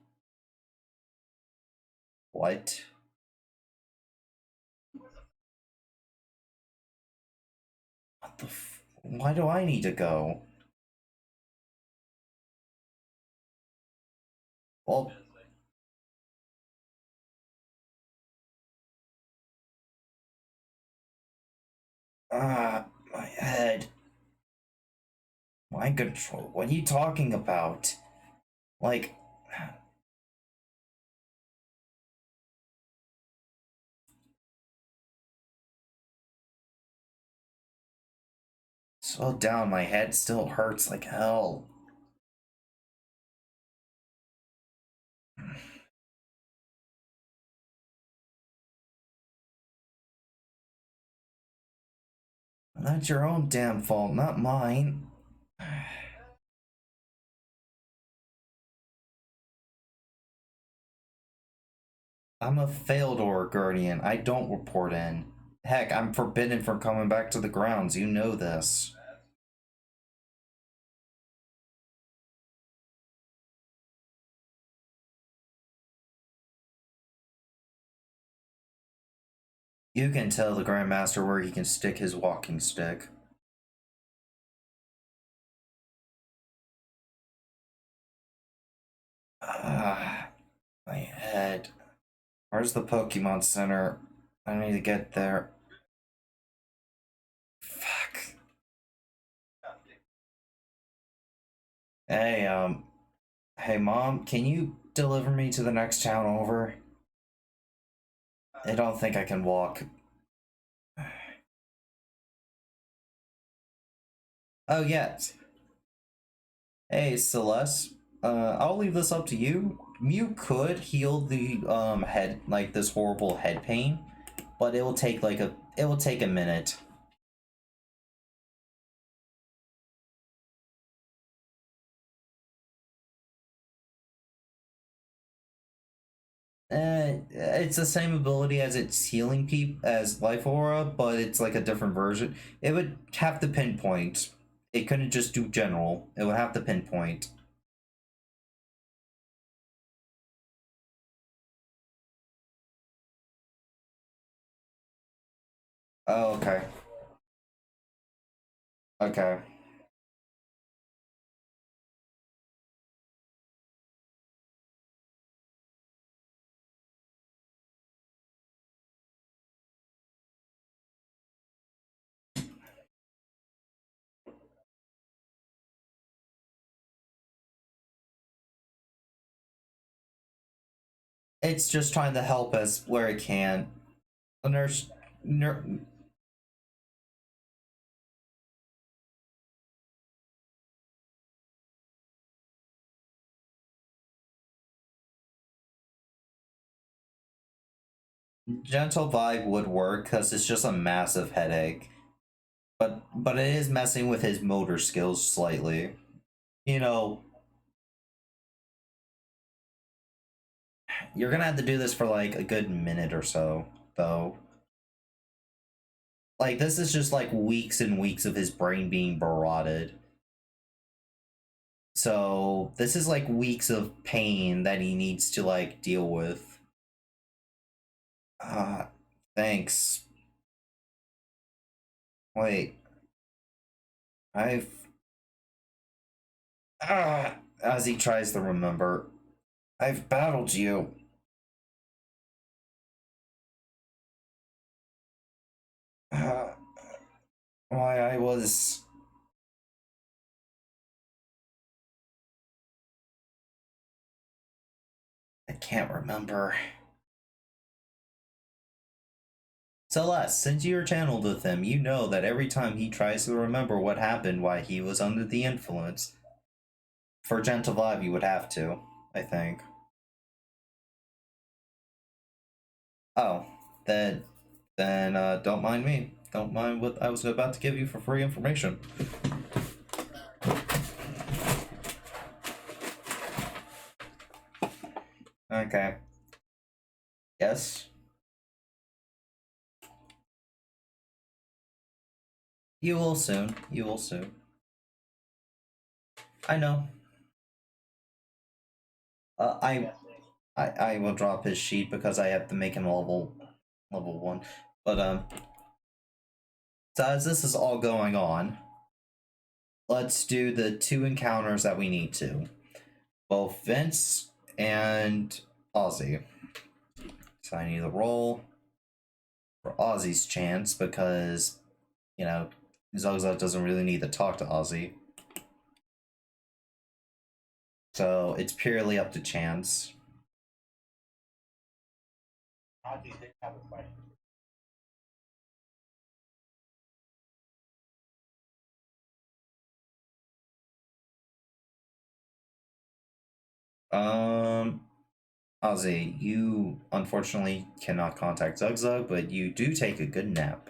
What? What the why do I need to go? Well, my head. Mind control. What are you talking about? Like, slow down. My head still hurts like hell. That's your own damn fault, not mine. I'm a failed Aura Guardian. I don't report in. Heck, I'm forbidden from coming back to the grounds. You know this. You can tell the Grandmaster where he can stick his walking stick. My head. Where's the Pokemon Center? I need to get there. Fuck. Hey, hey, Mom, can you deliver me to the next town over? I don't think I can walk. Oh, yes. Hey, Celeste. I'll leave this up to you. You could heal the head, like this horrible head pain, but it will take a minute. It's the same ability as its healing as Life Aura, but it's like a different version. It would have to pinpoint. It couldn't just do general. It would have to pinpoint. Oh, okay. Okay. It's just trying to help us where it can. The nurse, gentle vibe would work because it's just a massive headache. But it is messing with his motor skills slightly. You know, you're gonna have to do this for like a good minute or so, though. Like this is just like weeks and weeks of his brain being barotted. So this is like weeks of pain that he needs to like deal with. Uh thanks. Wait, I've as he tries to remember, I've battled you. Uh, why I was I can't remember. Celeste, since you're channeled with him, you know that every time he tries to remember what happened while he was under the influence, for Gentle Vibe, you would have to, I think. Oh, then don't mind me. Don't mind what I was about to give you for free information. Okay. Yes? You will soon. You will soon. I know. I will drop his sheet because I have to make him level 1. But so as this is all going on, let's do the 2 encounters that we need to. Both Vince and Ozzy. So I need to roll for Ozzy's chance because, you know, Zugzug doesn't really need to talk to Ozzy. So it's purely up to chance. Ozzy did have a question. Ozzy, you unfortunately cannot contact Zugzug, but you do take a good nap.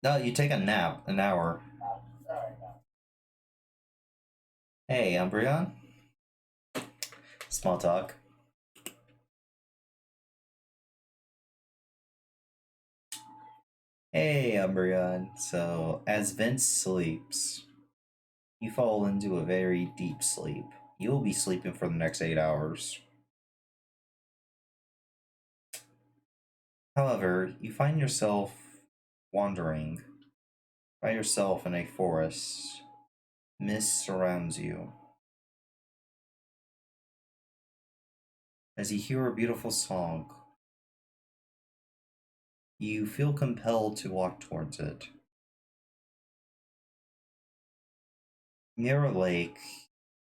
No, you take a nap, an hour. Hey, Umbreon. Small talk. Hey, Umbreon. So, as Vince sleeps, you fall into a very deep sleep. You will be sleeping for the next 8 hours. However, you find yourself wandering by yourself in a forest. Mist surrounds you. As you hear a beautiful song, you feel compelled to walk towards it. Near a lake,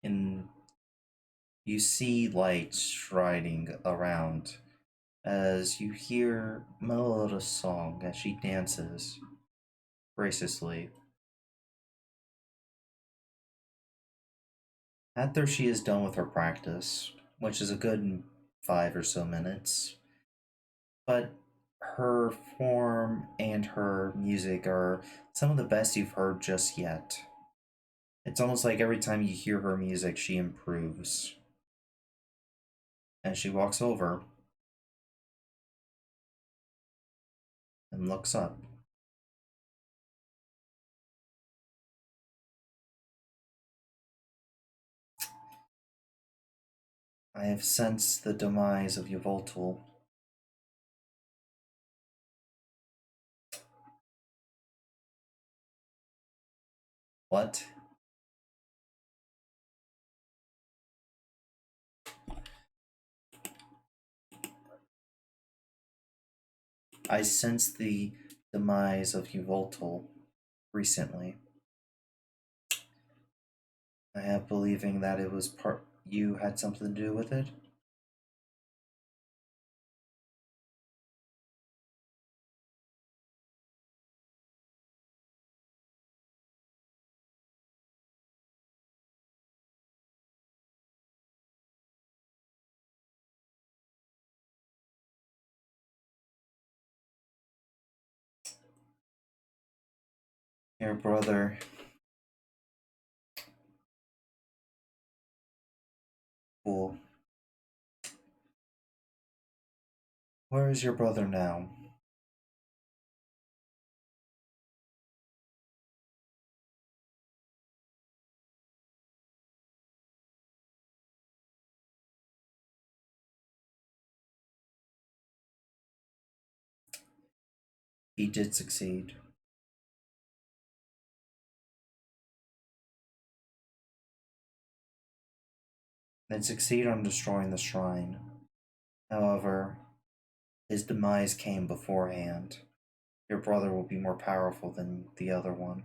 you see lights striding around as you hear Meloda's song as she dances graciously. After she is done with her practice, which is a good 5 or so minutes, but her form and her music are some of the best you've heard just yet. It's almost like every time you hear her music, she improves. And she walks over and looks up. I have sensed the demise of Yvoltal. What? I sensed the demise of Yvoltal recently. I have believing that it was you had something to do with it. Your brother. Cool. Where is your brother now? He did succeed. And succeed on destroying the shrine. However, his demise came beforehand. Your brother will be more powerful than the other one.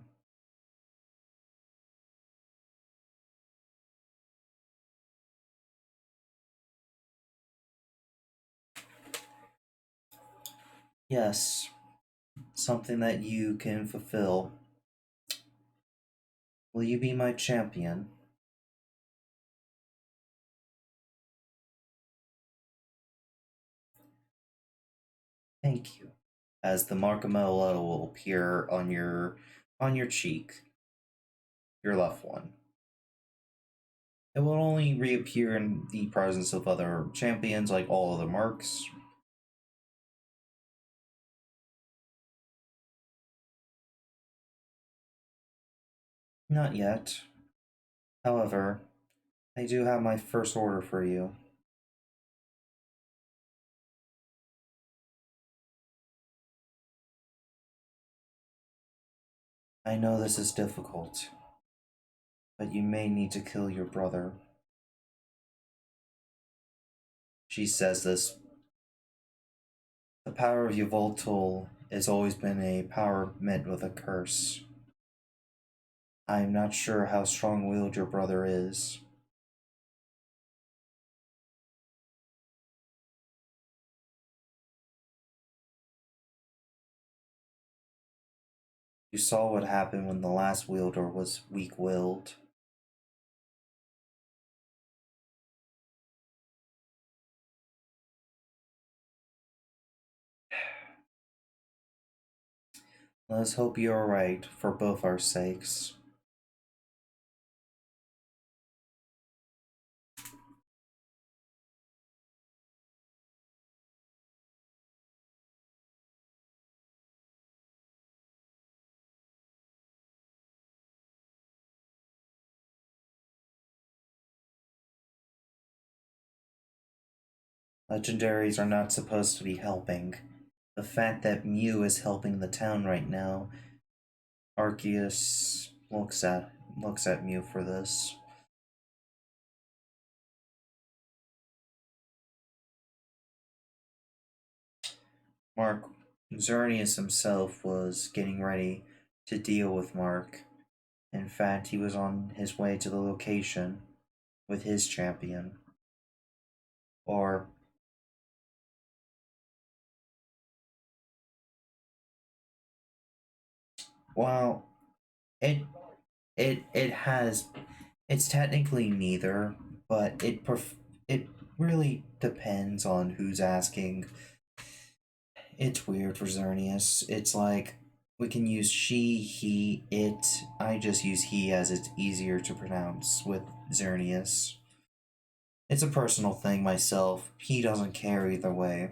Yes, something that you can fulfill. Will you be my champion? Thank you. As the mark of Mallow will appear on your cheek, your left one. It will only reappear in the presence of other champions, like all other marks. Not yet. However, I do have my first order for you. I know this is difficult, but you may need to kill your brother. She says this. The power of Yvoltal has always been a power met with a curse. I am not sure how strong-willed your brother is. You saw what happened when the last wielder was weak-willed. Let's hope you're right, for both our sakes. Legendaries are not supposed to be helping. The fact that Mew is helping the town right now, Arceus looks at Mew for this. Mark Xerneas himself was getting ready to deal with Mark. In fact, he was on his way to the location with his champion. Or well, it it's technically neither, but it really depends on who's asking. It's weird for Xerneas. It's like we can use she, he, it. I just use he as it's easier to pronounce with Xerneas. It's a personal thing myself. He doesn't care either way.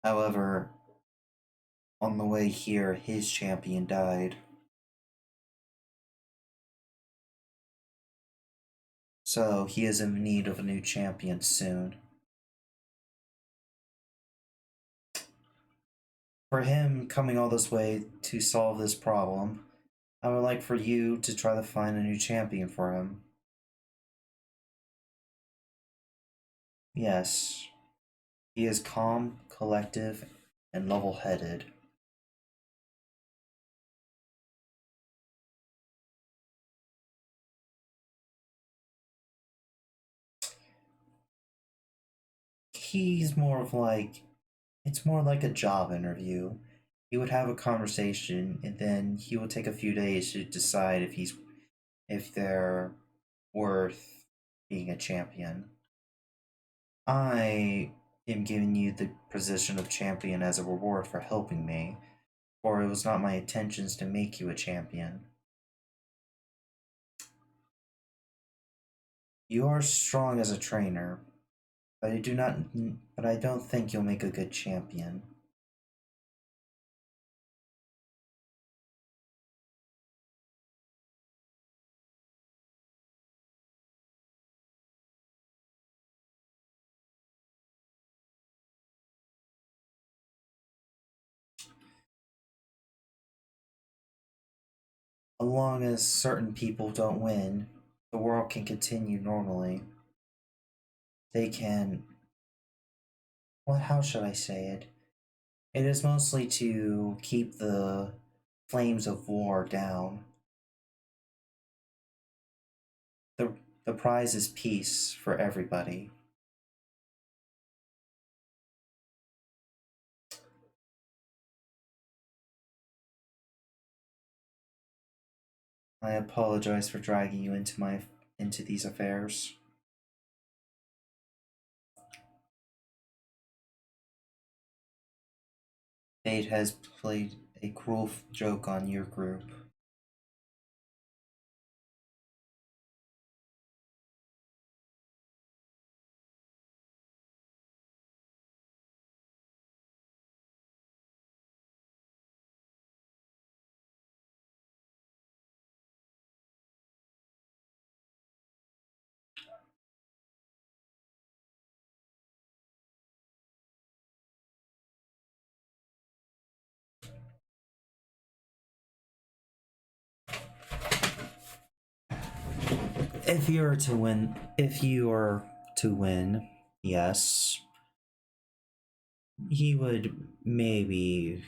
However, on the way here, his champion died. So he is in need of a new champion soon. For him coming all this way to solve this problem, I would like for you to try to find a new champion for him. Yes, he is calm, collective, and level headed. He's more of like, it's more like a job interview. He would have a conversation and then he would take a few days to decide if they're worth being a champion. I am giving you the position of champion as a reward for helping me, for it was not my intentions to make you a champion. You are strong as a trainer, but I don't think you'll make a good champion. As long as certain people don't win, the world can continue normally. They can. Well, how should I say it? It is mostly to keep the flames of war down. The, the prize is peace for everybody. I apologize for dragging you into these affairs. Fate has played a cruel joke on your group. If you are to win, yes, he would maybe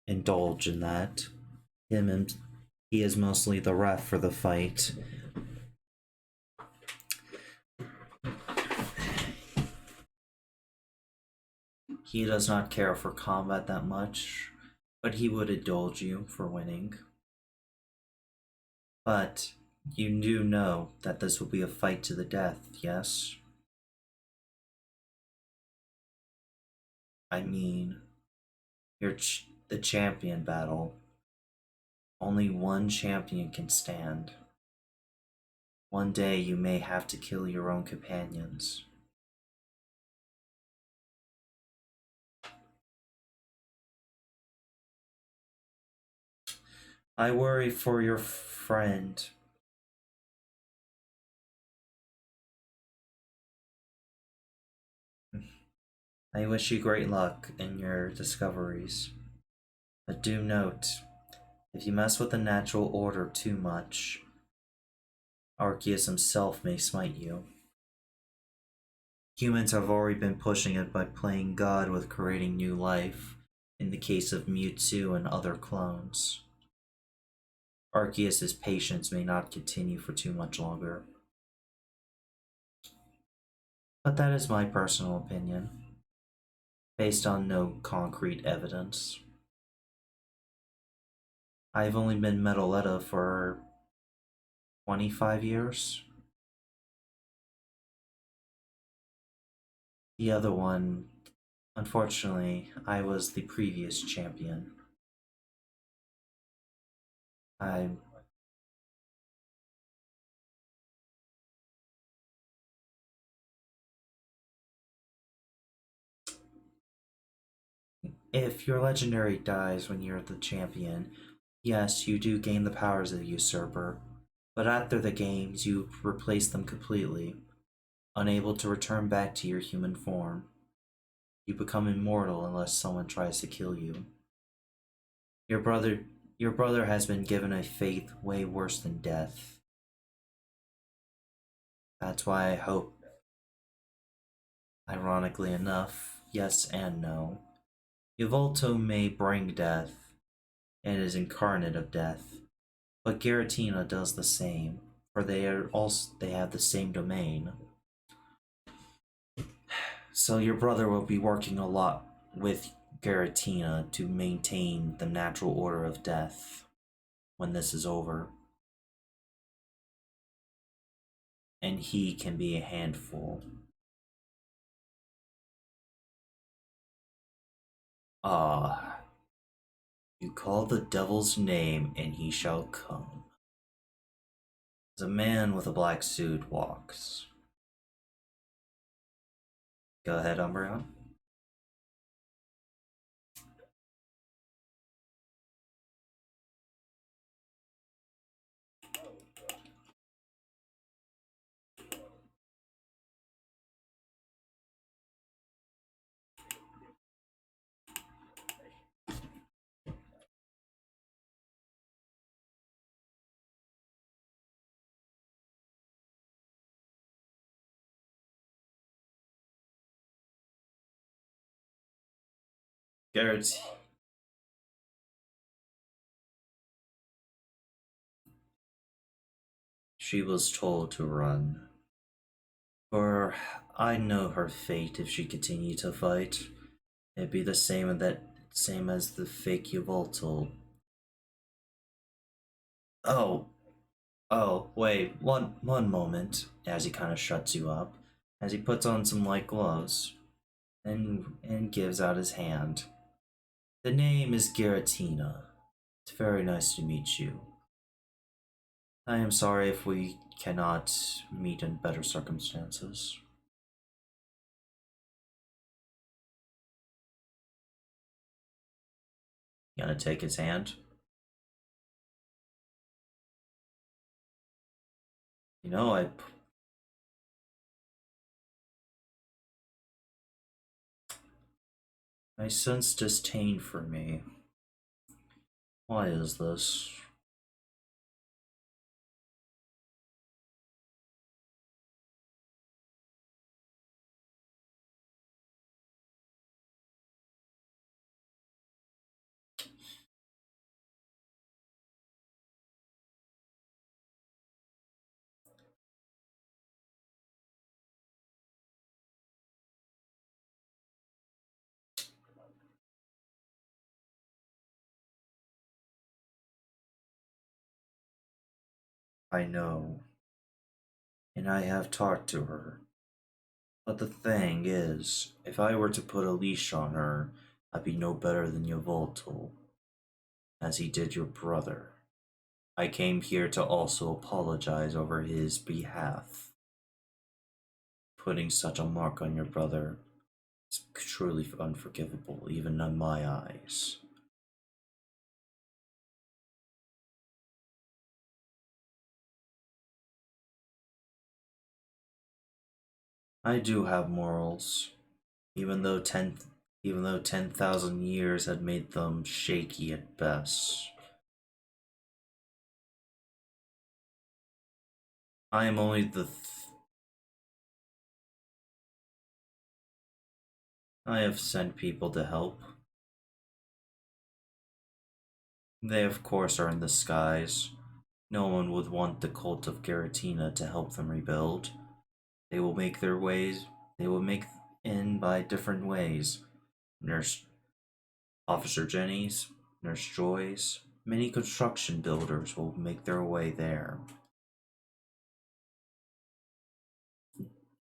indulge in that. He is mostly the ref for the fight. He does not care for combat that much, but he would indulge you for winning. But you do know that this will be a fight to the death, yes? I mean, the champion battle. Only one champion can stand. One day you may have to kill your own companions. I worry for your friend. I wish you great luck in your discoveries. But do note, if you mess with the natural order too much, Arceus himself may smite you. Humans have already been pushing it by playing God with creating new life, in the case of Mewtwo and other clones. Arceus's patience may not continue for too much longer. But that is my personal opinion, based on no concrete evidence. I've only been Metaletta for 25 years. The other one, unfortunately, I was the previous champion. If your legendary dies when you're the champion, yes, you do gain the powers of the usurper, but after the games, you replace them completely, unable to return back to your human form. You become immortal unless someone tries to kill you. Your brother has been given a fate way worse than death. That's why I hope, ironically enough, yes and no. Yveltal may bring death, and is incarnate of death, but Giratina does the same, for they have the same domain. So your brother will be working a lot with Giratina to maintain the natural order of death when this is over. And he can be a handful. Ah, you call the devil's name and he shall come. As a man with a black suit walks. Go ahead, Umbreon. Garrett. She was told to run. For I know her fate if she continued to fight. It'd be the same as the fake Yveltal. Oh, Oh, wait, one moment, as he kind of shuts you up, as he puts on some light gloves and gives out his hand. The name is Giratina. It's very nice to meet you. I am sorry if we cannot meet in better circumstances. You gonna take his hand? You know, I sense disdain for me. Why is this? I know, and I have talked to her. But the thing is, if I were to put a leash on her, I'd be no better than Yvoltal, as he did your brother. I came here to also apologize over his behalf. Putting such a mark on your brother is truly unforgivable, even in my eyes. I do have morals, even though 10,000 years had made them shaky at best. I am only I have sent people to help. They of course are in the skies. No one would want the cult of Garatina to help them rebuild. They will make their ways, they will make in by different ways. Nurse Officer Jenny's, Nurse Joy's, many construction builders will make their way there.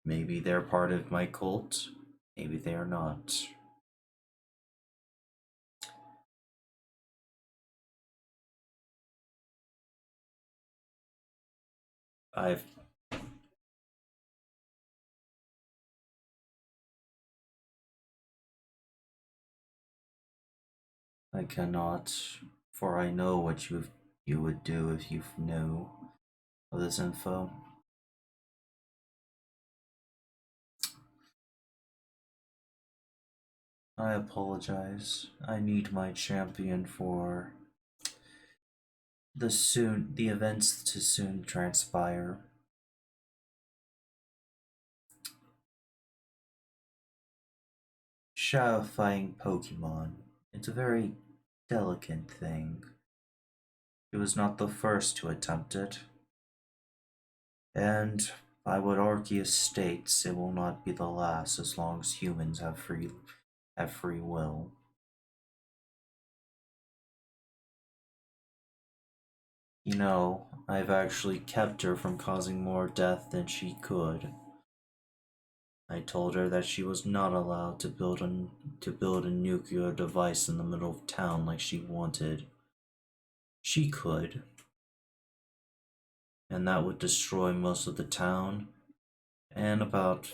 Maybe they're part of my cult, maybe they are not. I've I cannot, for I know what you would do if you knew of this info. I apologize. I need my champion for the events to soon transpire. Shadowifying Pokemon. It's a very delicate thing. He was not the first to attempt it. And by what Arceus states, it will not be the last as long as humans have free will. You know, I've actually kept her from causing more death than she could. I told her that she was not allowed to build a nuclear device in the middle of town like she wanted. She could, and that would destroy most of the town and about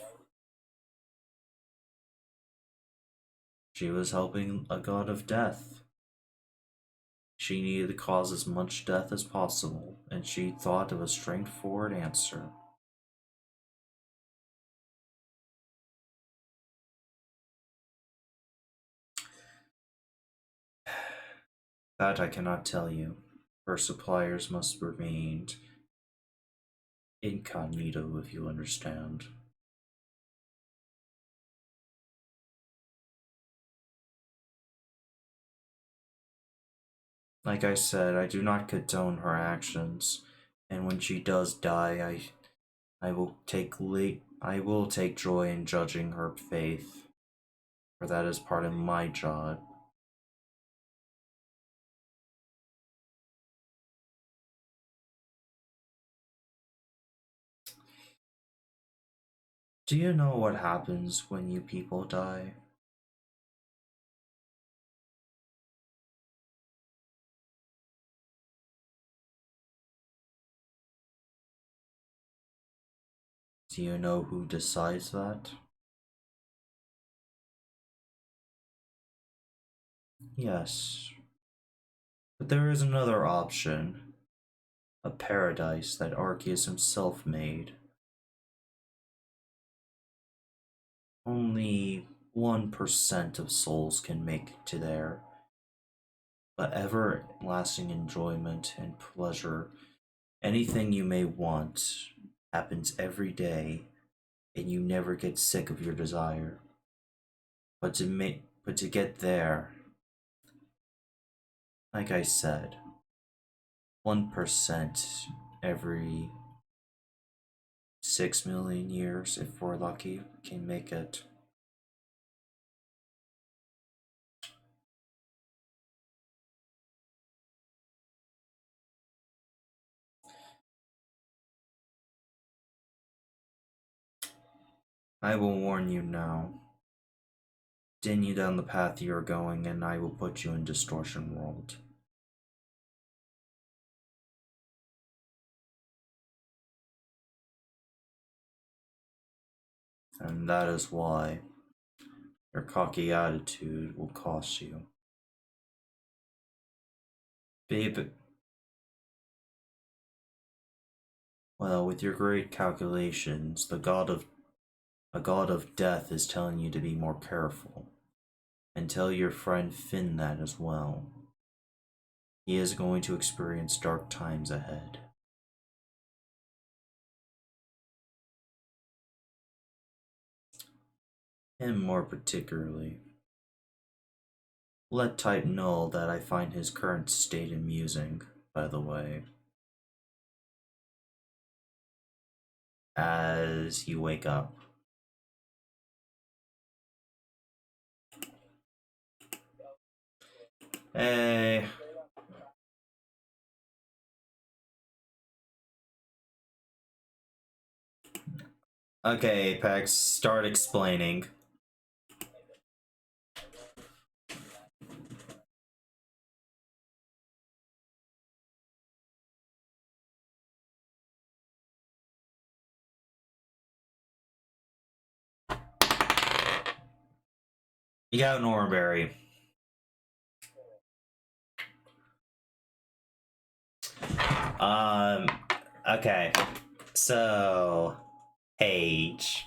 she was helping a god of death. She needed to cause as much death as possible, and she thought of a straightforward answer. That I cannot tell you. Her suppliers must remain incognito, if you understand. Like I said, I do not condone her actions, and when she does die, I will take joy in judging her faith, for that is part of my job. Do you know what happens when you people die? Do you know who decides that? Yes. But there is another option. A paradise that Arceus himself made. Only 1% of souls can make it to there. But everlasting enjoyment and pleasure, anything you may want, happens every day, and you never get sick of your desire. But to get there, like I said, 1% every 6 million years, if we're lucky, can make it. I will warn you now. Continue down the path you are going, and I will put you in Distortion World. And that is why your cocky attitude will cost you. Babe, well, with your great calculations, a god of death is telling you to be more careful. And tell your friend Finn that as well. He is going to experience dark times ahead. Him more particularly. Let type null that I find his current state amusing, by the way. As you wake up. Hey. Okay, Apex, start explaining. You got an Oranberry. Okay. So, Paige.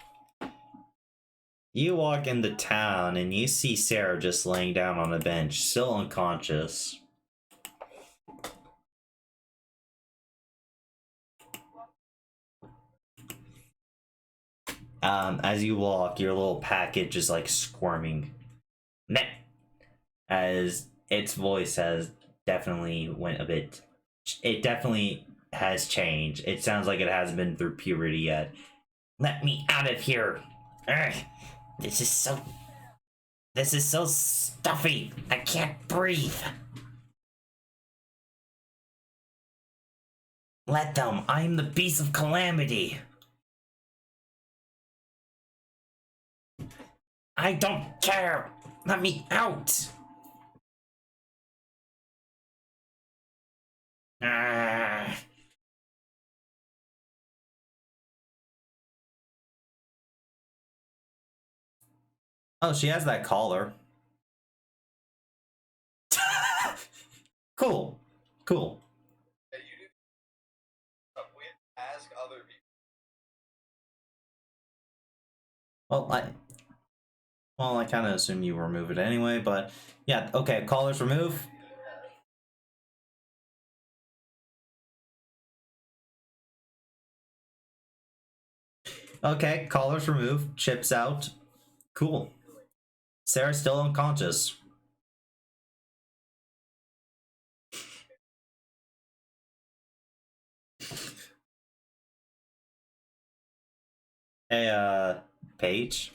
You walk into town and you see Sarah just laying down on a bench, still unconscious. As you walk, your little package is like squirming. Meh. As its voice has definitely went a bit. It definitely has changed. It sounds like it hasn't been through puberty yet. Let me out of here. Ugh, this is so. This is so stuffy. I can't breathe. Let them. I am the beast of calamity. I don't care. Let me out. Ah. Oh, she has that collar. Cool. Cool. That you do stuff with, ask other people. Well, I kind of assume you remove it anyway, but yeah, okay, collars remove. Okay, collars remove, chips out. Cool. Sarah's still unconscious. Hey, Paige.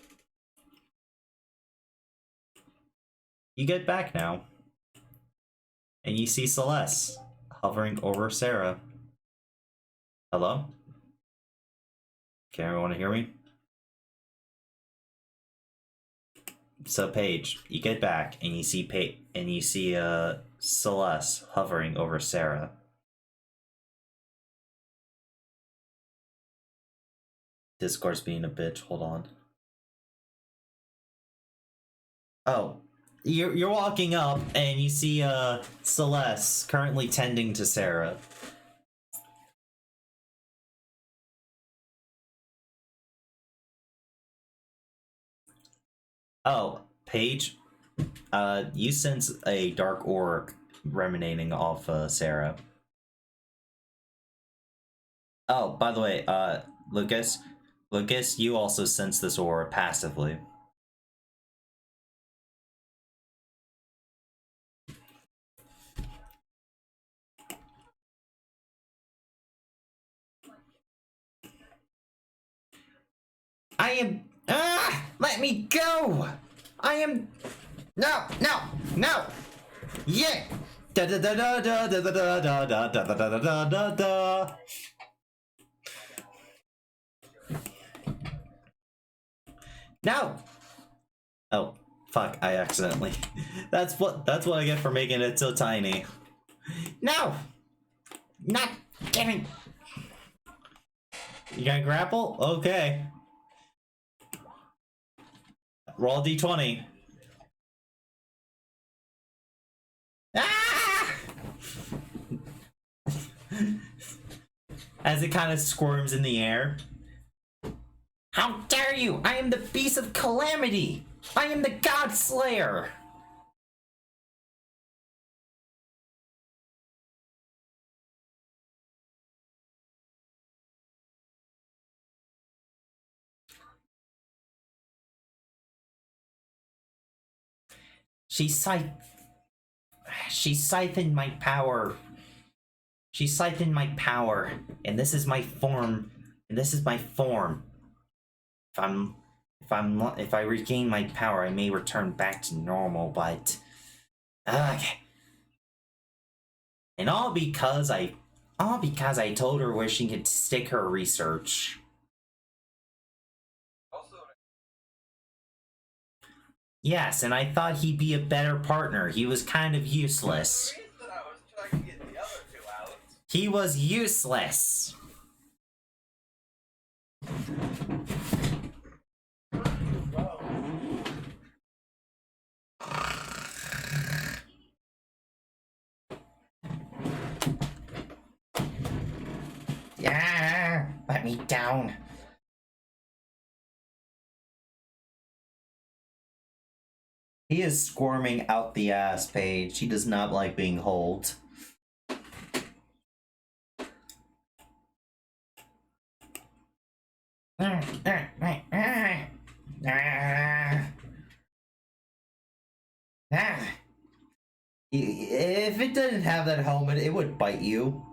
You get back now. And you see Celeste hovering over Sarah. Hello? Can everyone hear me? So Paige, you get back and you see Celeste hovering over Sarah. Discord's being a bitch. Hold on. Oh, you're walking up and you see Celeste currently tending to Sarah. Oh, Paige, you sense a dark aura emanating off Sarah. Oh, by the way, Lucas, you also sense this aura passively. I am. Ah! Let me go! I am. No! No! No! Yeah! Da da da da da da da da da da da da da da da. No! Oh, fuck! I accidentally. That's what I get for making it so tiny. No! Not kidding. You gonna grapple? Okay. Roll d20. Ah! As it kind of squirms in the air. How dare you! I am the Beast of Calamity! I am the God Slayer! She siphoned my power. She siphoned my power, and this is my form. And this is my form. If I regain my power, I may return back to normal. But okay. And all because I told her where she could stick her research. Also, Yes, and I thought he'd be a better partner. He was kind of useless. the reason I was trying to get the other two out. He was useless. Yeah, let me down. He is squirming out the ass, Paige. He does not like being holed. If it didn't have that helmet, it would bite you.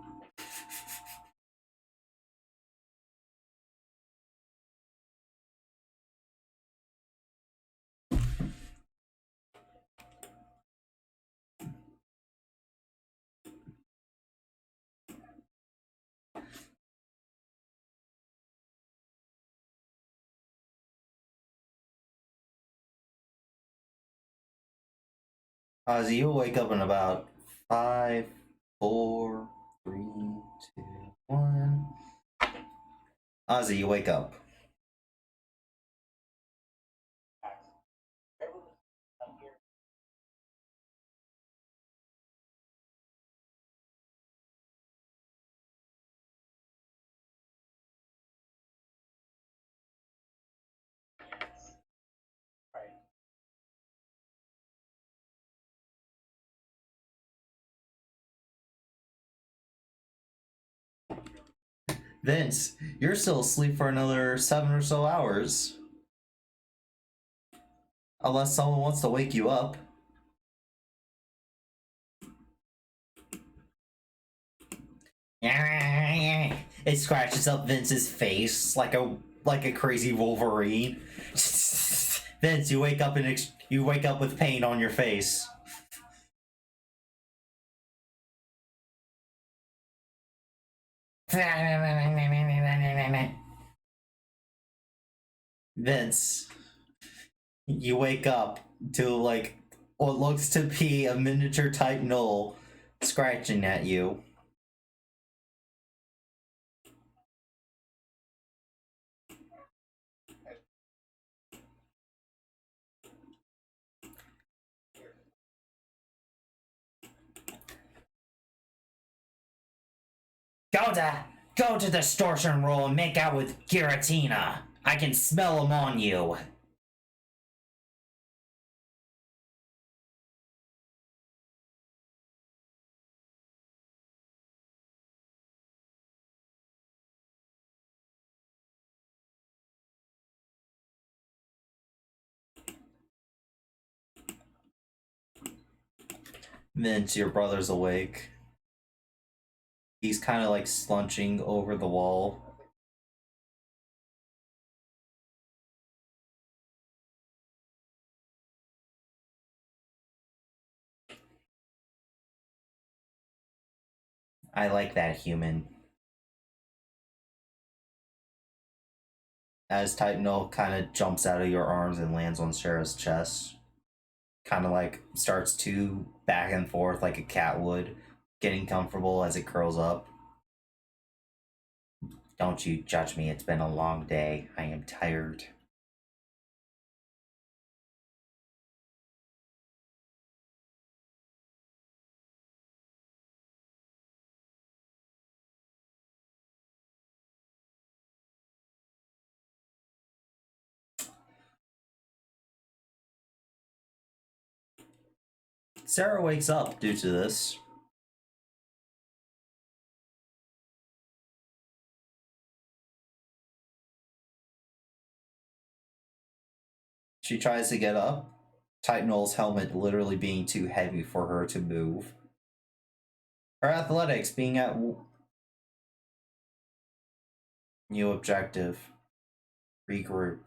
Ozzy, you'll wake up in about 5, 4, 3, 2, 1. Ozzy, you wake up. Vince, you're still asleep for another 7 or so hours. Unless someone wants to wake you up. It scratches up Vince's face like a crazy Wolverine. Vince, you wake up with pain on your face. Vince, You wake up to like what looks to be a miniature type knoll scratching at you. Go to the distortion roll and make out with Giratina. I can smell them on you. Vince, your brother's awake. He's kind of like slunching over the wall. I like that human. As Titanol kind of jumps out of your arms and lands on Sarah's chest. Kind of like starts to back and forth like a cat would, getting comfortable as it curls up. Don't you judge me, it's been a long day. I am tired. Sarah wakes up due to this. She tries to get up, Titanol's helmet literally being too heavy for her to move. Her athletics being at new objective. Regroup.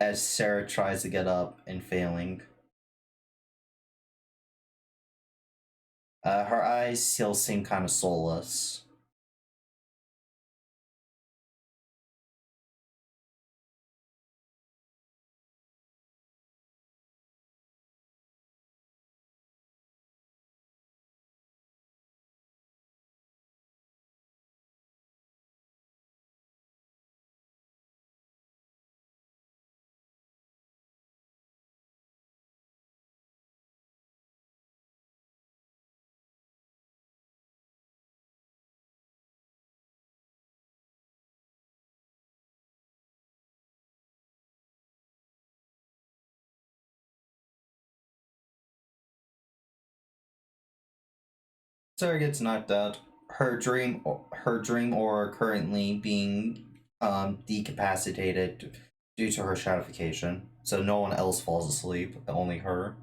As Sarah tries to get up and failing. Her eyes still seem kind of soulless. Sarah gets knocked out. Her dream aura currently being decapacitated due to her shadification. So no one else falls asleep, only her.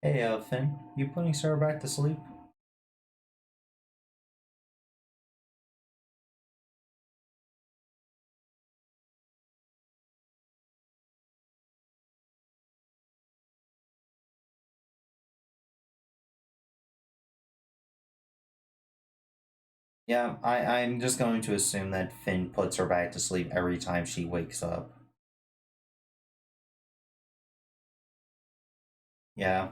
Hey, Finn, you putting Sarah back to sleep? Yeah, I'm just going to assume that Finn puts her back to sleep every time she wakes up. Yeah.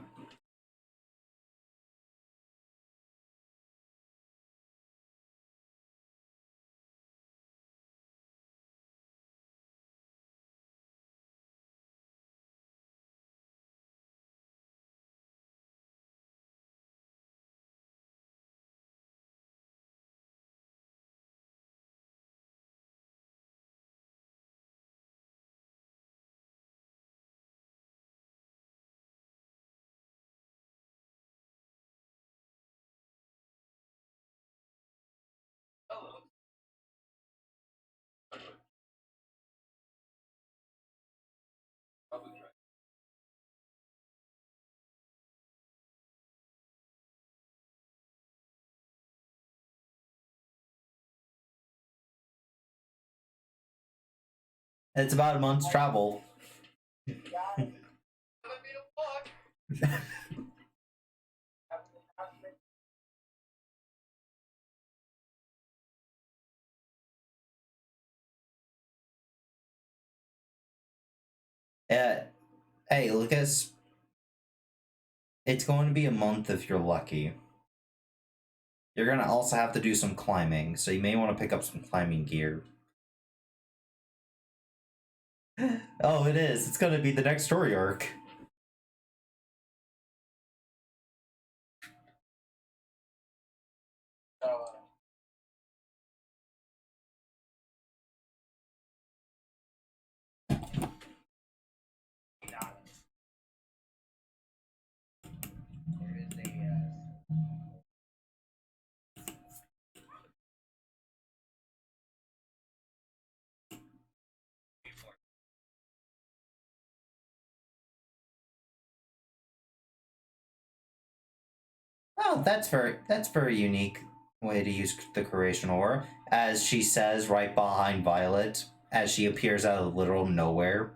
It's about a month's travel. Guys, Let me walk. have an announcement. Hey, Lucas. It's going to be a month if you're lucky. You're gonna also have to do some climbing, so you may want to pick up some climbing gear. Oh, it is. It's gonna be the next story arc. So, not. There is a, Oh, that's very unique way to use the creation ore, as she says right behind Violet, as she appears out of literal nowhere.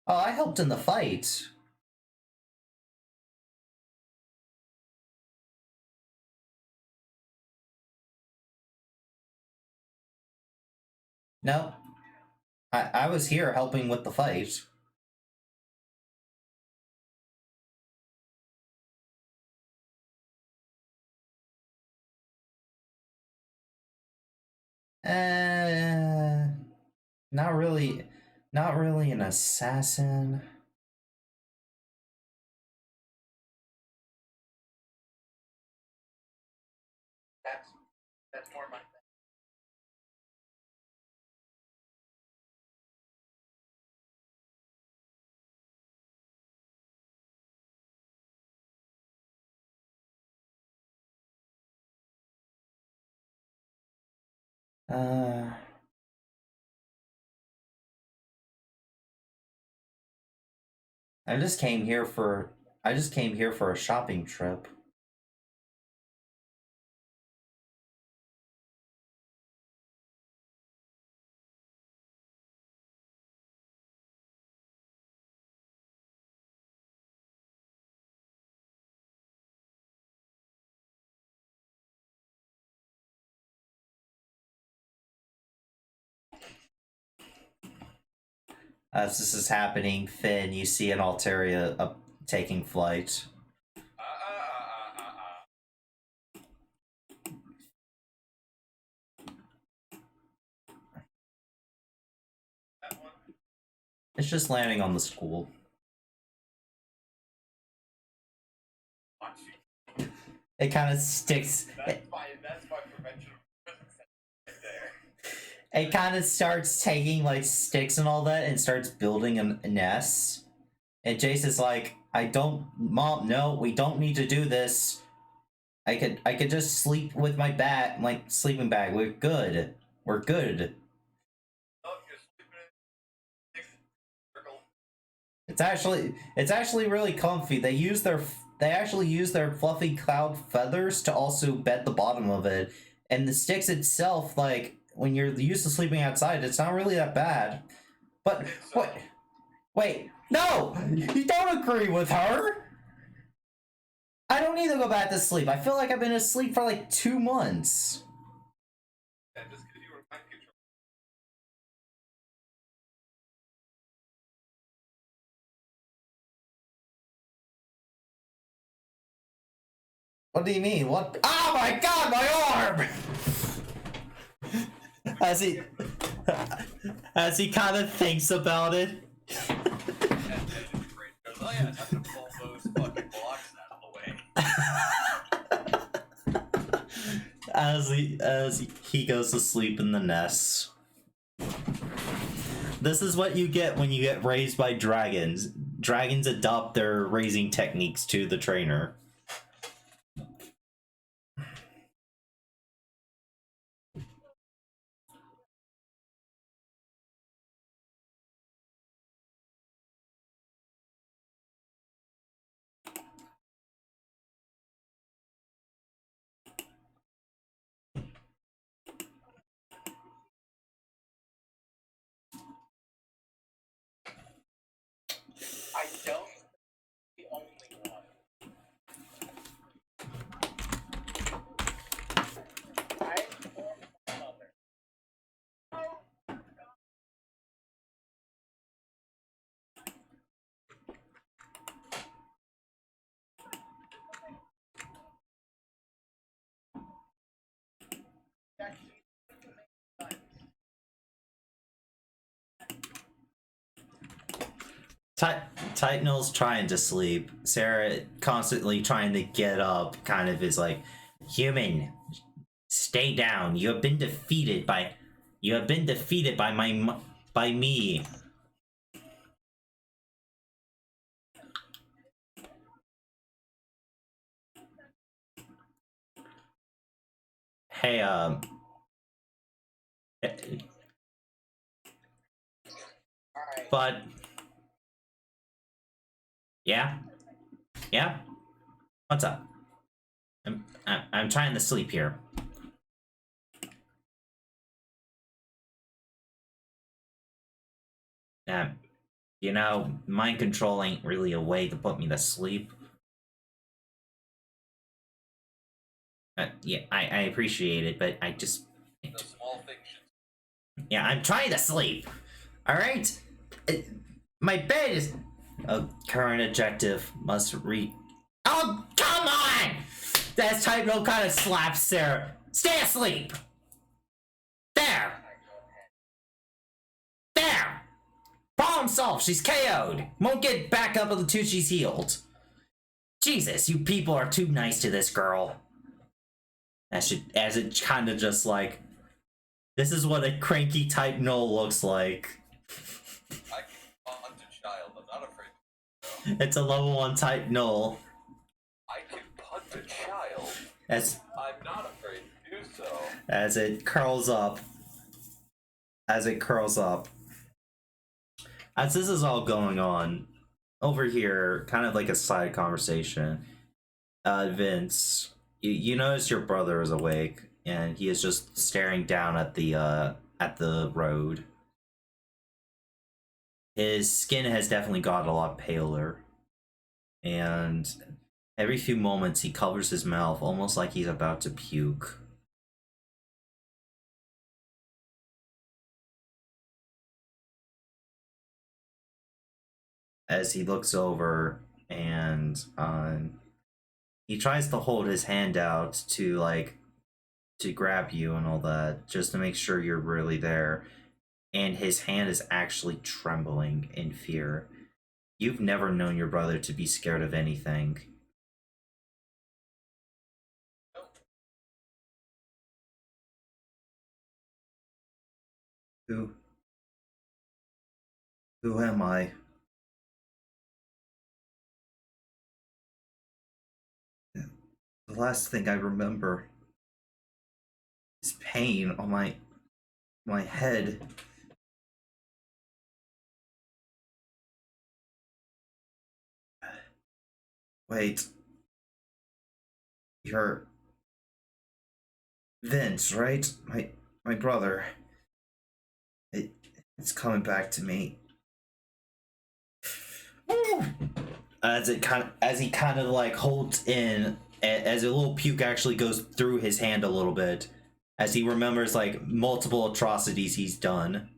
Oh, I helped in the fight. No, I was here helping with the fight. Uh, not really, not really an assassin. that's more my thing. Uh, I just came here for a shopping trip. As this is happening, Finn, you see an Altaria taking flight. That one. It's just landing on the school. Watch It kind of sticks. That's my prevention of prison sentence right there. It kind of starts taking like sticks and all that and starts building a nest. And Jace is like, Mom, no, we don't need to do this. I could just sleep with my bag, like sleeping bag. We're good. We're good. Oh, you're sleeping in a circle. It's actually really comfy. They actually use their fluffy cloud feathers to also bed the bottom of it. And the sticks itself, like when you're used to sleeping outside, it's not really that bad. But wait, no, you don't agree with her. I don't need to go back to sleep. I feel like I've been asleep for like 2 months. Yeah, just because you were mind control. What do you mean? What? Oh my god, my arm! As he kind of thinks about it. And the brain goes, oh yeah, time to pull those fucking blocks out of the way. As he goes to sleep in the nest. This is what you get when you get raised by dragons. Dragons adopt their raising techniques to the trainer. I don't the only one. I informed my mother. Oh, that she Titanal's trying to sleep. Sarah constantly trying to get up kind of is like, human, stay down. You have been defeated by by me. Hey, Alright. but yeah, what's up? I'm trying to sleep here. You know, mind control ain't really a way to put me to sleep. Yeah, I appreciate it, but I just... The small things. Yeah, I'm trying to sleep. Alright? My bed is... Oh, current objective must read... Oh, come on! That type no kind of slaps Sarah. Stay asleep! There! There! Problem solved, she's KO'd. Won't get back up until she's healed. Jesus, you people are too nice to this girl. As it kind of just like... This is what a cranky type Null looks like. I can hunt a child. I'm not afraid. It's a level 1 type Null. I can punt a child. I'm not afraid to do so. As it curls up. As this is all going on, over here, kind of like a side conversation, Vince, you notice your brother is awake, and he is just staring down at the road. His skin has definitely got a lot paler, and every few moments he covers his mouth, almost like he's about to puke. As he looks over and he tries to hold his hand out to grab you and all that, just to make sure you're really there, and his hand is actually trembling in fear. You've never known your brother to be scared of anything. Who am I? The last thing I remember is pain on my head. Wait. You're Vince, right? My brother. It's coming back to me. As he kind of like holds in, as a little puke actually goes through his hand a little bit, as he remembers like multiple atrocities he's done.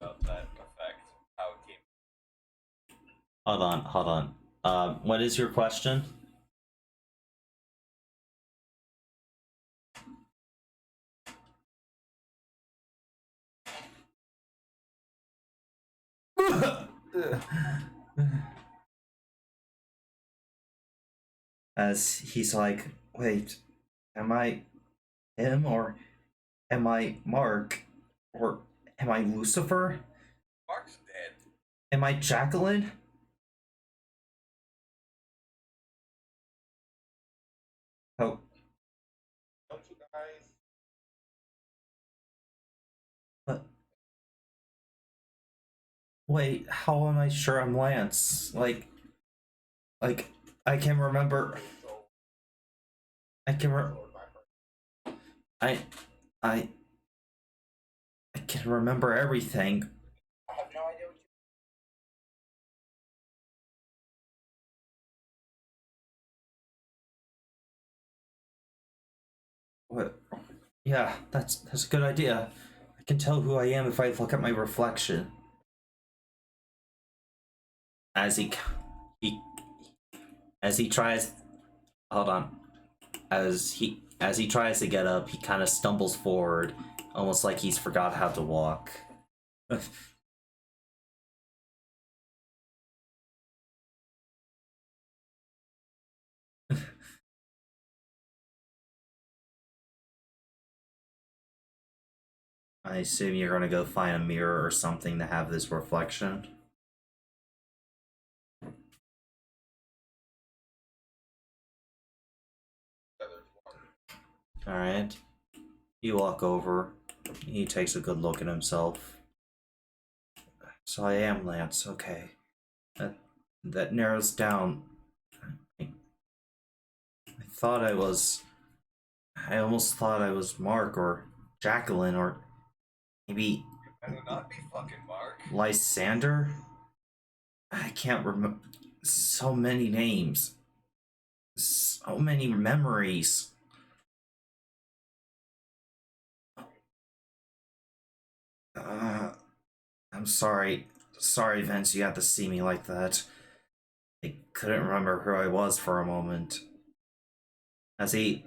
About that effect, how it came. Hold on. What is your question? As he's like, wait, am I him, or am I Mark, or am I Lucifer? Mark's dead. Am I Jacqueline? Oh, Don't you guys? what? Wait, how am I sure I'm Lance? Like, I can remember. I can I, I, I can remember everything. I have no idea what you. What? Yeah, that's a good idea. I can tell who I am if I look at my reflection. As he as he tries, hold on. As he tries to get up, he kind of stumbles forward, almost like he's forgot how to walk. I assume you're gonna go find a mirror or something to have this reflection. Alright. You walk over. He takes a good look at himself. So I am Lance, okay. That narrows down. I thought I was. I almost thought I was Mark or Jacqueline or maybe Better not be fucking Mark. Lysander? I can't remember. So many names. So many memories. Uh, I'm sorry. Sorry, Vince, you had to see me like that. I couldn't remember who I was for a moment. As he.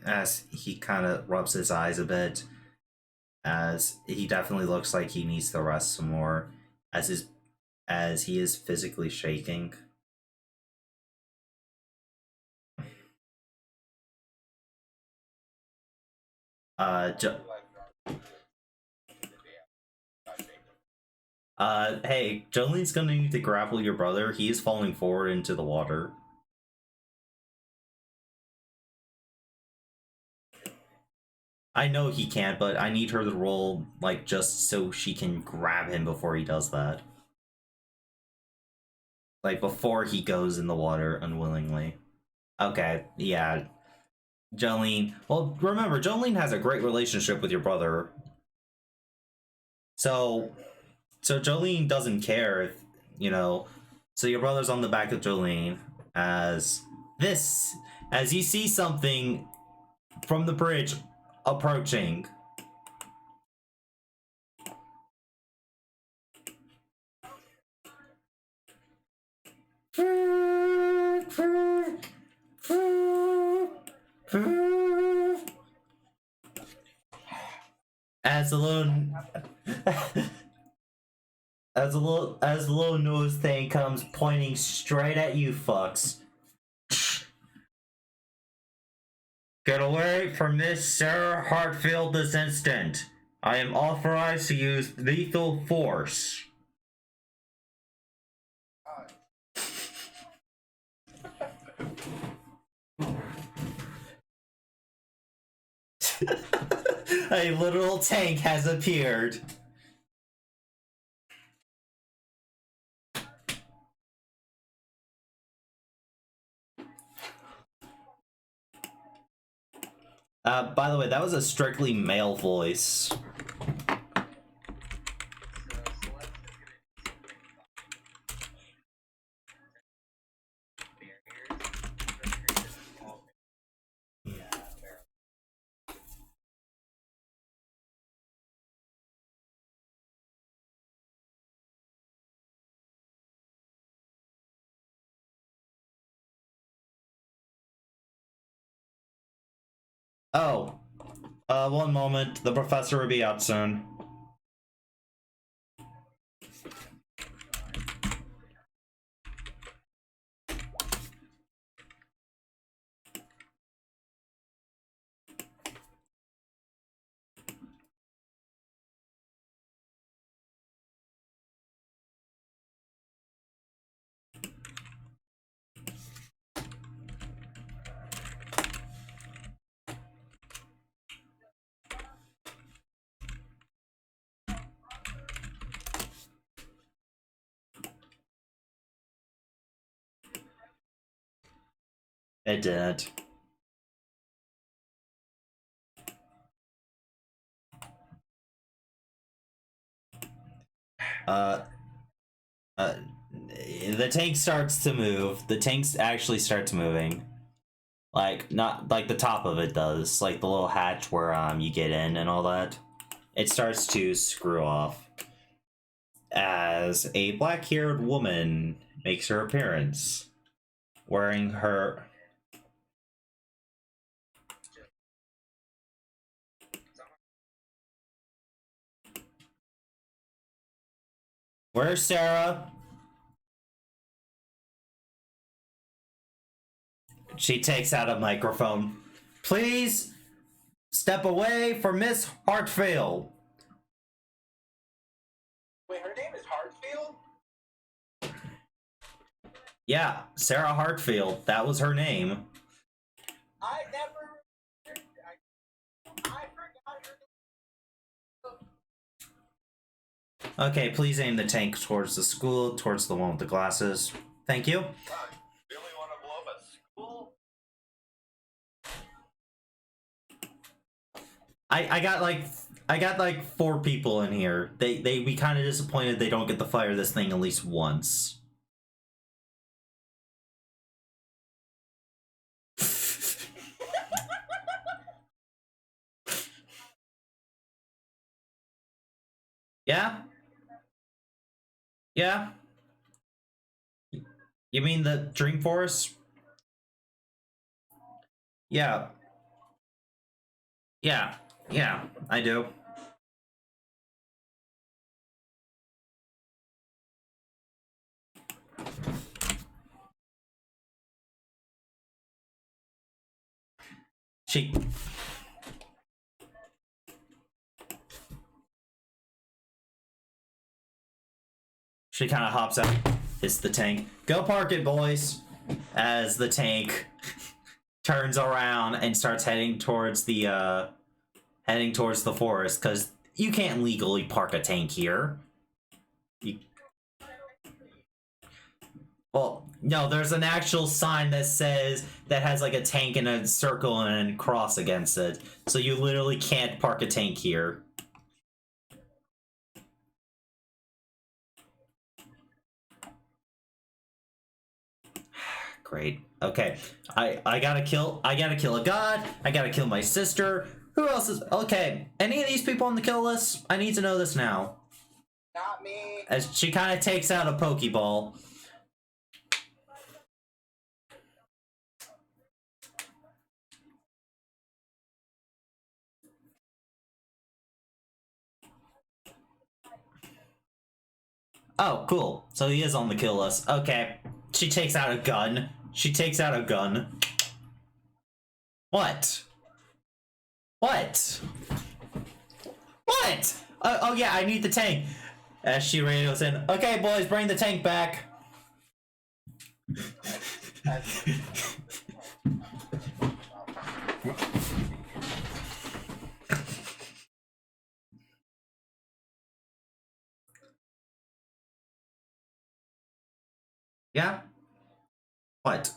As he kind of rubs his eyes a bit, as he definitely looks like he needs to rest some more, as he is physically shaking. Jo- hey, Jolene's gonna need to grapple your brother. He is falling forward into the water. I know he can't, but I need her to roll, like, just so she can grab him before he does that. Like, before he goes in the water unwillingly. Okay, yeah. Jolene. Well, remember, Jolene has a great relationship with your brother. So, Jolene doesn't care if, you know. So your brother's on the back of Jolene as this, as you see something from the bridge approaching. As the little as the little nose thing comes pointing straight at you fucks. Get away from this Sarah Hartfield this instant. I am authorized to use lethal force. A literal tank has appeared. By the way, that was a strictly male voice. Oh, one moment. The professor will be out soon. It didn't. The tank starts to move. The tank actually starts moving. Like, not like the top of it does, like the little hatch where you get in and all that. It starts to screw off as a black-haired woman makes her appearance, wearing her. Where's Sarah? She takes out a microphone. Please step away for Miss Hartfield. Wait, her name is Hartfield? Yeah, Sarah Hartfield. That was her name. I never. I forgot her name. Okay, please aim the tank towards the school, towards the one with the glasses. Thank you. God, really want to blow up a school? I got like 4 people in here. They be kind of disappointed they don't get to fire this thing at least once. Yeah? Yeah? You mean the Dream Forest? Yeah. Yeah. Yeah, I do. She kind of hops out, hits the tank. Go park it, boys. As the tank turns around and starts heading towards the forest, because you can't legally park a tank here. Well, no, there's an actual sign that has like a tank and a circle and a cross against it. So you literally can't park a tank here. Great. Okay. I gotta kill a god. I gotta kill my sister. Who else is okay? Any of these people on the kill list? I need to know this now. Not me. As she kind of takes out a Pokeball. Oh, cool. So he is on the kill list. Okay. She takes out a gun. What? What? What? Oh yeah, I need the tank. As she radios in, okay, boys, bring the tank back. Yeah? What?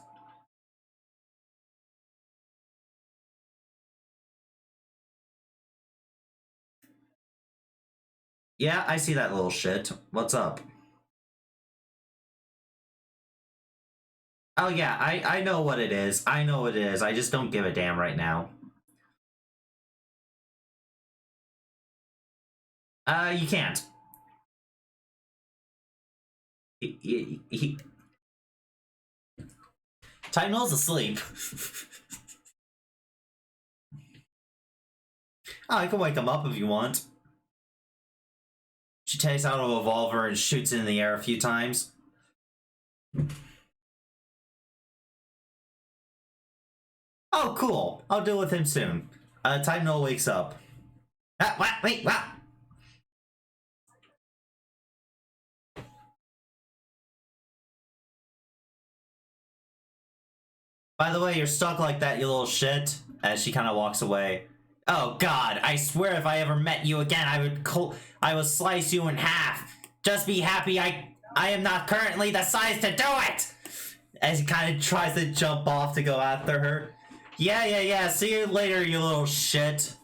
Yeah, I see that little shit. What's up? Oh yeah, I know what it is. I know what it is. I just don't give a damn right now. You can't. Tylenol's asleep. Oh, I can wake him up if you want. She takes out a revolver and shoots it in the air a few times. Oh, cool. I'll deal with him soon. Tylenol wakes up. What? Wait, what? By the way, you're stuck like that, you little shit. As she kind of walks away. Oh God! I swear, if I ever met you again, I would slice you in half. Just be happy I am not currently the size to do it. As he kind of tries to jump off to go after her. Yeah. See you later, you little shit.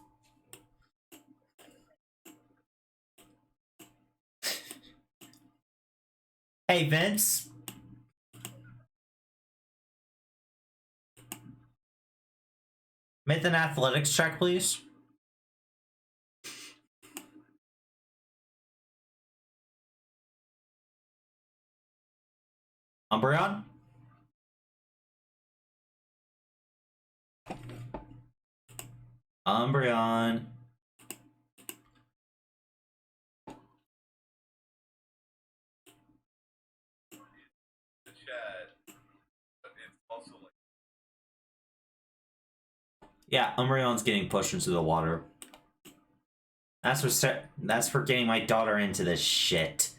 Hey, Vince. Make an athletics check, please. Umbreon? Umbreon. The chat, but it's also like Yeah, Umbreon's getting pushed into the water. That's for getting my daughter into this shit.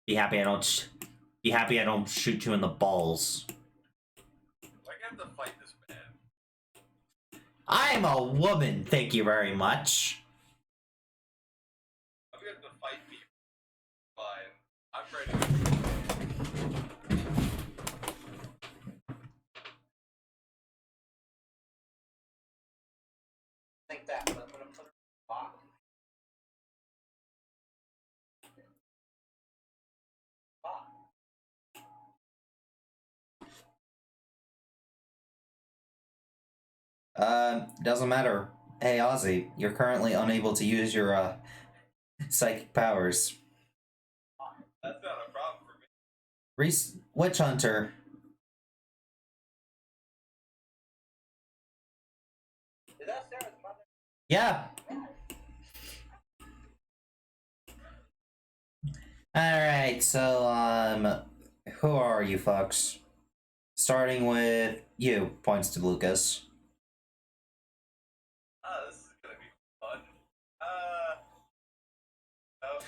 Be happy I don't shoot you in the balls. I have to fight this man. I'm a woman, thank you very much. I'm gonna have to fight people. Fine. I'm ready. Like that, but I'm gonna put her in the box. Doesn't matter. Hey, Ozzy, you're currently unable to use your, psychic powers. That's not a problem for me. Witch Hunter. Is that Sarah's mother? Yeah. Alright, so, who are you fucks? Starting with you, points to Lucas. Oh, this is gonna be fun. No.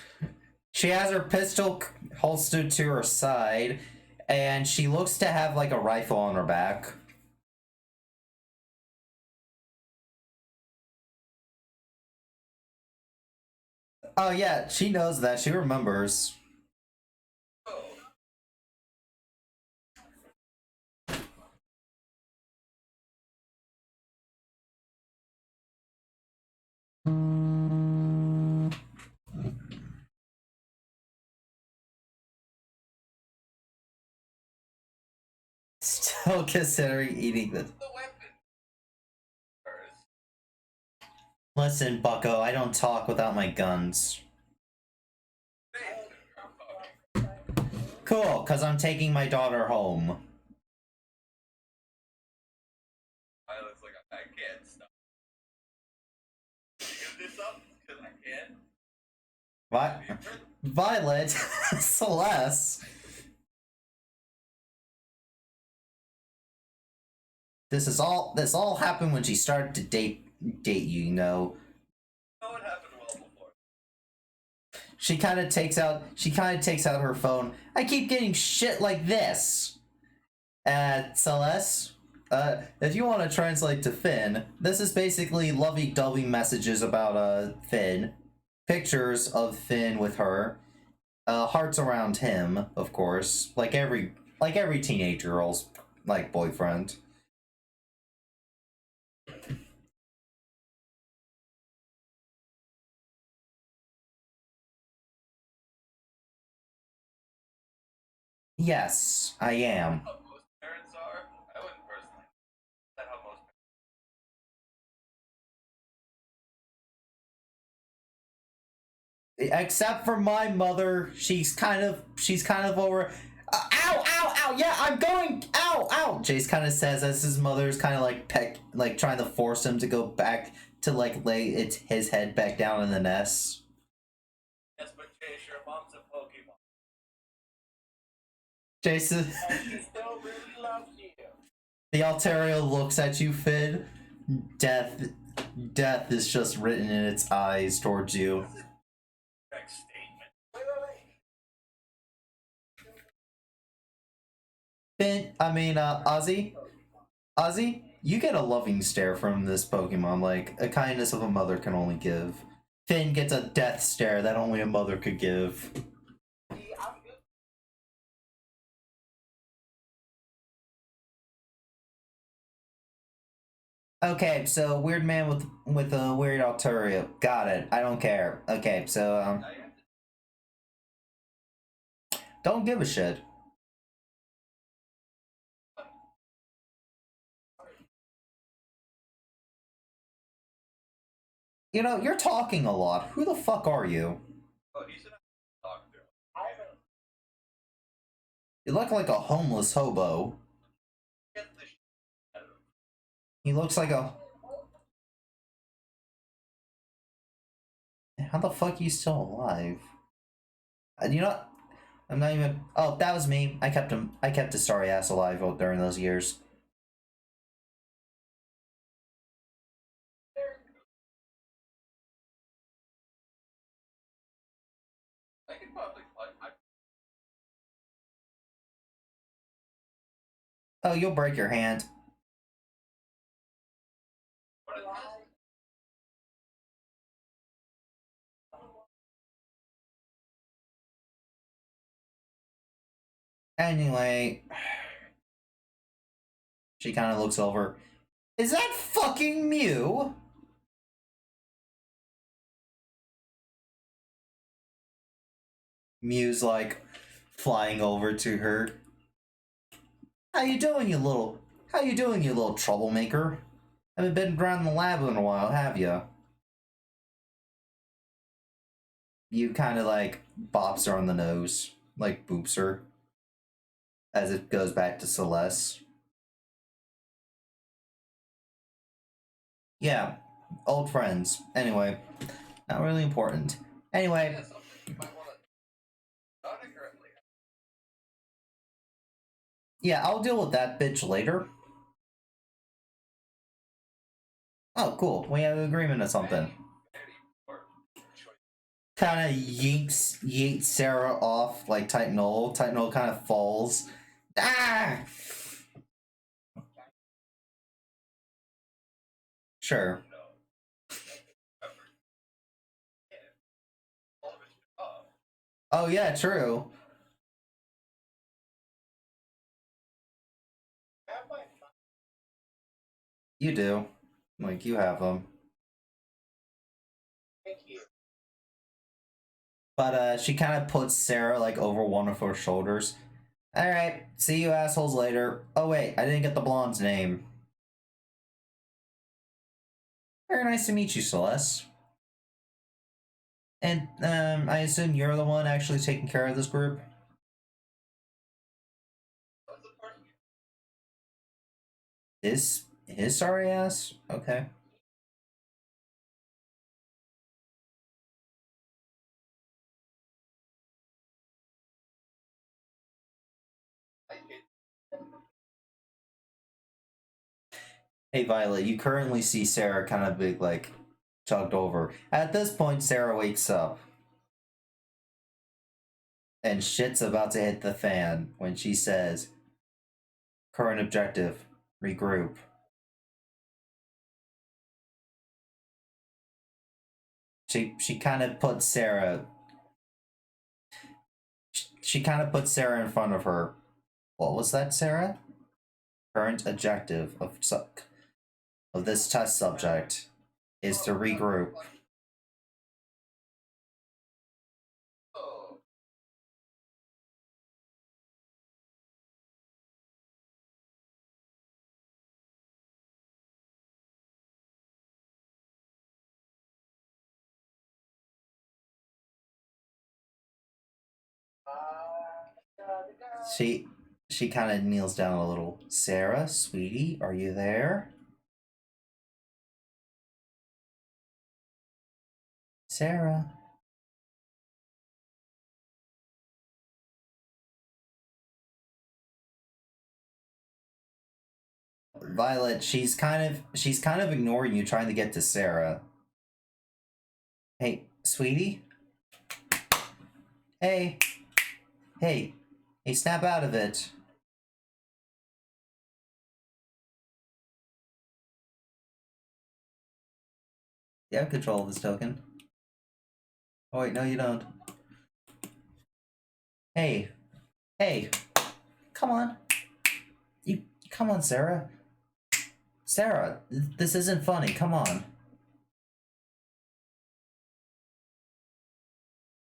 She has her pistol holstered to her side, and she looks to have like a rifle on her back. Oh yeah, she knows that. She remembers. Oh. Still considering eating this. The weapon. First. Listen, Bucko, I don't talk without my guns. Cool, because I'm taking my daughter home. I looks like I can't stop. Give this up because I can. Violet, Celeste. This all happened when she started to date you, you know. No, it happened well before. She kind of takes out her phone. I keep getting shit like this. Celeste, if you want to translate to Finn, this is basically lovey-dovey messages about Finn. Pictures of Finn with her. Hearts around him, of course, like every teenage girl's like boyfriend. Yes, I am. How most parents are. I wouldn't personally. That's how most Except for my mother, she's kind of over. Ow! Yeah, I'm going. Ow! Jace kind of says as his mother's kind of like trying to force him to go back to like lay his head back down in the nest. Yes, but Chase, your mom's a Pokemon. Jason, And she still really loves you. the Altaria looks at you, Finn. Death is just written in its eyes towards you. Next statement. Wait. Finn, Ozzy, you get a loving stare from this Pokemon, like a kindness of a mother can only give. Finn gets a death stare that only a mother could give. See, I'm good. Okay, so weird man with a weird ulterior. Got it. I don't care. Okay, so Now you have to don't give a shit. You know, you're talking a lot. Who the fuck are you? oh, he's an doctor. I haven't. You look like a homeless hobo. Get the shit out of him. He looks like a. How the fuck are you still alive? You know what? I'm not even. Oh, that was me. I kept him. I kept his sorry ass alive during those years. I can probably Oh, you'll break your hand. what is this? Anyway, she kind of looks over. Is that fucking Mew? Mew's like flying over to her. How you doing, you little? How you doing, you little troublemaker? Haven't been around the lab in a while, have you? You kind of like bops her on the nose, like boops her, as it goes back to Celeste. Yeah, old friends. Anyway, not really important. Anyway, Yeah, something you might want to not ignorantly. yeah, I'll deal with that bitch later. Oh, cool. We have an agreement or something. Kind of yeets Sarah off like Titan Null. Titan Null kind of falls. Ah! Sure. Oh yeah, true. I have my. You do. Like you have them. Thank you. But she kind of puts Sarah like over one of her shoulders. All right, see you assholes later. Oh wait, I didn't get the blonde's name. Very nice to meet you, Celeste. And I assume you're the one actually taking care of this group. His sorry ass? Okay. Hey Violet, you currently see Sarah kind of big like chugged over. At this point, Sarah wakes up. And shit's about to hit the fan when she says, current objective, regroup. She kind of puts Sarah she kind of puts Sarah in front of her. What was that, Sarah? Current objective of this test subject is to regroup. Oh, She kind of kneels down a little. Sarah, sweetie, are you there? Sarah. Violet, she's kind of ignoring you, trying to get to Sarah. Hey, sweetie. Hey, hey, hey, snap out of it. You have control of this token. Oh wait, no, you don't. Hey, hey, come on. You come on, Sarah. Sarah, this isn't funny. Come on.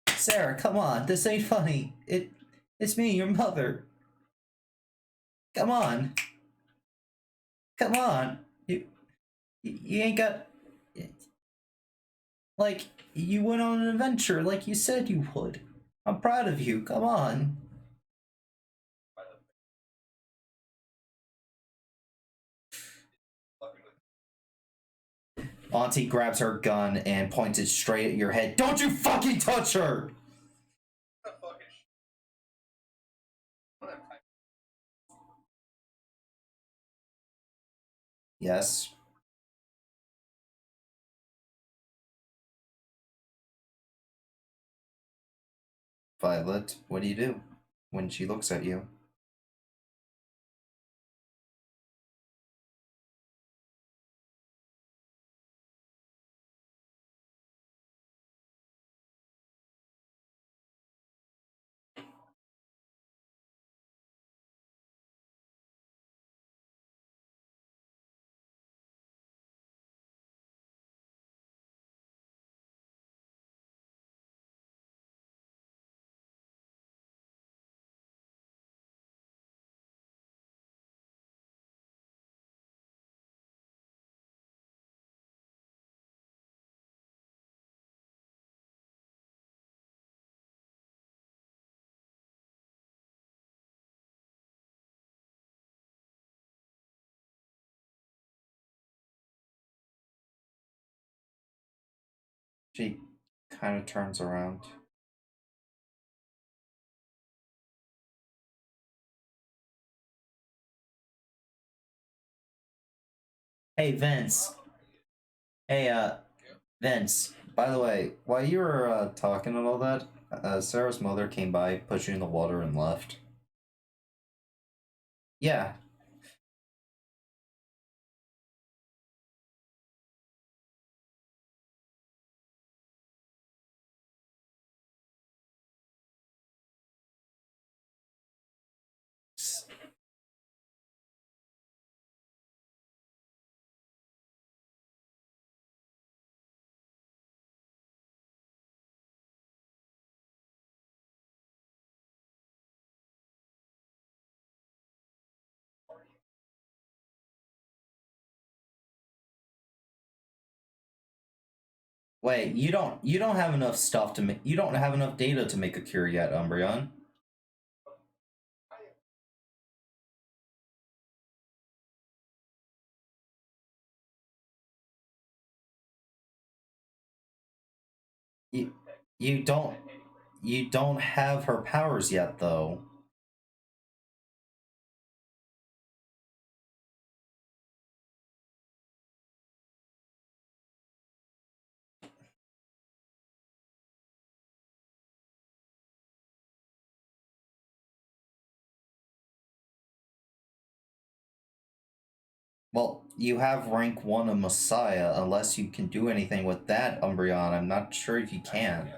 Sarah, come on. This ain't funny. It's me, your mother. Come on. Come on. You ain't got like you went on an adventure like you said you would. I'm proud of you. Come on. Auntie grabs her gun and points it straight at your head. Don't you fucking touch her! What the fuck is what am I? Yes. Violet, what do you do when she looks at you? She kind of turns around. Hey, Vince. Hey, Vince. By the way, while you were talking and all that, Sarah's mother came by, put you in the water, and left. Yeah. Wait, you don't have enough stuff to make. You don't have enough data to make a cure yet, Umbreon. You you don't you don't have her powers yet, though. Well, you have rank 1 of Messiah. Unless you can do anything with that, Umbreon, I'm not sure if you can.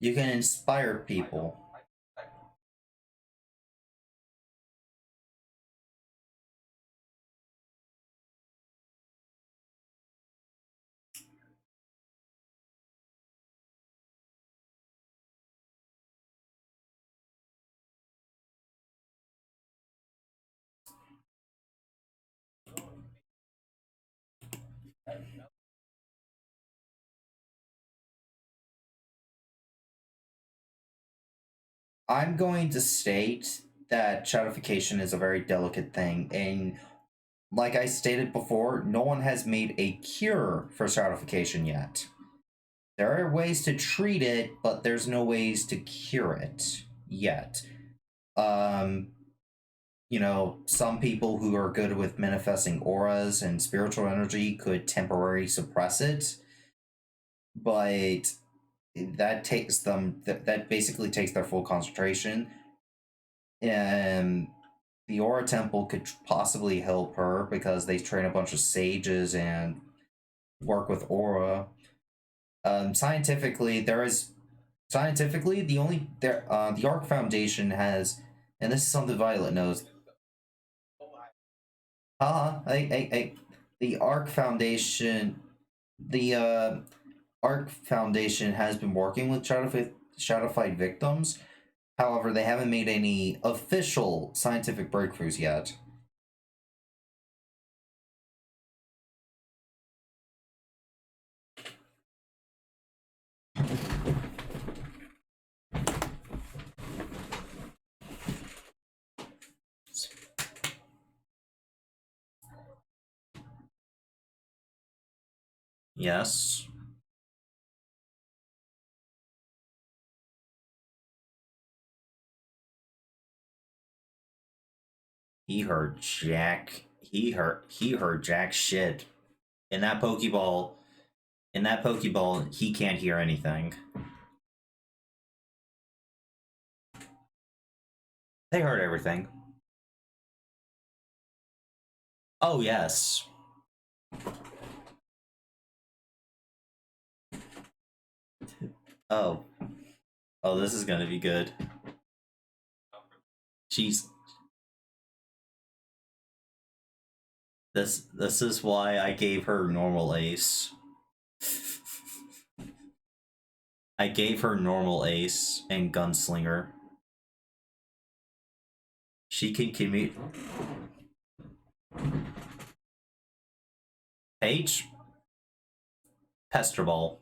You can inspire people. I'm going to state that shadification is a very delicate thing, and like I stated before, no one has made a cure for shadification yet. There are ways to treat it, but there's no ways to cure it yet. Um, some people who are good with manifesting auras and spiritual energy could temporarily suppress it, but that basically takes their full concentration. And the aura temple could possibly help her because they train a bunch of sages and work with aura. Scientifically, there is Scientifically, the Arc Foundation has, and this is something Violet knows. Hey, the Arc Foundation, the Arc Foundation has been working with Shadowfight victims. However, they haven't made any official scientific breakthroughs yet. Yes. He heard jack. He heard jack shit. In that Pokeball, he can't hear anything. They heard everything. Oh yes. Oh. Oh, this is gonna be good. Jeez. This is why I gave her normal ace. I gave her normal ace and gunslinger. She can commute. Paige? Pester Ball.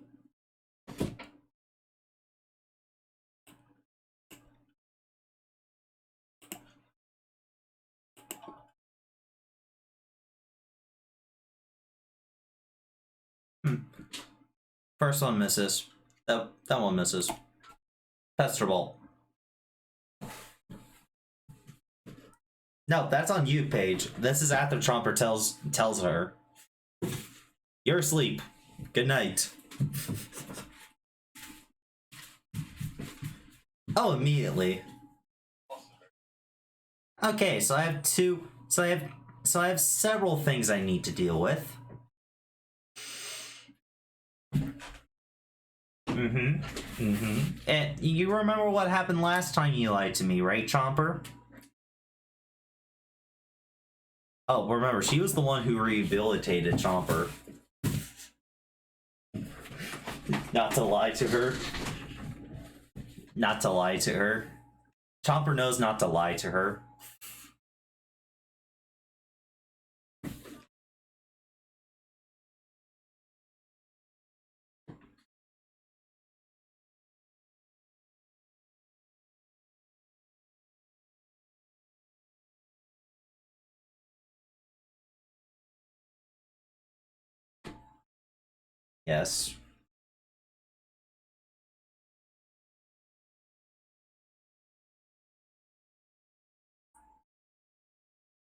First one misses. That one misses. Pester Ball. No, that's on you, Paige. This is after Trumper tells her. You're asleep. Good night. Oh, immediately. Okay, so I have two. So I have several things I need to deal with. And you remember what happened last time you lied to me, right, Chomper? Oh, remember, she was the one who rehabilitated Chomper. Not to lie to her. Not to lie to her. Chomper knows not to lie to her. Yes.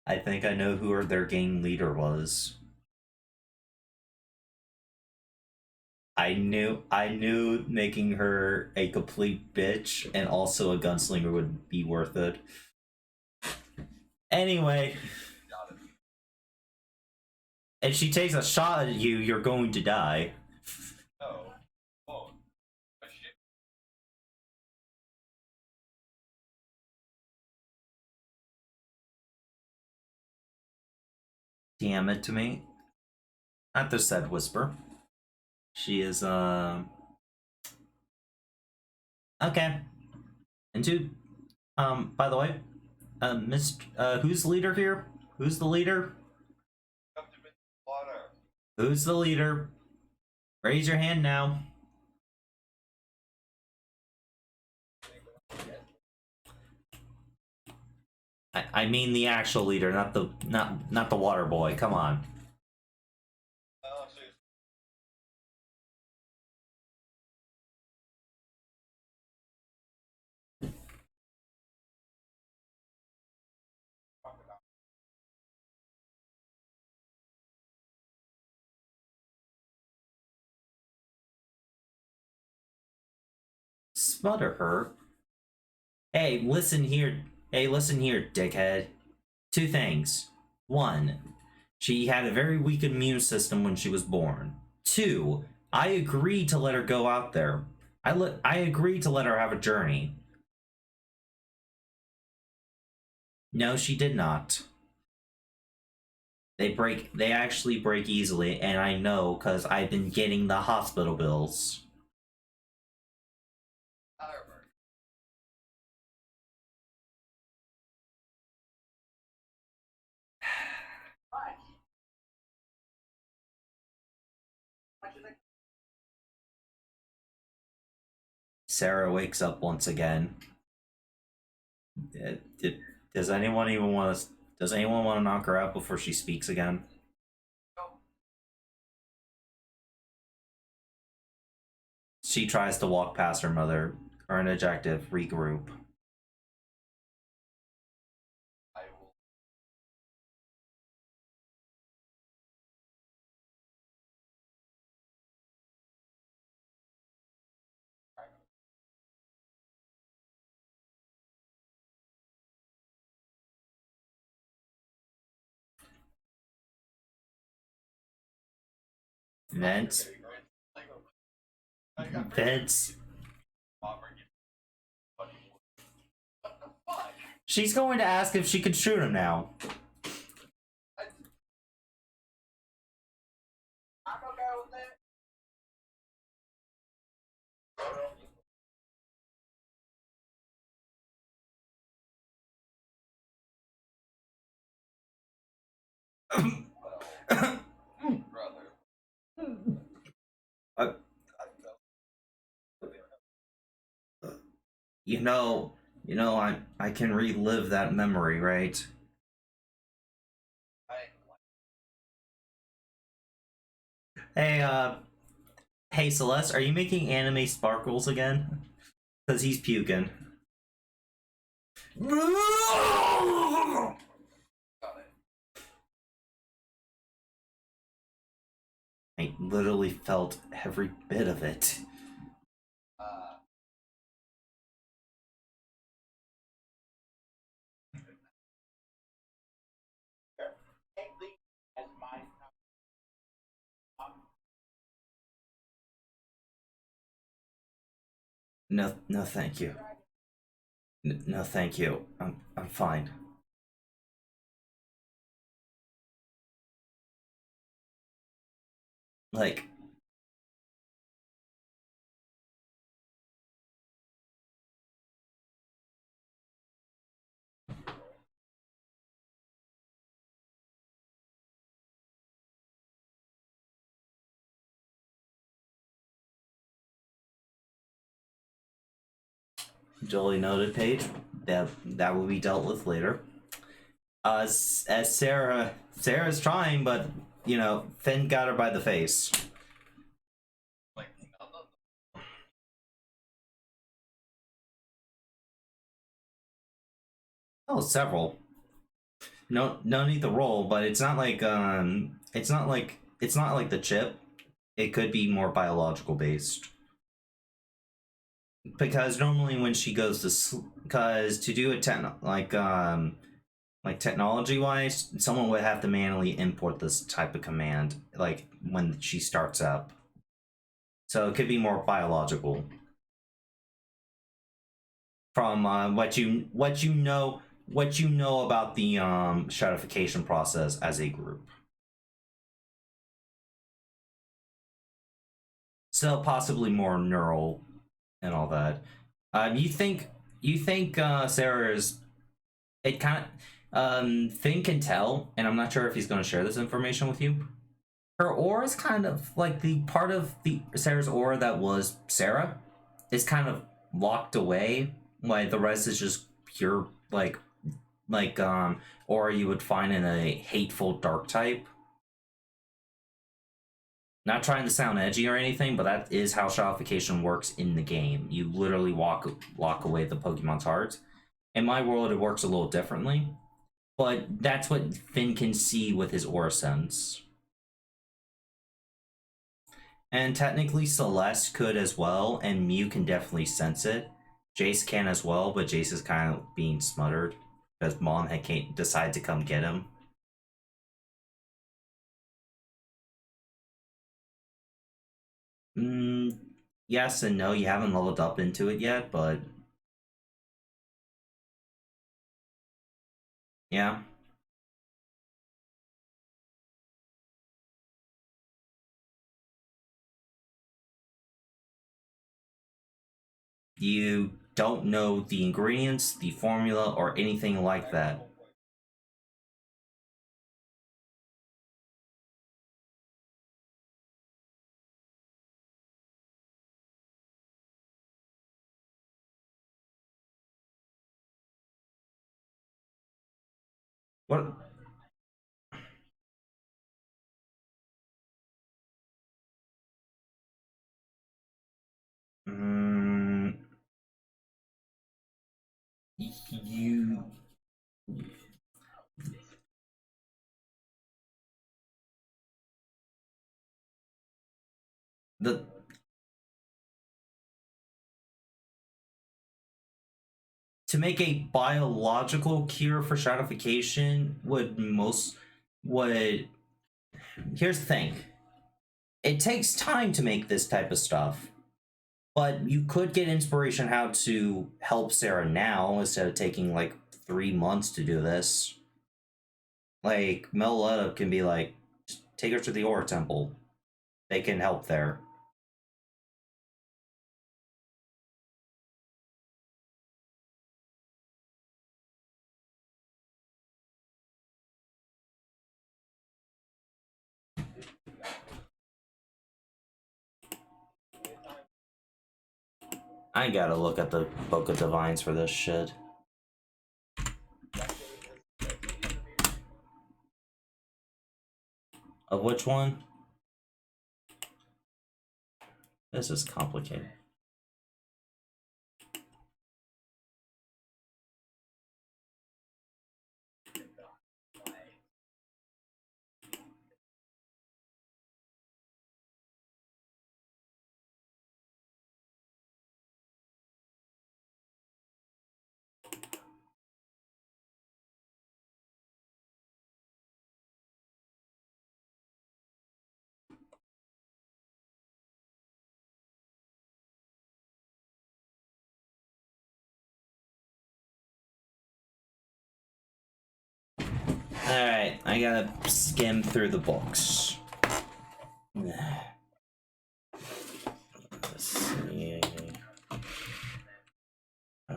I think I know who their gang leader was. I knew making her a complete bitch and also a gunslinger would be worth it. Anyway, if she takes a shot at you, you're going to die. Oh. Oh. Oh, shit. Damn it to me. Not the said whisper. She is okay. And two, by the way, who's the leader here? Who's the leader? Come to Mr. Water. Who's the leader? Raise your hand now. I mean the actual leader, not the water boy. Come on. Oh, seriously. Smother her. Hey, listen here. Hey, listen here, dickhead. Two things. One, she had a very weak immune system when she was born. Two, I agreed to let her go out there. I agreed to let her have a journey. No, she did not. They actually break easily, and I know because I've been getting the hospital bills. However, Why? Much of the Sarah wakes up once again. Does anyone even want to? Does anyone want to knock her out before she speaks again? She tries to walk past her mother. Current objective: regroup. I will. Vince. Vince. She's going to ask if she could shoot him now. I'm okay with it. Brother. Uh, I can relive that memory, right? Hey, hey Celeste, are you making anime sparkles again? Cause he's puking. I literally felt every bit of it. Take these as mine. No, no, thank you. No, thank you. I'm fine. Like, duly noted, Paige. That will be dealt with later. As Sarah's trying, but Finn got her by the face. Like, none of them. Oh, several. No need to roll, but it's not like the chip. It could be more biological based. Because normally when she goes to because to do it like technology wise, someone would have to manually import this type of command like when she starts up. So it could be more biological. From what you know about the stratification process as a group. Still possibly more neural and all that. You think Sarah's it kind of Finn can tell, and I'm not sure if he's going to share this information with you. Her aura is kind of like the part of the Sarah's aura that was Sarah is kind of locked away. Like the rest is just pure aura you would find in a hateful dark type. Not trying to sound edgy or anything, but that is how stratification works in the game. You literally lock away the Pokemon's heart. In my world, it works a little differently, but that's what Finn can see with his aura sense. And technically, Celeste could as well, and Mew can definitely sense it. Jace can as well, but Jace is kind of being smothered because Mom had decided to come get him. yes and no. You haven't leveled up into it yet, but yeah. You don't know the ingredients, the formula, or anything like that. What? Mm, you the to make a biological cure for stratification would here's the thing. It takes time to make this type of stuff. But you could get inspiration how to help Sarah now instead of taking like 3 months to do this. Like Meletta can be like, just take her to the Aura Temple. They can help there. I gotta look at the Book of Divines for this shit. Of which one? This is complicated. Alright, I gotta skim through the books. Let's see. Uh,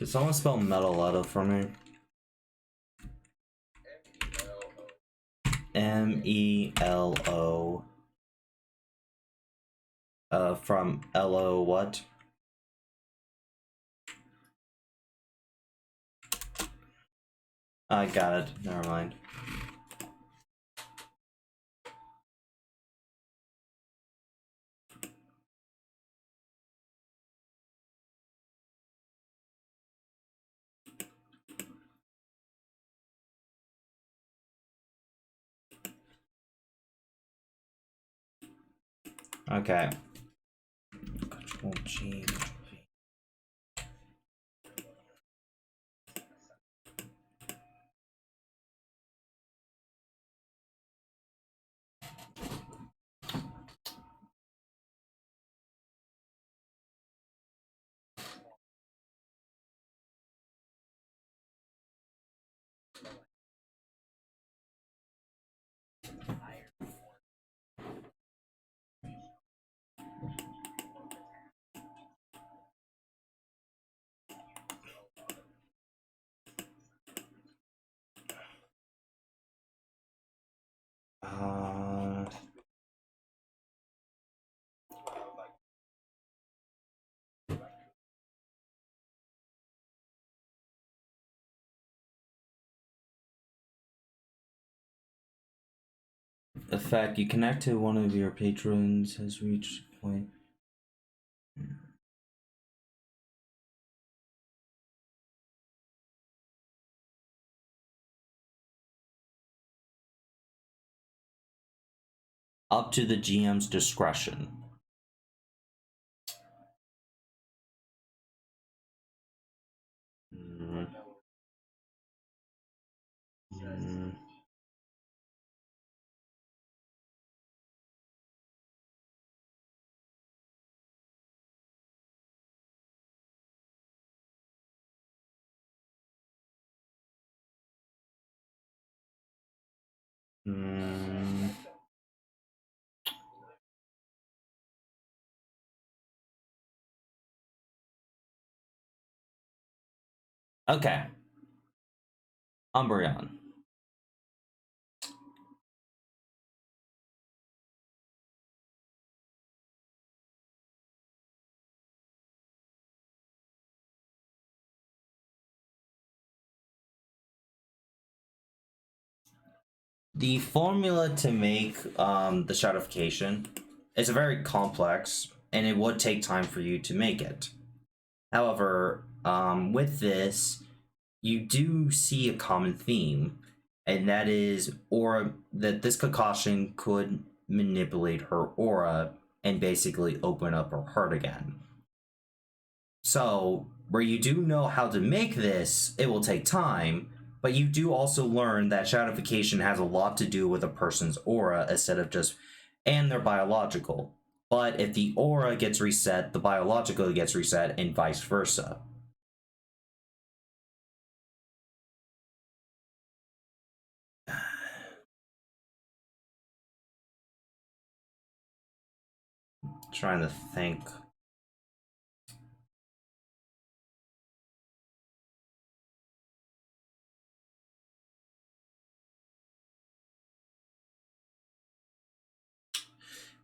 Can someone spell Metaletta for me? Melo. From Lo what? I got it. Never mind. Okay. Control G. Uh, Effect, you connect to one of your patrons has reached a point. Up to the GM's discretion. Mm. Mm. Mm. Okay. Umbreon. The formula to make the stratification is very complex, and it would take time for you to make it. However, with this, you do see a common theme, and that is aura. That this concoction could manipulate her aura and basically open up her heart again. So, where you do know how to make this, it will take time, but you do also learn that stratification has a lot to do with a person's aura instead of just and their biological. But if the aura gets reset, the biological gets reset, and vice versa. Trying to think.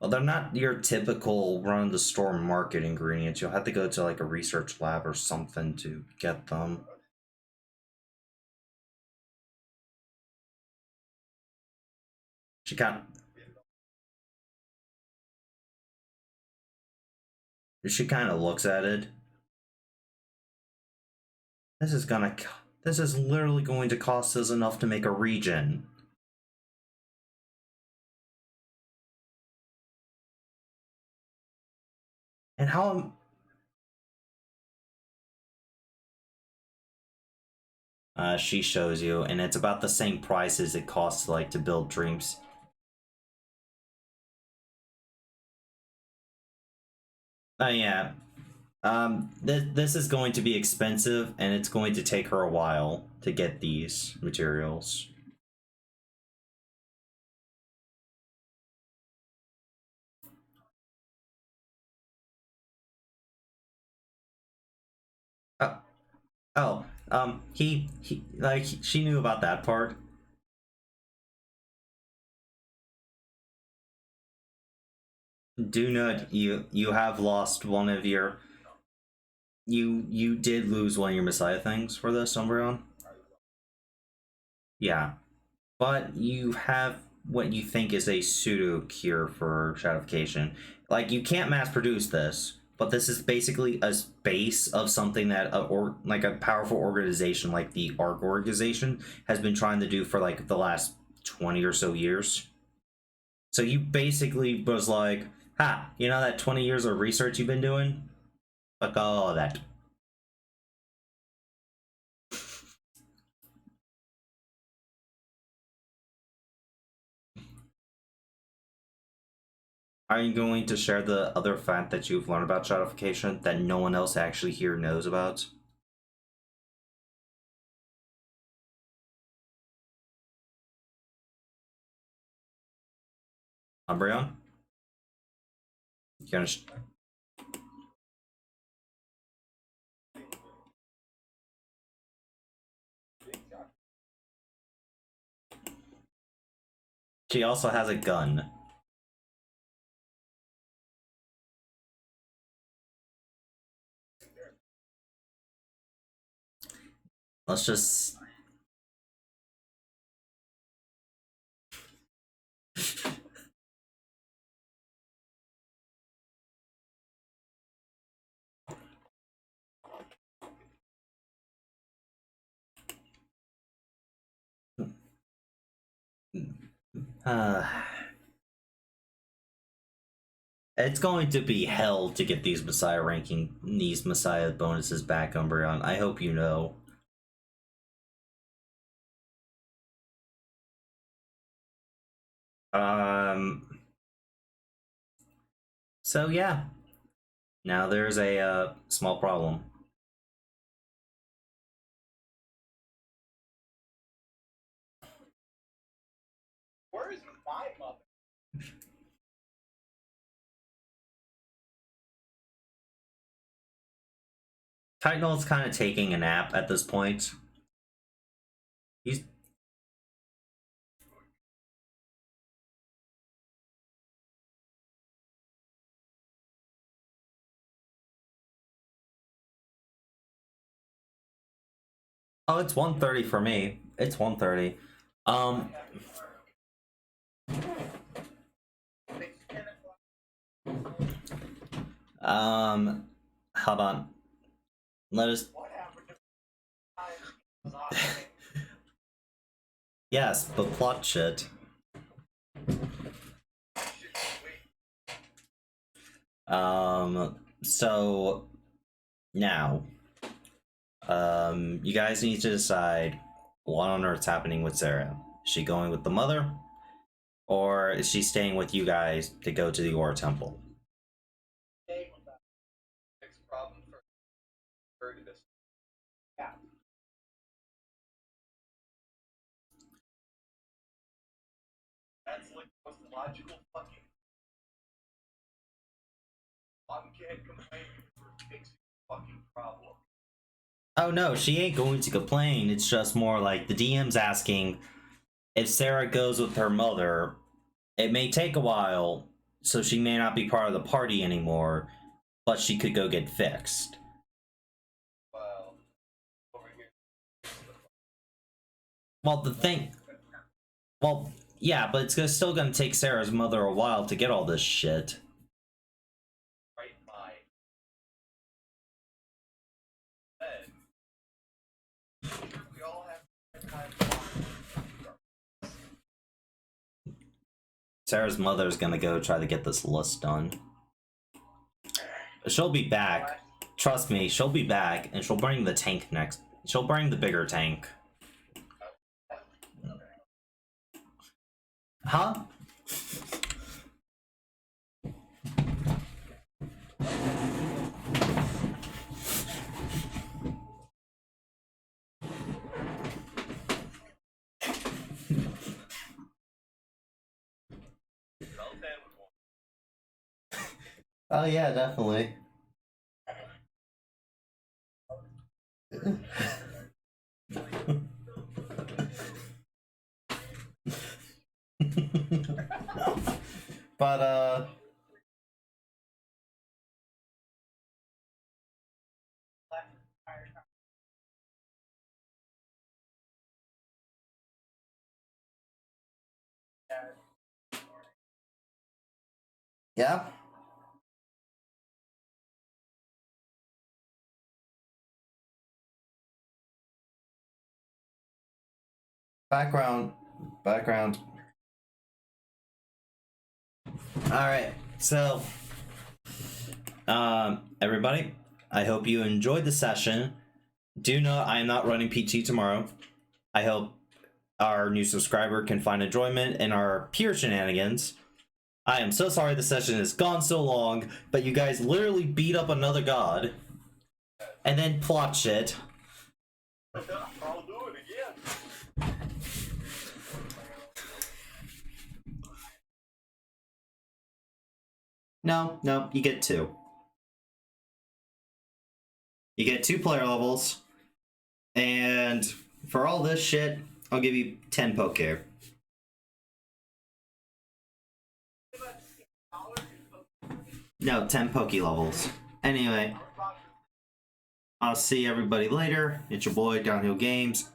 Well, they're not your typical run of the store market ingredients. You'll have to go to like a research lab or something to get them. She kind she kind of looks at it. This is gonna this is literally going to cost us enough to make a region. And how she shows you, and it's about the same price as it costs like to build dreams. Oh yeah. This is going to be expensive, and it's going to take her a while to get these materials. Oh, he like she knew about that part. Do note you have lost one of your you did lose one of your Messiah things for this Umbreon. Yeah, but you have what you think is a pseudo cure for shadification. Like you can't mass produce this, but this is basically a base of something that or like a powerful organization like the ARC organization has been trying to do for like the last 20 or so years. So you basically was like, ha, you know that 20 years of research you've been doing? Fuck all of that. Are you going to share the other fact that you've learned about stratification that no one else actually here knows about? Umbreon? You gonna she also has a gun. Let's just... Uh, It's going to be hell to get these Messiah bonuses back, Umbreon. I hope you know. So yeah. Now there's a small problem. Where is my mother? Titanol's kind of taking a nap at this point. He's Oh, it's 1:30 for me. It's 1:30. Um hold on. Let us What happened to Yes, but plot shit. So now, you guys need to decide what on earth's happening with Sarah. Is she going with the mother? Or is she staying with you guys to go to the Aura Temple? Next problem for her to this. Yeah. That's like the most logical fucking. Mom can't complain for fixing the fucking problem. Oh no, she ain't going to complain. It's just more like the DM's asking if Sarah goes with her mother, it may take a while, so she may not be part of the party anymore, but she could go get fixed. Well, over here. Well, the thing. Well, yeah, but it's still gonna take Sarah's mother a while to get all this shit. Right by. Then. We all have time. Sarah's mother's gonna go try to get this list done. She'll be back. Trust me, she'll be back, and she'll bring the tank next. She'll bring the bigger tank. Huh? Oh yeah, definitely. But yeah. Background. Background. Alright, so everybody, I hope you enjoyed the session. Do know I am not running PT tomorrow. I hope our new subscriber can find enjoyment in our pure shenanigans. I am so sorry the session has gone so long, but you guys literally beat up another god. And then plot shit. I'll do it again. No, you get 2. You get 2 player levels. And for all this shit, I'll give you 10 poke. No, 10 poke levels. Anyway, I'll see everybody later. It's your boy, Downhill Games.